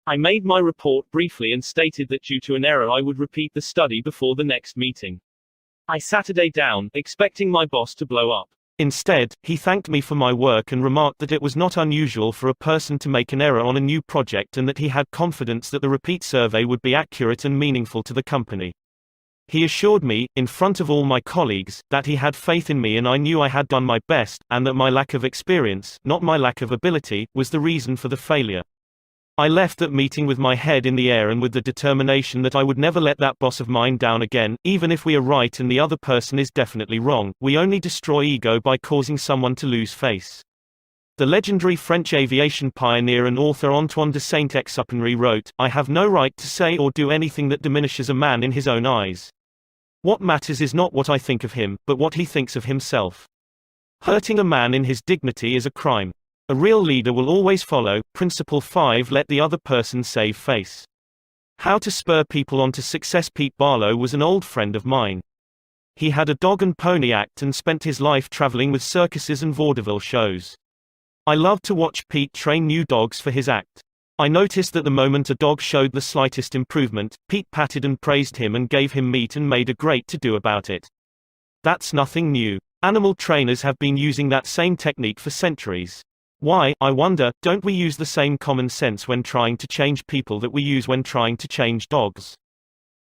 B: I made my report briefly and stated that due to an error I would repeat the study before the next meeting. I sat a day down, expecting my boss to blow up.
A: Instead, he thanked me for my work and remarked that it was not unusual for a person to make an error on a new project and that he had confidence that the repeat survey would be accurate and meaningful to the company. He assured me, in front of all my colleagues, that he had faith in me and I knew I had done my best, and that my lack of experience, not my lack of ability, was the reason for the failure. I left that meeting with my head in the air and with the determination that I would never let that boss of mine down again. Even if we are right and the other person is definitely wrong, we only destroy ego by causing someone to lose face. The legendary French aviation pioneer and author Antoine de Saint-Exupéry wrote, "I have no right to say or do anything that diminishes a man in his own eyes. What matters is not what I think of him, but what he thinks of himself. Hurting a man in his dignity is a crime. A real leader will always follow." Principle 5. Let the other person save face. How to spur people on to success. Pete Barlow was an old friend of mine. He had a dog and pony act and spent his life traveling with circuses and vaudeville shows. I loved to watch Pete train new dogs for his act. I noticed that the moment a dog showed the slightest improvement, Pete patted and praised him and gave him meat and made a great to-do about it. That's nothing new. Animal trainers have been using that same technique for centuries. Why, I wonder, don't we use the same common sense when trying to change people that we use when trying to change dogs?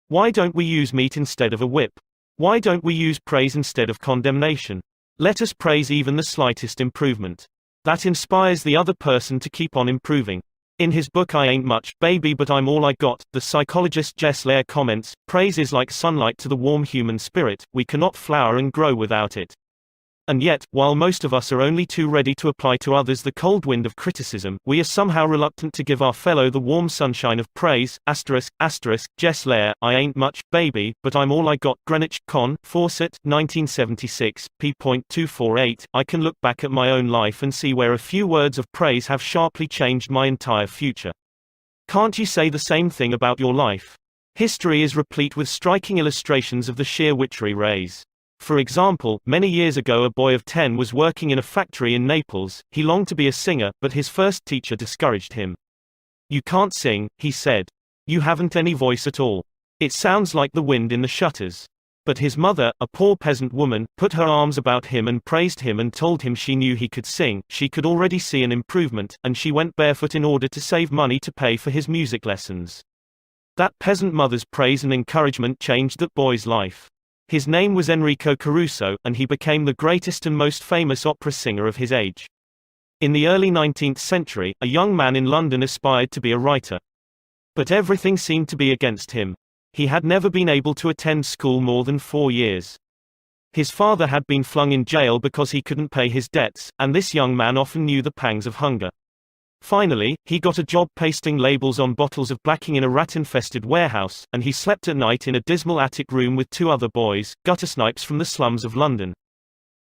A: Why don't we use meat instead of a whip? Why don't we use praise instead of condemnation? Let us praise even the slightest improvement. That inspires the other person to keep on improving. In his book I Ain't Much, Baby But I'm All I Got, the psychologist Jess Lair comments, praise is like sunlight to the warm human spirit, we cannot flower and grow without it. And yet, while most of us are only too ready to apply to others the cold wind of criticism, we are somehow reluctant to give our fellow the warm sunshine of praise. Jess Lair, I Ain't Much, Baby, But I'm All I Got. Greenwich, Con. Fawcett, 1976, p.248. I can look back at my own life and see where a few words of praise have sharply changed my entire future. Can't you say the same thing about your life? History is replete with striking illustrations of the sheer witchery rays. For example, many years ago a boy of 10 was working in a factory in Naples. He longed to be a singer, but his first teacher discouraged him. "You can't sing," he said. "You haven't any voice at all. It sounds like the wind in the shutters." But his mother, a poor peasant woman, put her arms about him and praised him and told him she knew he could sing. She could already see an improvement, and she went barefoot in order to save money to pay for his music lessons. That peasant mother's praise and encouragement changed that boy's life. His name was Enrico Caruso, and he became the greatest and most famous opera singer of his age. In the early 19th century, a young man in London aspired to be a writer. But everything seemed to be against him. He had never been able to attend school more than 4 years. His father had been flung in jail because he couldn't pay his debts, and this young man often knew the pangs of hunger. Finally, he got a job pasting labels on bottles of blacking in a rat-infested warehouse, and he slept at night in a dismal attic room with 2 other boys, guttersnipes from the slums of London.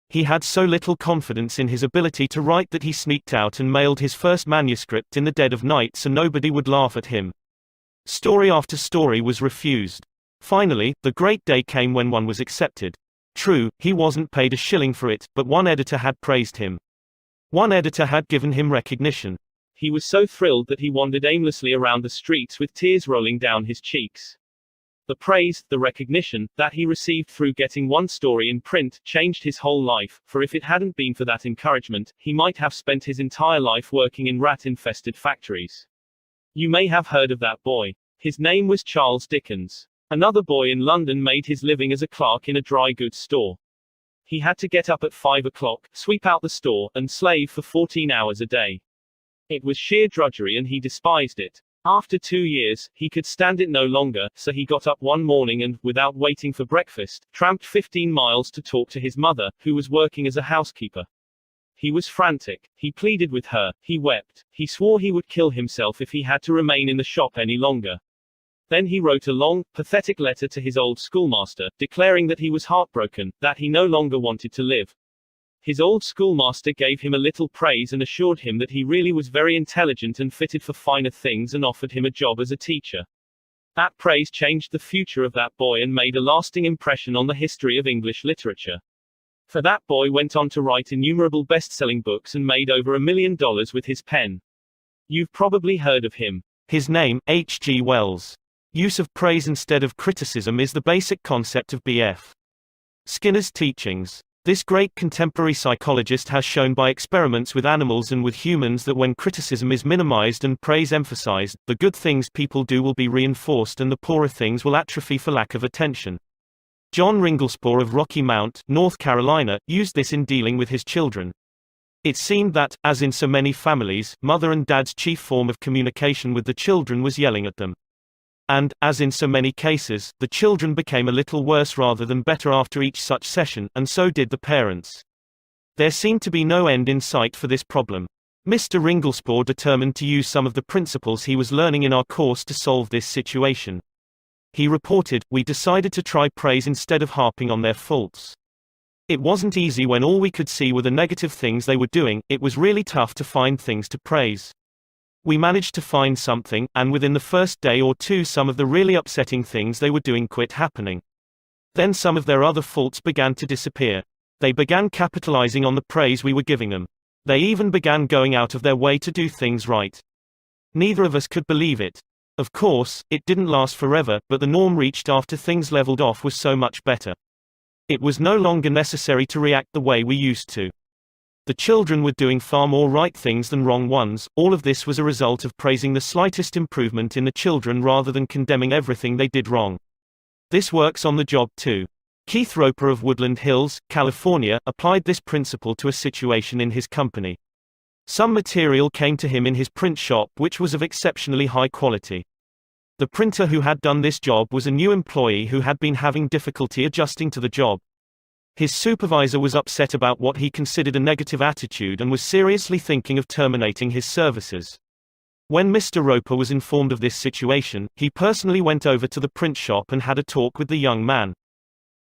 A: He had so little confidence in his ability to write that he sneaked out and mailed his first manuscript in the dead of night so nobody would laugh at him. Story after story was refused. Finally, the great day came when one was accepted. True, he wasn't paid a shilling for it, but one editor had praised him. One editor had given him recognition. He was so thrilled that he wandered aimlessly around the streets with tears rolling down his cheeks. The praise, the recognition, that he received through getting one story in print, changed his whole life, for if it hadn't been for that encouragement, he might have spent his entire life working in rat-infested factories. You may have heard of that boy. His name was Charles Dickens. Another boy in London made his living as a clerk in a dry goods store.
B: He had to get up at 5 o'clock, sweep out the store, and slave for 14 hours a day. It was sheer drudgery and he despised it. After 2 years, he could stand it no longer, so he got up one morning and, without waiting for breakfast, tramped 15 miles to talk to his mother, who was working as a housekeeper. He was frantic. He pleaded with her. He wept. He swore he would kill himself if he had to remain in the shop any longer. Then he wrote a long, pathetic letter to his old schoolmaster, declaring that he was heartbroken, that he no longer wanted to live. His old schoolmaster gave him a little praise and assured him that he really was very intelligent and fitted for finer things and offered him a job as a teacher. That praise changed the future of that boy and made a lasting impression on the history of English literature. For that boy went on to write innumerable best-selling books and made over $1 million with his pen. You've probably heard of him.
A: His name, H.G. Wells. Use of praise instead of criticism is the basic concept of B.F. Skinner's teachings. This great contemporary psychologist has shown by experiments with animals and with humans that when criticism is minimized and praise emphasized, the good things people do will be reinforced and the poorer things will atrophy for lack of attention. John Ringlespohr of Rocky Mount, North Carolina, used this in dealing with his children. It seemed that, as in so many families, mother and dad's chief form of communication with the children was yelling at them. And, as in so many cases, the children became a little worse rather than better after each such session, and so did the parents. There seemed to be no end in sight for this problem. Mr. Ringlespohr determined to use some of the principles he was learning in our course to solve this situation. He reported, "We decided to try praise instead of harping on their faults. It wasn't easy when all we could see were the negative things they were doing, it was really tough to find things to praise. We managed to find something, and within the first day or two some of the really upsetting things they were doing quit happening. Then some of their other faults began to disappear. They began capitalizing on the praise we were giving them. They even began going out of their way to do things right. Neither of us could believe it. Of course, it didn't last forever, but the norm reached after things leveled off was so much better. It was no longer necessary to react the way we used to. The children were doing far more right things than wrong ones. All of this was a result of praising the slightest improvement in the children rather than condemning everything they did wrong. This works on the job too. Keith Roper of Woodland Hills, California, applied this principle to a situation in his company. Some material came to him in his print shop which was of exceptionally high quality. The printer who had done this job was a new employee who had been having difficulty adjusting to the job. His supervisor was upset about what he considered a negative attitude and was seriously thinking of terminating his services. When Mr. Roper was informed of this situation, he personally went over to the print shop and had a talk with the young man.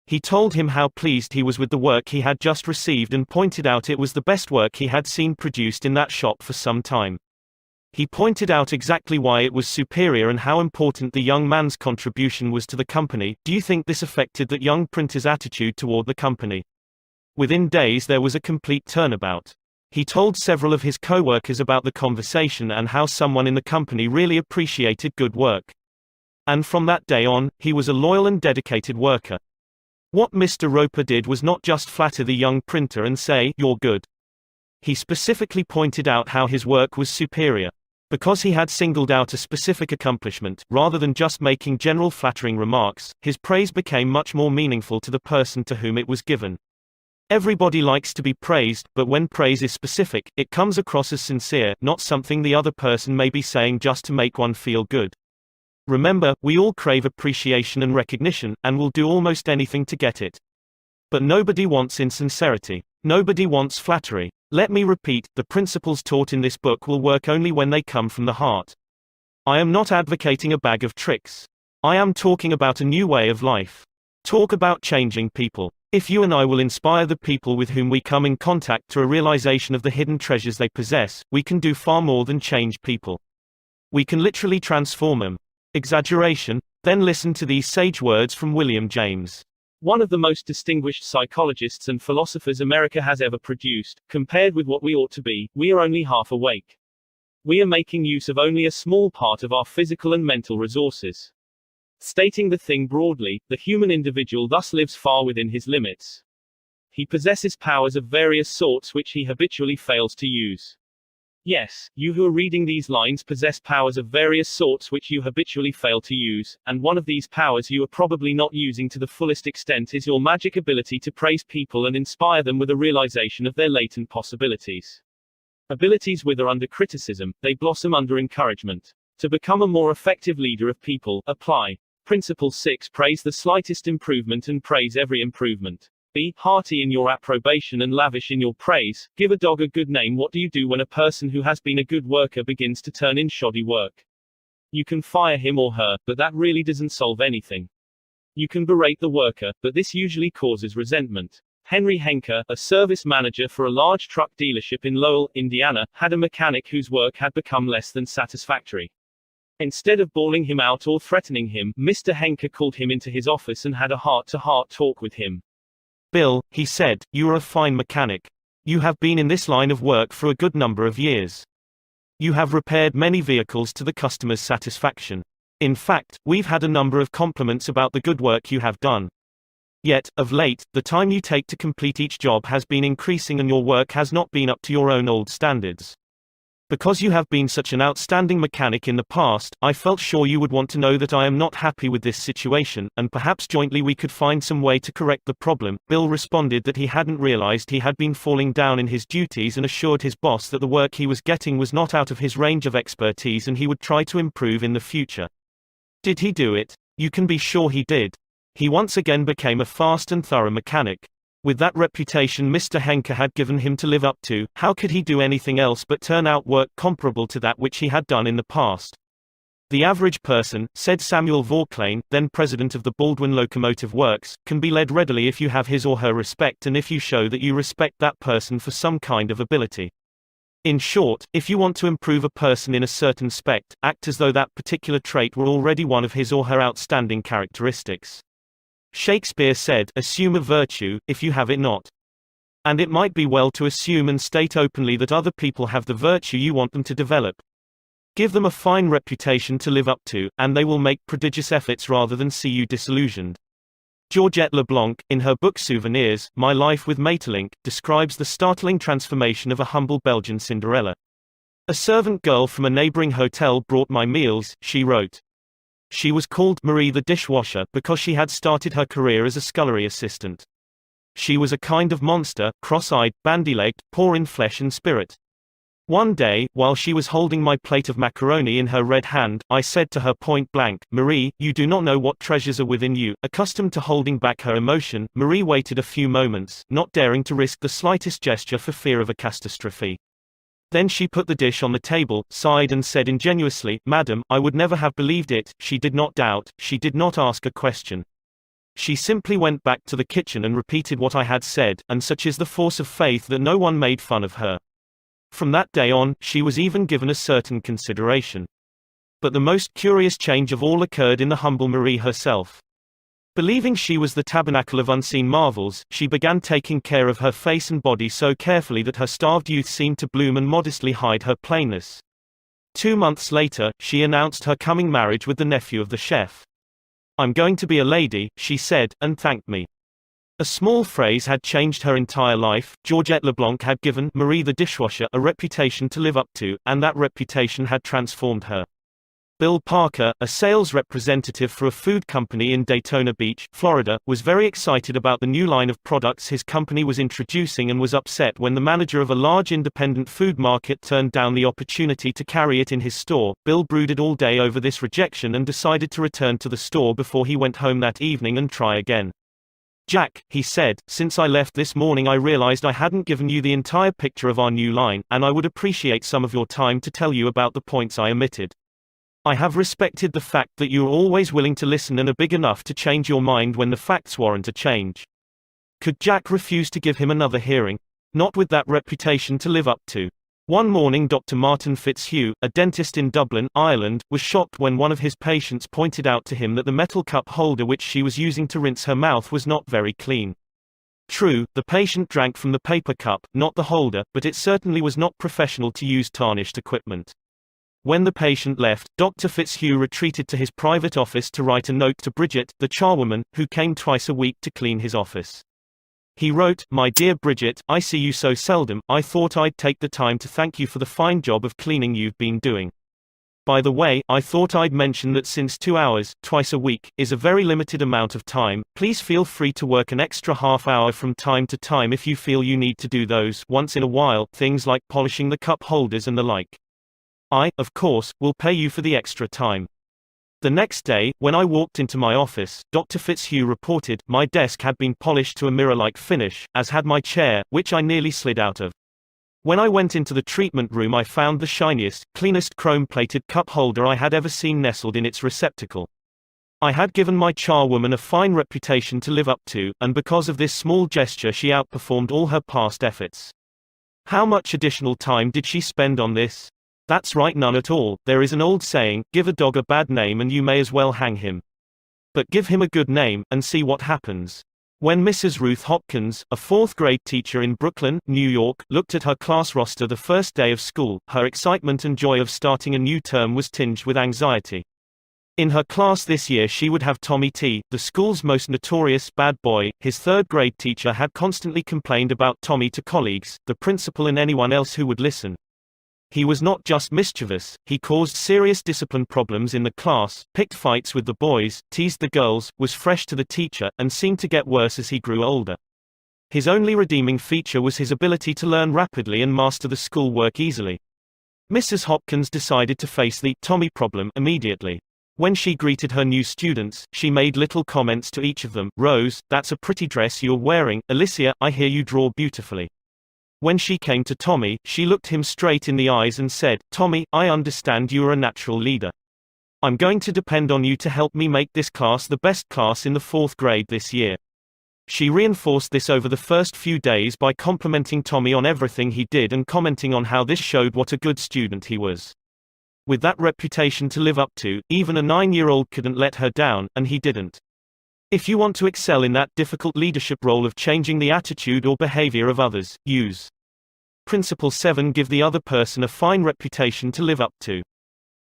A: He told him how pleased he was with the work he had just received and pointed out it was the best work he had seen produced in that shop for some time. He pointed out exactly why it was superior and how important the young man's contribution was to the company. Do you think this affected that young printer's attitude toward the company? Within days there was a complete turnabout. He told several of his co-workers about the conversation and how someone in the company really appreciated good work. And from that day on, he was a loyal and dedicated worker. What Mr. Roper did was not just flatter the young printer and say, "You're good." He specifically pointed out how his work was superior. Because he had singled out a specific accomplishment, rather than just making general flattering remarks, his praise became much more meaningful to the person to whom it was given. Everybody likes to be praised, but when praise is specific, it comes across as sincere, not something the other person may be saying just to make one feel good. Remember, we all crave appreciation and recognition, and will do almost anything to get it. But nobody wants insincerity. Nobody wants flattery. Let me repeat, the principles taught in this book will work only when they come from the heart. I am not advocating a bag of tricks. I am talking about a new way of life. Talk about changing people. If you and I will inspire the people with whom we come in contact to a realization of the hidden treasures they possess, we can do far more than change people. We can literally transform them. Exaggeration? Then listen to these sage words from William James.
B: One of the most distinguished psychologists and philosophers America has ever produced. Compared with what we ought to be, we are only half awake. We are making use of only a small part of our physical and mental resources. Stating the thing broadly, the human individual thus lives far within his limits. He possesses powers of various sorts which he habitually fails to use. Yes, you who are reading these lines possess powers of various sorts which you habitually fail to use, and one of these powers you are probably not using to the fullest extent is your magic ability to praise people and inspire them with a realization of their latent possibilities. Abilities wither under criticism, they blossom under encouragement. To become a more effective leader of people, apply Principle 6. Praise the slightest improvement and praise every improvement. Be hearty in your approbation and lavish in your praise. Give a dog a good name. What do you do when a person who has been a good worker begins to turn in shoddy work? You can fire him or her, but that really doesn't solve anything. You can berate the worker, but this usually causes resentment. Henry Henke, a service manager for a large truck dealership in Lowell, Indiana, had a mechanic whose work had become less than satisfactory. Instead of bawling him out or threatening him, Mr. Henke called him into his office and had a heart-to-heart talk with him.
A: Bill, he said, you are a fine mechanic. You have been in this line of work for a good number of years. You have repaired many vehicles to the customer's satisfaction. In fact, we've had a number of compliments about the good work you have done. Yet, of late, the time you take to complete each job has been increasing and your work has not been up to your own old standards. Because you have been such an outstanding mechanic in the past, I felt sure you would want to know that I am not happy with this situation, and perhaps jointly we could find some way to correct the problem. Bill responded that he hadn't realized he had been falling down in his duties and assured his boss that the work he was getting was not out of his range of expertise and he would try to improve in the future. Did he do it? You can be sure he did. He once again became a fast and thorough mechanic. With that reputation Mr. Henke had given him to live up to, how could he do anything else but turn out work comparable to that which he had done in the past? The average person, said Samuel Vauclane, then president of the Baldwin Locomotive Works, can be led readily if you have his or her respect and if you show that you respect that person for some kind of ability. In short, if you want to improve a person in a certain respect, act as though that particular trait were already one of his or her outstanding characteristics. Shakespeare said, assume a virtue, if you have it not. And it might be well to assume and state openly that other people have the virtue you want them to develop. Give them a fine reputation to live up to, and they will make prodigious efforts rather than see you disillusioned. Georgette Leblanc, in her book Souvenirs, My Life with Maeterlinck, describes the startling transformation of a humble Belgian Cinderella. A servant girl from a neighboring hotel brought my meals, she wrote. She was called Marie the dishwasher because she had started her career as a scullery assistant. She was a kind of monster, cross-eyed, bandy-legged, poor in flesh and spirit. One day, while she was holding my plate of macaroni in her red hand, I said to her point blank, Marie, you do not know what treasures are within you. Accustomed to holding back her emotion, Marie waited a few moments, not daring to risk the slightest gesture for fear of a catastrophe. Then she put the dish on the table, sighed and said ingenuously, Madam, I would never have believed it. She did not doubt, she did not ask a question. She simply went back to the kitchen and repeated what I had said, and such is the force of faith that no one made fun of her. From that day on, she was even given a certain consideration. But the most curious change of all occurred in the humble Marie herself. Believing she was the tabernacle of unseen marvels, she began taking care of her face and body so carefully that her starved youth seemed to bloom and modestly hide her plainness. 2 months later, she announced her coming marriage with the nephew of the chef. I'm going to be a lady, she said, and thanked me. A small phrase had changed her entire life. Georgette Leblanc had given Marie the dishwasher a reputation to live up to, and that reputation had transformed her. Bill Parker, a sales representative for a food company in Daytona Beach, Florida, was very excited about the new line of products his company was introducing and was upset when the manager of a large independent food market turned down the opportunity to carry it in his store. Bill brooded all day over this rejection and decided to return to the store before he went home that evening and try again. Jack, he said, since I left this morning I realized I hadn't given you the entire picture of our new line, and I would appreciate some of your time to tell you about the points I omitted. I have respected the fact that you are always willing to listen and are big enough to change your mind when the facts warrant a change. Could Jack refuse to give him another hearing? Not with that reputation to live up to. One morning Dr. Martin Fitzhugh, a dentist in Dublin, Ireland, was shocked when one of his patients pointed out to him that the metal cup holder which she was using to rinse her mouth was not very clean. True, the patient drank from the paper cup, not the holder, but it certainly was not professional to use tarnished equipment. When the patient left, Dr. Fitzhugh retreated to his private office to write a note to Bridget, the charwoman, who came twice a week to clean his office. He wrote, "My dear Bridget, I see you so seldom, I thought I'd take the time to thank you for the fine job of cleaning you've been doing. By the way, I thought I'd mention that since 2 hours, twice a week, is a very limited amount of time, please feel free to work an extra half hour from time to time if you feel you need to do those, once in a while, things like polishing the cup holders and the like. I, of course, will pay you for the extra time." The next day, when I walked into my office, Dr. Fitzhugh reported, my desk had been polished to a mirror-like finish, as had my chair, which I nearly slid out of. When I went into the treatment room I found the shiniest, cleanest chrome-plated cup holder I had ever seen nestled in its receptacle. I had given my charwoman a fine reputation to live up to, and because of this small gesture she outperformed all her past efforts. How much additional time did she spend on this? That's right, none at all. There is an old saying, give a dog a bad name and you may as well hang him. But give him a good name, and see what happens. When Mrs. Ruth Hopkins, a fourth-grade teacher in Brooklyn, New York, looked at her class roster the first day of school, her excitement and joy of starting a new term was tinged with anxiety. In her class this year she would have Tommy T, the school's most notorious bad boy. His third-grade teacher had constantly complained about Tommy to colleagues, the principal and anyone else who would listen. He was not just mischievous, he caused serious discipline problems in the class, picked fights with the boys, teased the girls, was fresh to the teacher, and seemed to get worse as he grew older. His only redeeming feature was his ability to learn rapidly and master the school work easily. Mrs. Hopkins decided to face the Tommy problem immediately. When she greeted her new students, she made little comments to each of them. Rose, that's a pretty dress you're wearing. Alicia, I hear you draw beautifully. When she came to Tommy, she looked him straight in the eyes and said, Tommy, I understand you are a natural leader. I'm going to depend on you to help me make this class the best class in the fourth grade this year. She reinforced this over the first few days by complimenting Tommy on everything he did and commenting on how this showed what a good student he was. With that reputation to live up to, even a 9-year-old couldn't let her down, and he didn't. If you want to excel in that difficult leadership role of changing the attitude or behavior of others, use Principle 7. Give the other person a fine reputation to live up to.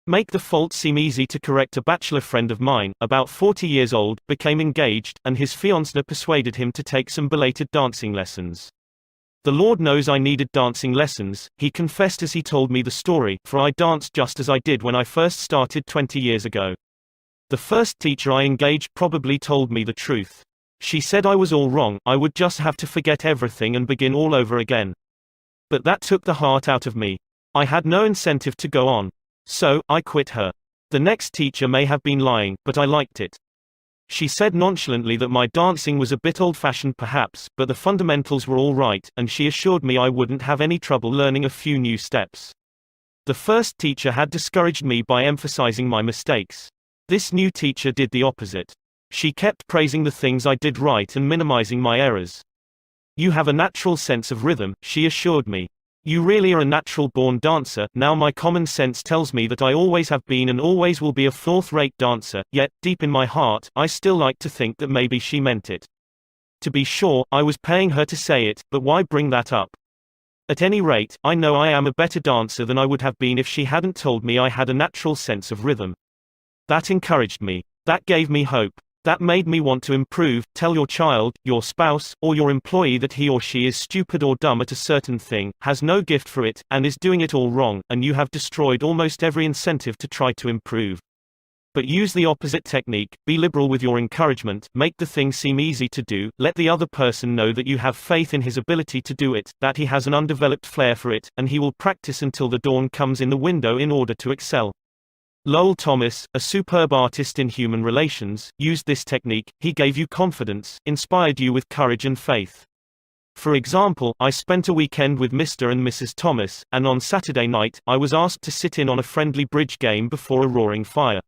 A: Make the fault seem easy to correct. A bachelor friend of mine, about 40 years old, became engaged, and his fiancée persuaded him to take some belated dancing lessons. The Lord knows I needed dancing lessons, he confessed as he told me the story, for I danced just as I did when I first started 20 years ago. The first teacher I engaged probably told me the truth. She said I was all wrong, I would just have to forget everything and begin all over again. But that took the heart out of me. I had no incentive to go on. So, I quit her. The next teacher may have been lying, but I liked it. She said nonchalantly that my dancing was a bit old-fashioned perhaps, but the fundamentals were all right, and she assured me I wouldn't have any trouble learning a few new steps. The first teacher had discouraged me by emphasizing my mistakes. This new teacher did the opposite. She kept praising the things I did right and minimizing my errors. You have a natural sense of rhythm, she assured me. You really are a natural-born dancer. Now my common sense tells me that I always have been and always will be a fourth-rate dancer, yet, deep in my heart, I still like to think that maybe she meant it. To be sure, I was paying her to say it, but why bring that up? At any rate, I know I am a better dancer than I would have been if she hadn't told me I had a natural sense of rhythm. That encouraged me. That gave me hope. That made me want to improve. Tell your child, your spouse, or your employee that he or she is stupid or dumb at a certain thing, has no gift for it, and is doing it all wrong, and you have destroyed almost every incentive to try to improve. But use the opposite technique, be liberal with your encouragement, make the thing seem easy to do, let the other person know that you have faith in his ability to do it, that he has an undeveloped flair for it, and he will practice until the dawn comes in the window in order to excel. Lowell Thomas, a superb artist in human relations, used this technique. He gave you confidence, inspired you with courage and faith. For example, I spent a weekend with Mr. and Mrs. Thomas, and on Saturday night, I was asked to sit in on a friendly bridge game before a roaring fire.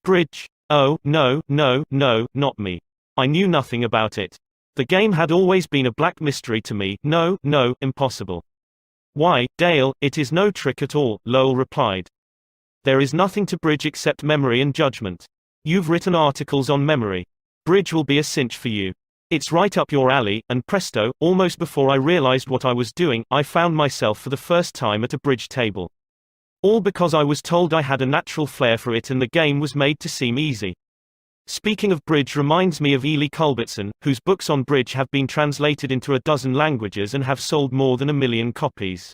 A: Bridge? Oh, no, not me. I knew nothing about it. The game had always been a black mystery to me. No, impossible. Why, Dale, it is no trick at all, Lowell replied. There is nothing to bridge except memory and judgment. You've written articles on memory. Bridge will be a cinch for you. It's right up your alley, and presto, almost before I realized what I was doing, I found myself for the first time at a bridge table. All because I was told I had a natural flair for it and the game was made to seem easy. Speaking of bridge reminds me of Ely Culbertson, whose books on bridge have been translated into a dozen languages and have sold more than 1 million copies.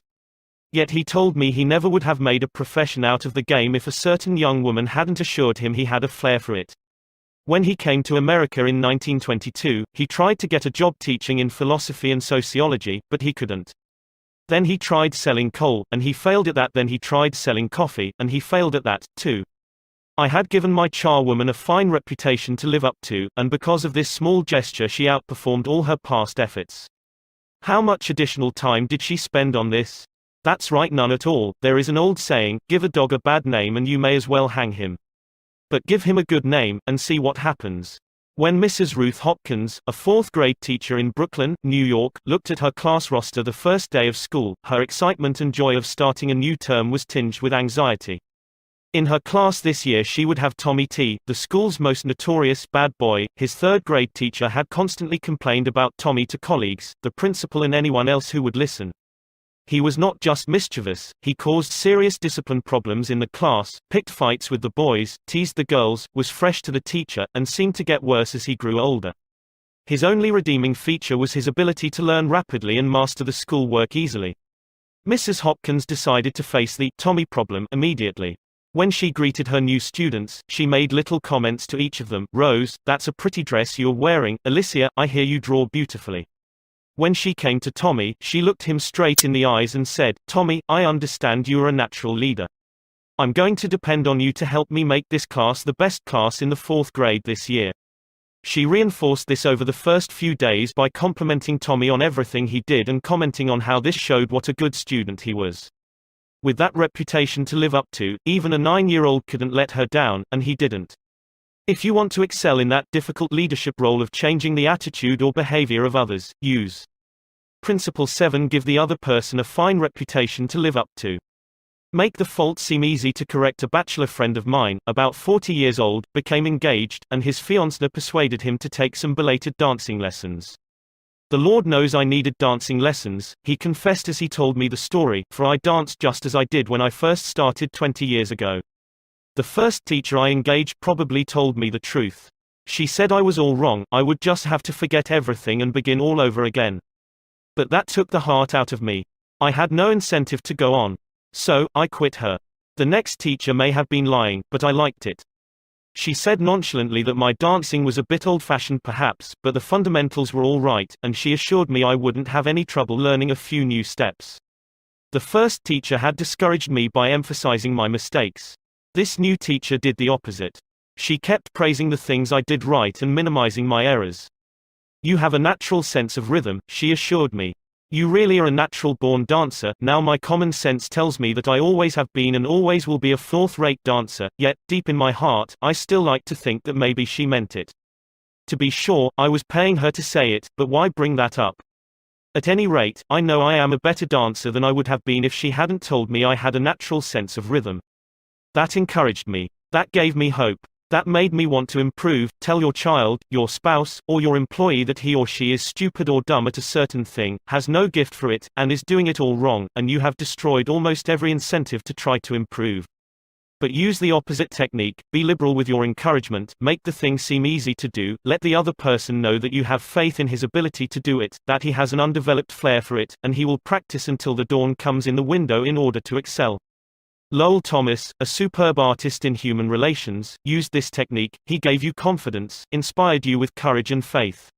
A: Yet he told me he never would have made a profession out of the game if a certain young woman hadn't assured him he had a flair for it. When he came to America in 1922, he tried to get a job teaching in philosophy and sociology, but he couldn't. Then he tried selling coal, and he failed at that. Then he tried selling coffee, and he failed at that, too. I had given my charwoman a fine reputation to live up to, and because of this small gesture she outperformed all her past efforts. How much additional time did she spend on this? That's right, none at all. There is an old saying, give a dog a bad name and you may as well hang him. But give him a good name, and see what happens. When Mrs. Ruth Hopkins, a fourth-grade teacher in Brooklyn, New York, looked at her class roster the first day of school, her excitement and joy of starting a new term was tinged with anxiety. In her class this year she would have Tommy T, the school's most notorious bad boy. His third-grade teacher had constantly complained about Tommy to colleagues, the principal and anyone else who would listen. He was not just mischievous, he caused serious discipline problems in the class, picked fights with the boys, teased the girls, was fresh to the teacher, and seemed to get worse as he grew older. His only redeeming feature was his ability to learn rapidly and master the schoolwork easily. Mrs. Hopkins decided to face the Tommy problem immediately. When she greeted her new students, she made little comments to each of them. Rose, that's a pretty dress you're wearing. Alicia, I hear you draw beautifully. When she came to Tommy, she looked him straight in the eyes and said, Tommy, I understand you're a natural leader. I'm going to depend on you to help me make this class the best class in the 4th grade this year. She reinforced this over the first few days by complimenting Tommy on everything he did and commenting on how this showed what a good student he was. With that reputation to live up to, even a 9-year-old couldn't let her down, and he didn't. If you want to excel in that difficult leadership role of changing the attitude or behavior of others, use Principle 7. Give the other person a fine reputation to live up to. Make the fault seem easy to correct. A bachelor friend of mine, about 40 years old, became engaged, and his fiancée persuaded him to take some belated dancing lessons. The Lord knows I needed dancing lessons, he confessed as he told me the story, for I danced just as I did when I first started 20 years ago. The first teacher I engaged probably told me the truth. She said I was all wrong, I would just have to forget everything and begin all over again. But that took the heart out of me. I had no incentive to go on. So, I quit her. The next teacher may have been lying, but I liked it. She said nonchalantly that my dancing was a bit old-fashioned perhaps, but the fundamentals were all right, and she assured me I wouldn't have any trouble learning a few new steps. The first teacher had discouraged me by emphasizing my mistakes. This new teacher did the opposite. She kept praising the things I did right and minimizing my errors. You have a natural sense of rhythm, she assured me. You really are a natural-born dancer. Now my common sense tells me that I always have been and always will be a fourth-rate dancer, yet, deep in my heart, I still like to think that maybe she meant it. To be sure, I was paying her to say it, but why bring that up? At any rate, I know I am a better dancer than I would have been if she hadn't told me I had a natural sense of rhythm. That encouraged me. That gave me hope. That made me want to improve. Tell your child, your spouse, or your employee that he or she is stupid or dumb at a certain thing, has no gift for it, and is doing it all wrong, and you have destroyed almost every incentive to try to improve. But use the opposite technique, be liberal with your encouragement, make the thing seem easy to do, let the other person know that you have faith in his ability to do it, that he has an undeveloped flair for it, and he will practice until the dawn comes in the window in order to excel. Lowell Thomas, a superb artist in human relations, used this technique. He gave you confidence, inspired you with courage and faith.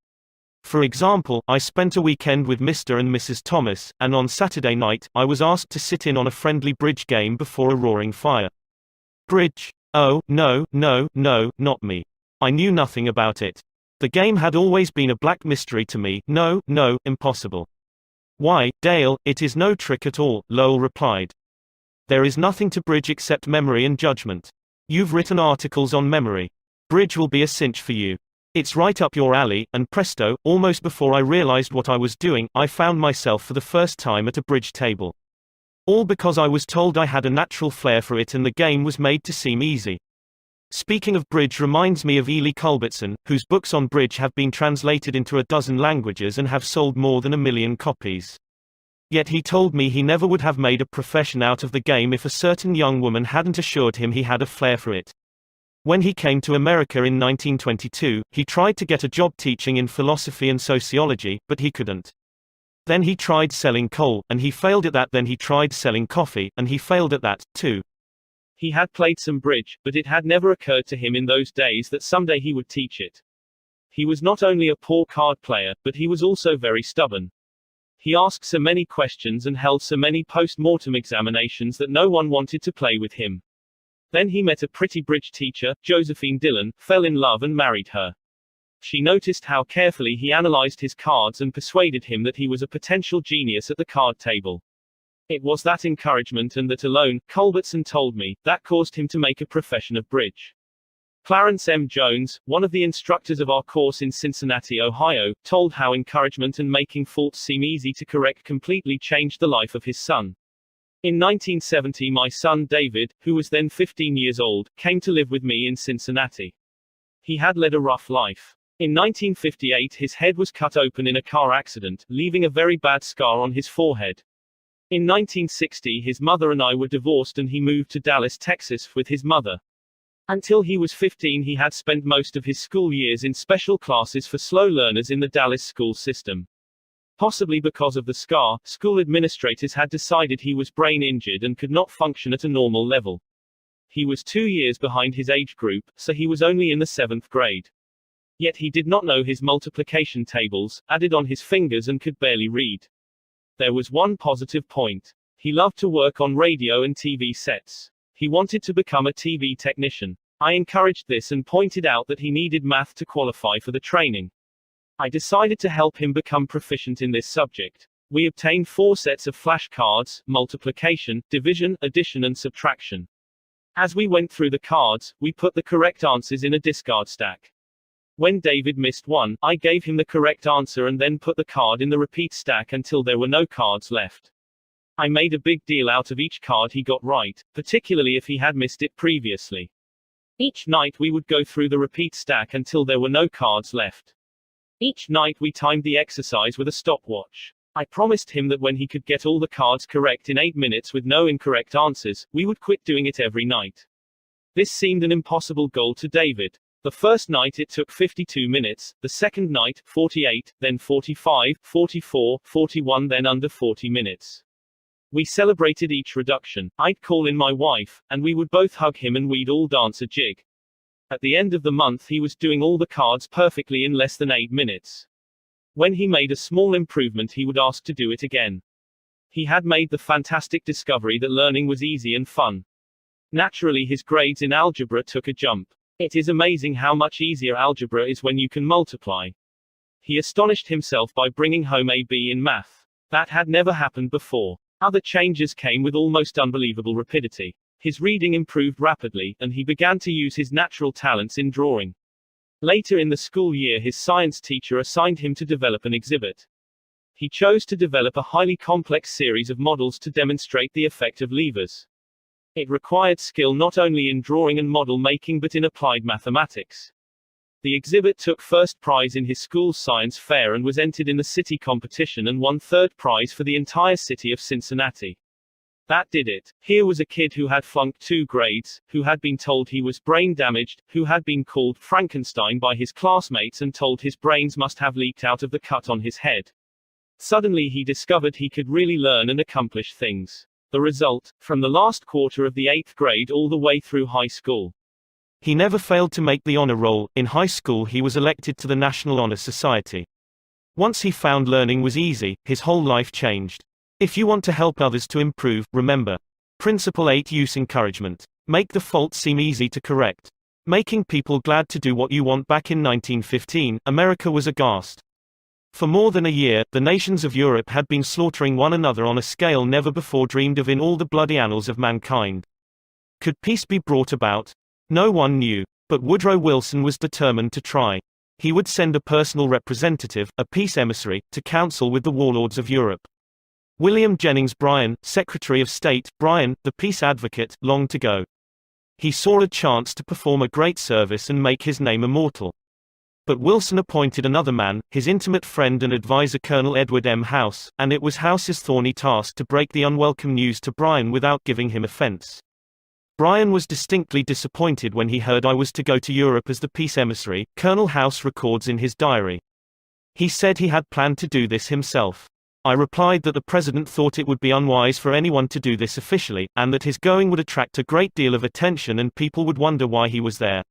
A: For example, I spent a weekend with Mr. and Mrs. Thomas, and on Saturday night, I was asked to sit in on a friendly bridge game before a roaring fire. Bridge? Oh, no, not me. I knew nothing about it. The game had always been a black mystery to me. No, impossible. Why, Dale, it is no trick at all, Lowell replied. There is nothing to bridge except memory and judgment. You've written articles on memory. Bridge will be a cinch for you. It's right up your alley, and presto, almost before I realized what I was doing, I found myself for the first time at a bridge table. All because I was told I had a natural flair for it and the game was made to seem easy. Speaking of bridge reminds me of Ely Culbertson, whose books on bridge have been translated into a dozen languages and have sold more than 1 million copies. Yet he told me he never would have made a profession out of the game if a certain young woman hadn't assured him he had a flair for it. When he came to America in 1922, he tried to get a job teaching in philosophy and sociology, but he couldn't. Then he tried selling coal, and he failed at that. Then he tried selling coffee, and he failed at that, too.
B: He had played some bridge, but it had never occurred to him in those days that someday he would teach it. He was not only a poor card player, but he was also very stubborn. He asked so many questions and held so many post-mortem examinations that no one wanted to play with him. Then he met a pretty bridge teacher, Josephine Dillon, fell in love and married her. She noticed how carefully he analyzed his cards and persuaded him that he was a potential genius at the card table. It was that encouragement and that alone, Culbertson told me, that caused him to make a profession of bridge. Clarence M. Jones, one of the instructors of our course in Cincinnati, Ohio, told how encouragement and making faults seem easy to correct completely changed the life of his son. In 1970, my son David, who was then 15 years old, came to live with me in Cincinnati. He had led a rough life. In 1958, his head was cut open in a car accident, leaving a very bad scar on his forehead. In 1960, his mother and I were divorced and he moved to Dallas, Texas, with his mother. Until he was 15, he had spent most of his school years in special classes for slow learners in the Dallas school system. Possibly because of the scar, school administrators had decided he was brain injured and could not function at a normal level. He was 2 years behind his age group, so he was only in the 7th grade. Yet he did not know his multiplication tables, added on his fingers, and could barely read. There was one positive point. He loved to work on radio and TV sets. He wanted to become a TV technician. I encouraged this and pointed out that he needed math to qualify for the training. I decided to help him become proficient in this subject. We obtained 4 sets of flashcards: multiplication, division, addition, and subtraction. As we went through the cards, we put the correct answers in a discard stack. When David missed one, I gave him the correct answer and then put the card in the repeat stack until there were no cards left. I made a big deal out of each card he got right, particularly if he had missed it previously. Each night we would go through the repeat stack until there were no cards left. Each night we timed the exercise with a stopwatch. I promised him that when he could get all the cards correct in 8 minutes with no incorrect answers, we would quit doing it every night. This seemed an impossible goal to David. The first night it took 52 minutes, the second night, 48, then 45, 44, 41, then under 40 minutes. We celebrated each reduction. I'd call in my wife, and we would both hug him and we'd all dance a jig. At the end of the month he was doing all the cards perfectly in less than 8 minutes. When he made a small improvement he would ask to do it again. He had made the fantastic discovery that learning was easy and fun. Naturally his grades in algebra took a jump. It is amazing how much easier algebra is when you can multiply. He astonished himself by bringing home a B in math. That had never happened before. Other changes came with almost unbelievable rapidity. His reading improved rapidly, and he began to use his natural talents in drawing. Later in the school year his science teacher assigned him to develop an exhibit. He chose to develop a highly complex series of models to demonstrate the effect of levers. It required skill not only in drawing and model making but in applied mathematics. The exhibit took first prize in his school's science fair and was entered in the city competition and won third prize for the entire city of Cincinnati. That did it. Here was a kid who had flunked 2 grades, who had been told he was brain damaged, who had been called Frankenstein by his classmates and told his brains must have leaked out of the cut on his head. Suddenly he discovered he could really learn and accomplish things. The result, from the last quarter of the 8th grade all the way through high school.
A: He never failed to make the honor roll. In high school he was elected to the National Honor Society. Once he found learning was easy, his whole life changed. If you want to help others to improve, remember. Principle 8. Use encouragement. Make the fault seem easy to correct. Making people glad to do what you want. Back in 1915, America was aghast. For more than a year, the nations of Europe had been slaughtering one another on a scale never before dreamed of in all the bloody annals of mankind. Could peace be brought about? No one knew. But Woodrow Wilson was determined to try. He would send a personal representative, a peace emissary, to counsel with the warlords of Europe. William Jennings Bryan, Secretary of State, Bryan, the peace advocate, longed to go. He saw a chance to perform a great service and make his name immortal. But Wilson appointed another man, his intimate friend and advisor Colonel Edward M. House, and it was House's thorny task to break the unwelcome news to Bryan without giving him offense. Brian was distinctly disappointed when he heard I was to go to Europe as the peace emissary, Colonel House records in his diary. He said he had planned to do this himself. I replied that the president thought it would be unwise for anyone to do this officially, and that his going would attract a great deal of attention and people would wonder why he was there.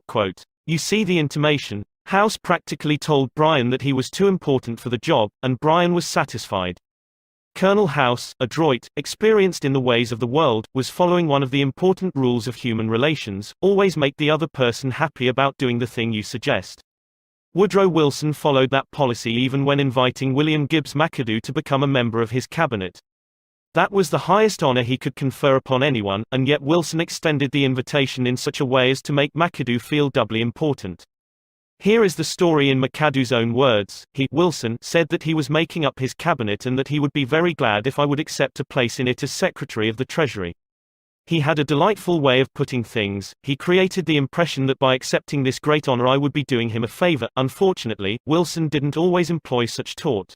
A: Quote. You see the intimation. House practically told Brian that he was too important for the job, and Brian was satisfied. Colonel House, adroit, experienced in the ways of the world, was following one of the important rules of human relations: always make the other person happy about doing the thing you suggest. Woodrow Wilson followed that policy even when inviting William Gibbs McAdoo to become a member of his cabinet. That was the highest honor he could confer upon anyone, and yet Wilson extended the invitation in such a way as to make McAdoo feel doubly important. Here is the story in McAdoo's own words. He, Wilson, said that he was making up his cabinet and that he would be very glad if I would accept a place in it as Secretary of the Treasury. He had a delightful way of putting things. He created the impression that by accepting this great honor I would be doing him a favor. Unfortunately, Wilson didn't always employ such taunt.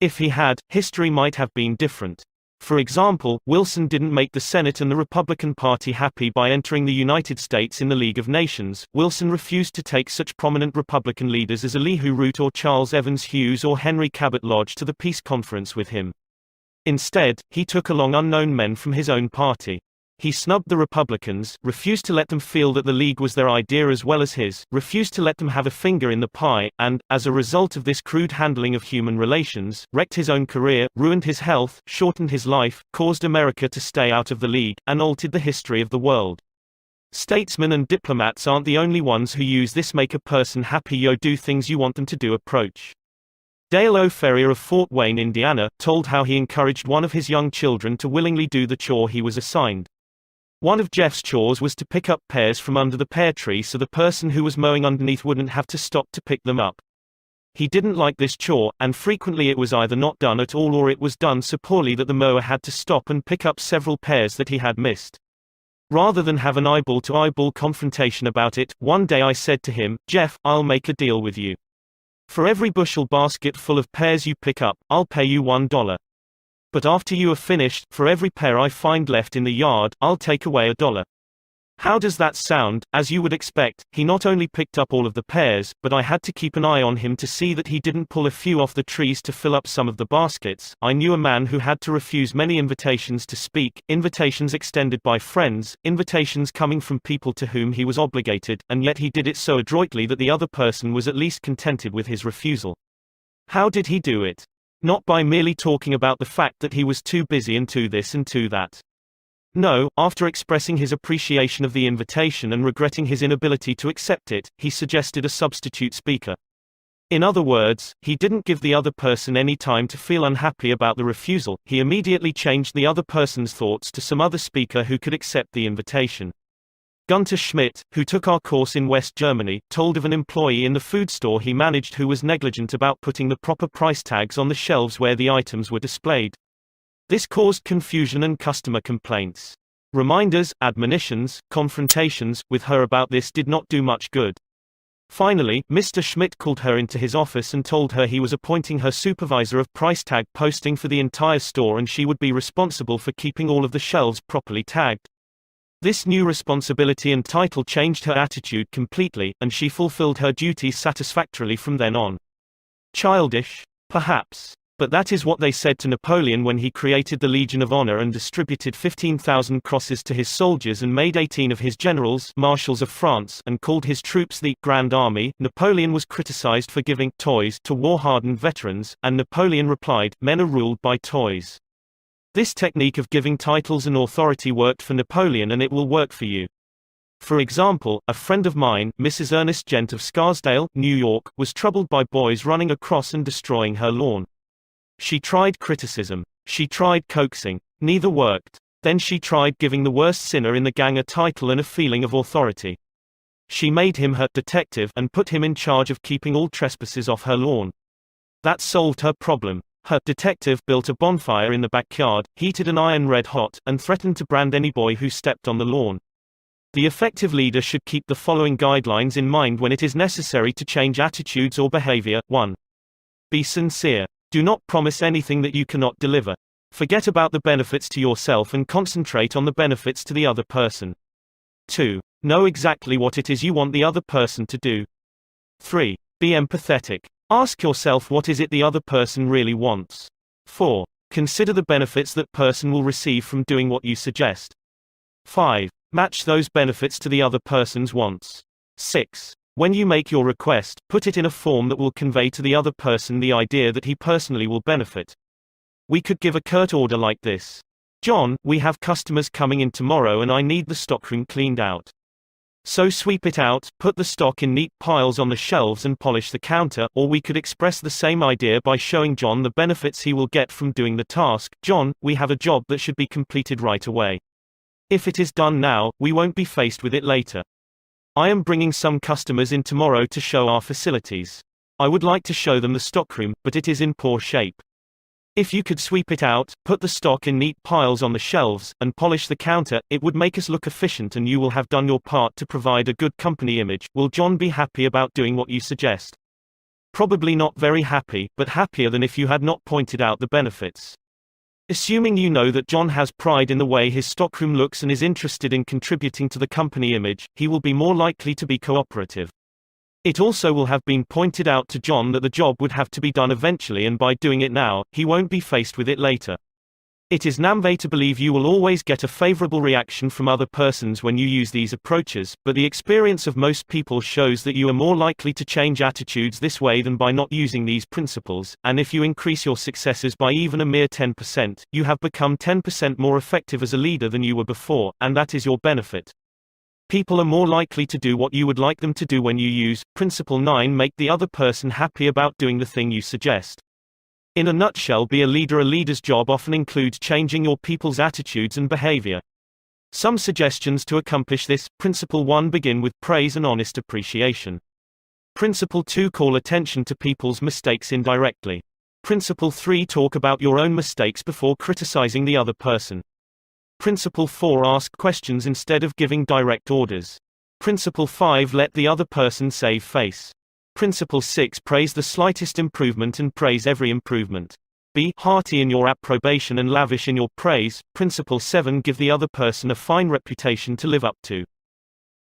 A: If he had, history might have been different. For example, Wilson didn't make the Senate and the Republican Party happy by entering the United States in the League of Nations. Wilson refused to take such prominent Republican leaders as Elihu Root or Charles Evans Hughes or Henry Cabot Lodge to the peace conference with him. Instead, he took along unknown men from his own party. He snubbed the Republicans, refused to let them feel that the League was their idea as well as his, refused to let them have a finger in the pie, and, as a result of this crude handling of human relations, wrecked his own career, ruined his health, shortened his life, caused America to stay out of the League, and altered the history of the world. Statesmen and diplomats aren't the only ones who use this make a person happy do things you want them to do approach. Dale O. Ferrier of Fort Wayne, Indiana, told how he encouraged one of his young children to willingly do the chore he was assigned. One of Jeff's chores was to pick up pears from under the pear tree so the person who was mowing underneath wouldn't have to stop to pick them up. He didn't like this chore, and frequently it was either not done at all or it was done so poorly that the mower had to stop and pick up several pears that he had missed. Rather than have an eyeball-to-eyeball confrontation about it, one day I said to him, "Jeff, I'll make a deal with you. For every bushel basket full of pears you pick up, I'll pay you $1. But after you are finished, for every pear I find left in the yard, I'll take away $1. How does that sound? As you would expect, he not only picked up all of the pears, but I had to keep an eye on him to see that he didn't pull a few off the trees to fill up some of the baskets. I knew a man who had to refuse many invitations to speak, invitations extended by friends, invitations coming from people to whom he was obligated, and yet he did it so adroitly that the other person was at least contented with his refusal. How did he do it? Not by merely talking about the fact that he was too busy and too this and too that. No, after expressing his appreciation of the invitation and regretting his inability to accept it, he suggested a substitute speaker. In other words, he didn't give the other person any time to feel unhappy about the refusal, he immediately changed the other person's thoughts to some other speaker who could accept the invitation. Gunter Schmidt, who took our course in West Germany, told of an employee in the food store he managed who was negligent about putting the proper price tags on the shelves where the items were displayed. This caused confusion and customer complaints. Reminders, admonitions, confrontations with her about this did not do much good. Finally, Mr. Schmidt called her into his office and told her he was appointing her supervisor of price tag posting for the entire store and she would be responsible for keeping all of the shelves properly tagged. This new responsibility and title changed her attitude completely, and she fulfilled her duties satisfactorily from then on. Childish? Perhaps. But that is what they said to Napoleon when he created the Legion of Honor and distributed 15,000 crosses to his soldiers and made 18 of his generals marshals of France and called his troops the Grand Army. Napoleon was criticized for giving toys to war-hardened veterans, and Napoleon replied, "Men are ruled by toys." This technique of giving titles and authority worked for Napoleon and it will work for you. For example, a friend of mine, Mrs. Ernest Gent of Scarsdale, New York, was troubled by boys running across and destroying her lawn. She tried criticism. She tried coaxing. Neither worked. Then she tried giving the worst sinner in the gang a title and a feeling of authority. She made him her detective and put him in charge of keeping all trespassers off her lawn. That solved her problem. Her detective built a bonfire in the backyard, heated an iron red hot, and threatened to brand any boy who stepped on the lawn. The effective leader should keep the following guidelines in mind when it is necessary to change attitudes or behavior. 1. Be sincere. Do not promise anything that you cannot deliver. Forget about the benefits to yourself and concentrate on the benefits to the other person. 2. Know exactly what it is you want the other person to do. 3. Be empathetic. Ask yourself what is it the other person really wants. 4. Consider the benefits that person will receive from doing what you suggest. 5. Match those benefits to the other person's wants. 6. When you make your request, put it in a form that will convey to the other person the idea that he personally will benefit. We could give a curt order like this. John, we have customers coming in tomorrow and I need the stockroom cleaned out. So sweep it out, put the stock in neat piles on the shelves and polish the counter. Or we could express the same idea by showing John the benefits he will get from doing the task. John, we have a job that should be completed right away. If it is done now, we won't be faced with it later. I am bringing some customers in tomorrow to show our facilities. I would like to show them the stockroom, but it is in poor shape. If you could sweep it out, put the stock in neat piles on the shelves, and polish the counter, it would make us look efficient and you will have done your part to provide a good company image. Will John be happy about doing what you suggest? Probably not very happy, but happier than if you had not pointed out the benefits. Assuming you know that John has pride in the way his stockroom looks and is interested in contributing to the company image, he will be more likely to be cooperative. It also will have been pointed out to John that the job would have to be done eventually, and by doing it now, he won't be faced with it later. It is namby to believe you will always get a favorable reaction from other persons when you use these approaches, but the experience of most people shows that you are more likely to change attitudes this way than by not using these principles, and if you increase your successes by even a mere 10%, you have become 10% more effective as a leader than you were before, and that is your benefit. People are more likely to do what you would like them to do when you use Principle 9. Make the other person happy about doing the thing you suggest. In a nutshell, be a leader. A leader's job often includes changing your people's attitudes and behavior. Some suggestions to accomplish this. Principle 1. Begin with praise and honest appreciation. Principle 2. Call attention to people's mistakes indirectly. Principle 3. Talk about your own mistakes before criticizing the other person. Principle 4. Ask questions instead of giving direct orders. Principle 5. Let the other person save face. Principle 6. Praise the slightest improvement and praise every improvement. Be hearty in your approbation and lavish in your praise. Principle 7. Give the other person a fine reputation to live up to.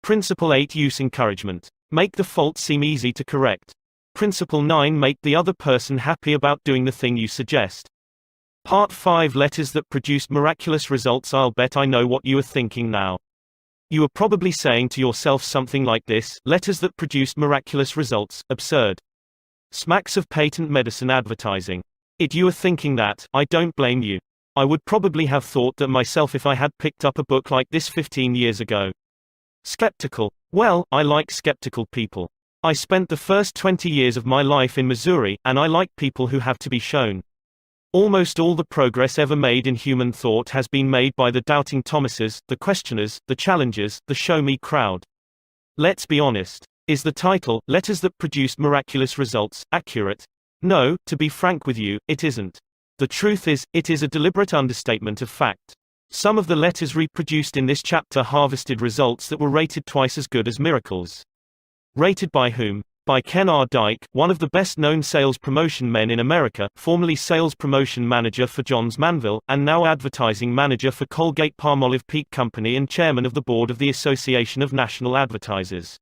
A: Principle 8. Use encouragement. Make the fault seem easy to correct. Principle 9. Make the other person happy about doing the thing you suggest. Part 5. Letters that produced miraculous results. I'll bet I know what you are thinking now. You are probably saying to yourself something like this: letters that produced miraculous results, absurd. Smacks of patent medicine advertising. You are thinking that. I don't blame you. I would probably have thought that myself if I had picked up a book like this 15 years ago. Skeptical. Well, I like skeptical people. I spent the first 20 years of my life in Missouri, and I like people who have to be shown. Almost all the progress ever made in human thought has been made by the doubting Thomases, the questioners, the challengers, the show-me crowd. Let's be honest. Is the title, Letters That Produced Miraculous Results, accurate? No, to be frank with you, it isn't. The truth is, it is a deliberate understatement of fact. Some of the letters reproduced in this chapter harvested results that were rated twice as good as miracles. Rated by whom? By Ken R. Dyke, one of the best-known sales promotion men in America, formerly sales promotion manager for Johns Manville, and now advertising manager for Colgate-Palmolive Peak Company and chairman of the board of the Association of National Advertisers.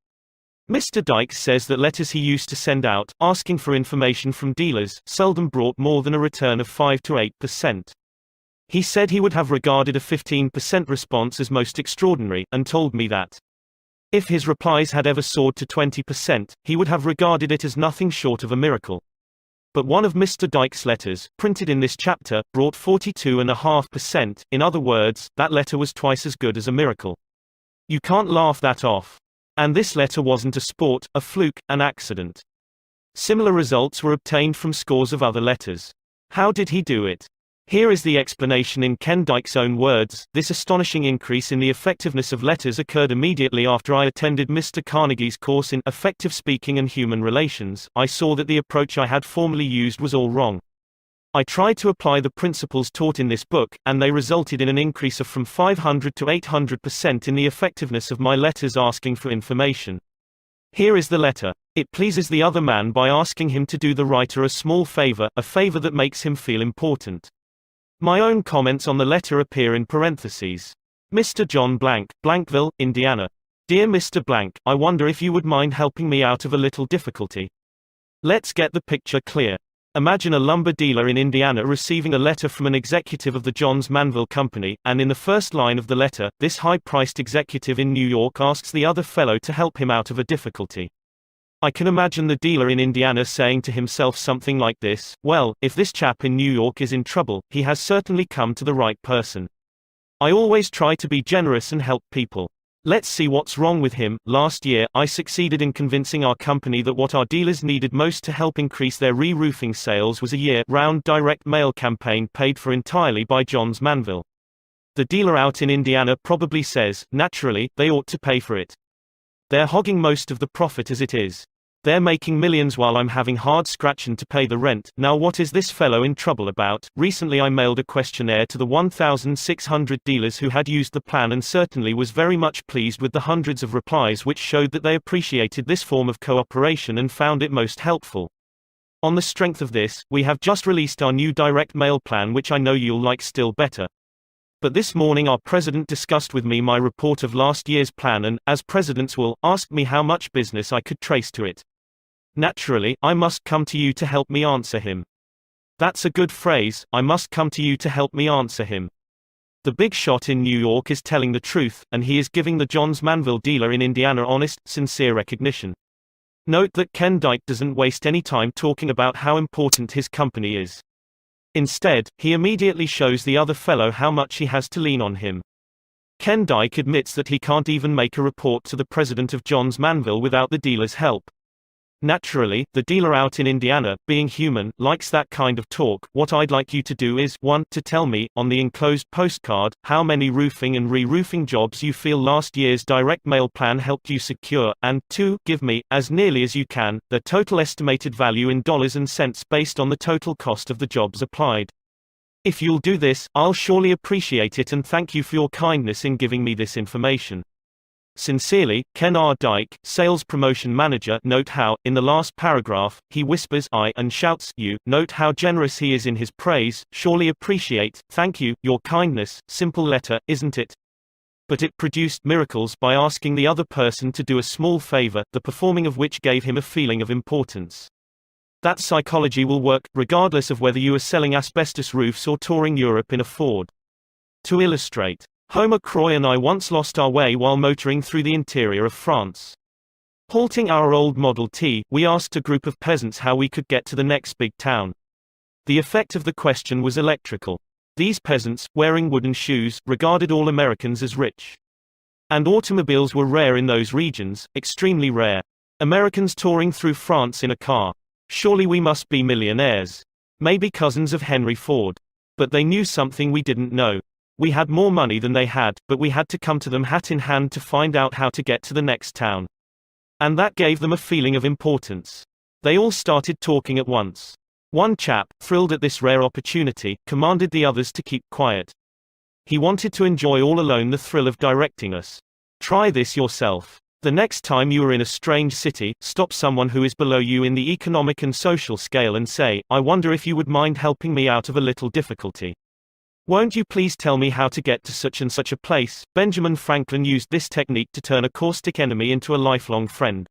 A: Mr. Dyke says that letters he used to send out, asking for information from dealers, seldom brought more than a return of 5 to 8%. He said he would have regarded a 15% response as most extraordinary, and told me that if his replies had ever soared to 20%, he would have regarded it as nothing short of a miracle. But one of Mr. Dyke's letters, printed in this chapter, brought 42.5%. In other words, that letter was twice as good as a miracle. You can't laugh that off. And this letter wasn't a sport, a fluke, an accident. Similar results were obtained from scores of other letters. How did he do it? Here is the explanation in Ken Dyke's own words. This astonishing increase in the effectiveness of letters occurred immediately after I attended Mr. Carnegie's course in Effective Speaking and Human Relations. I saw that the approach I had formerly used was all wrong. I tried to apply the principles taught in this book, and they resulted in an increase of from 500 to 800% in the effectiveness of my letters asking for information. Here is the letter. It pleases the other man by asking him to do the writer a small favor, a favor that makes him feel important. My own comments on the letter appear in parentheses. Mr. John Blank, Blankville, Indiana. Dear Mr. Blank, I wonder if you would mind helping me out of a little difficulty. Let's get the picture clear. Imagine a lumber dealer in Indiana receiving a letter from an executive of the Johns Manville Company, and in the first line of the letter, this high-priced executive in New York asks the other fellow to help him out of a difficulty. I can imagine the dealer in Indiana saying to himself something like this: well, if this chap in New York is in trouble, he has certainly come to the right person. I always try to be generous and help people. Let's see what's wrong with him. Last year, I succeeded in convincing our company that what our dealers needed most to help increase their re-roofing sales was a year-round direct mail campaign paid for entirely by Johns Manville. The dealer out in Indiana probably says, naturally, they ought to pay for it. They're hogging most of the profit as it is. They're making millions while I'm having hard scratching to pay the rent. Now what is this fellow in trouble about? Recently I mailed a questionnaire to the 1,600 dealers who had used the plan and certainly was very much pleased with the hundreds of replies which showed that they appreciated this form of cooperation and found it most helpful. On the strength of this, we have just released our new direct mail plan, which I know you'll like still better. But this morning our president discussed with me my report of last year's plan and, as presidents will, asked me how much business I could trace to it. Naturally, I must come to you to help me answer him. That's a good phrase, I must come to you to help me answer him. The big shot in New York is telling the truth, and he is giving the Johns Manville dealer in Indiana honest, sincere recognition. Note that Ken Dyke doesn't waste any time talking about how important his company is. Instead, he immediately shows the other fellow how much he has to lean on him. Ken Dyke admits that he can't even make a report to the president of Johns Manville without the dealer's help. Naturally, the dealer out in Indiana, being human, likes that kind of talk. What I'd like you to do is, 1. To tell me, on the enclosed postcard, how many roofing and re-roofing jobs you feel last year's direct mail plan helped you secure, and 2. Give me, as nearly as you can, the total estimated value in dollars and cents based on the total cost of the jobs applied. If you'll do this, I'll surely appreciate it and thank you for your kindness in giving me this information. Sincerely, Ken R. Dyke, Sales Promotion Manager. Note how, in the last paragraph, he whispers I and shouts you. Note how generous he is in his praise. Surely appreciate, thank you, your kindness. Simple letter, isn't it? But it produced miracles by asking the other person to do a small favor, the performing of which gave him a feeling of importance. That psychology will work, regardless of whether you are selling asbestos roofs or touring Europe in a Ford. To illustrate, Homer Croy and I once lost our way while motoring through the interior of France. Halting our old Model T, we asked a group of peasants how we could get to the next big town. The effect of the question was electrical. These peasants, wearing wooden shoes, regarded all Americans as rich. And automobiles were rare in those regions, extremely rare. Americans touring through France in a car. Surely we must be millionaires. Maybe cousins of Henry Ford. But they knew something we didn't know. We had more money than they had, but we had to come to them hat in hand to find out how to get to the next town. And that gave them a feeling of importance. They all started talking at once. One chap, thrilled at this rare opportunity, commanded the others to keep quiet. He wanted to enjoy all alone the thrill of directing us. Try this yourself. The next time you are in a strange city, stop someone who is below you in the economic and social scale and say, I wonder if you would mind helping me out of a little difficulty. Won't you please tell me how to get to such and such a place? Benjamin Franklin used this technique to turn a caustic enemy into a lifelong friend.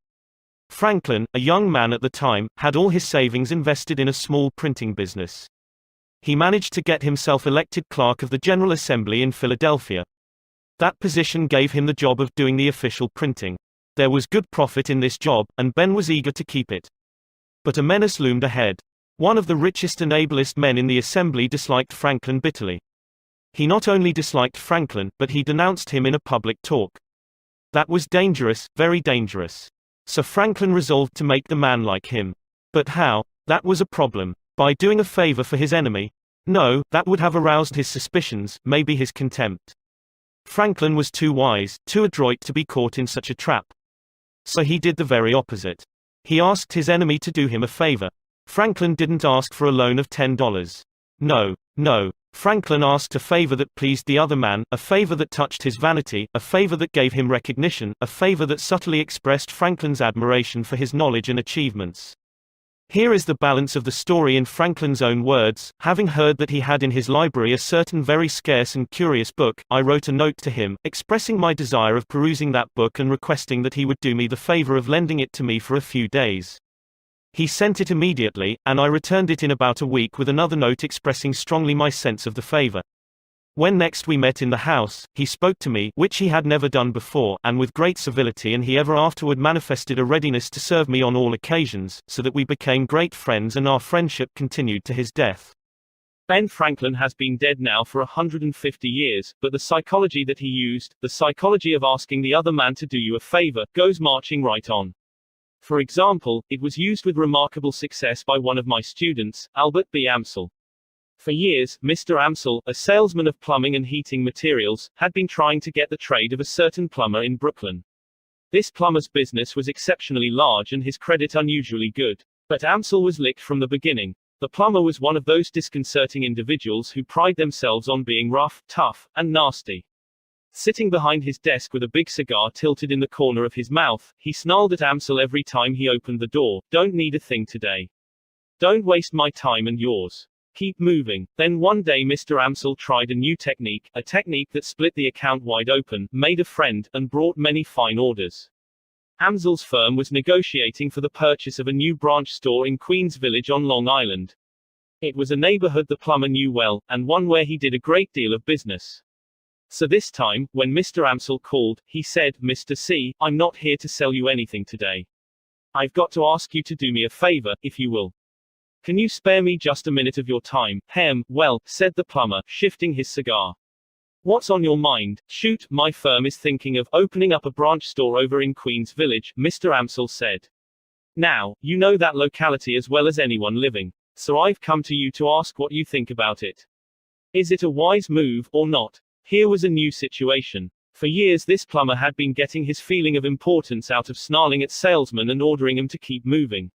A: Franklin, a young man at the time, had all his savings invested in a small printing business. He managed to get himself elected clerk of the General Assembly in Philadelphia. That position gave him the job of doing the official printing. There was good profit in this job, and Ben was eager to keep it. But a menace loomed ahead. One of the richest and ablest men in the assembly disliked Franklin bitterly. He not only disliked Franklin, but he denounced him in a public talk. That was dangerous, very dangerous. So Franklin resolved to make the man like him. But how? That was a problem. By doing a favor for his enemy? No, that would have aroused his suspicions, maybe his contempt. Franklin was too wise, too adroit to be caught in such a trap. So he did the very opposite. He asked his enemy to do him a favor. Franklin didn't ask for a loan of $10. No. Franklin asked a favor that pleased the other man, a favor that touched his vanity, a favor that gave him recognition, a favor that subtly expressed Franklin's admiration for his knowledge and achievements. Here is the balance of the story in Franklin's own words. Having heard that he had in his library a certain very scarce and curious book, I wrote a note to him, expressing my desire of perusing that book and requesting that he would do me the favor of lending it to me for a few days. He sent it immediately, and I returned it in about a week with another note expressing strongly my sense of the favor. When next we met in the house, he spoke to me, which he had never done before, and with great civility, and he ever afterward manifested a readiness to serve me on all occasions, so that we became great friends and our friendship continued to his death.
B: Ben Franklin has been dead now for 150 years, but the psychology that he used, the psychology of asking the other man to do you a favor, goes marching right on. For example, it was used with remarkable success by one of my students, Albert B. Amsel. For years, Mr. Amsel, a salesman of plumbing and heating materials, had been trying to get the trade of a certain plumber in Brooklyn. This plumber's business was exceptionally large and his credit unusually good. But Amsel was licked from the beginning. The plumber was one of those disconcerting individuals who pride themselves on being rough, tough, and nasty. Sitting behind his desk with a big cigar tilted in the corner of his mouth, he snarled at Amsel every time he opened the door, "Don't need a thing today. Don't waste my time and yours. Keep moving." Then one day Mr. Amsel tried a new technique, a technique that split the account wide open, made a friend, and brought many fine orders. Amsel's firm was negotiating for the purchase of a new branch store in Queens Village on Long Island. It was a neighborhood the plumber knew well, and one where he did a great deal of business. So this time, when Mr. Amsel called, he said, "Mr. C, I'm not here to sell you anything today. I've got to ask you to do me a favor, if you will. Can you spare me just a minute of your time?" Well, said the plumber, shifting his cigar. "What's on your mind?" "Shoot, my firm is thinking of opening up a branch store over in Queens Village," Mr. Amsel said. "Now, you know that locality as well as anyone living. So I've come to you to ask what you think about it. Is it a wise move, or not?" Here was a new situation. For years this plumber had been getting his feeling of importance out of snarling at salesmen and ordering him to keep moving.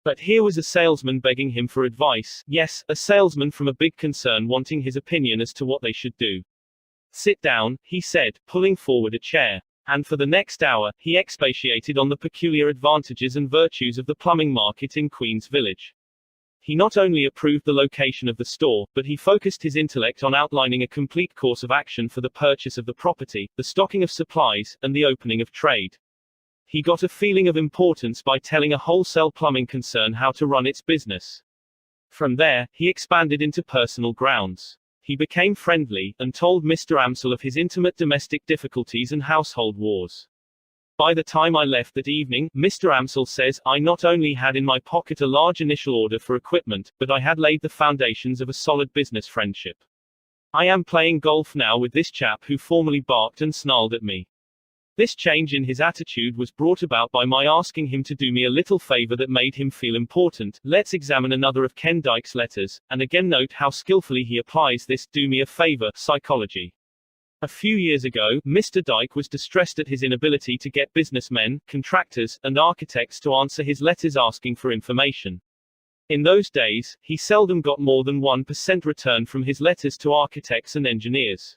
B: But here was a salesman begging him for advice, yes, a salesman from a big concern wanting his opinion as to what they should do. "Sit down," he said, pulling forward a chair. And for the next hour, he expatiated on the peculiar advantages and virtues of the plumbing market in Queens Village. He not only approved the location of the store, but he focused his intellect on outlining a complete course of action for the purchase of the property, the stocking of supplies, and the opening of trade. He got a feeling of importance by telling a wholesale plumbing concern how to run its business. From there, he expanded into personal grounds. He became friendly, and told Mr. Amsel of his intimate domestic difficulties and household wars. By the time I left that evening, Mr. Amsel says, I not only had in my pocket a large initial order for equipment, but I had laid the foundations of a solid business friendship. I am playing golf now with this chap who formerly barked and snarled at me. This change in his attitude was brought about by my asking him to do me a little favor that made him feel important. Let's examine another of Ken Dyke's letters, and again note how skillfully he applies this do me a favor psychology. A few years ago, Mr. Dyke was distressed at his inability to get businessmen, contractors, and architects to answer his letters asking for information. In those days, he seldom got more than 1% return from his letters to architects and engineers.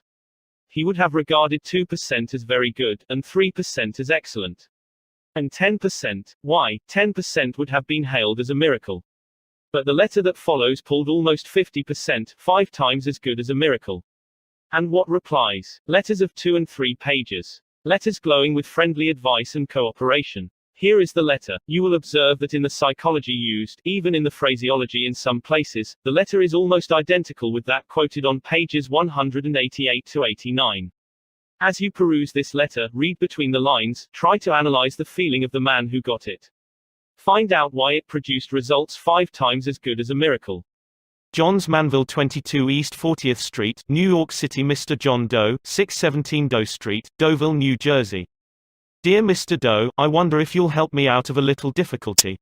B: He would have regarded 2% as very good, and 3% as excellent. And 10%, why, 10% would have been hailed as a miracle. But the letter that follows pulled almost 50%, 5 times as good as a miracle. And what replies? Letters of 2 and 3 pages. Letters glowing with friendly advice and cooperation. Here is the letter. You will observe that in the psychology used, even in the phraseology in some places, the letter is almost identical with that quoted on pages 188 to 89. As you peruse this letter, read between the lines, try to analyze the feeling of the man who got it. Find out why it produced results 5 times as good as a miracle.
A: Johns Manville 22 East 40th Street, New York City. Mr. John Doe, 617 Doe Street, Deauville, New Jersey. Dear Mr. Doe, I wonder if you'll help me out of a little difficulty.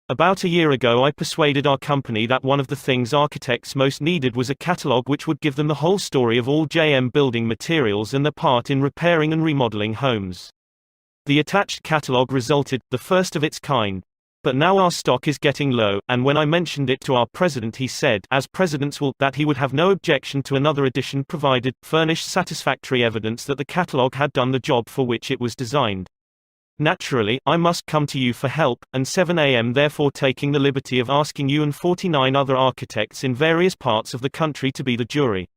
A: About a year ago I persuaded our company that one of the things architects most needed was a catalog which would give them the whole story of all JM building materials and their part in repairing and remodeling homes. The attached catalog resulted, the first of its kind. But now our stock is getting low, and when I mentioned it to our president he said, as presidents will, that he would have no objection to another edition provided, furnished satisfactory evidence that the catalog had done the job for which it was designed. Naturally, I must come to you for help, and 7 a.m. therefore taking the liberty of asking you and 49 other architects in various parts of the country to be the jury.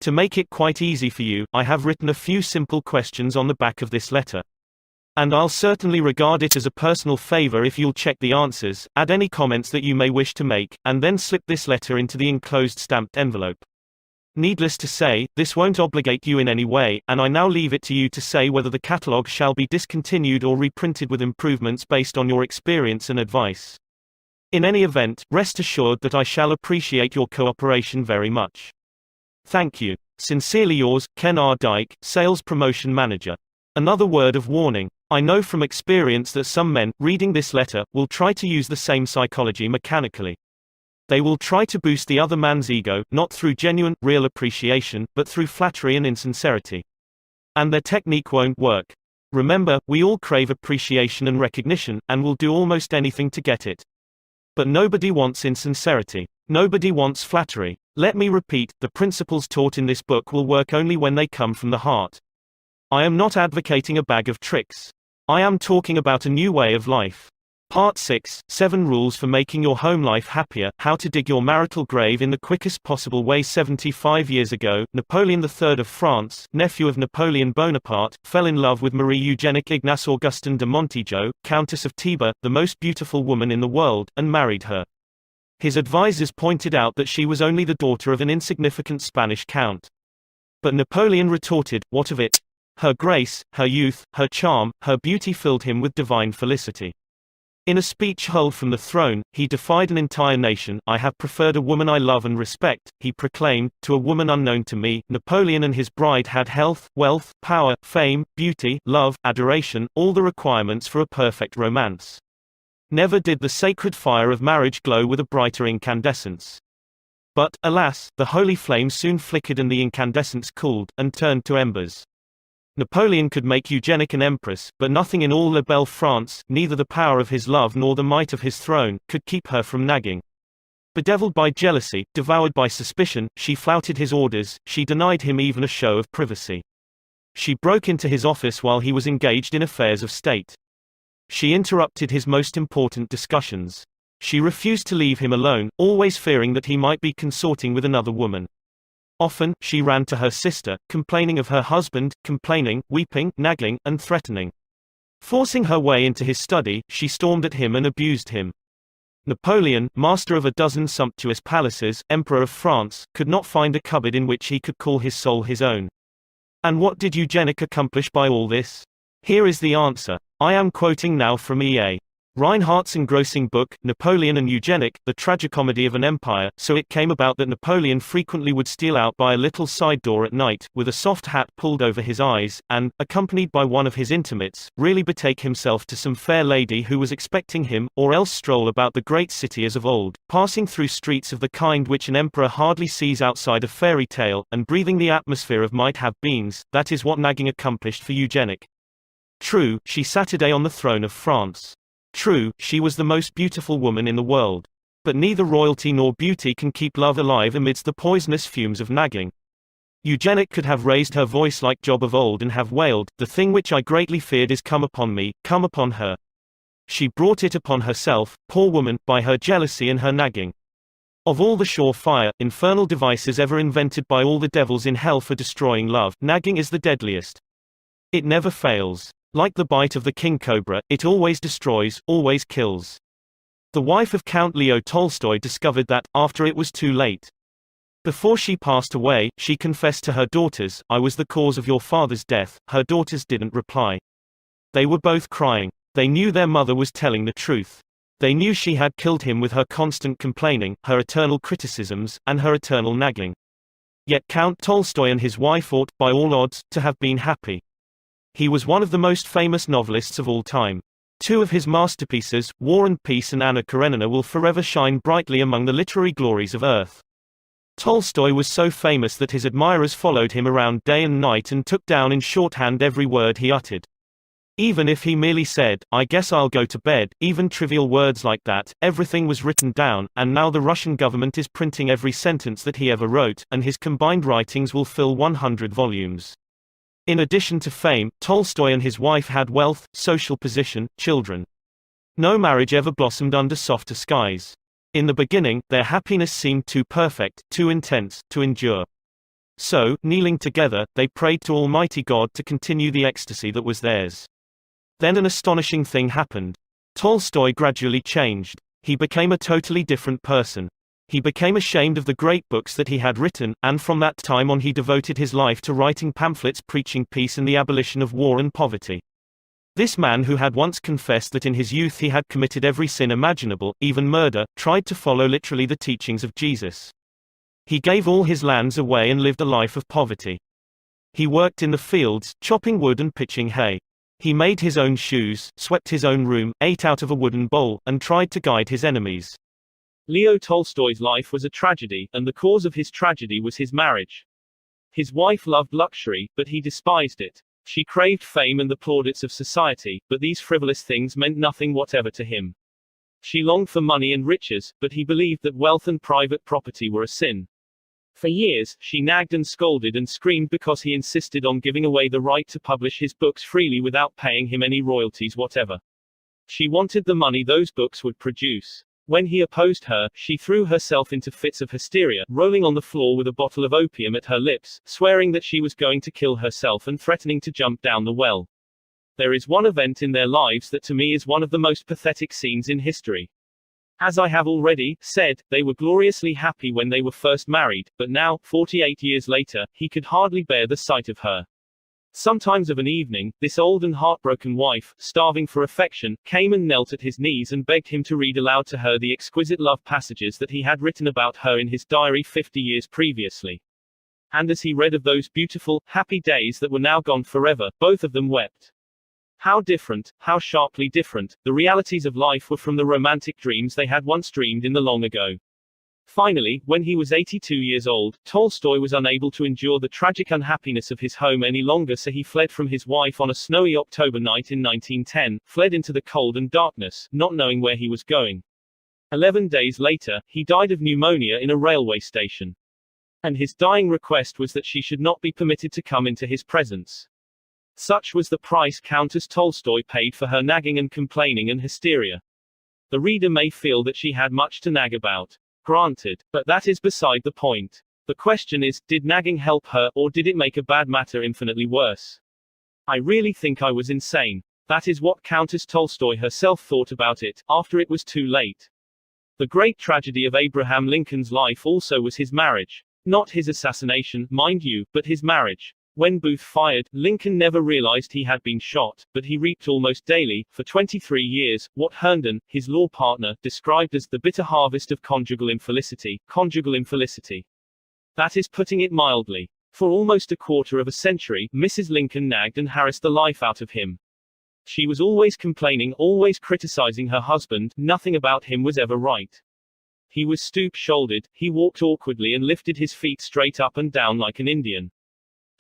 A: To make it quite easy for you, I have written a few simple questions on the back of this letter. And I'll certainly regard it as a personal favor if you'll check the answers, add any comments that you may wish to make, and then slip this letter into the enclosed stamped envelope. Needless to say, this won't obligate you in any way, and I now leave it to you to say whether the catalogue shall be discontinued or reprinted with improvements based on your experience and advice. In any event, rest assured that I shall appreciate your cooperation very much. Thank you. Sincerely yours, Ken R. Dyke, Sales Promotion Manager. Another word of warning. I know from experience that some men, reading this letter, will try to use the same psychology mechanically. They will try to boost the other man's ego, not through genuine, real appreciation, but through flattery and insincerity. And their technique won't work. Remember, we all crave appreciation and recognition, and will do almost anything to get it. But nobody wants insincerity. Nobody wants flattery. Let me repeat, the principles taught in this book will work only when they come from the heart. I am not advocating a bag of tricks. I am talking about a new way of life. Part 6, 7 Rules for Making Your Home Life Happier, How to Dig Your Marital Grave in the Quickest Possible Way. 75 years ago, Napoleon III of France, nephew of Napoleon Bonaparte, fell in love with Marie Eugénique Ignace Augustin de Montijo, Countess of Teba, the most beautiful woman in the world, and married her. His advisors pointed out that she was only the daughter of an insignificant Spanish count. But Napoleon retorted, "What of it? Her grace, her youth, her charm, her beauty filled him with divine felicity." In a speech hurled from the throne, he defied an entire nation. "I have preferred a woman I love and respect," he proclaimed, "to a woman unknown to me." Napoleon and his bride had health, wealth, power, fame, beauty, love, adoration, all the requirements for a perfect romance. Never did the sacred fire of marriage glow with a brighter incandescence. But, alas, the holy flame soon flickered and the incandescence cooled, and turned to embers. Napoleon could make Eugénique an empress, but nothing in all La Belle France, neither the power of his love nor the might of his throne, could keep her from nagging. Bedeviled by jealousy, devoured by suspicion, she flouted his orders, she denied him even a show of privacy. She broke into his office while he was engaged in affairs of state. She interrupted his most important discussions. She refused to leave him alone, always fearing that he might be consorting with another woman. Often, she ran to her sister, complaining of her husband, complaining, weeping, nagging, and threatening. Forcing her way into his study, she stormed at him and abused him. Napoleon, master of a dozen sumptuous palaces, Emperor of France, could not find a cupboard in which he could call his soul his own. And what did Eugénique accomplish by all this? Here is the answer. I am quoting now from E.A. Reinhardt's engrossing book, Napoleon and Eugénique, The Tragicomedy of an Empire. So it came about that Napoleon frequently would steal out by a little side door at night, with a soft hat pulled over his eyes, and, accompanied by one of his intimates, really betake himself to some fair lady who was expecting him, or else stroll about the great city as of old, passing through streets of the kind which an emperor hardly sees outside a fairy tale, and breathing the atmosphere of might-have-beens. That is what nagging accomplished for Eugénique. True, she sat today on the throne of France. True, she was the most beautiful woman in the world. But neither royalty nor beauty can keep love alive amidst the poisonous fumes of nagging. Eugénique could have raised her voice like Job of old and have wailed, "The thing which I greatly feared is come upon me, come upon her." She brought it upon herself, poor woman, by her jealousy and her nagging. Of all the sure-fire, infernal devices ever invented by all the devils in hell for destroying love, nagging is the deadliest. It never fails. Like the bite of the king cobra, it always destroys, always kills. The wife of Count Leo Tolstoy discovered that, after it was too late. Before she passed away, she confessed to her daughters, "I was the cause of your father's death." Her daughters didn't reply. They were both crying. They knew their mother was telling the truth. They knew she had killed him with her constant complaining, her eternal criticisms, and her eternal nagging. Yet Count Tolstoy and his wife ought, by all odds, to have been happy. He was one of the most famous novelists of all time. Two of his masterpieces, War and Peace and Anna Karenina, will forever shine brightly among the literary glories of Earth. Tolstoy was so famous that his admirers followed him around day and night and took down in shorthand every word he uttered. Even if he merely said, "I guess I'll go to bed," even trivial words like that, everything was written down, and now the Russian government is printing every sentence that he ever wrote, and his combined writings will fill 100 volumes. In addition to fame, Tolstoy and his wife had wealth, social position, children. No marriage ever blossomed under softer skies. In the beginning, their happiness seemed too perfect, too intense, to endure. So, kneeling together, they prayed to Almighty God to continue the ecstasy that was theirs. Then an astonishing thing happened. Tolstoy gradually changed. He became a totally different person. He became ashamed of the great books that he had written, and from that time on he devoted his life to writing pamphlets preaching peace and the abolition of war and poverty. This man, who had once confessed that in his youth he had committed every sin imaginable, even murder, tried to follow literally the teachings of Jesus. He gave all his lands away and lived a life of poverty. He worked in the fields, chopping wood and pitching hay. He made his own shoes, swept his own room, ate out of a wooden bowl, and tried to guide his enemies.
B: Leo Tolstoy's life was a tragedy, and the cause of his tragedy was his marriage. His wife loved luxury, but he despised it. She craved fame and the plaudits of society, but these frivolous things meant nothing whatever to him. She longed for money and riches, but he believed that wealth and private property were a sin. For years, she nagged and scolded and screamed because he insisted on giving away the right to publish his books freely without paying him any royalties whatever. She wanted the money those books would produce. When he opposed her, she threw herself into fits of hysteria, rolling on the floor with a bottle of opium at her lips, swearing that she was going to kill herself and threatening to jump down the well. There is one event in their lives that to me is one of the most pathetic scenes in history. As I have already said, they were gloriously happy when they were first married, but now, 48 years later, he could hardly bear the sight of her. Sometimes of an evening, this old and heartbroken wife, starving for affection, came and knelt at his knees and begged him to read aloud to her the exquisite love passages that he had written about her in his diary 50 years previously. And as he read of those beautiful, happy days that were now gone forever, both of them wept. How different, how sharply different, the realities of life were from the romantic dreams they had once dreamed in the long ago. Finally, when he was 82 years old, Tolstoy was unable to endure the tragic unhappiness of his home any longer, so he fled from his wife on a snowy October night in 1910, fled into the cold and darkness, not knowing where he was going. 11 days later, he died of pneumonia in a railway station. And his dying request was that she should not be permitted to come into his presence. Such was the price Countess Tolstoy paid for her nagging and complaining and hysteria. The reader may feel that she had much to nag about. Granted. But that is beside the point. The question is, did nagging help her, or did it make a bad matter infinitely worse? I really think I was insane. That is what Countess Tolstoy herself thought about it, after it was too late. The great tragedy of Abraham Lincoln's life also was his marriage. Not his assassination, mind you, but his marriage. When Booth fired, Lincoln never realized he had been shot, but he reaped almost daily, for 23 years, what Herndon, his law partner, described as the bitter harvest of conjugal infelicity. Conjugal infelicity. That is putting it mildly. For almost a quarter of a century, Mrs. Lincoln nagged and harassed the life out of him. She was always complaining, always criticizing her husband, nothing about him was ever right. He was stoop-shouldered, he walked awkwardly and lifted his feet straight up and down like an Indian.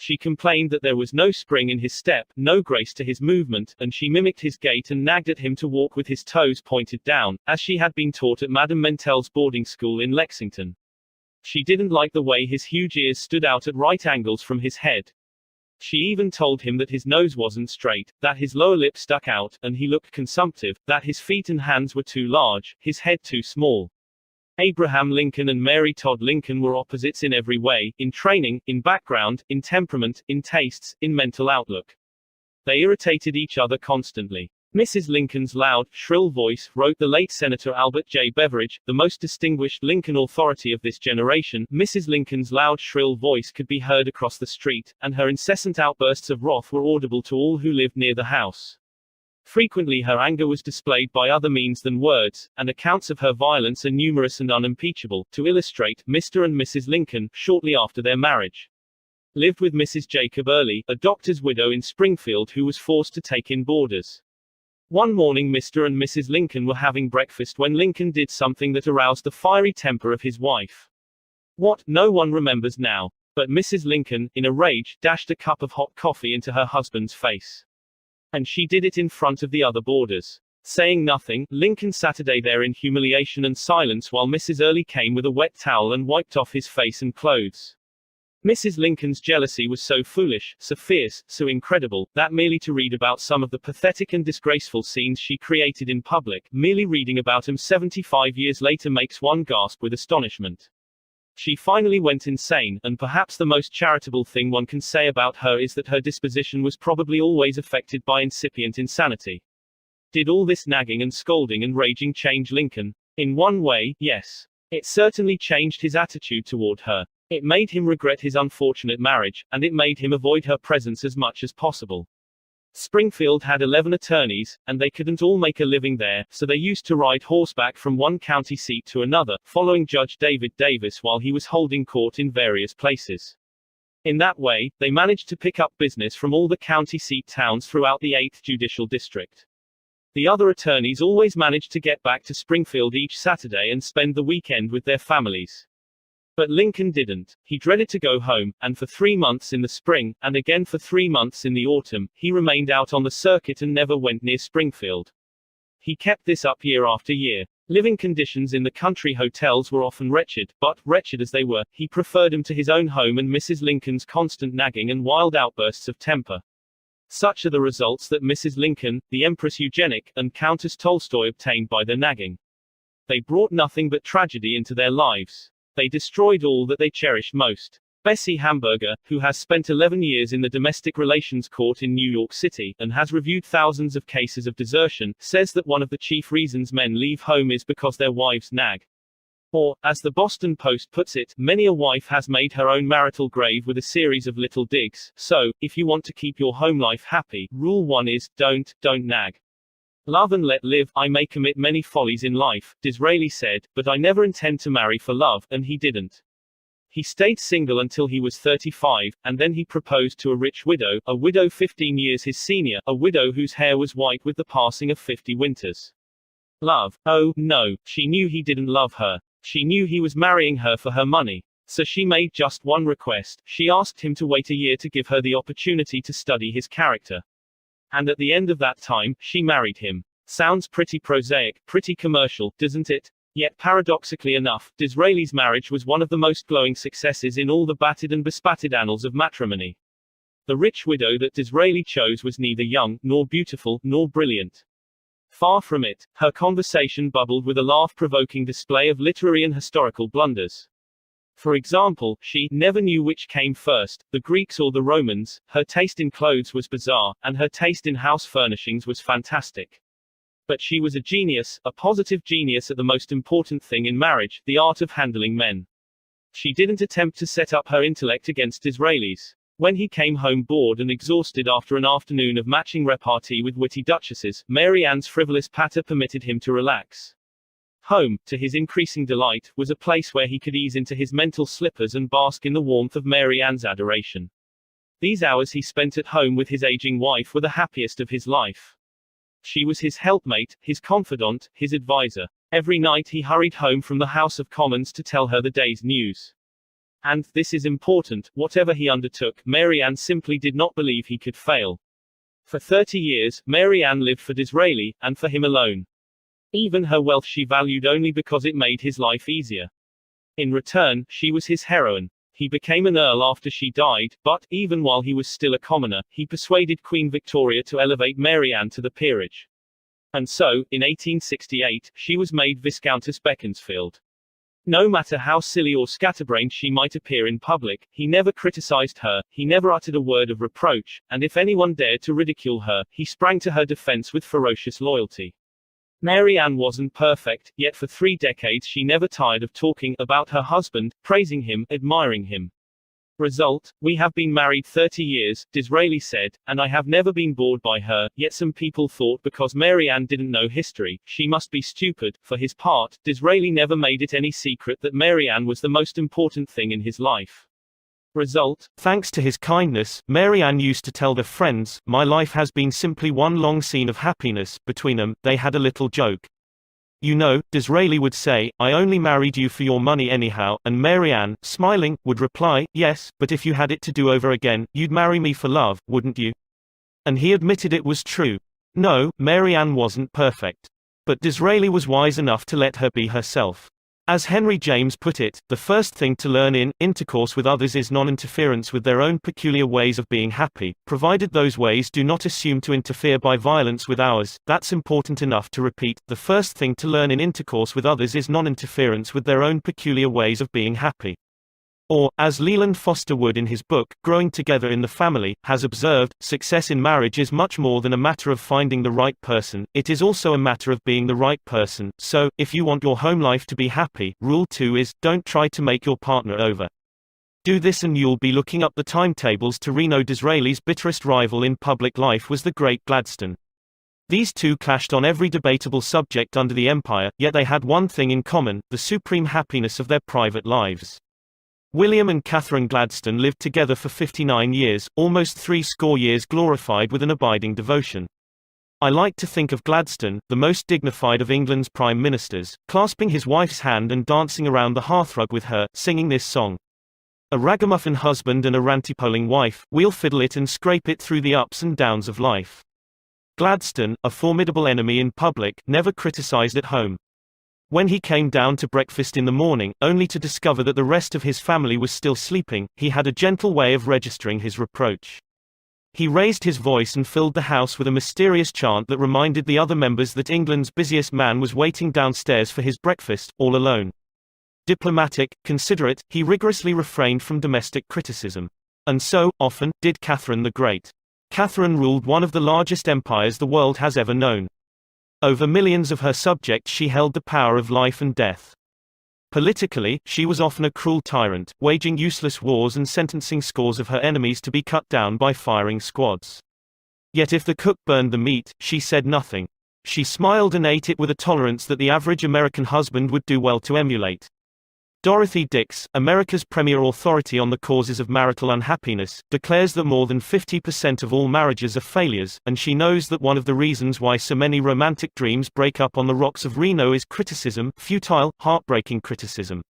B: She complained that there was no spring in his step, no grace to his movement, and she mimicked his gait and nagged at him to walk with his toes pointed down, as she had been taught at Madame Mentel's boarding school in Lexington. She didn't like the way his huge ears stood out at right angles from his head. She even told him that his nose wasn't straight, that his lower lip stuck out, and he looked consumptive, that his feet and hands were too large, his head too small. Abraham Lincoln and Mary Todd Lincoln were opposites in every way, in training, in background, in temperament, in tastes, in mental outlook. They irritated each other constantly. Mrs. Lincoln's loud, shrill voice, wrote the late Senator Albert J. Beveridge, the most distinguished Lincoln authority of this generation. Mrs. Lincoln's loud, shrill voice could be heard across the street, and her incessant outbursts of wrath were audible to all who lived near the house. Frequently her anger was displayed by other means than words, and accounts of her violence are numerous and unimpeachable. To illustrate, Mr. and Mrs. Lincoln, shortly after their marriage, lived with Mrs. Jacob Early, a doctor's widow in Springfield who was forced to take in boarders. One morning Mr. and Mrs. Lincoln were having breakfast when Lincoln did something that aroused the fiery temper of his wife. What, no one remembers now. But Mrs. Lincoln, in a rage, dashed a cup of hot coffee into her husband's face. And she did it in front of the other boarders. Saying nothing, Lincoln sat there in humiliation and silence while Mrs. Early came with a wet towel and wiped off his face and clothes. Mrs. Lincoln's jealousy was so foolish, so fierce, so incredible, that merely to read about some of the pathetic and disgraceful scenes she created in public, merely reading about them 75 years later makes one gasp with astonishment. She finally went insane, and perhaps the most charitable thing one can say about her is that her disposition was probably always affected by incipient insanity. Did all this nagging and scolding and raging change Lincoln? In one way, yes. It certainly changed his attitude toward her. It made him regret his unfortunate marriage, and it made him avoid her presence as much as possible. Springfield had 11 attorneys, and they couldn't all make a living there, so they used to ride horseback from one county seat to another, following Judge David Davis while he was holding court in various places. In that way, they managed to pick up business from all the county seat towns throughout the 8th Judicial District. The other attorneys always managed to get back to Springfield each Saturday and spend the weekend with their families. But Lincoln didn't. He dreaded to go home, and for 3 months in the spring, and again for 3 months in the autumn, he remained out on the circuit and never went near Springfield. He kept this up year after year. Living conditions in the country hotels were often wretched, but, wretched as they were, he preferred them to his own home and Mrs. Lincoln's constant nagging and wild outbursts of temper. Such are the results that Mrs. Lincoln, the Empress Eugenic, and Countess Tolstoy obtained by their nagging. They brought nothing but tragedy into their lives. They destroyed all that they cherished most. Bessie Hamburger, who has spent 11 years in the Domestic Relations Court in New York City, and has reviewed thousands of cases of desertion, says that one of the chief reasons men leave home is because their wives nag. Or, as the Boston Post puts it, many a wife has made her own marital grave with a series of little digs. So, if you want to keep your home life happy, rule 1 is, don't nag. Love and let live. I may commit many follies in life, Disraeli said, but I never intend to marry for love, and he didn't. He stayed single until he was 35, and then he proposed to a rich widow, a widow 15 years his senior, a widow whose hair was white with the passing of 50 winters. Love? Oh, no, she knew he didn't love her. She knew he was marrying her for her money. So she made just one request. She asked him to wait a year to give her the opportunity to study his character. And at the end of that time, she married him. Sounds pretty prosaic, pretty commercial, doesn't it? Yet paradoxically enough, Disraeli's marriage was one of the most glowing successes in all the battered and bespattered annals of matrimony. The rich widow that Disraeli chose was neither young, nor beautiful, nor brilliant. Far from it, her conversation bubbled with a laugh-provoking display of literary and historical blunders. For example, she never knew which came first, the Greeks or the Romans. Her taste in clothes was bizarre, and her taste in house furnishings was fantastic. But she was a genius, a positive genius at the most important thing in marriage, the art of handling men. She didn't attempt to set up her intellect against Disraeli's. When he came home bored and exhausted after an afternoon of matching repartee with witty duchesses, Mary Ann's frivolous patter permitted him to relax. Home, to his increasing delight, was a place where he could ease into his mental slippers and bask in the warmth of Mary Ann's adoration. These hours he spent at home with his aging wife were the happiest of his life. She was his helpmate, his confidant, his advisor. Every night he hurried home from the House of Commons to tell her the day's news. And, this is important, whatever he undertook, Mary Ann simply did not believe he could fail. For 30 years, Mary Ann lived for Disraeli, and for him alone. Even her wealth she valued only because it made his life easier. In return, she was his heroine. He became an earl after she died, but, even while he was still a commoner, he persuaded Queen Victoria to elevate Mary Ann to the peerage. And so, in 1868, she was made Viscountess Beaconsfield. No matter how silly or scatterbrained she might appear in public, he never criticized her, he never uttered a word of reproach, and if anyone dared to ridicule her, he sprang to her defense with ferocious loyalty. Mary Ann wasn't perfect, yet for 3 decades she never tired of talking about her husband, praising him, admiring him. Result: we have been married 30 years, Disraeli said, and I have never been bored by her, yet some people thought because Mary Ann didn't know history, she must be stupid. For his part, Disraeli never made it any secret that Mary Ann was the most important thing in his life. Result:
A: thanks to his kindness, Mary Ann used to tell their friends, "My life has been simply one long scene of happiness." Between them, they had a little joke. "You know," Disraeli would say, "I only married you for your money anyhow," and Mary Ann, smiling, would reply, "Yes, but if you had it to do over again, you'd marry me for love, wouldn't you?" And he admitted it was true. No, Mary Ann wasn't perfect. But Disraeli was wise enough to let her be herself. As Henry James put it, the first thing to learn in intercourse with others is non-interference with their own peculiar ways of being happy, provided those ways do not assume to interfere by violence with ours. That's important enough to repeat. The first thing to learn in intercourse with others is non-interference with their own peculiar ways of being happy. Or, as Leland Foster Wood in his book, Growing Together in the Family, has observed, success in marriage is much more than a matter of finding the right person, it is also a matter of being the right person. So, if you want your home life to be happy, rule 2 is, don't try to make your partner over. Do this and you'll be looking up the timetables to Reno. Disraeli's bitterest rival in public life was the great Gladstone. These two clashed on every debatable subject under the empire, yet they had one thing in common, the supreme happiness of their private lives. William and Catherine Gladstone lived together for 59 years, almost 60 years glorified with an abiding devotion. I like to think of Gladstone, the most dignified of England's prime ministers, clasping his wife's hand and dancing around the hearthrug with her, singing this song. A ragamuffin husband and a rantipoling wife, we'll fiddle it and scrape it through the ups and downs of life. Gladstone, a formidable enemy in public, never criticized at home. When he came down to breakfast in the morning, only to discover that the rest of his family was still sleeping, he had a gentle way of registering his reproach. He raised his voice and filled the house with a mysterious chant that reminded the other members that England's busiest man was waiting downstairs for his breakfast, all alone. Diplomatic, considerate, he rigorously refrained from domestic criticism. And so, often, did Catherine the Great. Catherine ruled one of the largest empires the world has ever known. Over millions of her subjects she held the power of life and death. Politically, she was often a cruel tyrant, waging useless wars and sentencing scores of her enemies to be cut down by firing squads. Yet if the cook burned the meat, she said nothing. She smiled and ate it with a tolerance that the average American husband would do well to emulate. Dorothy Dix, America's premier authority on the causes of marital unhappiness, declares that more than 50% of all marriages are failures, and she knows that one of the reasons why so many romantic dreams break up on the rocks of Reno is criticism, futile, heartbreaking criticism.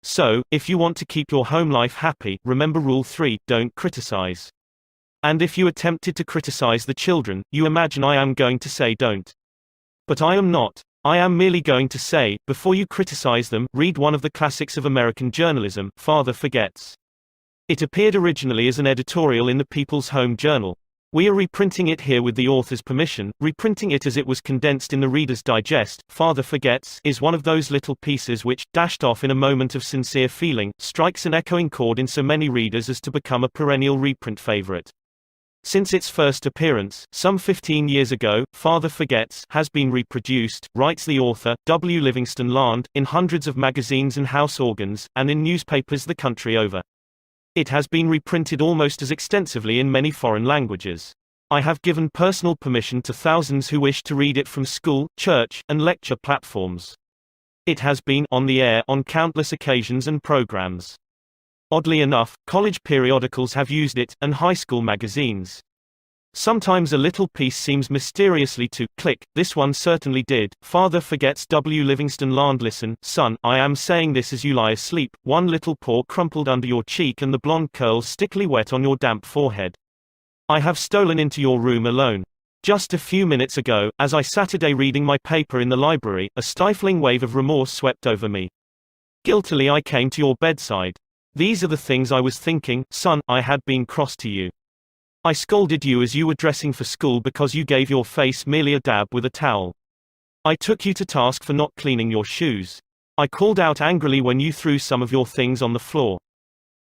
A: So, if you want to keep your home life happy, remember rule 3, don't criticize. And if you attempted to criticize the children, you imagine I am going to say don't. But I am not. I am merely going to say, before you criticize them, read one of the classics of American journalism, Father Forgets. It appeared originally as an editorial in the People's Home Journal. We are reprinting it here with the author's permission, reprinting it as it was condensed in the Reader's Digest. Father Forgets is one of those little pieces which, dashed off in a moment of sincere feeling, strikes an echoing chord in so many readers as to become a perennial reprint favorite. Since its first appearance, some 15 years ago, Father Forgets has been reproduced, writes the author, W. Livingston Land, in hundreds of magazines and house organs, and in newspapers the country over. It has been reprinted almost as extensively in many foreign languages. I have given personal permission to thousands who wish to read it from school, church, and lecture platforms. It has been on the air on countless occasions and programs. Oddly enough, college periodicals have used it, and high school magazines. Sometimes a little piece seems mysteriously to click. This one certainly did. Father Forgets. W. Livingston Land. Listen, son, I am saying this as you lie asleep, one little paw crumpled under your cheek and the blonde curls stickily wet on your damp forehead. I have stolen into your room alone. Just a few minutes ago, as I Saturday reading my paper in the library, a stifling wave of remorse swept over me. Guiltily I came to your bedside. These are the things I was thinking, son. I had been cross to you. I scolded you as you were dressing for school because you gave your face merely a dab with a towel. I took you to task for not cleaning your shoes. I called out angrily when you threw some of your things on the floor.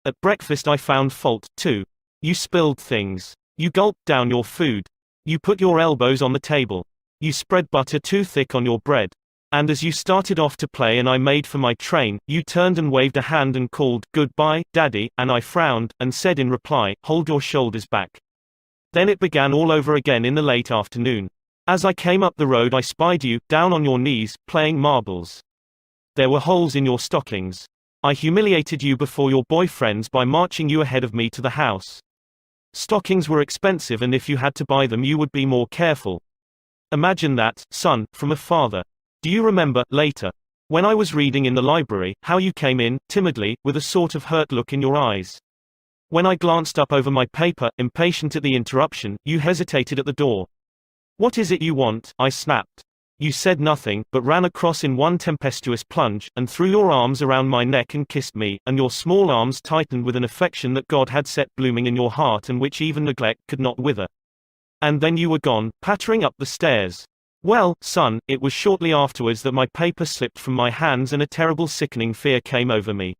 A: At breakfast I found fault, too. You spilled things. You gulped down your food. You put your elbows on the table. You spread butter too thick on your bread. And as you started off to play and I made for my train, you turned and waved a hand and called, "Goodbye, Daddy," and I frowned, and said in reply, "Hold your shoulders back." Then it began all over again in the late afternoon. As I came up the road I spied you, down on your knees, playing marbles. There were holes in your stockings. I humiliated you before your boyfriends by marching you ahead of me to the house. Stockings were expensive and if you had to buy them you would be more careful. Imagine that, son, from a father. Do you remember, later, when I was reading in the library, how you came in, timidly, with a sort of hurt look in your eyes? When I glanced up over my paper, impatient at the interruption, you hesitated at the door. "What is it you want?" I snapped. You said nothing, but ran across in one tempestuous plunge, and threw your arms around my neck and kissed me, and your small arms tightened with an affection that God had set blooming in your heart and which even neglect could not wither. And then you were gone, pattering up the stairs. Well, son, it was shortly afterwards that my paper slipped from my hands and a terrible sickening fear came over me.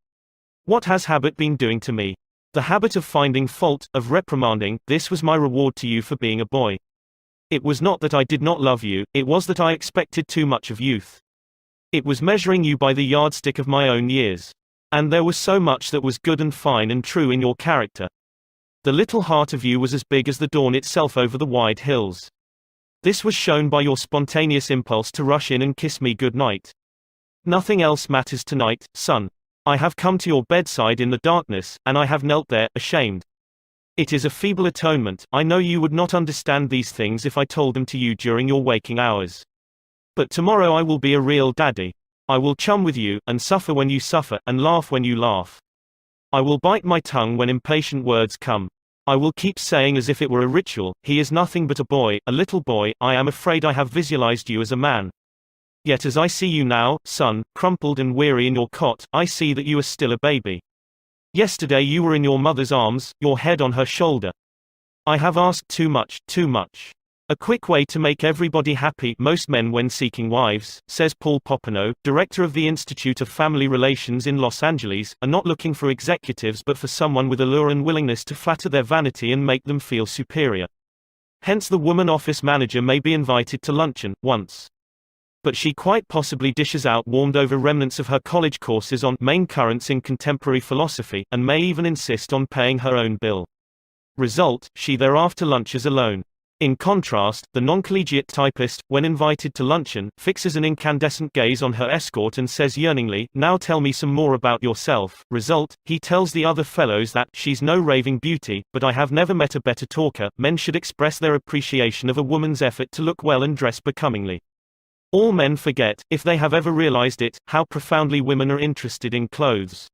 A: What has habit been doing to me? The habit of finding fault, of reprimanding, this was my reward to you for being a boy. It was not that I did not love you, it was that I expected too much of youth. It was measuring you by the yardstick of my own years. And there was so much that was good and fine and true in your character. The little heart of you was as big as the dawn itself over the wide hills. This was shown by your spontaneous impulse to rush in and kiss me good night. Nothing else matters tonight, son. I have come to your bedside in the darkness, and I have knelt there, ashamed. It is a feeble atonement. I know you would not understand these things if I told them to you during your waking hours. But tomorrow I will be a real daddy. I will chum with you, and suffer when you suffer, and laugh when you laugh. I will bite my tongue when impatient words come. I will keep saying as if it were a ritual, he is nothing but a boy, a little boy. I am afraid I have visualized you as a man. Yet as I see you now, son, crumpled and weary in your cot, I see that you are still a baby. Yesterday you were in your mother's arms, your head on her shoulder. I have asked too much, too much. A quick way to make everybody happy, most men when seeking wives, says Paul Popenoe, director of the Institute of Family Relations in Los Angeles, are not looking for executives but for someone with allure and willingness to flatter their vanity and make them feel superior. Hence the woman office manager may be invited to luncheon, once. But she quite possibly dishes out warmed over remnants of her college courses on main currents in contemporary philosophy, and may even insist on paying her own bill. Result, she thereafter lunches alone. In contrast, the non-collegiate typist, when invited to luncheon, fixes an incandescent gaze on her escort and says yearningly, now tell me some more about yourself. Result, he tells the other fellows that, she's no raving beauty, but I have never met a better talker. Men should express their appreciation of a woman's effort to look well and dress becomingly. All men forget, if they have ever realized it, how profoundly women are interested in clothes.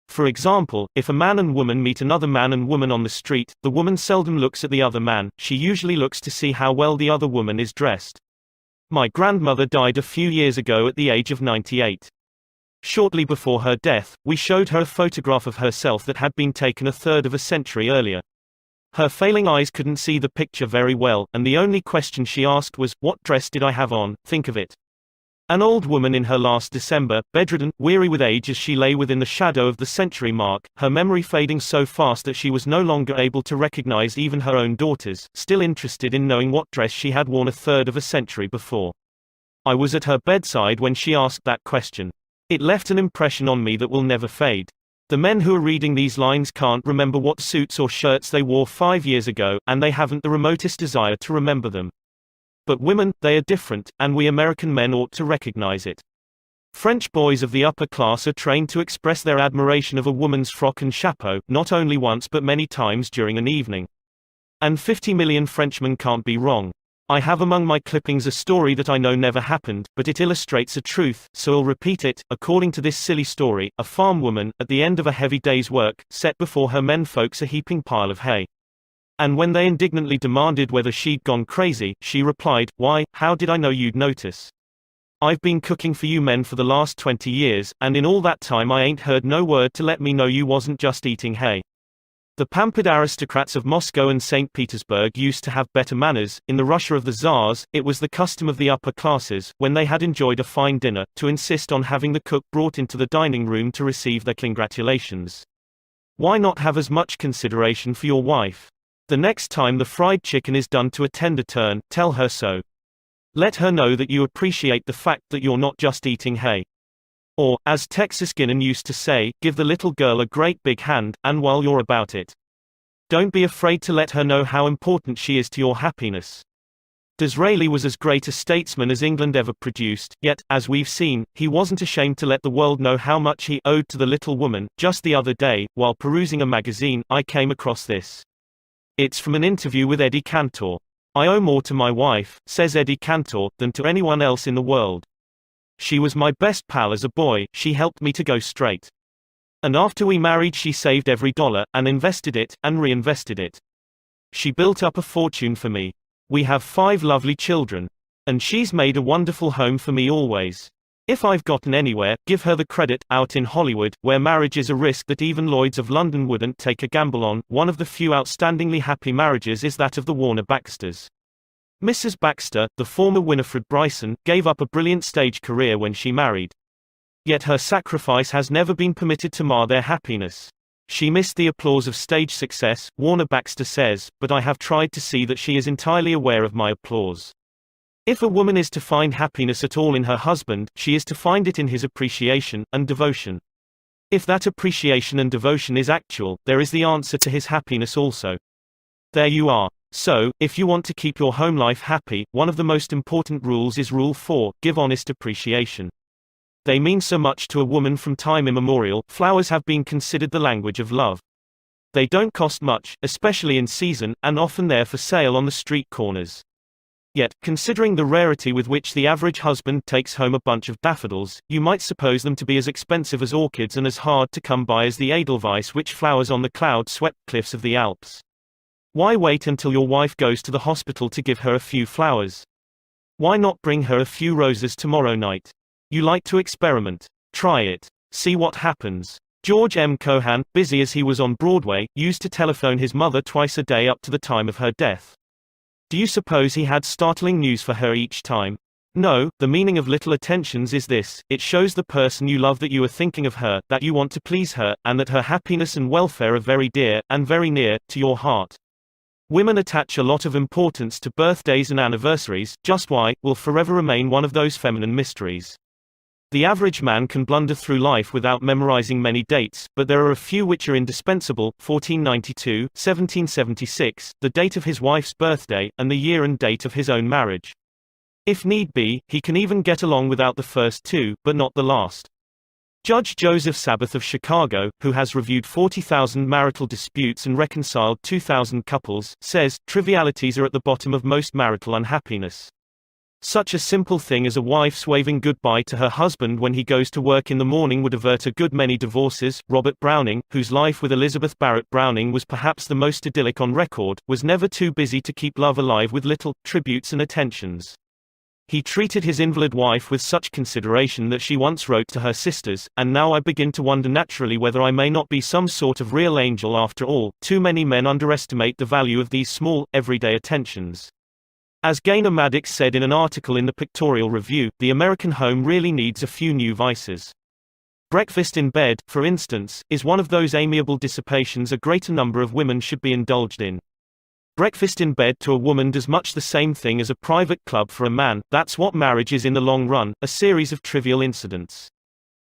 A: For example, if a man and woman meet another man and woman on the street, the woman seldom looks at the other man, she usually looks to see how well the other woman is dressed. My grandmother died a few years ago at the age of 98. Shortly before her death, we showed her a photograph of herself that had been taken a third of a century earlier. Her failing eyes couldn't see the picture very well, and the only question she asked was, what dress did I have on? Think of it. An old woman in her last December, bedridden, weary with age as she lay within the shadow of the century mark, her memory fading so fast that she was no longer able to recognize even her own daughters, still interested in knowing what dress she had worn a third of a century before. I was at her bedside when she asked that question. It left an impression on me that will never fade. The men who are reading these lines can't remember what suits or shirts they wore 5 years ago, and they haven't the remotest desire to remember them. But women, they are different, and we American men ought to recognize it. French boys of the upper class are trained to express their admiration of a woman's frock and chapeau, not only once but many times during an evening. And 50 million Frenchmen can't be wrong. I have among my clippings a story that I know never happened, but it illustrates a truth, so I'll repeat it. According to this silly story, a farm woman, at the end of a heavy day's work, set before her men folks a heaping pile of hay. And when they indignantly demanded whether she'd gone crazy, she replied, why, how did I know you'd notice? I've been cooking for you men for the last 20 years, and in all that time I ain't heard no word to let me know you wasn't just eating hay. The pampered aristocrats of Moscow and St. Petersburg used to have better manners. In the Russia of the Tsars, it was the custom of the upper classes, when they had enjoyed a fine dinner, to insist on having the cook brought into the dining room to receive their congratulations. Why not have as much consideration for your wife? The next time the fried chicken is done to a tender turn, tell her so. Let her know that you appreciate the fact that you're not just eating hay. Or, as Texas Guinan used to say, give the little girl a great big hand, and while you're about it, don't be afraid to let her know how important she is to your happiness. Disraeli was as great a statesman as England ever produced, yet, as we've seen, he wasn't ashamed to let the world know how much he owed to the little woman. Just the other day, while perusing a magazine, I came across this. It's from an interview with Eddie Cantor. I owe more to my wife, says Eddie Cantor, than to anyone else in the world. She was my best pal as a boy, she helped me to go straight. And after we married she saved every dollar, and invested it, and reinvested it. She built up a fortune for me. We have 5 lovely children. And she's made a wonderful home for me always. If I've gotten anywhere, give her the credit. Out in Hollywood, where marriage is a risk that even Lloyds of London wouldn't take a gamble on, one of the few outstandingly happy marriages is that of the Warner Baxters. Mrs. Baxter, the former Winifred Bryson, gave up a brilliant stage career when she married. Yet her sacrifice has never been permitted to mar their happiness. She missed the applause of stage success, Warner Baxter says, but I have tried to see that she is entirely aware of my applause. If a woman is to find happiness at all in her husband, she is to find it in his appreciation and devotion. If that appreciation and devotion is actual, there is the answer to his happiness also. There you are. So, if you want to keep your home life happy, one of the most important rules is Rule 4, give honest appreciation. They mean so much to a woman from time immemorial. Flowers have been considered the language of love. They don't cost much, especially in season, and often there for sale on the street corners. Yet, considering the rarity with which the average husband takes home a bunch of daffodils, you might suppose them to be as expensive as orchids and as hard to come by as the edelweiss which flowers on the cloud-swept cliffs of the Alps. Why wait until your wife goes to the hospital to give her a few flowers? Why not bring her a few roses tomorrow night? You like to experiment. Try it. See what happens. George M. Cohan, busy as he was on Broadway, used to telephone his mother twice a day up to the time of her death. Do you suppose he had startling news for her each time? No, the meaning of little attentions is this: it shows the person you love that you are thinking of her, that you want to please her, and that her happiness and welfare are very dear, and very near, to your heart. Women attach a lot of importance to birthdays and anniversaries. Just why, will forever remain one of those feminine mysteries. The average man can blunder through life without memorizing many dates, but there are a few which are indispensable: 1492, 1776, the date of his wife's birthday, and the year and date of his own marriage. If need be, he can even get along without the first two, but not the last. Judge Joseph Sabath of Chicago, who has reviewed 40,000 marital disputes and reconciled 2,000 couples, says, trivialities are at the bottom of most marital unhappiness. Such a simple thing as a wife's waving goodbye to her husband when he goes to work in the morning would avert a good many divorces. Robert Browning, whose life with Elizabeth Barrett Browning was perhaps the most idyllic on record, was never too busy to keep love alive with little tributes and attentions. He treated his invalid wife with such consideration that she once wrote to her sisters, "And now I begin to wonder naturally whether I may not be some sort of real angel after all." Too many men underestimate the value of these small, everyday attentions. As Gaynor Maddox said in an article in the Pictorial Review, the American home really needs a few new vices. Breakfast in bed, for instance, is one of those amiable dissipations a greater number of women should be indulged in. Breakfast in bed to a woman does much the same thing as a private club for a man. That's what marriage is in the long run, a series of trivial incidents.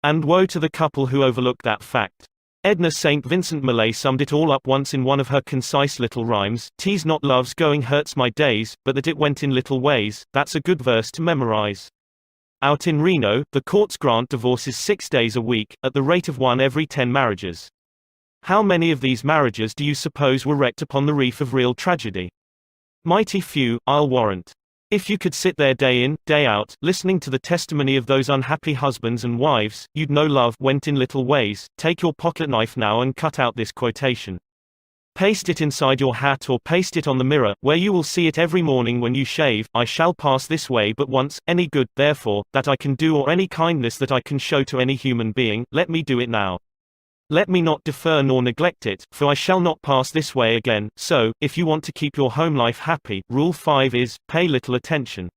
A: And woe to the couple who overlook that fact. Edna St. Vincent Millay summed it all up once in one of her concise little rhymes: "'Tis not love's going hurts my days, but that it went in little ways." That's a good verse to memorize. Out in Reno, the courts grant divorces 6 days a week, at the rate of 1 every 10 marriages. How many of these marriages do you suppose were wrecked upon the reef of real tragedy? Mighty few, I'll warrant. If you could sit there day in, day out, listening to the testimony of those unhappy husbands and wives, you'd know love went in little ways. Take your pocket knife now and cut out this quotation. Paste it inside your hat or paste it on the mirror, where you will see it every morning when you shave. "I shall pass this way but once, any good, therefore, that I can do or any kindness that I can show to any human being, let me do it now. Let me not defer nor neglect it, for I shall not pass this way again." So, if you want to keep your home life happy, Rule 5 is, pay little attention.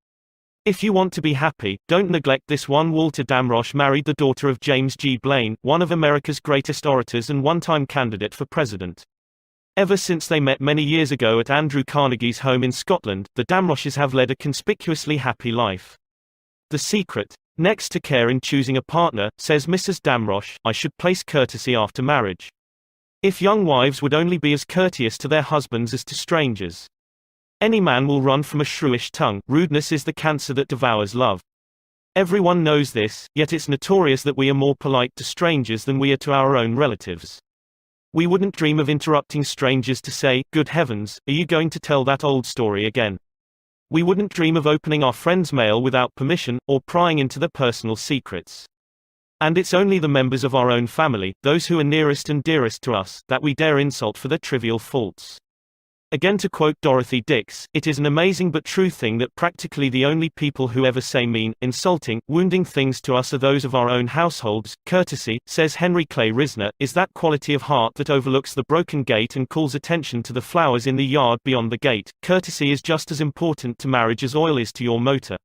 A: If you want to be happy, don't neglect this one. Walter Damrosch married the daughter of James G. Blaine, one of America's greatest orators and one-time candidate for president. Ever since they met many years ago at Andrew Carnegie's home in Scotland, the Damrosches have led a conspicuously happy life. The secret? Next to care in choosing a partner, says Mrs. Damrosch, I should place courtesy after marriage. If young wives would only be as courteous to their husbands as to strangers. Any man will run from a shrewish tongue. Rudeness is the cancer that devours love. Everyone knows this, yet it's notorious that we are more polite to strangers than we are to our own relatives. We wouldn't dream of interrupting strangers to say, "Good heavens, are you going to tell that old story again?" We wouldn't dream of opening our friends' mail without permission, or prying into their personal secrets. And it's only the members of our own family, those who are nearest and dearest to us, that we dare insult for their trivial faults. Again, to quote Dorothy Dix, "It is an amazing but true thing that practically the only people who ever say mean, insulting, wounding things to us are those of our own households. Courtesy," says Henry Clay Risner, "is that quality of heart that overlooks the broken gate and calls attention to the flowers in the yard beyond the gate. Courtesy is just as important to marriage as oil is to your motor."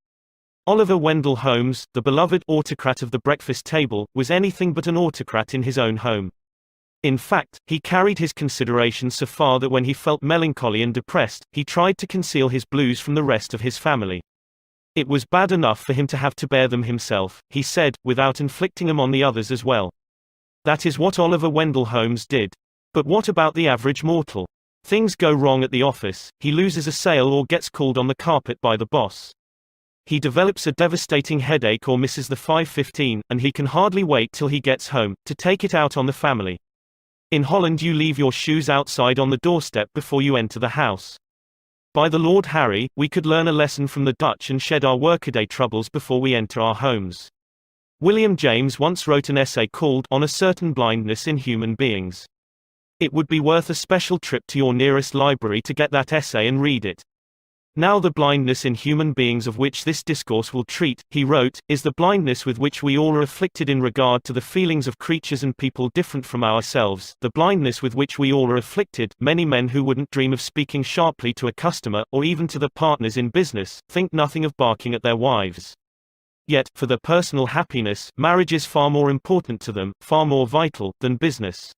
A: Oliver Wendell Holmes, the beloved autocrat of the breakfast table, was anything but an autocrat in his own home. In fact, he carried his consideration so far that when he felt melancholy and depressed, he tried to conceal his blues from the rest of his family. It was bad enough for him to have to bear them himself, he said, without inflicting them on the others as well. That is what Oliver Wendell Holmes did. But what about the average mortal? Things go wrong at the office, he loses a sale or gets called on the carpet by the boss. He develops a devastating headache or misses the 5:15, and he can hardly wait till he gets home, to take it out on the family. In Holland you leave your shoes outside on the doorstep before you enter the house. By the Lord Harry, we could learn a lesson from the Dutch and shed our workaday troubles before we enter our homes. William James once wrote an essay called On a Certain Blindness in Human Beings. It would be worth a special trip to your nearest library to get that essay and read it. Now the blindness in human beings of which this discourse will treat, he wrote, is the blindness with which we all are afflicted in regard to the feelings of creatures and people different from ourselves, the blindness with which we all are afflicted. Many men who wouldn't dream of speaking sharply to a customer, or even to their partners in business, think nothing of barking at their wives. Yet, for their personal happiness, marriage is far more important to them, far more vital, than business.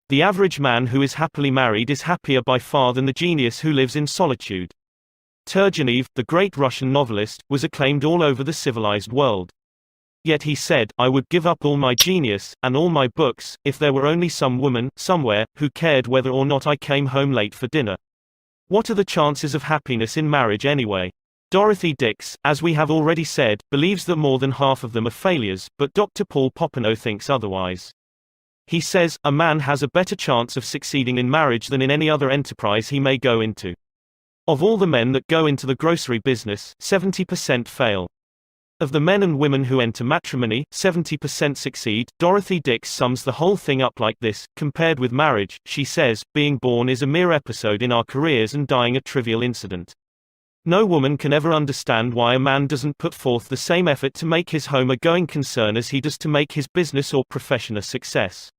A: The average man who is happily married is happier by far than the genius who lives in solitude. Turgenev, the great Russian novelist, was acclaimed all over the civilized world. Yet he said, "I would give up all my genius, and all my books, if there were only some woman, somewhere, who cared whether or not I came home late for dinner." What are the chances of happiness in marriage anyway? Dorothy Dix, as we have already said, believes that more than half of them are failures, but Dr. Paul Popenoe thinks otherwise. He says, a man has a better chance of succeeding in marriage than in any other enterprise he may go into. Of all the men that go into the grocery business, 70% fail. Of the men and women who enter matrimony, 70% succeed. Dorothy Dix sums the whole thing up like this: compared with marriage, she says, being born is a mere episode in our careers and dying a trivial incident. No woman can ever understand why a man doesn't put forth the same effort to make his home a going concern as he does to make his business or profession a success.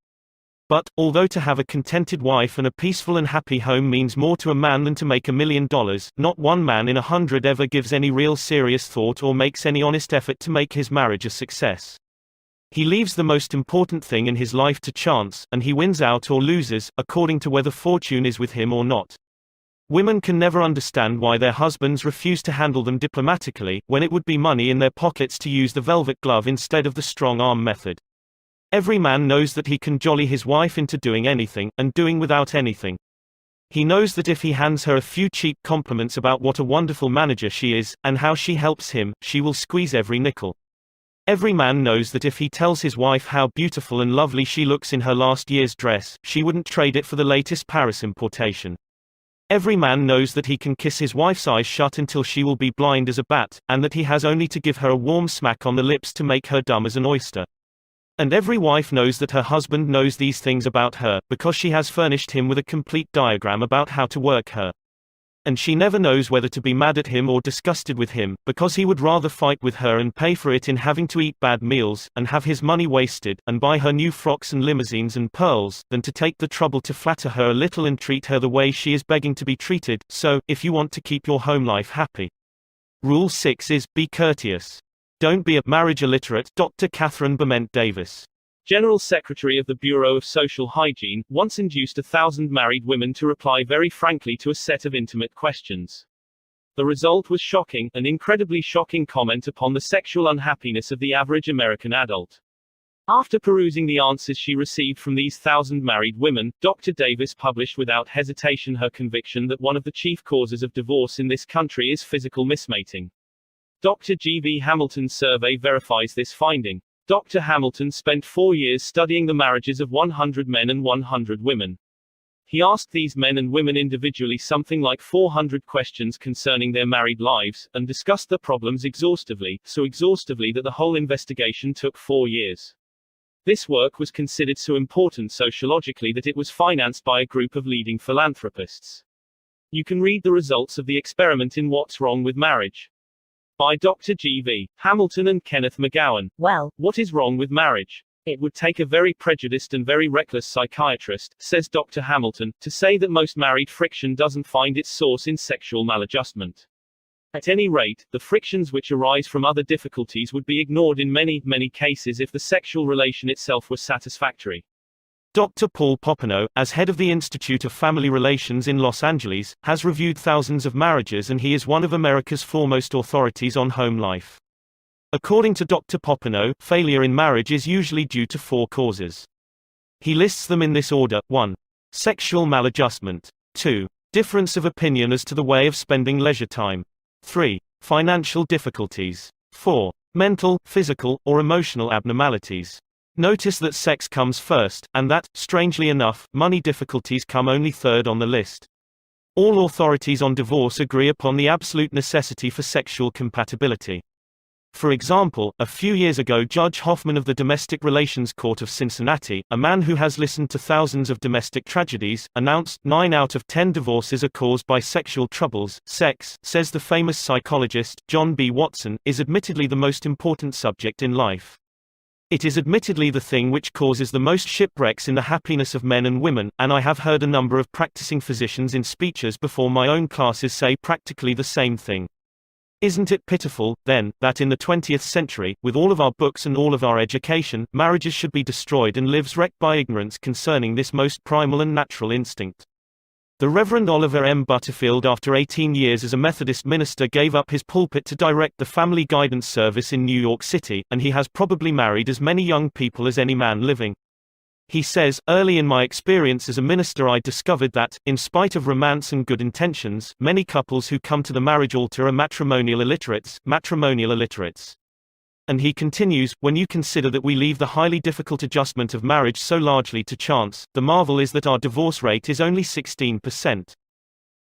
A: But, although to have a contented wife and a peaceful and happy home means more to a man than to make $1 million, not one man in 100 ever gives any real serious thought or makes any honest effort to make his marriage a success. He leaves the most important thing in his life to chance, and he wins out or loses, according to whether fortune is with him or not. Women can never understand why their husbands refuse to handle them diplomatically, when it would be money in their pockets to use the velvet glove instead of the strong arm method. Every man knows that he can jolly his wife into doing anything, and doing without anything. He knows that if he hands her a few cheap compliments about what a wonderful manager she is, and how she helps him, she will squeeze every nickel. Every man knows that if he tells his wife how beautiful and lovely she looks in her last year's dress, she wouldn't trade it for the latest Paris importation. Every man knows that he can kiss his wife's eyes shut until she will be blind as a bat, and that he has only to give her a warm smack on the lips to make her dumb as an oyster. And every wife knows that her husband knows these things about her, because she has furnished him with a complete diagram about how to work her. And she never knows whether to be mad at him or disgusted with him, because he would rather fight with her and pay for it in having to eat bad meals, and have his money wasted, and buy her new frocks and limousines and pearls, than to take the trouble to flatter her a little and treat her the way she is begging to be treated. So, if you want to keep your home life happy, Rule 6 is, be courteous. Don't be a marriage illiterate. Dr. Catherine Bement Davis,
B: General Secretary of the Bureau of Social Hygiene, once induced 1,000 married women to reply very frankly to a set of intimate questions. The result was shocking, an incredibly shocking comment upon the sexual unhappiness of the average American adult. After perusing the answers she received from these 1,000 married women, Dr. Davis published without hesitation her conviction that one of the chief causes of divorce in this country is physical mismating. Dr. G.V. Hamilton's survey verifies this finding. Dr. Hamilton spent 4 years studying the marriages of 100 men and 100 women. He asked these men and women individually something like 400 questions concerning their married lives, and discussed the problems exhaustively, so exhaustively that the whole investigation took 4 years. This work was considered so important sociologically that it was financed by a group of leading philanthropists. You can read the results of the experiment in What's Wrong with Marriage? By Dr. G.V. Hamilton and Kenneth McGowan.
C: Well,
B: what is wrong with marriage? It would take a very prejudiced and very reckless psychiatrist, says Dr. Hamilton, to say that most married friction doesn't find its source in sexual maladjustment. At any rate, the frictions which arise from other difficulties would be ignored in many, many cases if the sexual relation itself were satisfactory.
A: Dr. Paul Popenoe, as head of the Institute of Family Relations in Los Angeles, has reviewed thousands of marriages and he is one of America's foremost authorities on home life. According to Dr. Popenoe, failure in marriage is usually due to 4 causes. He lists them in this order: 1. Sexual maladjustment. 2. Difference of opinion as to the way of spending leisure time. 3. Financial difficulties. 4. Mental, physical, or emotional abnormalities. Notice that sex comes first, and that, strangely enough, money difficulties come only third on the list. All authorities on divorce agree upon the absolute necessity for sexual compatibility. For example, a few years ago Judge Hoffman of the Domestic Relations Court of Cincinnati, a man who has listened to thousands of domestic tragedies, announced 9 out of 10 divorces are caused by sexual troubles. Sex, says the famous psychologist, John B. Watson, is admittedly the most important subject in life. It is admittedly the thing which causes the most shipwrecks in the happiness of men and women, and I have heard a number of practicing physicians in speeches before my own classes say practically the same thing. Isn't it pitiful, then, that in the 20th century, with all of our books and all of our education, marriages should be destroyed and lives wrecked by ignorance concerning this most primal and natural instinct? The Reverend Oliver M. Butterfield, after 18 years as a Methodist minister, gave up his pulpit to direct the Family Guidance Service in New York City, and he has probably married as many young people as any man living. He says, "Early in my experience as a minister I discovered that, in spite of romance and good intentions, many couples who come to the marriage altar are matrimonial illiterates. And he continues, "When you consider that we leave the highly difficult adjustment of marriage so largely to chance, the marvel is that our divorce rate is only 16%.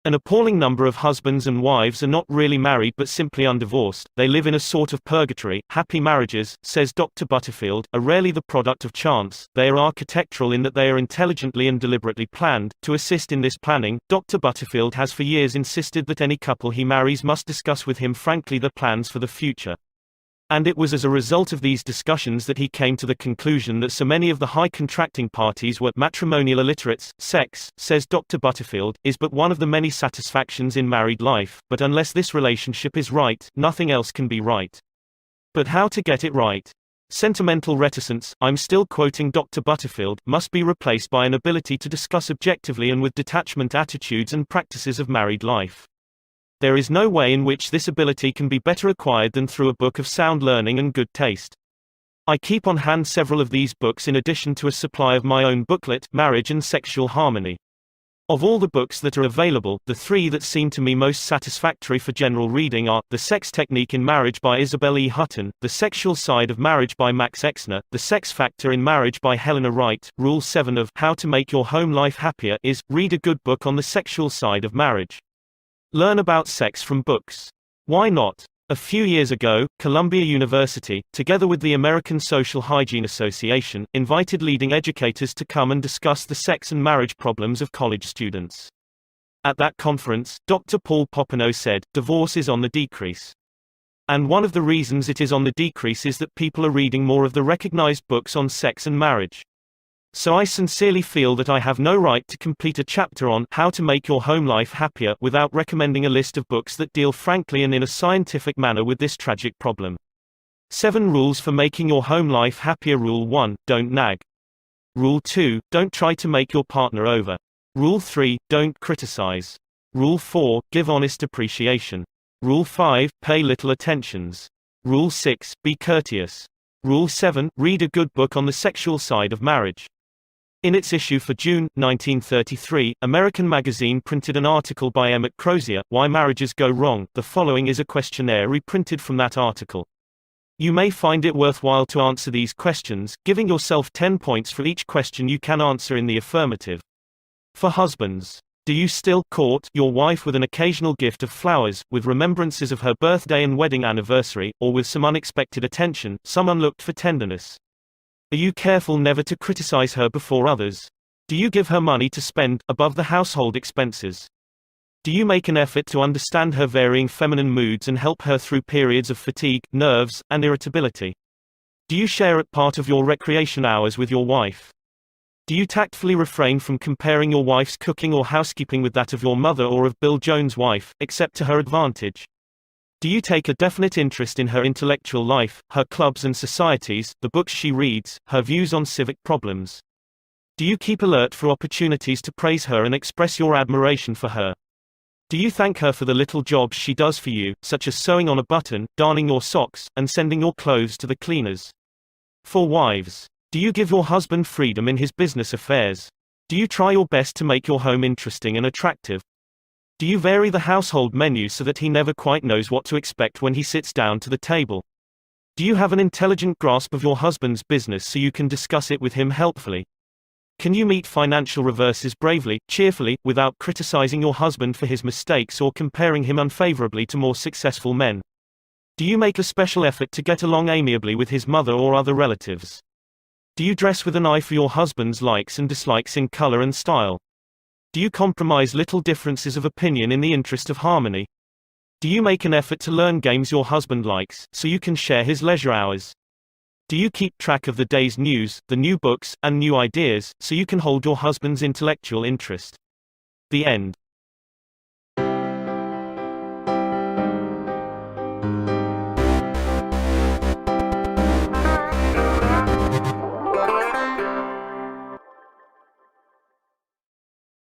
A: An appalling number of husbands and wives are not really married but simply undivorced. They live in a sort of purgatory. Happy marriages," says Dr. Butterfield, "are rarely the product of chance. They are architectural in that they are intelligently and deliberately planned. To assist in this planning, Dr. Butterfield has for years insisted that any couple he marries must discuss with him frankly their plans for the future. And it was as a result of these discussions that he came to the conclusion that so many of the high contracting parties were matrimonial illiterates. Sex, says Dr. Butterfield, is but one of the many satisfactions in married life, but unless this relationship is right, nothing else can be right. But how to get it right? Sentimental reticence, I'm still quoting Dr. Butterfield, must be replaced by an ability to discuss objectively and with detachment attitudes and practices of married life. There is no way in which this ability can be better acquired than through a book of sound learning and good taste. I keep on hand several of these books in addition to a supply of my own booklet, Marriage and Sexual Harmony. Of all the books that are available, the 3 that seem to me most satisfactory for general reading are, The Sex Technique in Marriage by Isabel E. Hutton, The Sexual Side of Marriage by Max Exner, The Sex Factor in Marriage by Helena Wright. Rule 7 of How to Make Your Home Life Happier is, read a good book on the sexual side of marriage. Learn about sex from books. Why not? A few years ago, Columbia University, together with the American Social Hygiene Association, invited leading educators to come and discuss the sex and marriage problems of college students. At that conference, Dr. Paul Popenoe said, "Divorce is on the decrease. And one of the reasons it is on the decrease is that people are reading more of the recognized books on sex and marriage. So I sincerely feel that I have no right to complete a chapter on How to Make Your Home Life Happier without recommending a list of books that deal frankly and in a scientific manner with this tragic problem. 7 Rules for Making Your Home Life Happier. Rule 1, Don't nag. Rule 2, Don't try to make your partner over. Rule 3, Don't criticize. Rule 4, Give honest appreciation. Rule 5, Pay little attentions. Rule 6, Be courteous. Rule 7, Read a good book on the sexual side of marriage. In its issue for June, 1933, American Magazine printed an article by Emmett Crozier, Why Marriages Go Wrong. The following is a questionnaire reprinted from that article. You may find it worthwhile to answer these questions, giving yourself 10 points for each question you can answer in the affirmative. For husbands, do you still court your wife with an occasional gift of flowers, with remembrances of her birthday and wedding anniversary, or with some unexpected attention, some unlooked for tenderness? Are you careful never to criticize her before others? Do you give her money to spend, above the household expenses? Do you make an effort to understand her varying feminine moods and help her through periods of fatigue, nerves, and irritability? Do you share at part of your recreation hours with your wife? Do you tactfully refrain from comparing your wife's cooking or housekeeping with that of your mother or of Bill Jones' wife, except to her advantage? Do you take a definite interest in her intellectual life, her clubs and societies, the books she reads, her views on civic problems? Do you keep alert for opportunities to praise her and express your admiration for her? Do you thank her for the little jobs she does for you, such as sewing on a button, darning your socks, and sending your clothes to the cleaners? For wives, do you give your husband freedom in his business affairs? Do you try your best to make your home interesting and attractive? Do you vary the household menu so that he never quite knows what to expect when he sits down to the table? Do you have an intelligent grasp of your husband's business so you can discuss it with him helpfully? Can you meet financial reverses bravely, cheerfully, without criticizing your husband for his mistakes or comparing him unfavorably to more successful men? Do you make a special effort to get along amiably with his mother or other relatives? Do you dress with an eye for your husband's likes and dislikes in color and style? Do you compromise little differences of opinion in the interest of harmony? Do you make an effort to learn games your husband likes, so you can share his leisure hours? Do you keep track of the day's news, the new books, and new ideas, so you can hold your husband's intellectual interest? The end.